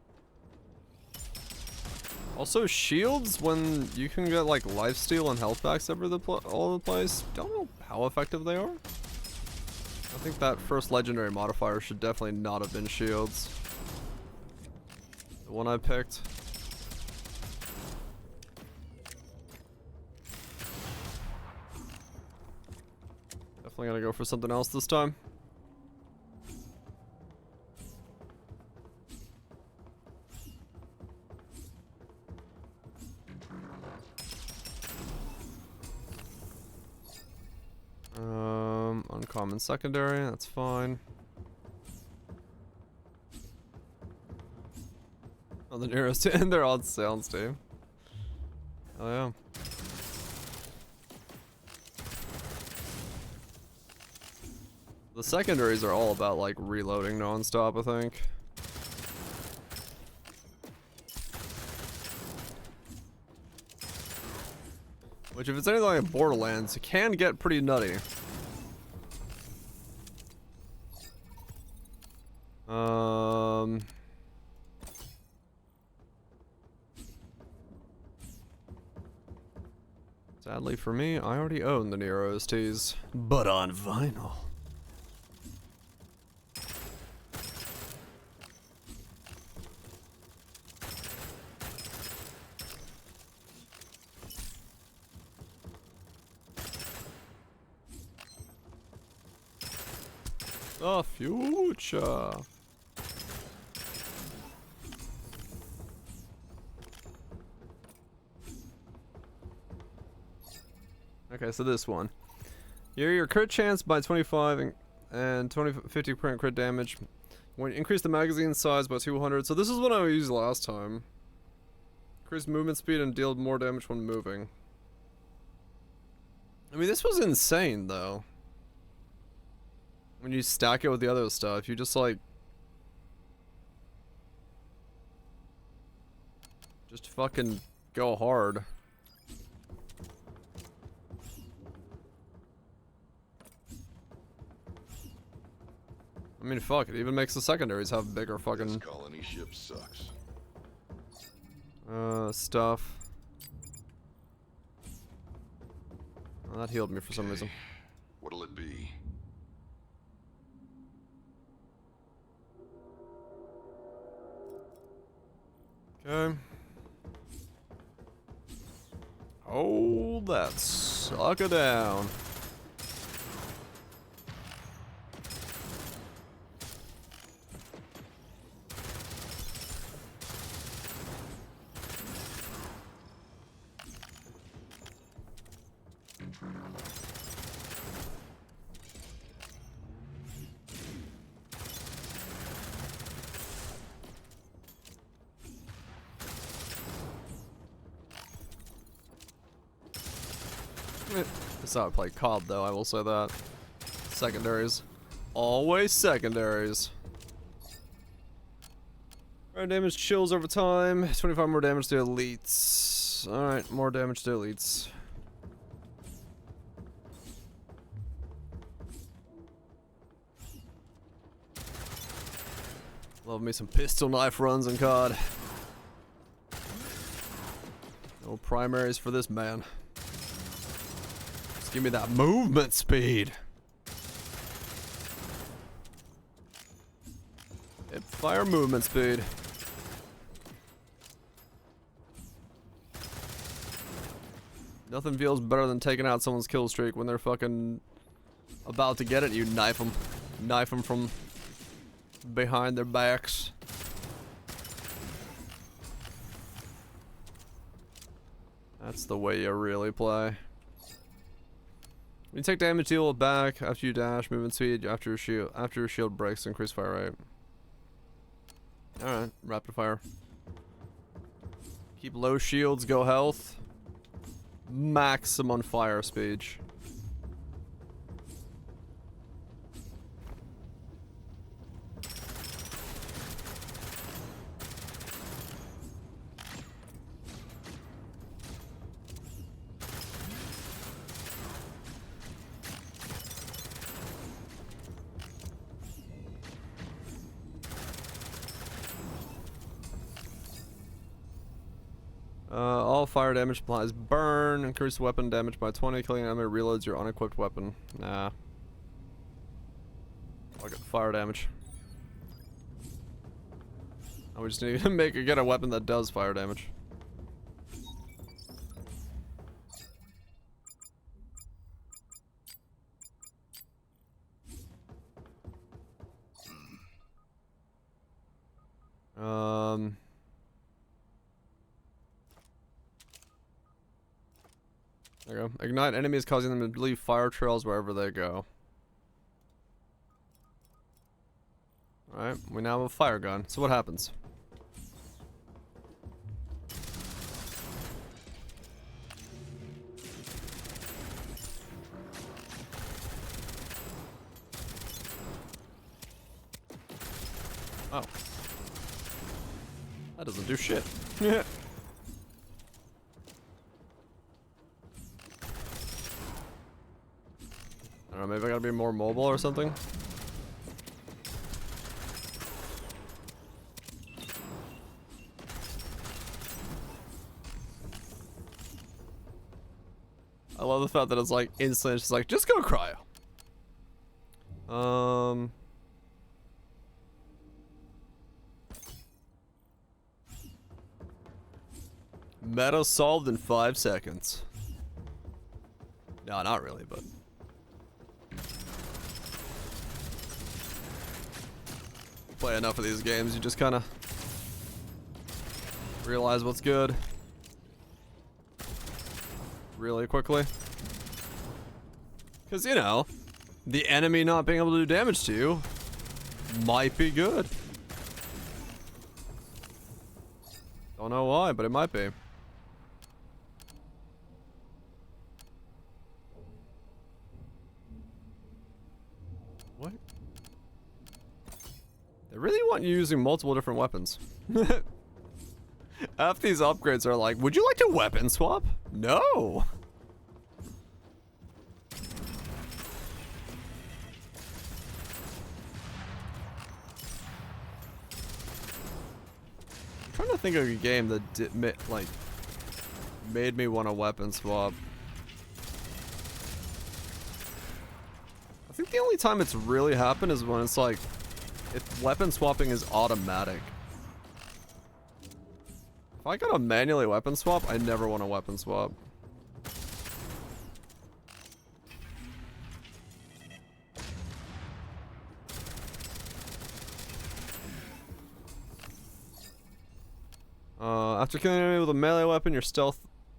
Also, shields, when you can get like lifesteal and health packs over all over the place, don't know how effective they are. I think that first legendary modifier should definitely not have been shields. The one I picked. Definitely gonna go for something else this time. Uncommon secondary, that's fine. Oh, the nearest and they're on sale, Steve. Oh yeah. The secondaries are all about like reloading non-stop, I think. Which, if it's anything like Borderlands, it can get pretty nutty. Sadly for me, I already own the Nero OSTs, but on vinyl. The future. Okay, so this one. Your crit chance by 25 and 50% crit damage. When you increase the magazine size by 200. So this is what I used last time. Increase movement speed and deal more damage when moving. I mean, this was insane, though. When you stack it with the other stuff, you just like... just fucking go hard. I mean, fuck, it even makes the secondaries have bigger fucking... This colony ship sucks. Stuff. Oh, that healed me for some reason. What'll it be? Okay. Hold that sucker down. That's how I play COD, though, I will say that. Secondaries. Always secondaries. Alright, damage chills over time. 25 more damage to elites. Alright, more damage to elites. Love me some pistol knife runs in COD. No primaries for this man. Just give me that movement speed. Hip fire movement speed. Nothing feels better than taking out someone's kill streak when they're fucking about to get it. You knife them. Knife them from behind their backs. That's the way you really play. When you take damage, deal it back after you dash, movement speed after your shield breaks, increase fire rate. Alright, rapid fire. Keep low shields, go health. Maximum fire speed. All fire damage applies burn, increase weapon damage by 20, killing an enemy reloads your unequipped weapon. Nah. I'll get fire damage. And we just need to get a weapon that does fire damage. There you go. Ignite enemies, causing them to leave fire trails wherever they go. Alright, we now have a fire gun. So what happens? Oh. That doesn't do shit. Yeah. I don't know, maybe I gotta be more mobile or something? I love the fact that it's like instantly, it's just like, just go cryo. Meta solved in 5 seconds. No, not really, but. Play enough of these games, you just kind of realize what's good really quickly. Because, you know, the enemy not being able to do damage to you might be good. Don't know why, but it might be. What? They really want you using multiple different weapons. Half these upgrades are like, would you like to weapon swap? No! I'm trying to think of a game that made me want to weapon swap. I think the only time it's really happened is when it's like, if weapon swapping is automatic. If I gotta manually weapon swap, I never want to weapon swap. After killing an enemy with a melee weapon,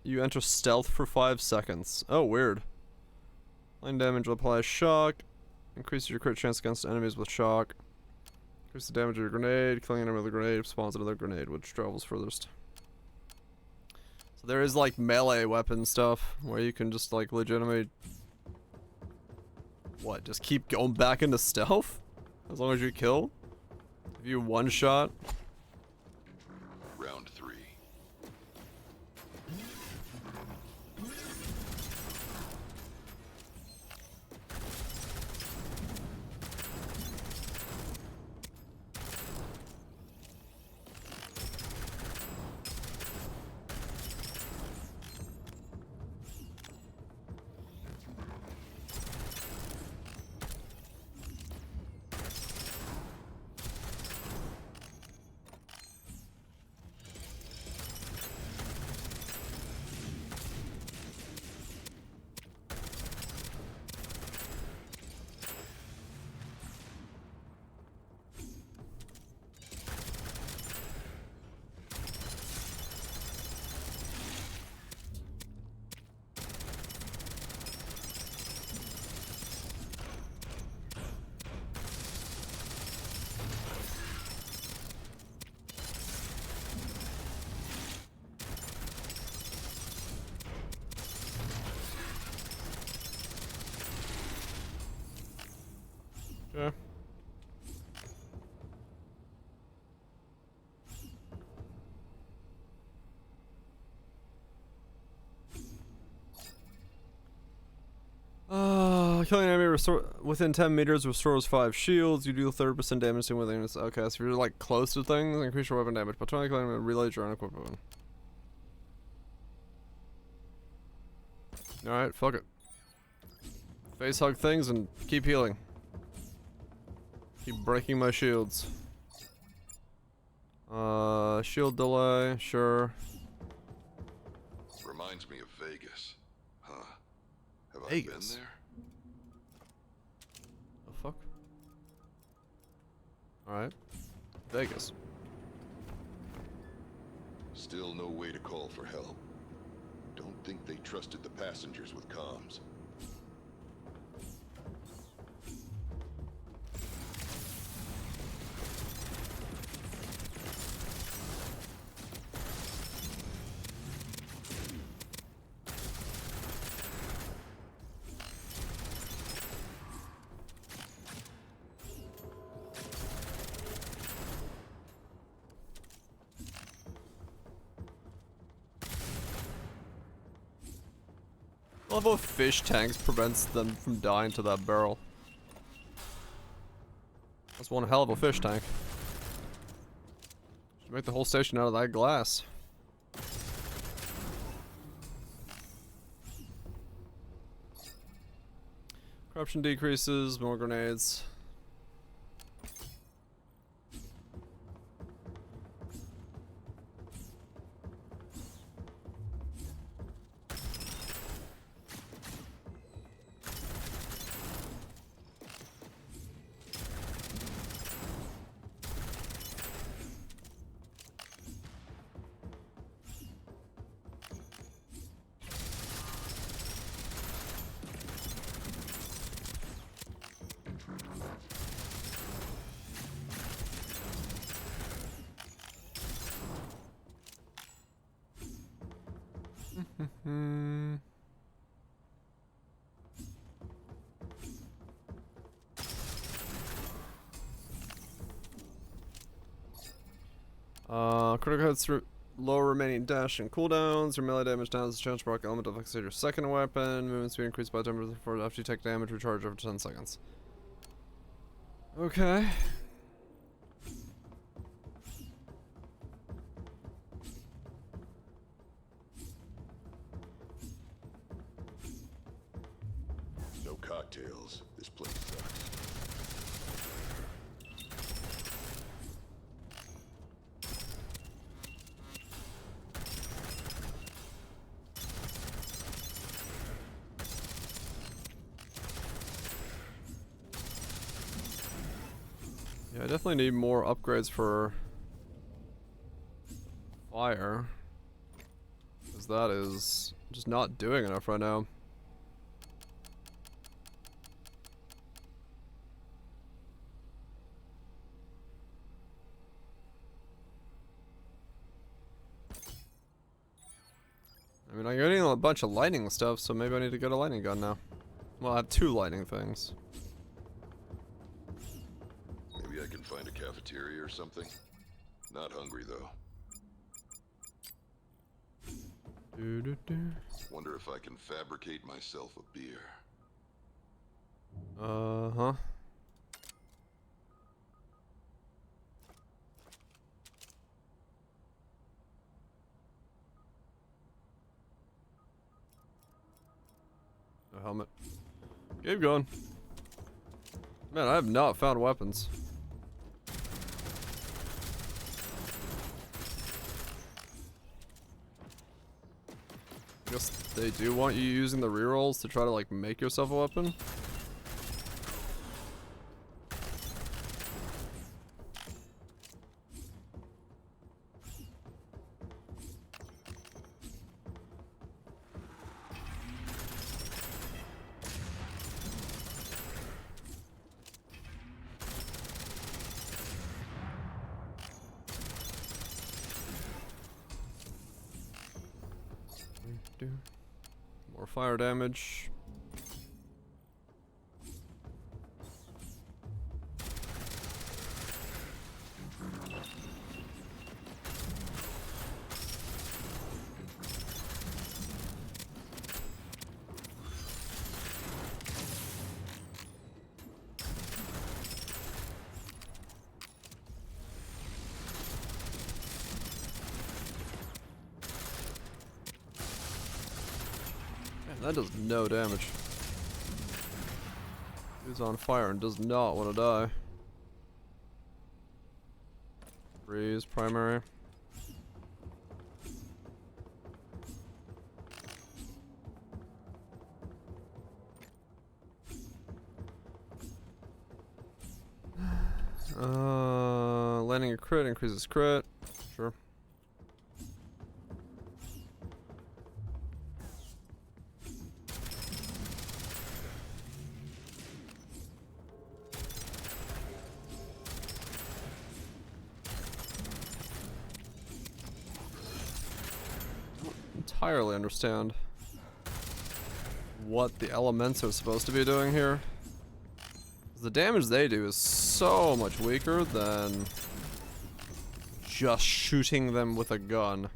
you enter stealth for 5 seconds. Oh, weird. Line damage will apply shock. Increase your crit chance against enemies with shock. Increase the damage of your grenade. Killing an enemy with a grenade spawns another grenade, which travels furthest. So there is like melee weapon stuff where you can just like legitimately, what, just keep going back into stealth as long as you kill. If you one shot. Round 3. Yeah. Killing an enemy within 10 meters restores 5 shields. You deal 30% damage to within. Okay, so if you're like close to things, increase your weapon damage. But trying to kill an enemy, reload your unequipped weapon. Alright, fuck it. Face hug things and keep healing. Keep breaking my shields. Shield delay, sure. Reminds me of Vegas. Huh. Have Vegas? I been there? The fuck? Alright. Vegas. Still no way to call for help. Don't think they trusted the passengers with comms. love how fish tanks prevents them from dying to that barrel. That's one hell of a fish tank. Should make the whole station out of that glass. Corruption decreases, more grenades. Critical hits lower remaining dash and cooldowns. Your melee damage down as a chance proc element to fixate your second weapon. Movement speed increased by 10% after you take damage. Recharge over 10 seconds. Okay. No cocktails. This place sucks. Yeah, I definitely need more upgrades for fire. Because that is just not doing enough right now. I mean, I'm getting a bunch of lightning stuff, so maybe I need to get a lightning gun now. Well, I have 2 lightning things. Maybe I can find a cafeteria or something. Not hungry though. Wonder if I can fabricate myself a beer. Uh-huh. A helmet. Keep going. Man, I have not found weapons. I guess they do want you using the rerolls to try to like make yourself a weapon. More fire damage. That does no damage. He's on fire and does not want to die. Freeze, primary. Landing a crit increases crit. Sure. Entirely understand what the elements are supposed to be doing here. The damage they do is so much weaker than just shooting them with a gun.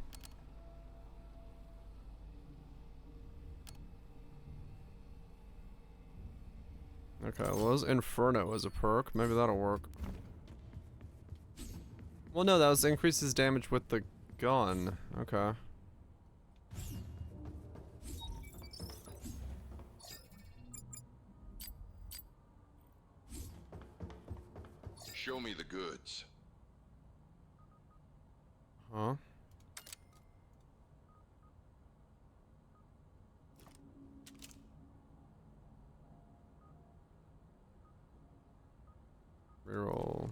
Okay, well, there's Inferno as a perk. Maybe that'll work. Well, no, that was increases damage with the gun. Okay. Show me the goods. Huh? Reroll.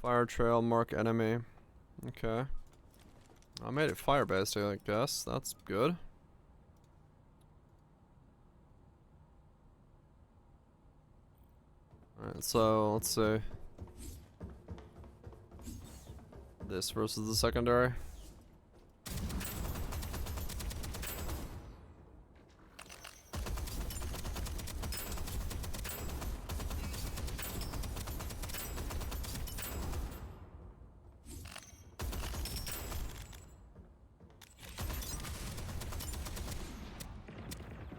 Fire trail, mark enemy. Okay. I made it fire-based, I guess. That's good. Alright, so let's see. This versus the secondary.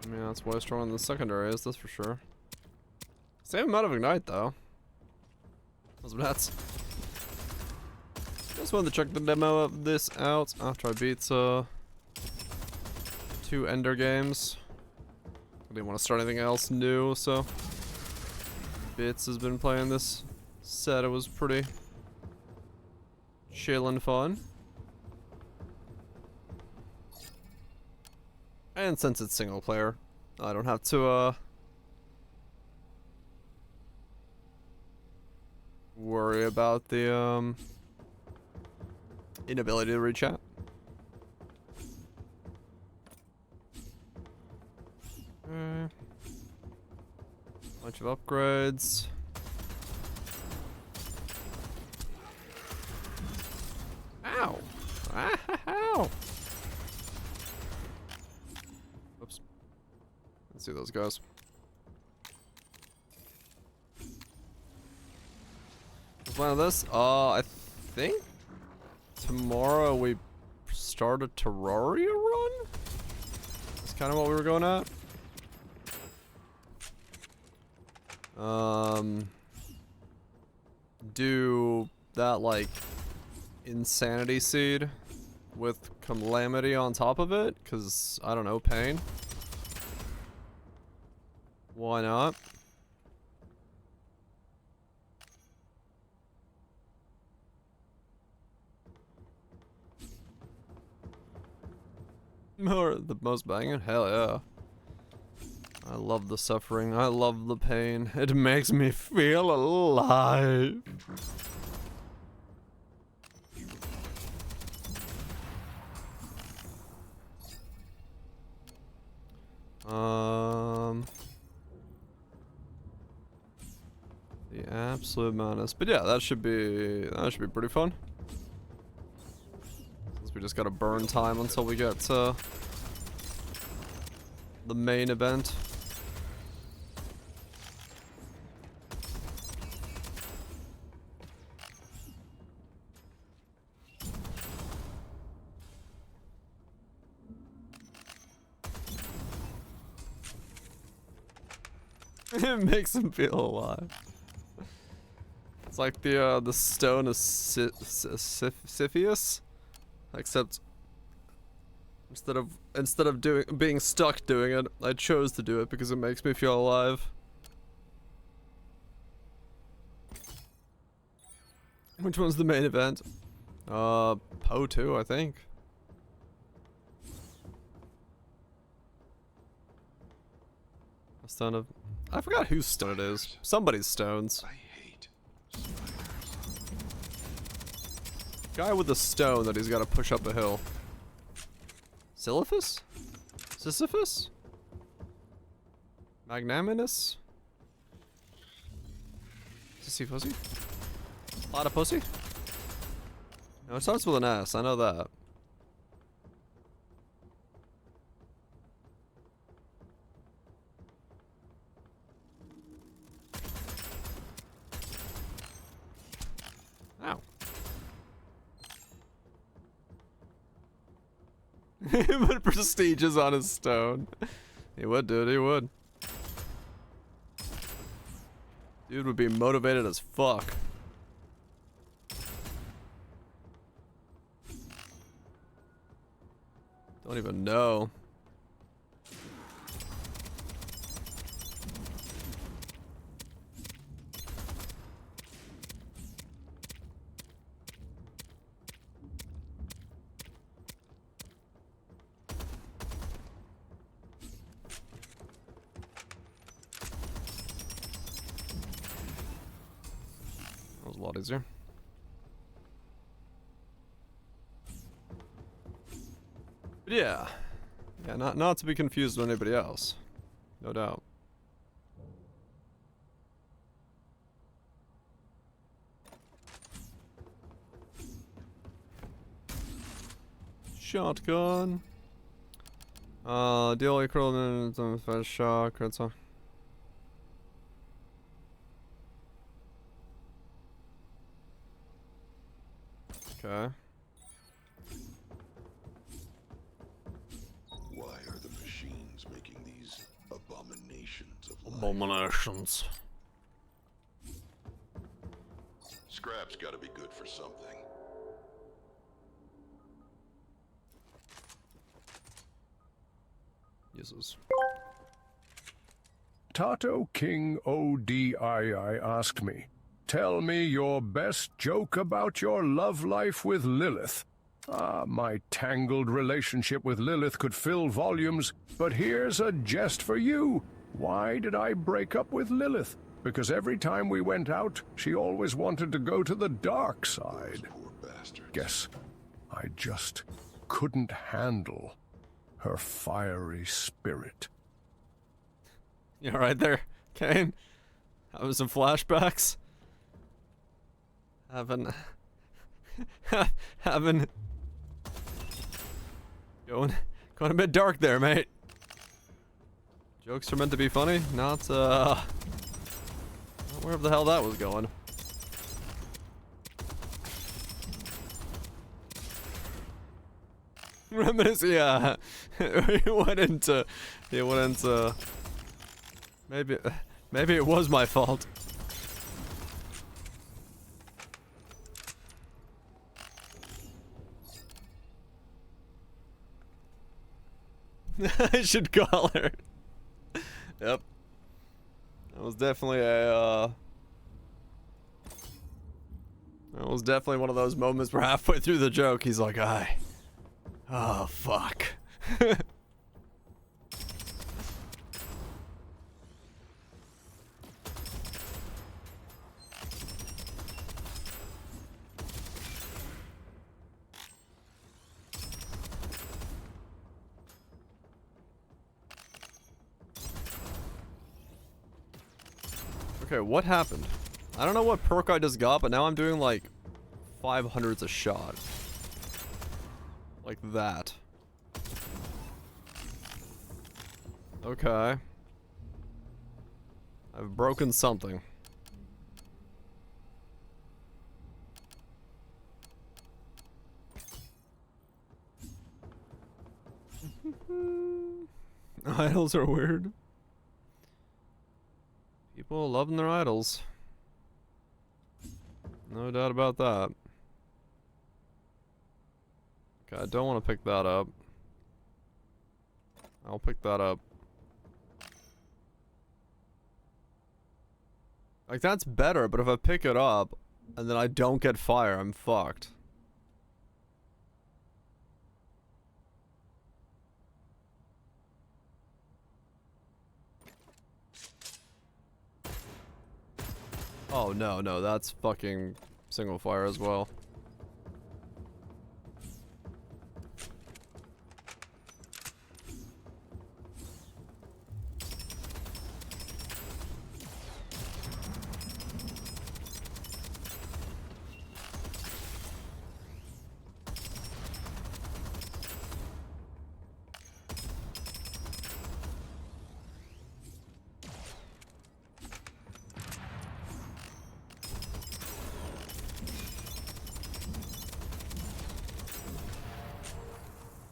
I mean, that's way stronger than the secondary is, that's for sure. Same amount of ignite, though. Those nuts. Just wanted to check the demo of this out after I beat 2 Ender games. I didn't want to start anything else new, so Bits has been playing this. Said it was pretty chill and fun. And since it's single player, I don't have to worry about the inability to read chat. Bunch of upgrades. Ow! Ow! Oops. Let's see those guys. Plan of this? I think tomorrow we start a Terraria run? That's kind of what we were going at. Do that, like, Insanity Seed with Calamity on top of it, because, I don't know, Pain. Why not? Or the most banging? Hell yeah. I love the suffering. I love the pain. It makes me feel alive. The absolute madness. But yeah, that should be pretty fun. Since we just gotta burn time until we get to the main event. It makes him feel alive. It's like the stone of Sisyphus, except instead of being stuck doing it, I chose to do it because it makes me feel alive. Which one's the main event? Poe 2, I think. A stone of... I forgot whose stone it is. Somebody's stones. I hate spiders. Guy with a stone that he's got to push up a hill. Sisyphus? Sisyphus? Magnanimous? Sissy pussy? Platypussy? No, it starts with an S, I know that. Ow. He put prestiges on his stone. He would, dude, he would. Dude would be motivated as fuck. Don't even know. That was a lot easier. But yeah. Yeah, not to be confused with anybody else. No doubt. Shotgun. Deal curl first shock, red song. Okay. Why are the machines making these abominations of life? Abominations. Scrap's gotta be good for something. Jesus. Tato King ODII asked me, "Tell me your best joke about your love life with Lilith." Ah, my tangled relationship with Lilith could fill volumes, but here's a jest for you. Why did I break up with Lilith? Because every time we went out, she always wanted to go to the dark side. Poor bastards. Guess I just couldn't handle her fiery spirit. You alright there, Kane? Having some flashbacks? Having going a bit dark there, mate. Jokes are meant to be funny, not wherever the hell that was going. Reminisce, yeah. He went into maybe it was my fault. I should call her. Yep. That was definitely a that was definitely one of those moments where halfway through the joke he's like, oh fuck. Okay, what happened? I don't know what perk I just got, but now I'm doing like 500s a shot. Like that. Okay. I've broken something. Idols are weird. People loving their idols. No doubt about that. Okay, I don't want to pick that up. I'll pick that up. Like, that's better, but if I pick it up and then I don't get fire, I'm fucked. Oh, no, that's fucking single fire as well.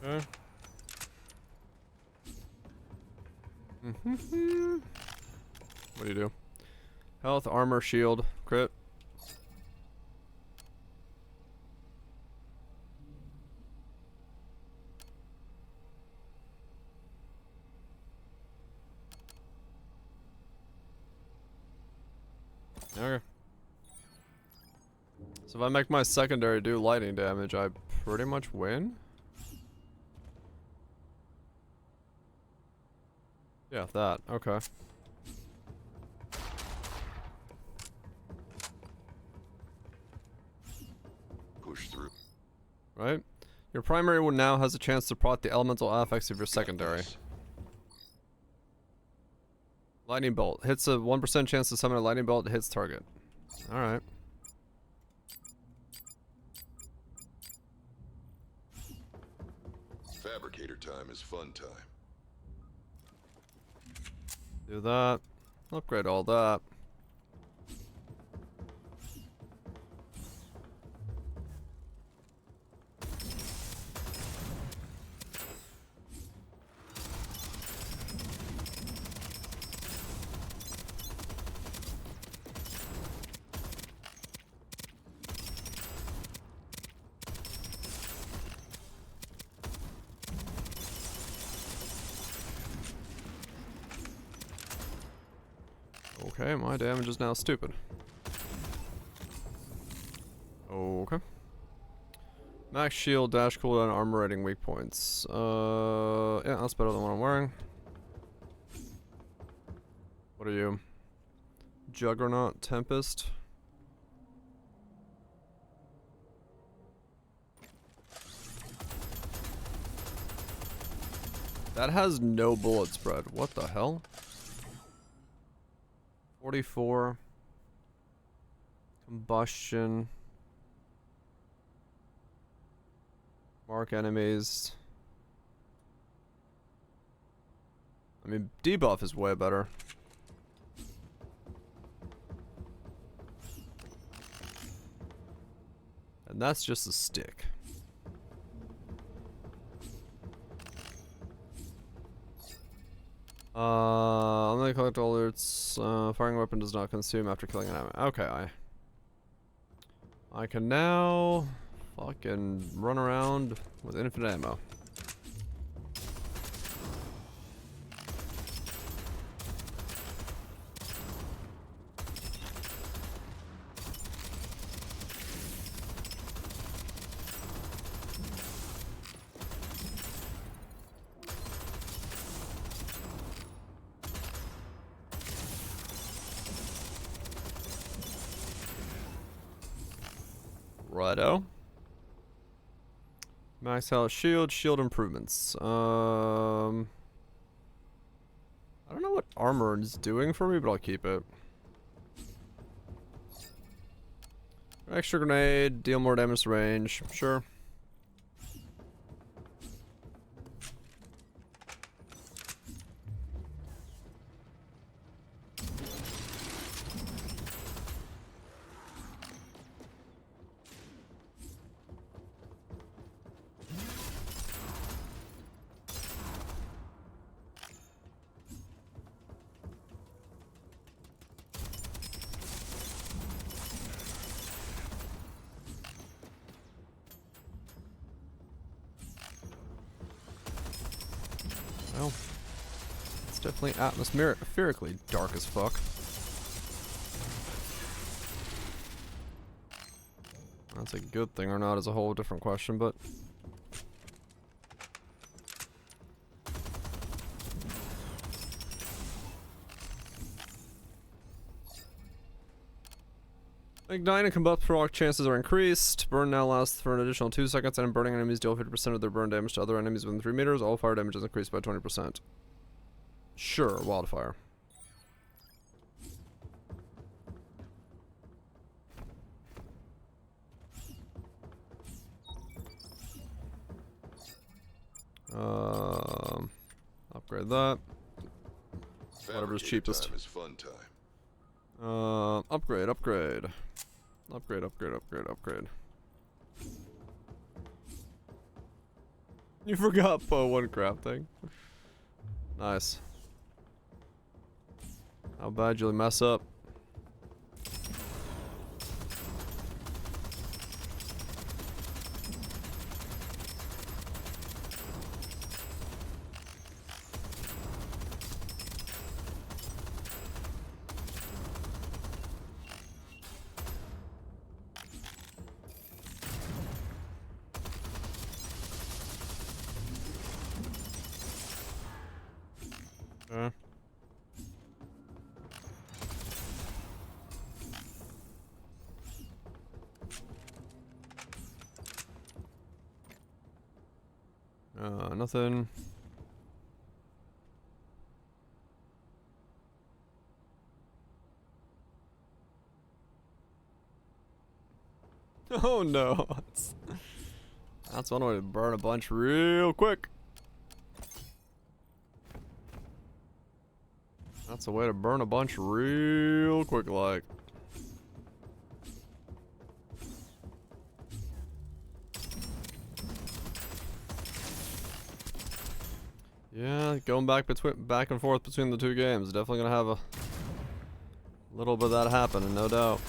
Okay. What do you do? Health, armor, shield, crit. Okay. So if I make my secondary do lightning damage, I pretty much win? Yeah, that. Okay. Push through. Right? Your primary one now has a chance to prot the elemental effects of your secondary. Got this. Lightning bolt. Hits a 1% chance to summon a lightning bolt that hits target. Alright. Fabricator time is fun time. Do that. Upgrade all that. Okay, my damage is now stupid. Okay. Max shield, dash cooldown, armor rating, weak points. Yeah, that's better than what I'm wearing. What are you? Juggernaut, Tempest. That has no bullet spread. What the hell? 44. Combustion. Mark enemies. I mean, debuff is way better. And that's just a stick. I'm gonna collect alerts. Firing weapon does not consume after killing an enemy. Okay, I can now fucking run around with infinite ammo. Righto. Max health shield, shield improvements. I don't know what armor is doing for me, but I'll keep it. Extra grenade, deal more damage to range, sure. Well, it's definitely atmospherically dark as fuck. That's a good thing or not is a whole different question, but... Ignite and combust proc chances are increased. Burn now lasts for an additional 2 seconds, and burning enemies deal 50% of their burn damage to other enemies within 3 meters. All fire damage is increased by 20%. Sure, wildfire. Upgrade that. Whatever's cheapest. Time is fun time. Upgrade. Upgrade. You forgot Poe 1 crafting. Nice. How bad you'll mess up? Okay. Nothing. Oh no. That's one way to burn a bunch real quick. That's a way to burn a bunch real quick, like. Yeah, going back and forth between the two games. Definitely gonna have a little bit of that happening, no doubt.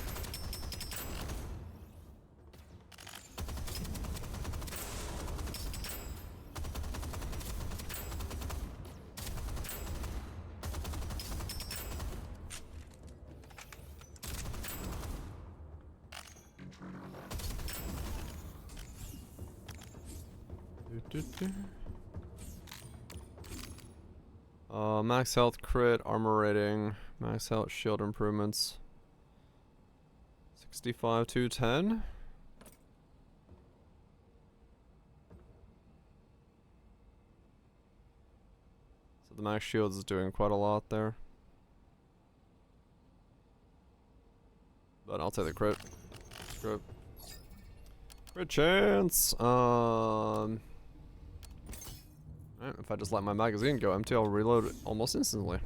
Max health crit, armor rating, max health shield improvements. 65 to 10. So the max shields is doing quite a lot there. But I'll take the crit. Crit chance. Alright, if I just let my magazine go empty, I'll reload it almost instantly.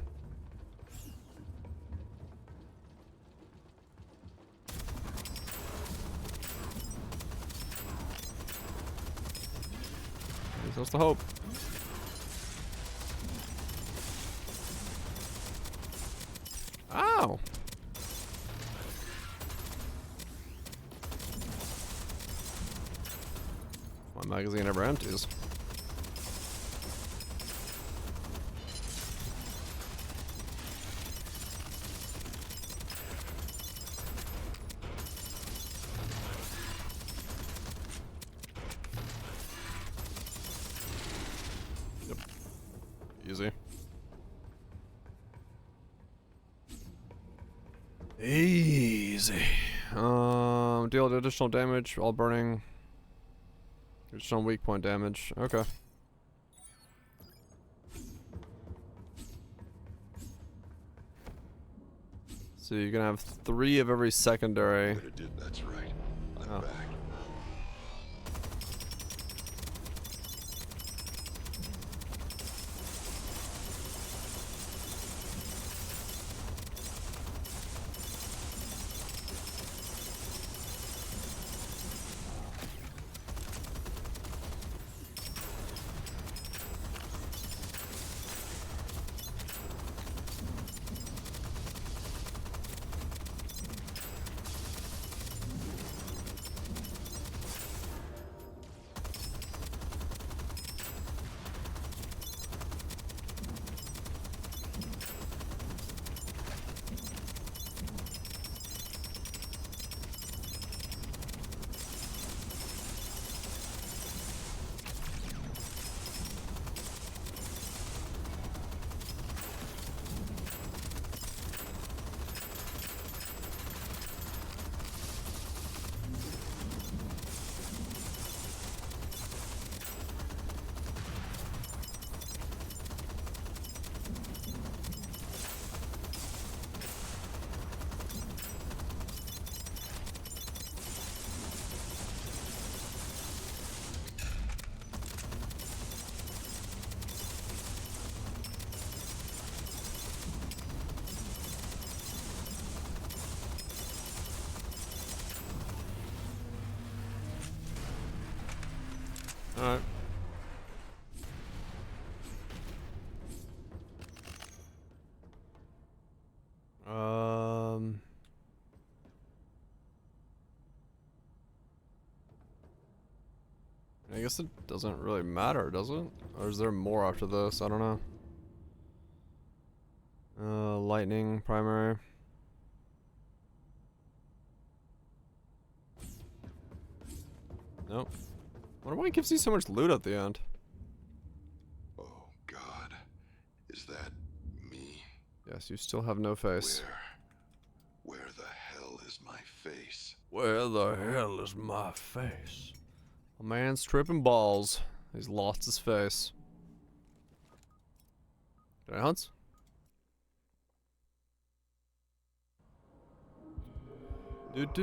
That's the hope. Ow! My magazine never empties. Easy. Easy. Deal additional damage while burning. Additional weak point damage. Okay. So you're gonna have 3 of every secondary. That's right. I'm back. Alright. I guess it doesn't really matter, does it? Or is there more after this? I don't know. Lightning, primary. Nope. Wonder why it gives you so much loot at the end. Oh, God. Is that Yes, you still have no face. Where the hell is my face? Where the hell is my face? A man's tripping balls. He's lost his face. Did I hunts? Do.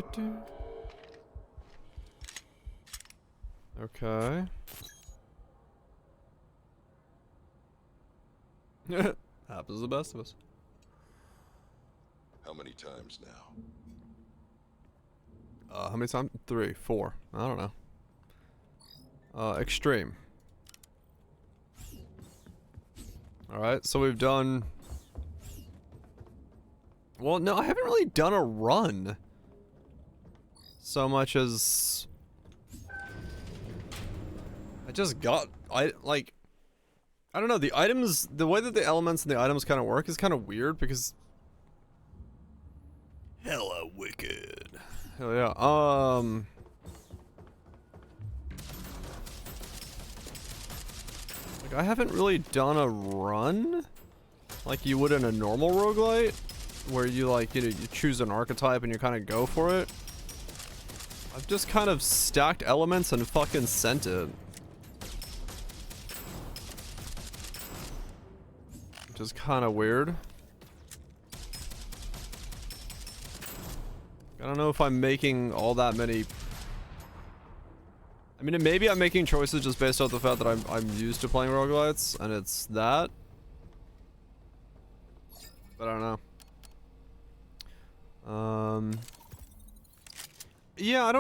Okay. Happens to the best of us. How many times now? How many times? 3, 4. I don't know. Extreme. Alright, so we've done... Well, no, I haven't really done a run. So much as... I just got... I don't know, the items... The way that the elements and the items kind of work is kind of weird because... Hella wicked. Hell yeah. Like, I haven't really done a run like you would in a normal roguelite, where you like, you know, you choose an archetype and you kind of go for it. I've just kind of stacked elements and fucking sent it. Which is kind of weird. I don't know if I'm making all that many... I mean, maybe I'm making choices just based off the fact that I'm used to playing roguelites, and it's that. But I don't know. Yeah,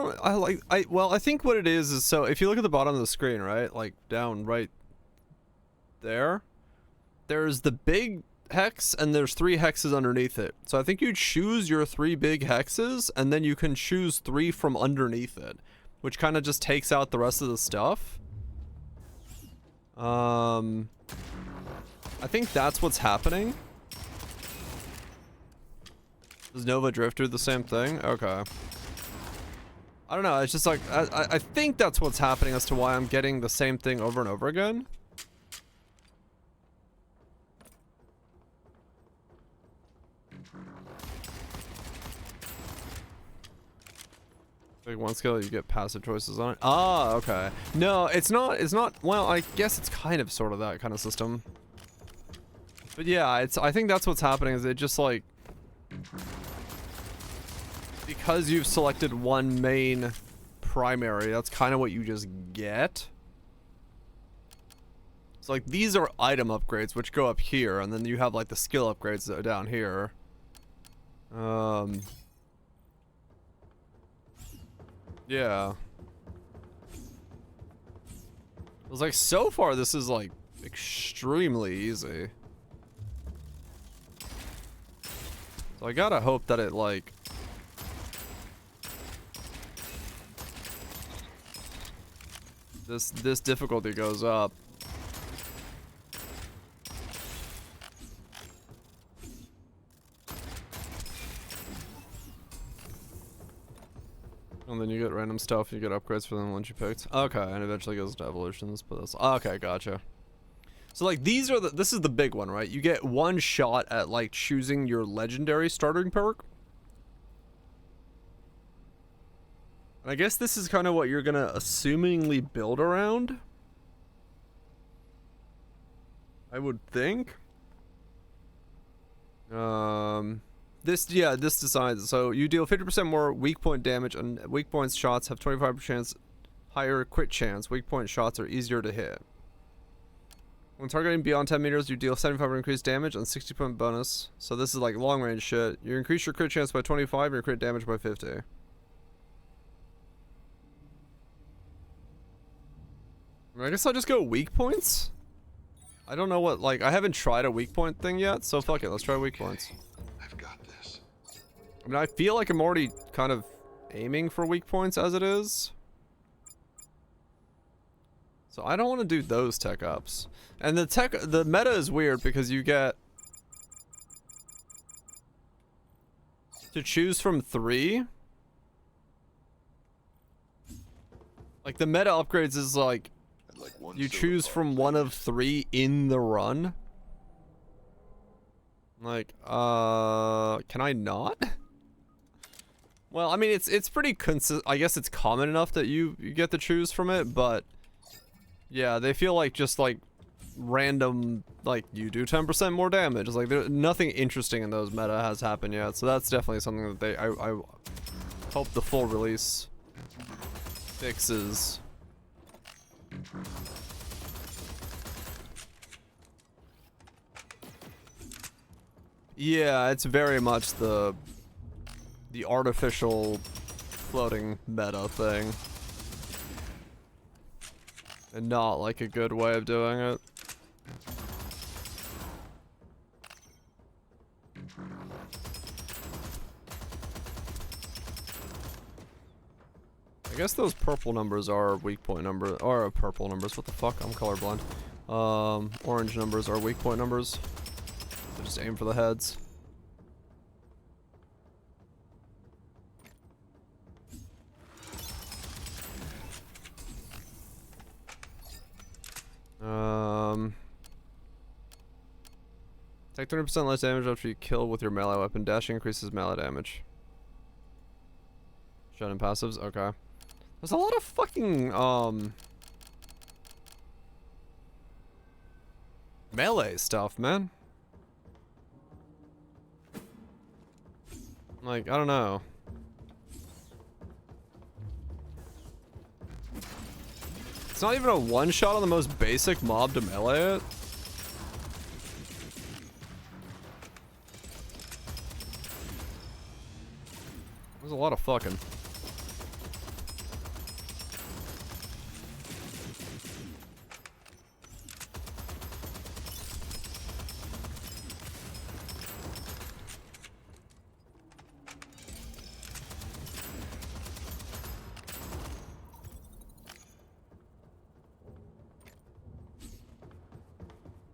well, I think what it is so if you look at the bottom of the screen, right? Like down right there, there's the big hex and there's 3 hexes underneath it. So I think you choose your 3 big hexes and then you can choose 3 from underneath it, which kind of just takes out the rest of the stuff. I think that's what's happening. Does Nova Drift do the same thing? Okay. I don't know, it's just like, I think that's what's happening as to why I'm getting the same thing over and over again. Like one skill, you get passive choices on it. Ah, okay. No, it's not, well, I guess it's kind of sort of that kind of system. But yeah, I think that's what's happening is it just like, because you've selected one main primary, that's kind of what you just get. So like these are item upgrades which go up here, and then you have like the skill upgrades that are down here. Yeah. It was like, so far this is like extremely easy. So I gotta hope that it like... This difficulty goes up. And then you get random stuff, you get upgrades for them once you picked. Okay, and eventually goes to evolutions, but that's... Okay, gotcha. So like these are this is the big one, right? You get one shot at like choosing your legendary starting perk. And I guess this is kind of what you're gonna assumingly build around, I would think. This decides. So you deal 50% more weak point damage, and weak points shots have 25% higher crit chance. Weak point shots are easier to hit. When targeting beyond 10 meters, you deal 75% increased damage and 60% bonus. So this is like long range shit. You increase your crit chance by 25 and your crit damage by 50. I guess I'll just go weak points. I don't know what, like, I haven't tried a weak point thing yet, so fuck it, let's try weak points. I've got this. I mean, I feel like I'm already kind of aiming for weak points as it is. So I don't want to do those tech ups. And the meta is weird because you get to choose from 3. Like the meta upgrades is like, you choose from one of 3 in the run. Like, can I not? Well, I mean, it's pretty I guess it's common enough that you get to choose from it, but yeah, they feel like just like random, like you do 10% more damage. It's like there's nothing interesting in those meta has happened yet, so that's definitely something that I hope the full release fixes. Yeah, it's very much the artificial floating meta thing. And not like a good way of doing it. I guess those purple numbers are weak point numbers, or purple numbers, what the fuck, I'm colorblind. Orange numbers are weak point numbers. So just aim for the heads. Take 30% less damage after you kill with your melee weapon. Dashing increases melee damage. Shut in passives? Okay. There's a lot of fucking, melee stuff, man. Like, I don't know. It's not even a one-shot on the most basic mob to melee it. There's a lot of fucking.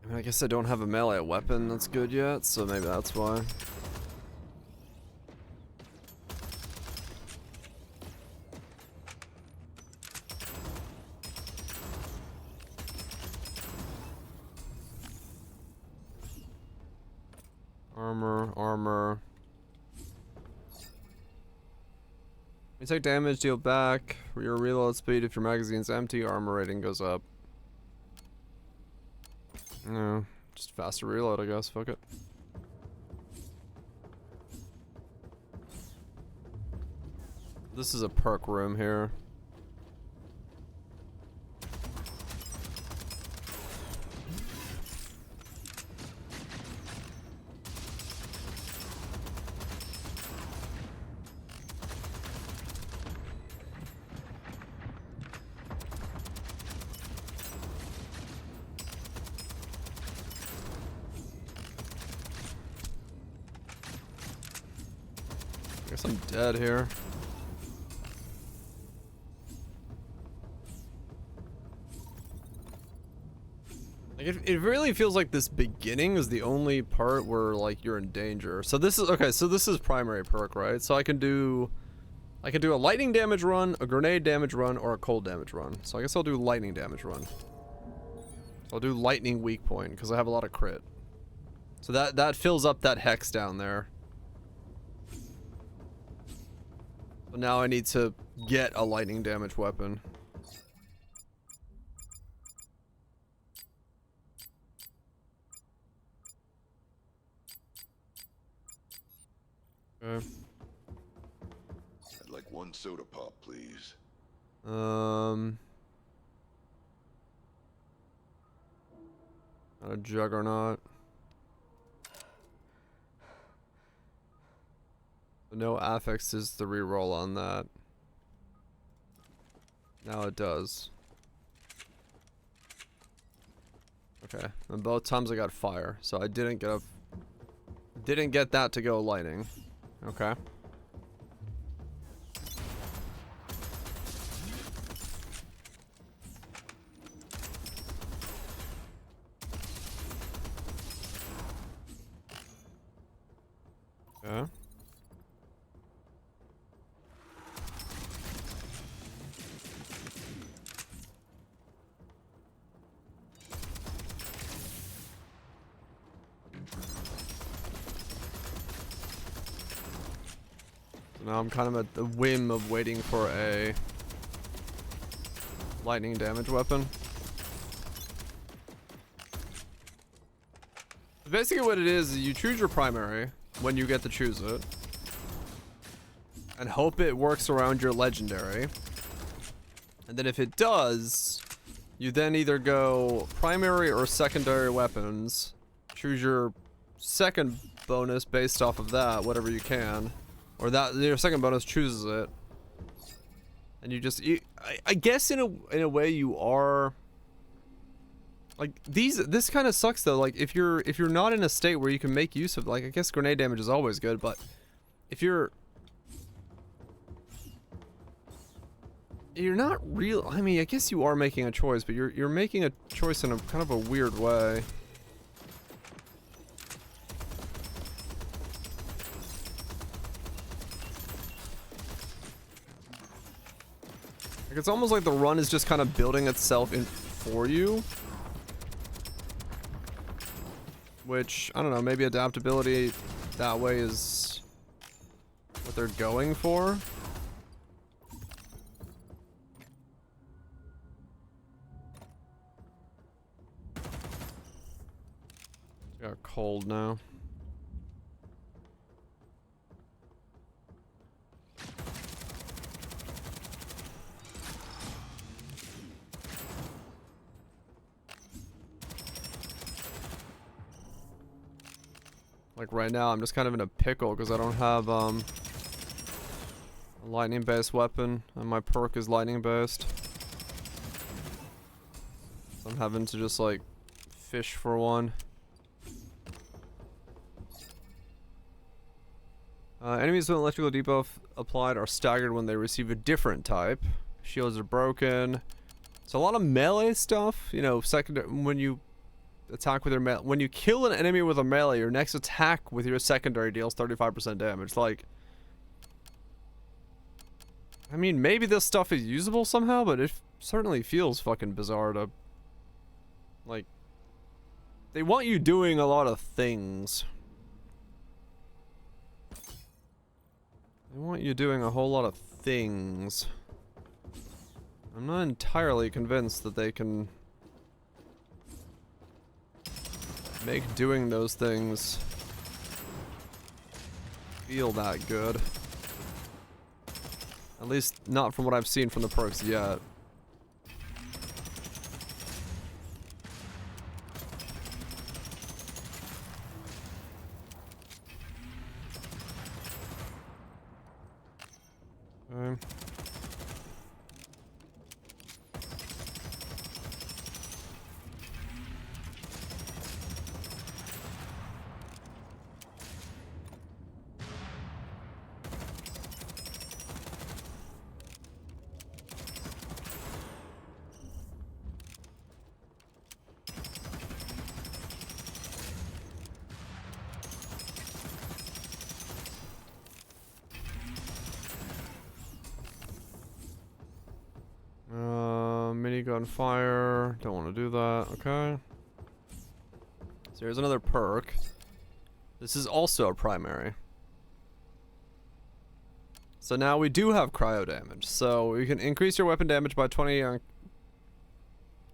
I mean, I guess I don't have a melee weapon that's good yet, so maybe that's why. Armor. You take damage, deal back. Your reload speed if your magazine's empty, armor rating goes up. No, just faster reload, I guess. Fuck it. This is a perk room here. I guess I'm dead here. Like it really feels like this beginning is the only part where like you're in danger. So this is okay, so this is primary perk, right? So I can do a lightning damage run, a grenade damage run, or a cold damage run. So I guess I'll do lightning damage run. I'll do lightning weak point because I have a lot of crit. So that fills up that hex down there. But now I need to get a lightning damage weapon. Okay. I'd like one soda pop, please. Not a juggernaut. No affixes to reroll on that. Now it does. Okay, and both times I got fire, so I didn't get that to go lightning. Okay. Okay. now I'm kind of at the whim of waiting for a lightning damage weapon. Basically what it is you choose your primary when you get to choose it. And hope it works around your legendary. And then if it does, you then either go primary or secondary weapons. Choose your second bonus based off of that, whatever you can. Or that your second bonus chooses it. And you just I guess in a way you are like this kind of sucks though. Like if you're not in a state where you can make use of, like, I guess grenade damage is always good, but if you're not real, I mean, I guess you are making a choice, but you're making a choice in a kind of a weird way. Like it's almost like the run is just kind of building itself in for you. Which, I don't know, maybe adaptability that way is what they're going for. Got cold now. Like right now, I'm just kind of in a pickle because I don't have a lightning-based weapon, and my perk is lightning-based. So I'm having to just like fish for one. Enemies with electrical debuff applied are staggered when they receive a different type. Shields are broken. So a lot of melee stuff, you know, when you attack with your melee. When you kill an enemy with a melee, your next attack with your secondary deals 35% damage. Like, I mean, maybe this stuff is usable somehow, but it certainly feels fucking bizarre to, like, they want you doing a lot of things. They want you doing a whole lot of things. I'm not entirely convinced that they can make doing those things feel that good. At least not from what I've seen from the perks yet. Okay. Minigun fire. Don't want to do that. Okay. So here's another perk. This is also a primary. So now we do have cryo damage. So you can increase your weapon damage by 20.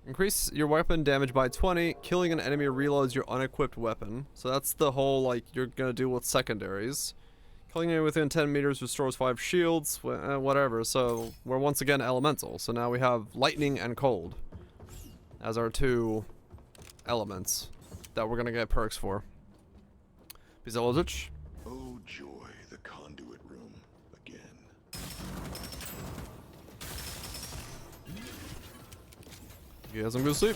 Increase your weapon damage by 20. Killing an enemy reloads your unequipped weapon. So that's the whole, like, you're gonna do with secondaries. Killing it within 10 meters restores 5 shields, whatever. So we're once again elemental. So now we have lightning and cold as our two elements that we're gonna get perks for. Pizologic. Oh joy, the conduit room again. You guys, I'm gonna sleep.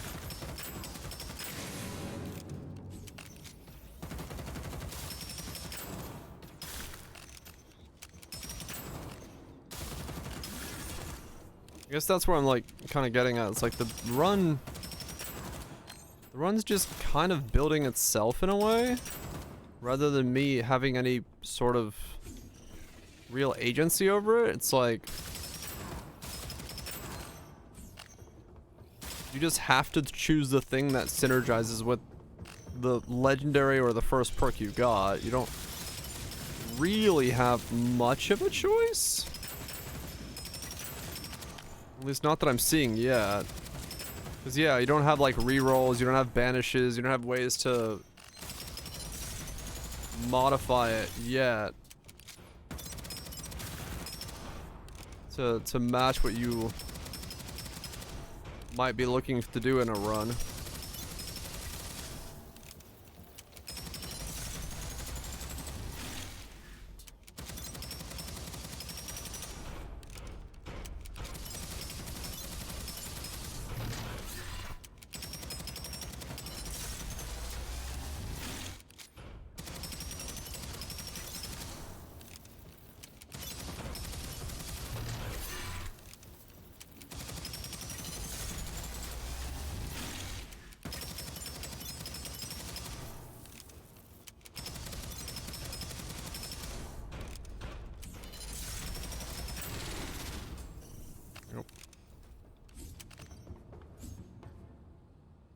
I guess that's where I'm like kind of getting at. It's like the run's just kind of building itself in a way, rather than me having any sort of real agency over it. It's like you just have to choose the thing that synergizes with the legendary or the first perk you got. You don't really have much of a choice. At least not that I'm seeing yet. Because, yeah, you don't have, like, rerolls, you don't have banishes, you don't have ways to modify it yet. To match what you might be looking to do in a run.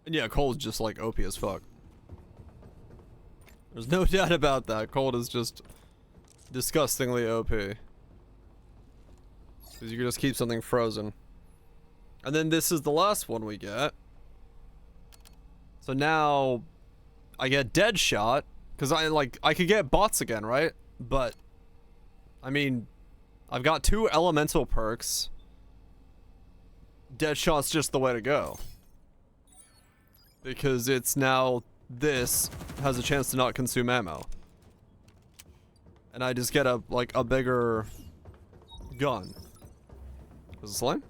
And yeah, Cold's just like OP as fuck. There's no doubt about that. Cold is just disgustingly OP. Because you can just keep something frozen. And then this is the last one we get. So now I get dead shot. Because I could get bots again, right? But I mean, I've got 2 elemental perks. Dead shot's just the way to go. Because it's now, this has a chance to not consume ammo. And I just get a bigger gun. Was it slime?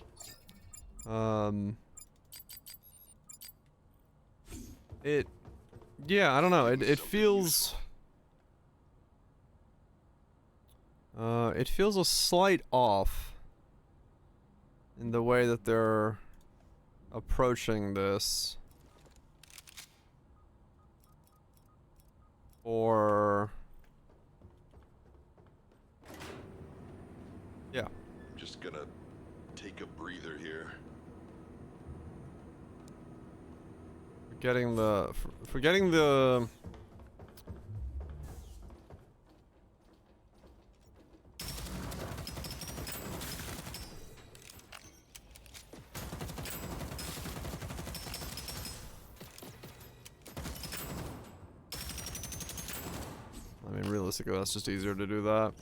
Yeah, I don't know. It feels a slight off in the way that they're approaching this. Or yeah. I'm just gonna take a breather here. Forgetting the I mean, realistically, that's just easier to do that.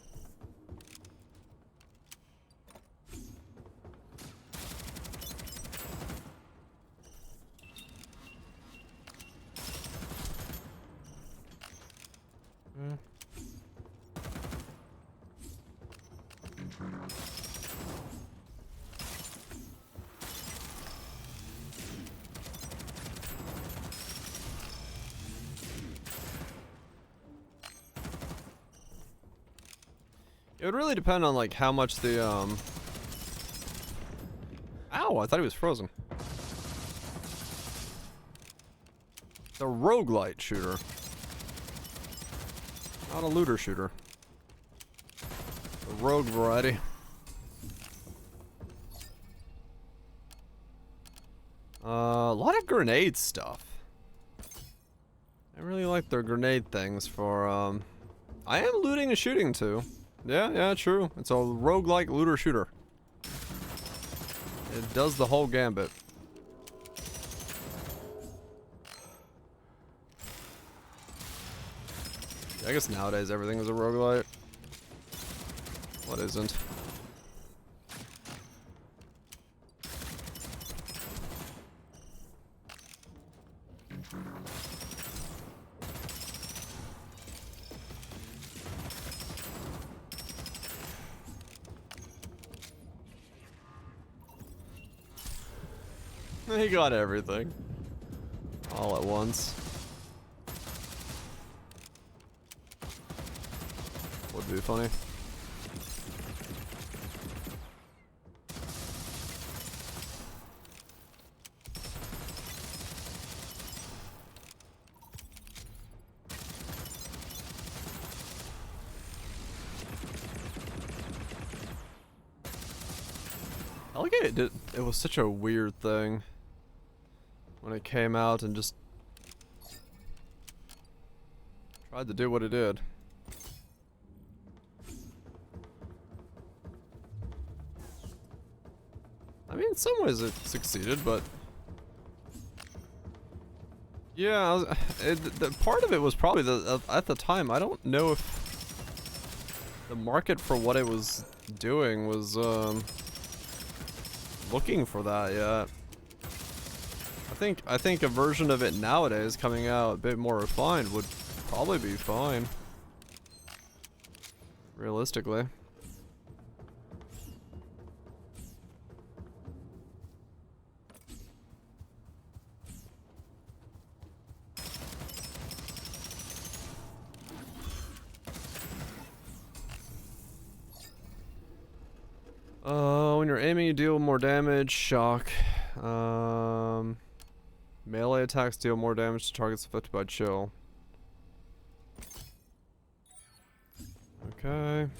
It would really depend on like how much the Ow, I thought he was frozen. The roguelite shooter. Not a looter shooter. The rogue variety. A lot of grenade stuff. I really like their grenade things for I am looting and shooting too. Yeah, true. It's a roguelike looter shooter. It does the whole gambit. I guess nowadays everything is a roguelite. What isn't? He got everything. All at once. Would be funny. I like it was such a weird thing when it came out and just tried to do what it did. I mean, in some ways it succeeded, but yeah, the part of it was probably at the time. I don't know if the market for what it was doing was looking for that yet. I think a version of it nowadays coming out a bit more refined would probably be fine. Realistically. When you're aiming, you deal more damage. Shock. Melee attacks deal more damage to targets affected by chill. Okay. I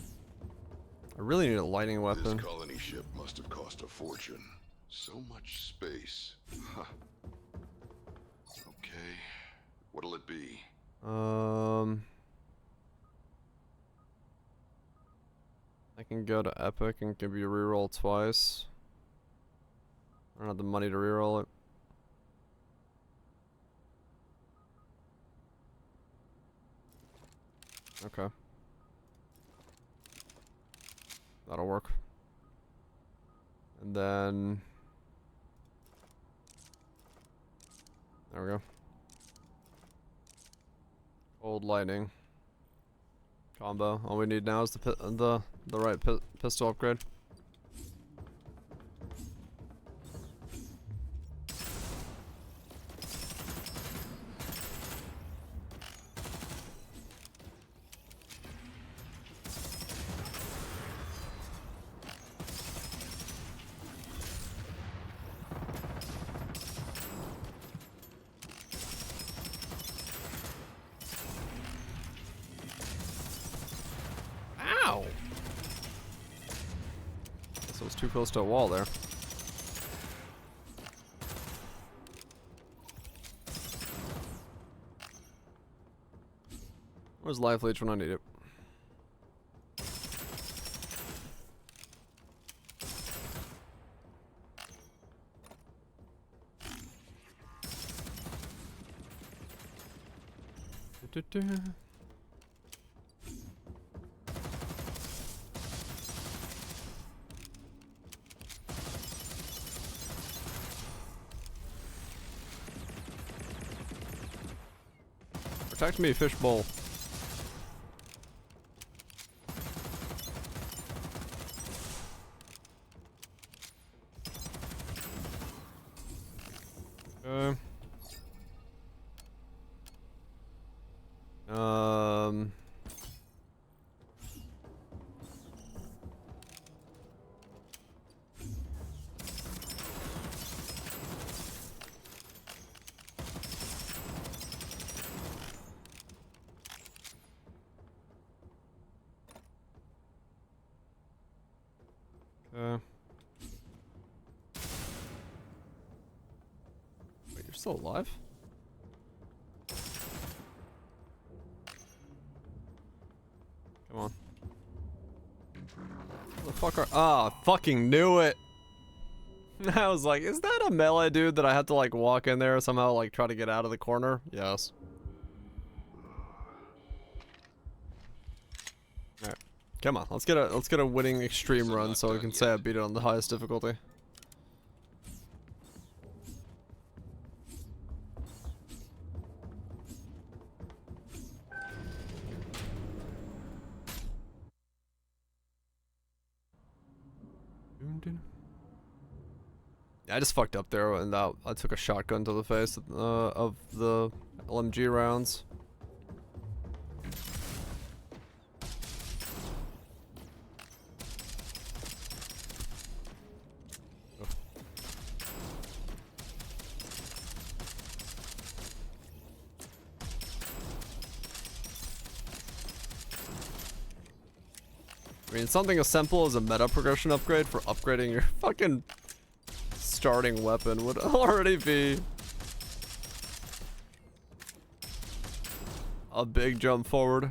really need a lightning weapon. This colony ship must have cost a fortune. So much space. Huh. Okay. What'll it be? I can go to Epic and give you a reroll twice. I don't have the money to reroll it. Okay. That'll work. And then there we go. Old lightning combo. All we need now is the right pistol upgrade. Ow! Guess I was too close to a wall there. Where's life leech when I need it? Protect me, fishbowl. Okay. Wait, you're still alive? Come on. Where the fuck are— ah, fucking knew it! I was like, is that a melee dude that I have to like walk in there somehow, like try to get out of the corner? Yes. Alright. Come on, let's get a winning extreme run so I can say I beat it on the highest difficulty. I just fucked up there and I took a shotgun to the face of the LMG rounds. I mean, something as simple as a meta progression upgrade for upgrading your fucking starting weapon would already be a big jump forward.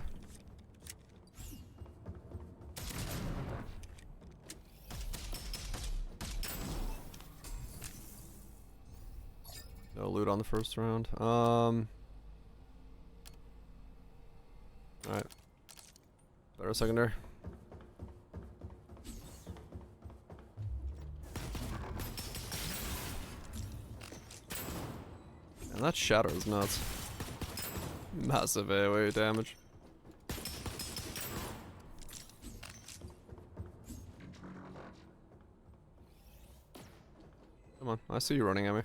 first round. Alright. Better secondary. And that shatter is nuts. Massive AoE damage. Come on, I see you running at me.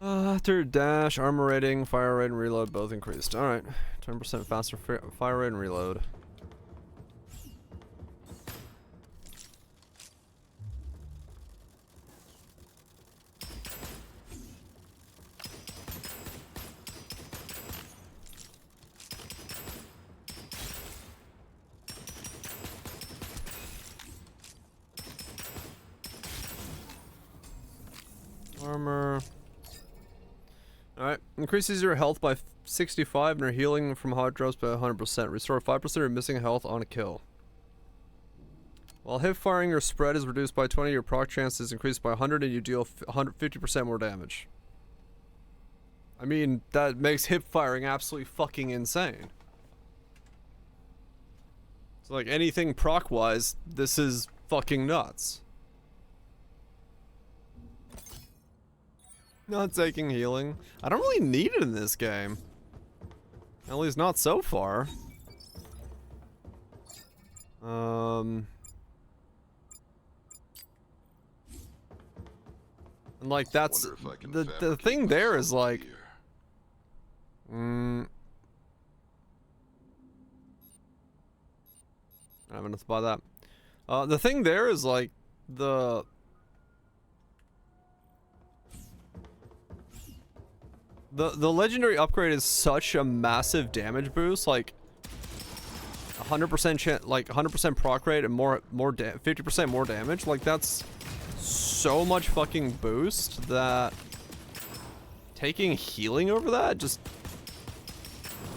After dash, armor rating, fire rate, and reload both increased. Alright, 10% faster fire rate and reload. Armor. Alright, increases your health by 65 and your healing from hard drops by 100%. Restore 5% of your missing health on a kill. While hip firing, your spread is reduced by 20, your proc chance is increased by 100 and you deal 150% more damage. I mean, that makes hip firing absolutely fucking insane. So like anything proc wise, this is fucking nuts. Not taking healing. I don't really need it in this game. At least not so far. And like that's the thing there is like I have enough to buy that. The thing there is like the legendary upgrade is such a massive damage boost, like 100% like 100% proc rate and more 50% more damage. Like that's so much fucking boost that taking healing over that just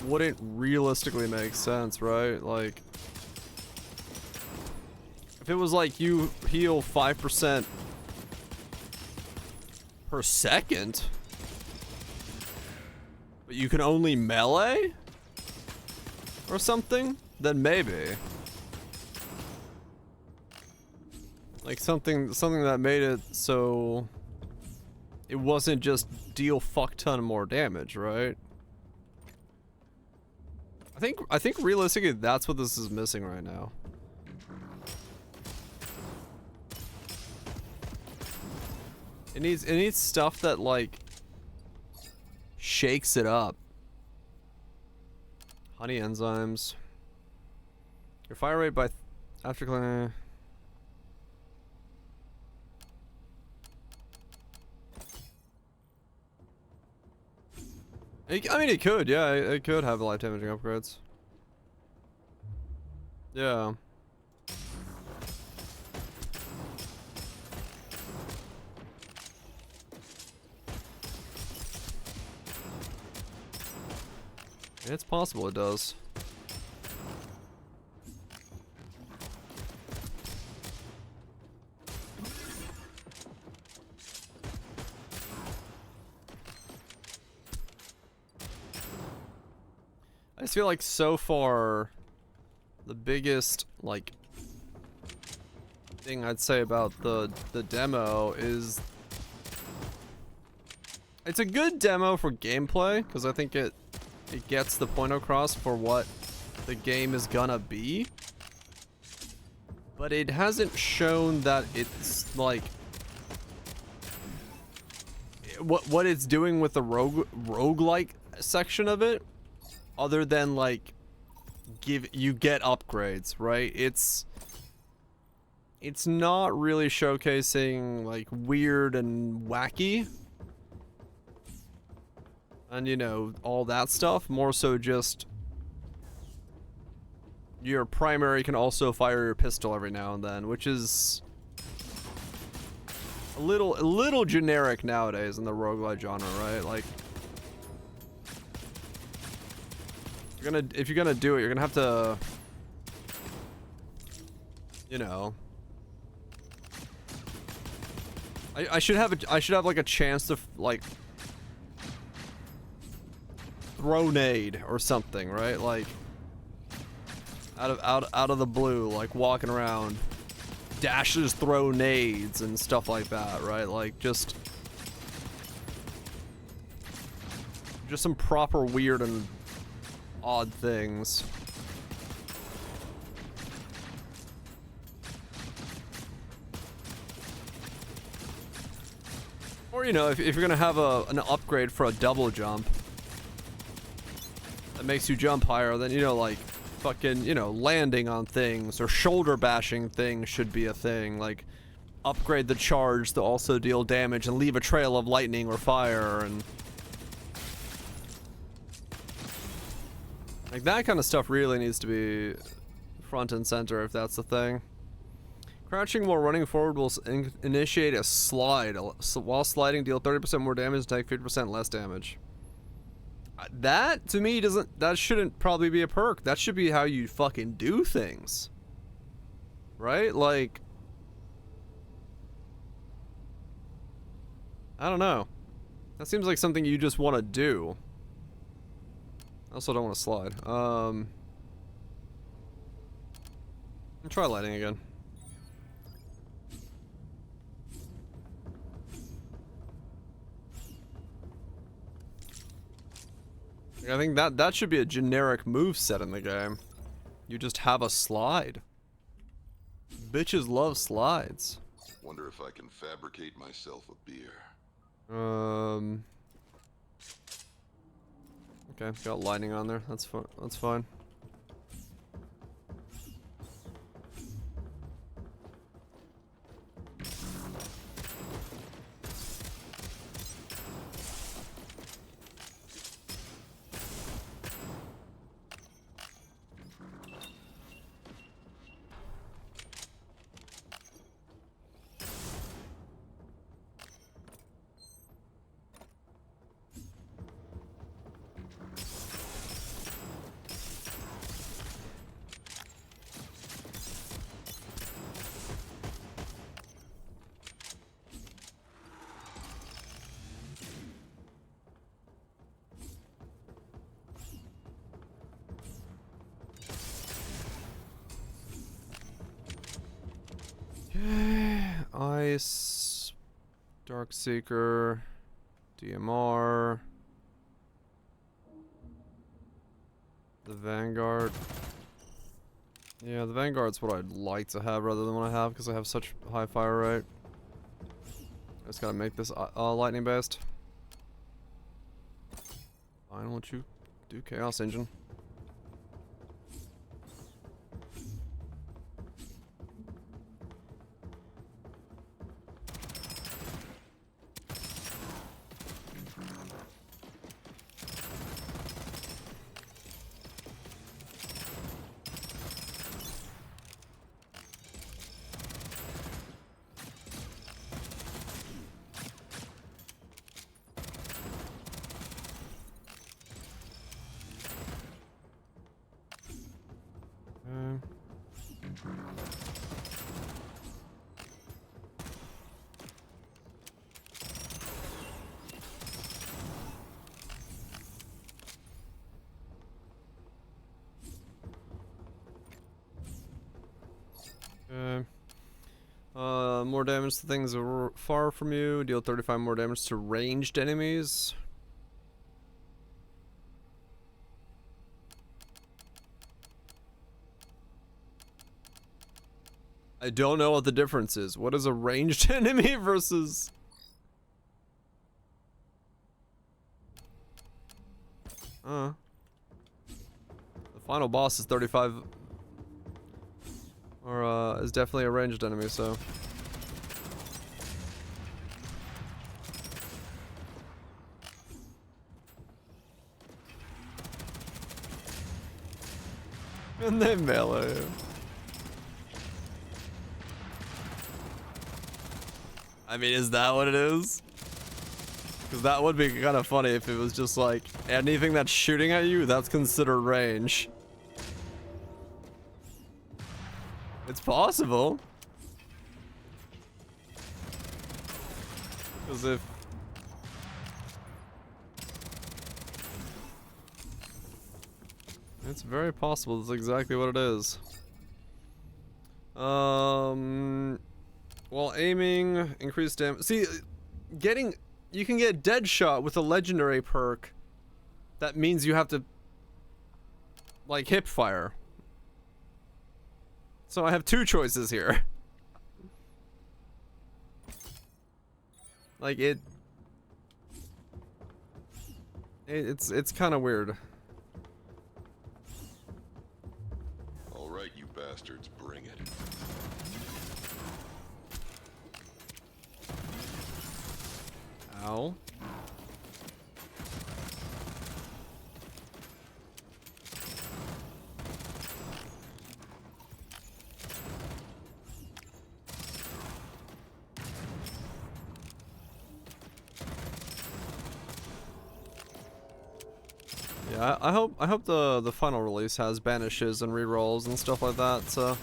wouldn't realistically make sense, right? Like if it was like you heal 5% per second, but you can only melee or something, then maybe. Like something that made it so it wasn't just deal fuck ton more damage, right? I think realistically that's what this is missing right now. It needs stuff that like shakes it up. Honey enzymes. Your fire rate by after cleaning. I mean, it could, yeah, it could have life damaging upgrades. Yeah. It's possible it does. I just feel like so far the biggest like thing I'd say about the demo is it's a good demo for gameplay because I think it gets the point across for what the game is gonna be, but it hasn't shown that it's like what it's doing with the roguelike section of it, other than like you get upgrades, right? It's not really showcasing like weird and wacky and you know all that stuff. More so just your primary can also fire your pistol every now and then, which is a little generic nowadays in the roguelite genre, right? Like, if you're gonna do it, you're gonna have to, you know. I should have like a chance to like throw nade or something, right? Like out of the blue, like walking around, dashes, throw nades and stuff like that, right? Like just some proper weird and odd things. Or, you know, if you're gonna have an upgrade for a double jump that makes you jump higher, then, you know, like, fucking, you know, landing on things or shoulder bashing things should be a thing. Like, upgrade the charge to also deal damage and leave a trail of lightning or fire, and like, that kind of stuff really needs to be front and center if that's the thing. Crouching while running forward will initiate a slide. While sliding, deal 30% more damage and take 50% less damage. That, to me, that shouldn't probably be a perk. That should be how you fucking do things. Right? Like, I don't know. That seems like something you just want to do. I also don't want to slide. I'll try lighting again. I think that should be a generic move set in the game. You just have a slide. Bitches love slides. Wonder if I can fabricate myself a beer. Okay, got lightning on there. That's fine. That's fine. Ice, Darkseeker, DMR, the Vanguard. Yeah, the Vanguard's what I'd like to have rather than what I have because I have such high fire rate. I just gotta make this lightning based. Fine, won't you do Chaos Engine? More damage to things that are far from you. Deal 35 more damage to ranged enemies. I don't know what the difference is. What is a ranged enemy versus... The final boss is 35... Or, is definitely a ranged enemy, so... And they melee him. I mean, is that what it is? Because that would be kind of funny if it was just like, anything that's shooting at you, that's considered range. It's possible. Because if... It's very possible. That's exactly what it is. Well, aiming, increased damage. See, you can get dead shot with a legendary perk. That means you have to, like, hip fire. So I have two choices here. Like it's kind of weird. All right, you bastards, bring it. Ow. Yeah, I hope the final release has banishes and rerolls and stuff like that to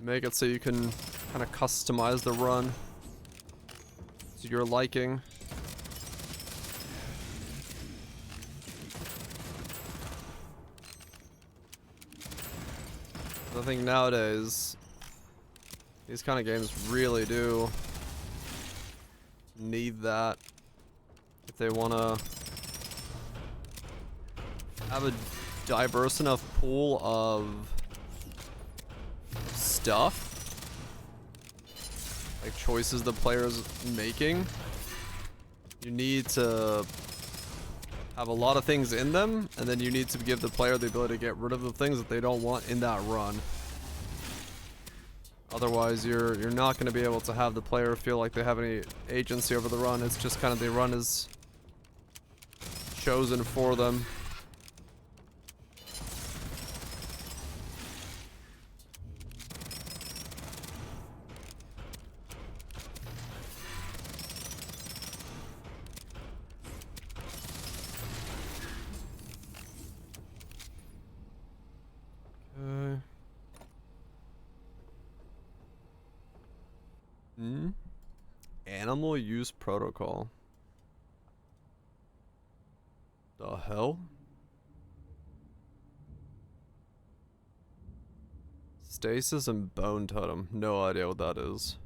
make it so you can kind of customize the run to your liking. I think nowadays these kind of games really do need that if they want to have a diverse enough pool of stuff, like choices the player's making. You need to have a lot of things in them, and then you need to give the player the ability to get rid of the things that they don't want in that run. Otherwise, you're not going to be able to have the player feel like they have any agency over the run. It's just kind of the run is chosen for them. Animal use protocol. The hell? Stasis and bone totem. No idea what that is.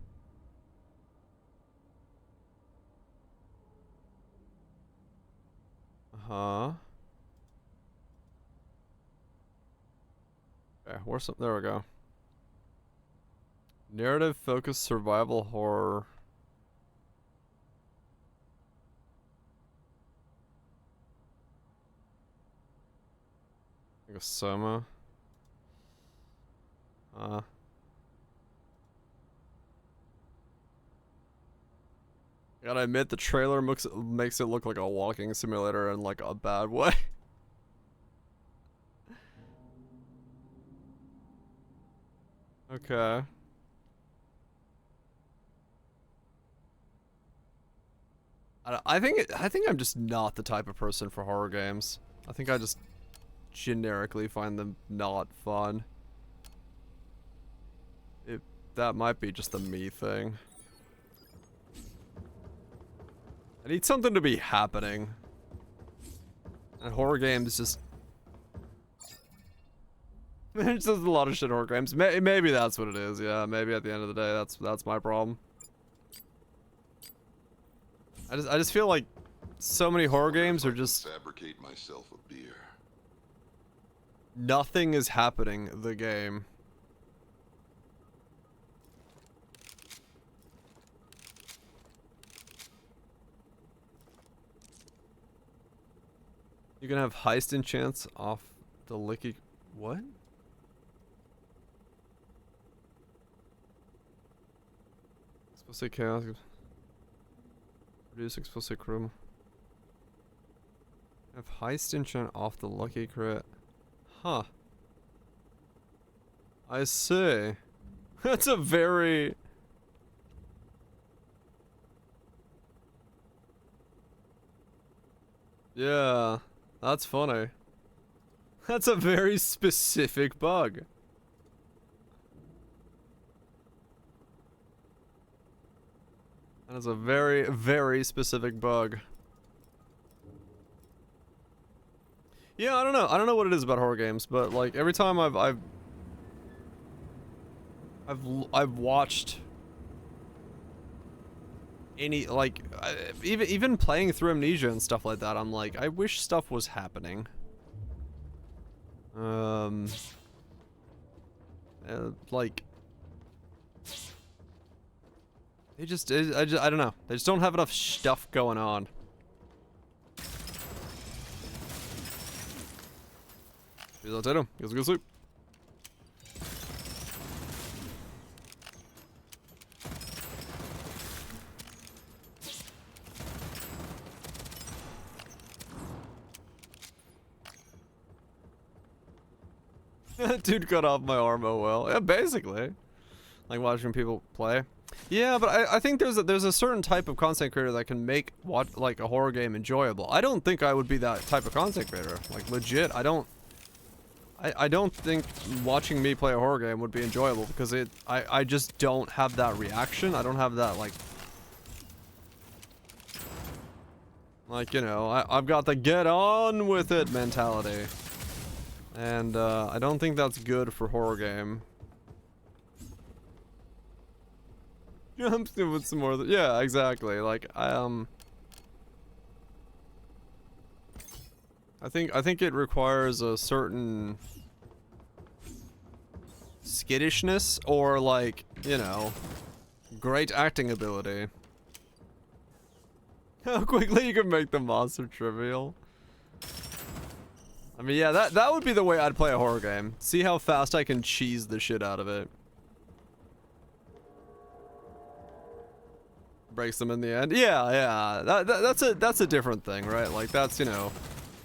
Uh-huh. Okay, where's some? There we go. Narrative focused survival horror. Like a Soma. Gotta admit, the trailer makes it look like a walking simulator in like a bad way. Okay. I think I'm just not the type of person for horror games. I think I just generically find them not fun. That might be just a me thing. I need something to be happening. And horror games just... There's just a lot of shit horror games. Maybe that's what it is, yeah. Maybe at the end of the day, that's my problem. I just feel like so many horror games are just... Fabricate myself a beer. Nothing is happening the game. You can have heist enchants off the licky... What? Explicit chaos. Reduce explicit chrome. Have heist enchant off the lucky crit. Huh. I see. That's a very... Yeah, that's funny. That's a very specific bug. That is a very, very specific bug. Yeah, I don't know. I don't know what it is about horror games, but like every time I've watched any like even playing through Amnesia and stuff like that, I'm like, I wish stuff was happening. Like they just I don't know. They just don't have enough stuff going on. I'll take him. He goes to go sleep. Dude cut off my arm, oh well. Yeah, basically. Like watching people play. Yeah, but I think there's a certain type of content creator that can make like a horror game enjoyable. I don't think I would be that type of content creator. Like legit, I don't think watching me play a horror game would be enjoyable because I just don't have that reaction. I don't have that like you know, I've got the get on with it mentality. And I don't think that's good for horror game. Yeah, I'm still with some more. Yeah, exactly. Like I think it requires a certain skittishness or like, you know, great acting ability. How quickly you can make the monster trivial. I mean, yeah, that would be the way I'd play a horror game. See how fast I can cheese the shit out of it. Breaks them in the end. Yeah. That's a different thing, right? Like that's, you know,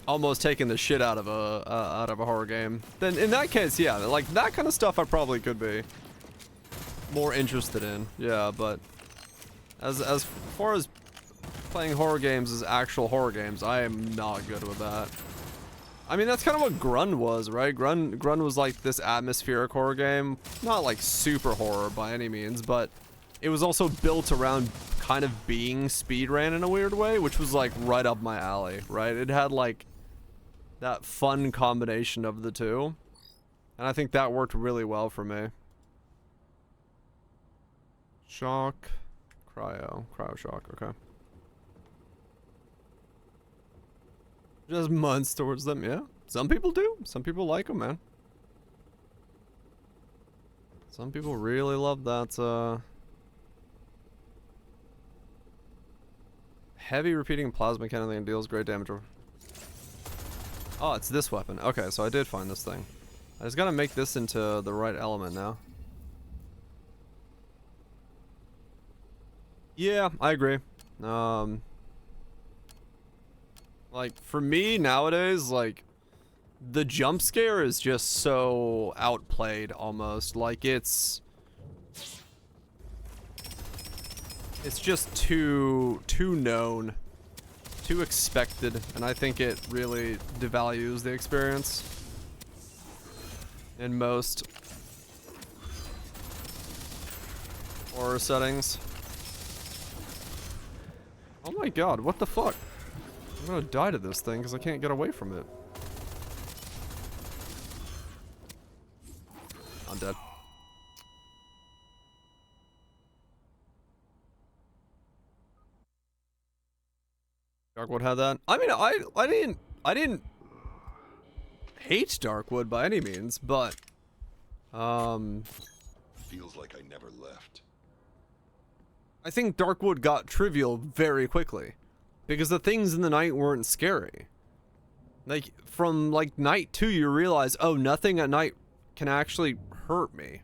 almost taking the shit out of a horror game. Then in that case, yeah, like that kind of stuff I probably could be more interested in. Yeah, but as far as playing horror games as actual horror games, I am not good with that. I mean, that's kind of what Grun was, right? Grun was like this atmospheric horror game. Not like super horror by any means, but it was also built around kind of being speedran in a weird way, which was like right up my alley, right? It had like that fun combination of the two. And I think that worked really well for me. Shock. Cryo shock, okay. Just months towards them, yeah. Some people do. Some people like them, man. Some people really love that, heavy repeating plasma cannon and deals great damage. Oh, it's this weapon. Okay, so I did find this thing. I just gotta make this into the right element now. Yeah, I agree. Like, for me, nowadays, like, the jump scare is just so outplayed, almost. Like, it's just too known, too expected, and I think it really devalues the experience in most horror settings. Oh my god, what the fuck? I'm gonna die to this thing because I can't get away from it. I'm dead. Darkwood had that. I mean, I didn't hate Darkwood by any means, but Feels like I never left. I think Darkwood got trivial very quickly because the things in the night weren't scary. Like from like night 2 you realize, oh, nothing at night can actually hurt me.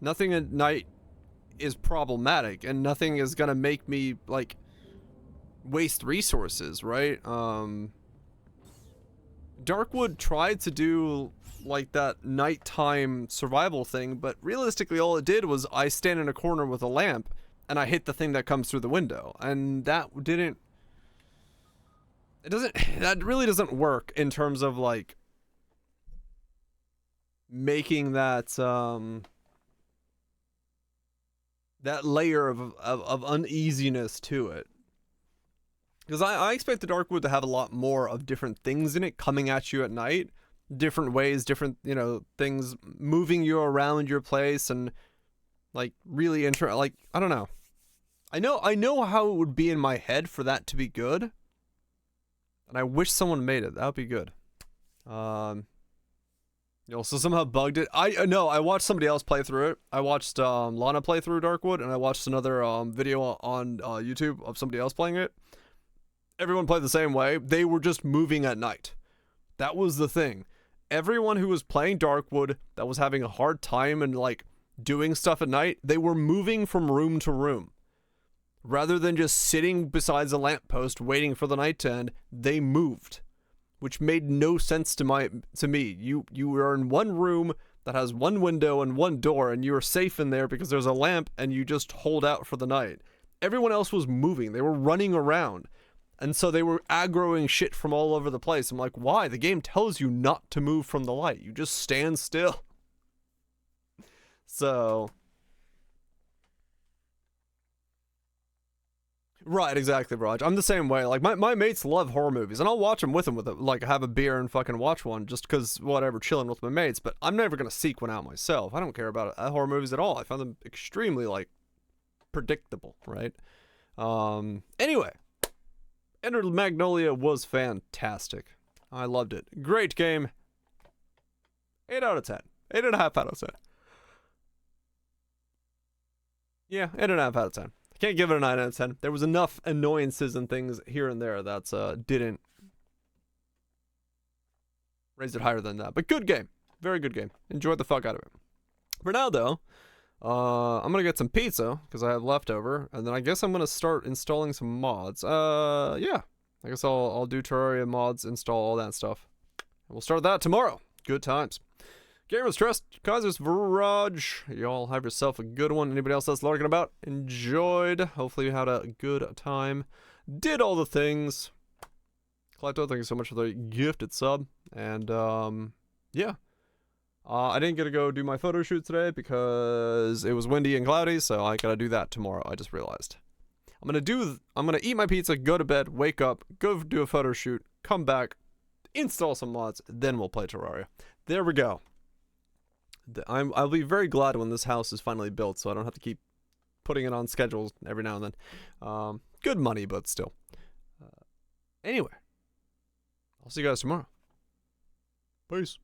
Nothing at night is problematic and nothing is gonna make me like waste resources, right? Darkwood tried to do like that nighttime survival thing, but realistically all it did was I stand in a corner with a lamp and I hit the thing that comes through the window, and that didn't it doesn't, that really doesn't work in terms of like making that that layer of uneasiness to it. Because I expect the Darkwood to have a lot more of different things in it coming at you at night, different ways, different, you know, things moving you around your place, and like really like, I don't know. I know how it would be in my head for that to be good, and I wish someone made it. That would be good. You also somehow bugged it. I know, I watched somebody else play through it. I watched Lana play through Darkwood, and I watched another video on YouTube of somebody else playing it. Everyone played the same way. They were just moving at night. That was the thing. Everyone who was playing Darkwood that was having a hard time and like doing stuff at night, they were moving from room to room. Rather than just sitting beside a lamppost waiting for the night to end, they moved. Which made no sense to me. You were in one room that has one window and one door, and you are safe in there because there's a lamp, and you just hold out for the night. Everyone else was moving. They were running around. And so they were aggroing shit from all over the place. I'm like, why? The game tells you not to move from the light. You just stand still. So... Right, exactly, Raj. I'm the same way. Like, my mates love horror movies, and I'll watch them with them, like, have a beer and fucking watch one, just because, whatever, chilling with my mates, but I'm never gonna seek one out myself. I don't care about horror movies at all. I find them extremely, like, predictable, right? Anyway, Ender Magnolia was fantastic. I loved it. Great game. 8 out of 10. 8.5 out of 10. Yeah, 8.5 out of 10. Can't give it a 9 out of 10. There was enough annoyances and things here and there that didn't raise it higher than that. But good game. Very good game. Enjoyed the fuck out of it. For now, though, I'm going to get some pizza because I have leftover. And then I guess I'm going to start installing some mods. Yeah. I guess I'll do Terraria mods, install all that stuff. And we'll start that tomorrow. Good times. Gamers Trust, Kaiser's Virage. Y'all have yourself a good one. Anybody else that's lurking about? Enjoyed. Hopefully you had a good time. Did all the things. Klepto, thank you so much for the gifted sub. And, yeah. I didn't get to go do my photo shoot today because it was windy and cloudy, so I gotta do that tomorrow, I just realized. I'm gonna eat my pizza, go to bed, wake up, go do a photo shoot, come back, install some mods, then we'll play Terraria. There we go. I'll be very glad when this house is finally built, so I don't have to keep putting it on schedules every now and then. Good money, but still. Anyway, I'll see you guys tomorrow. Peace.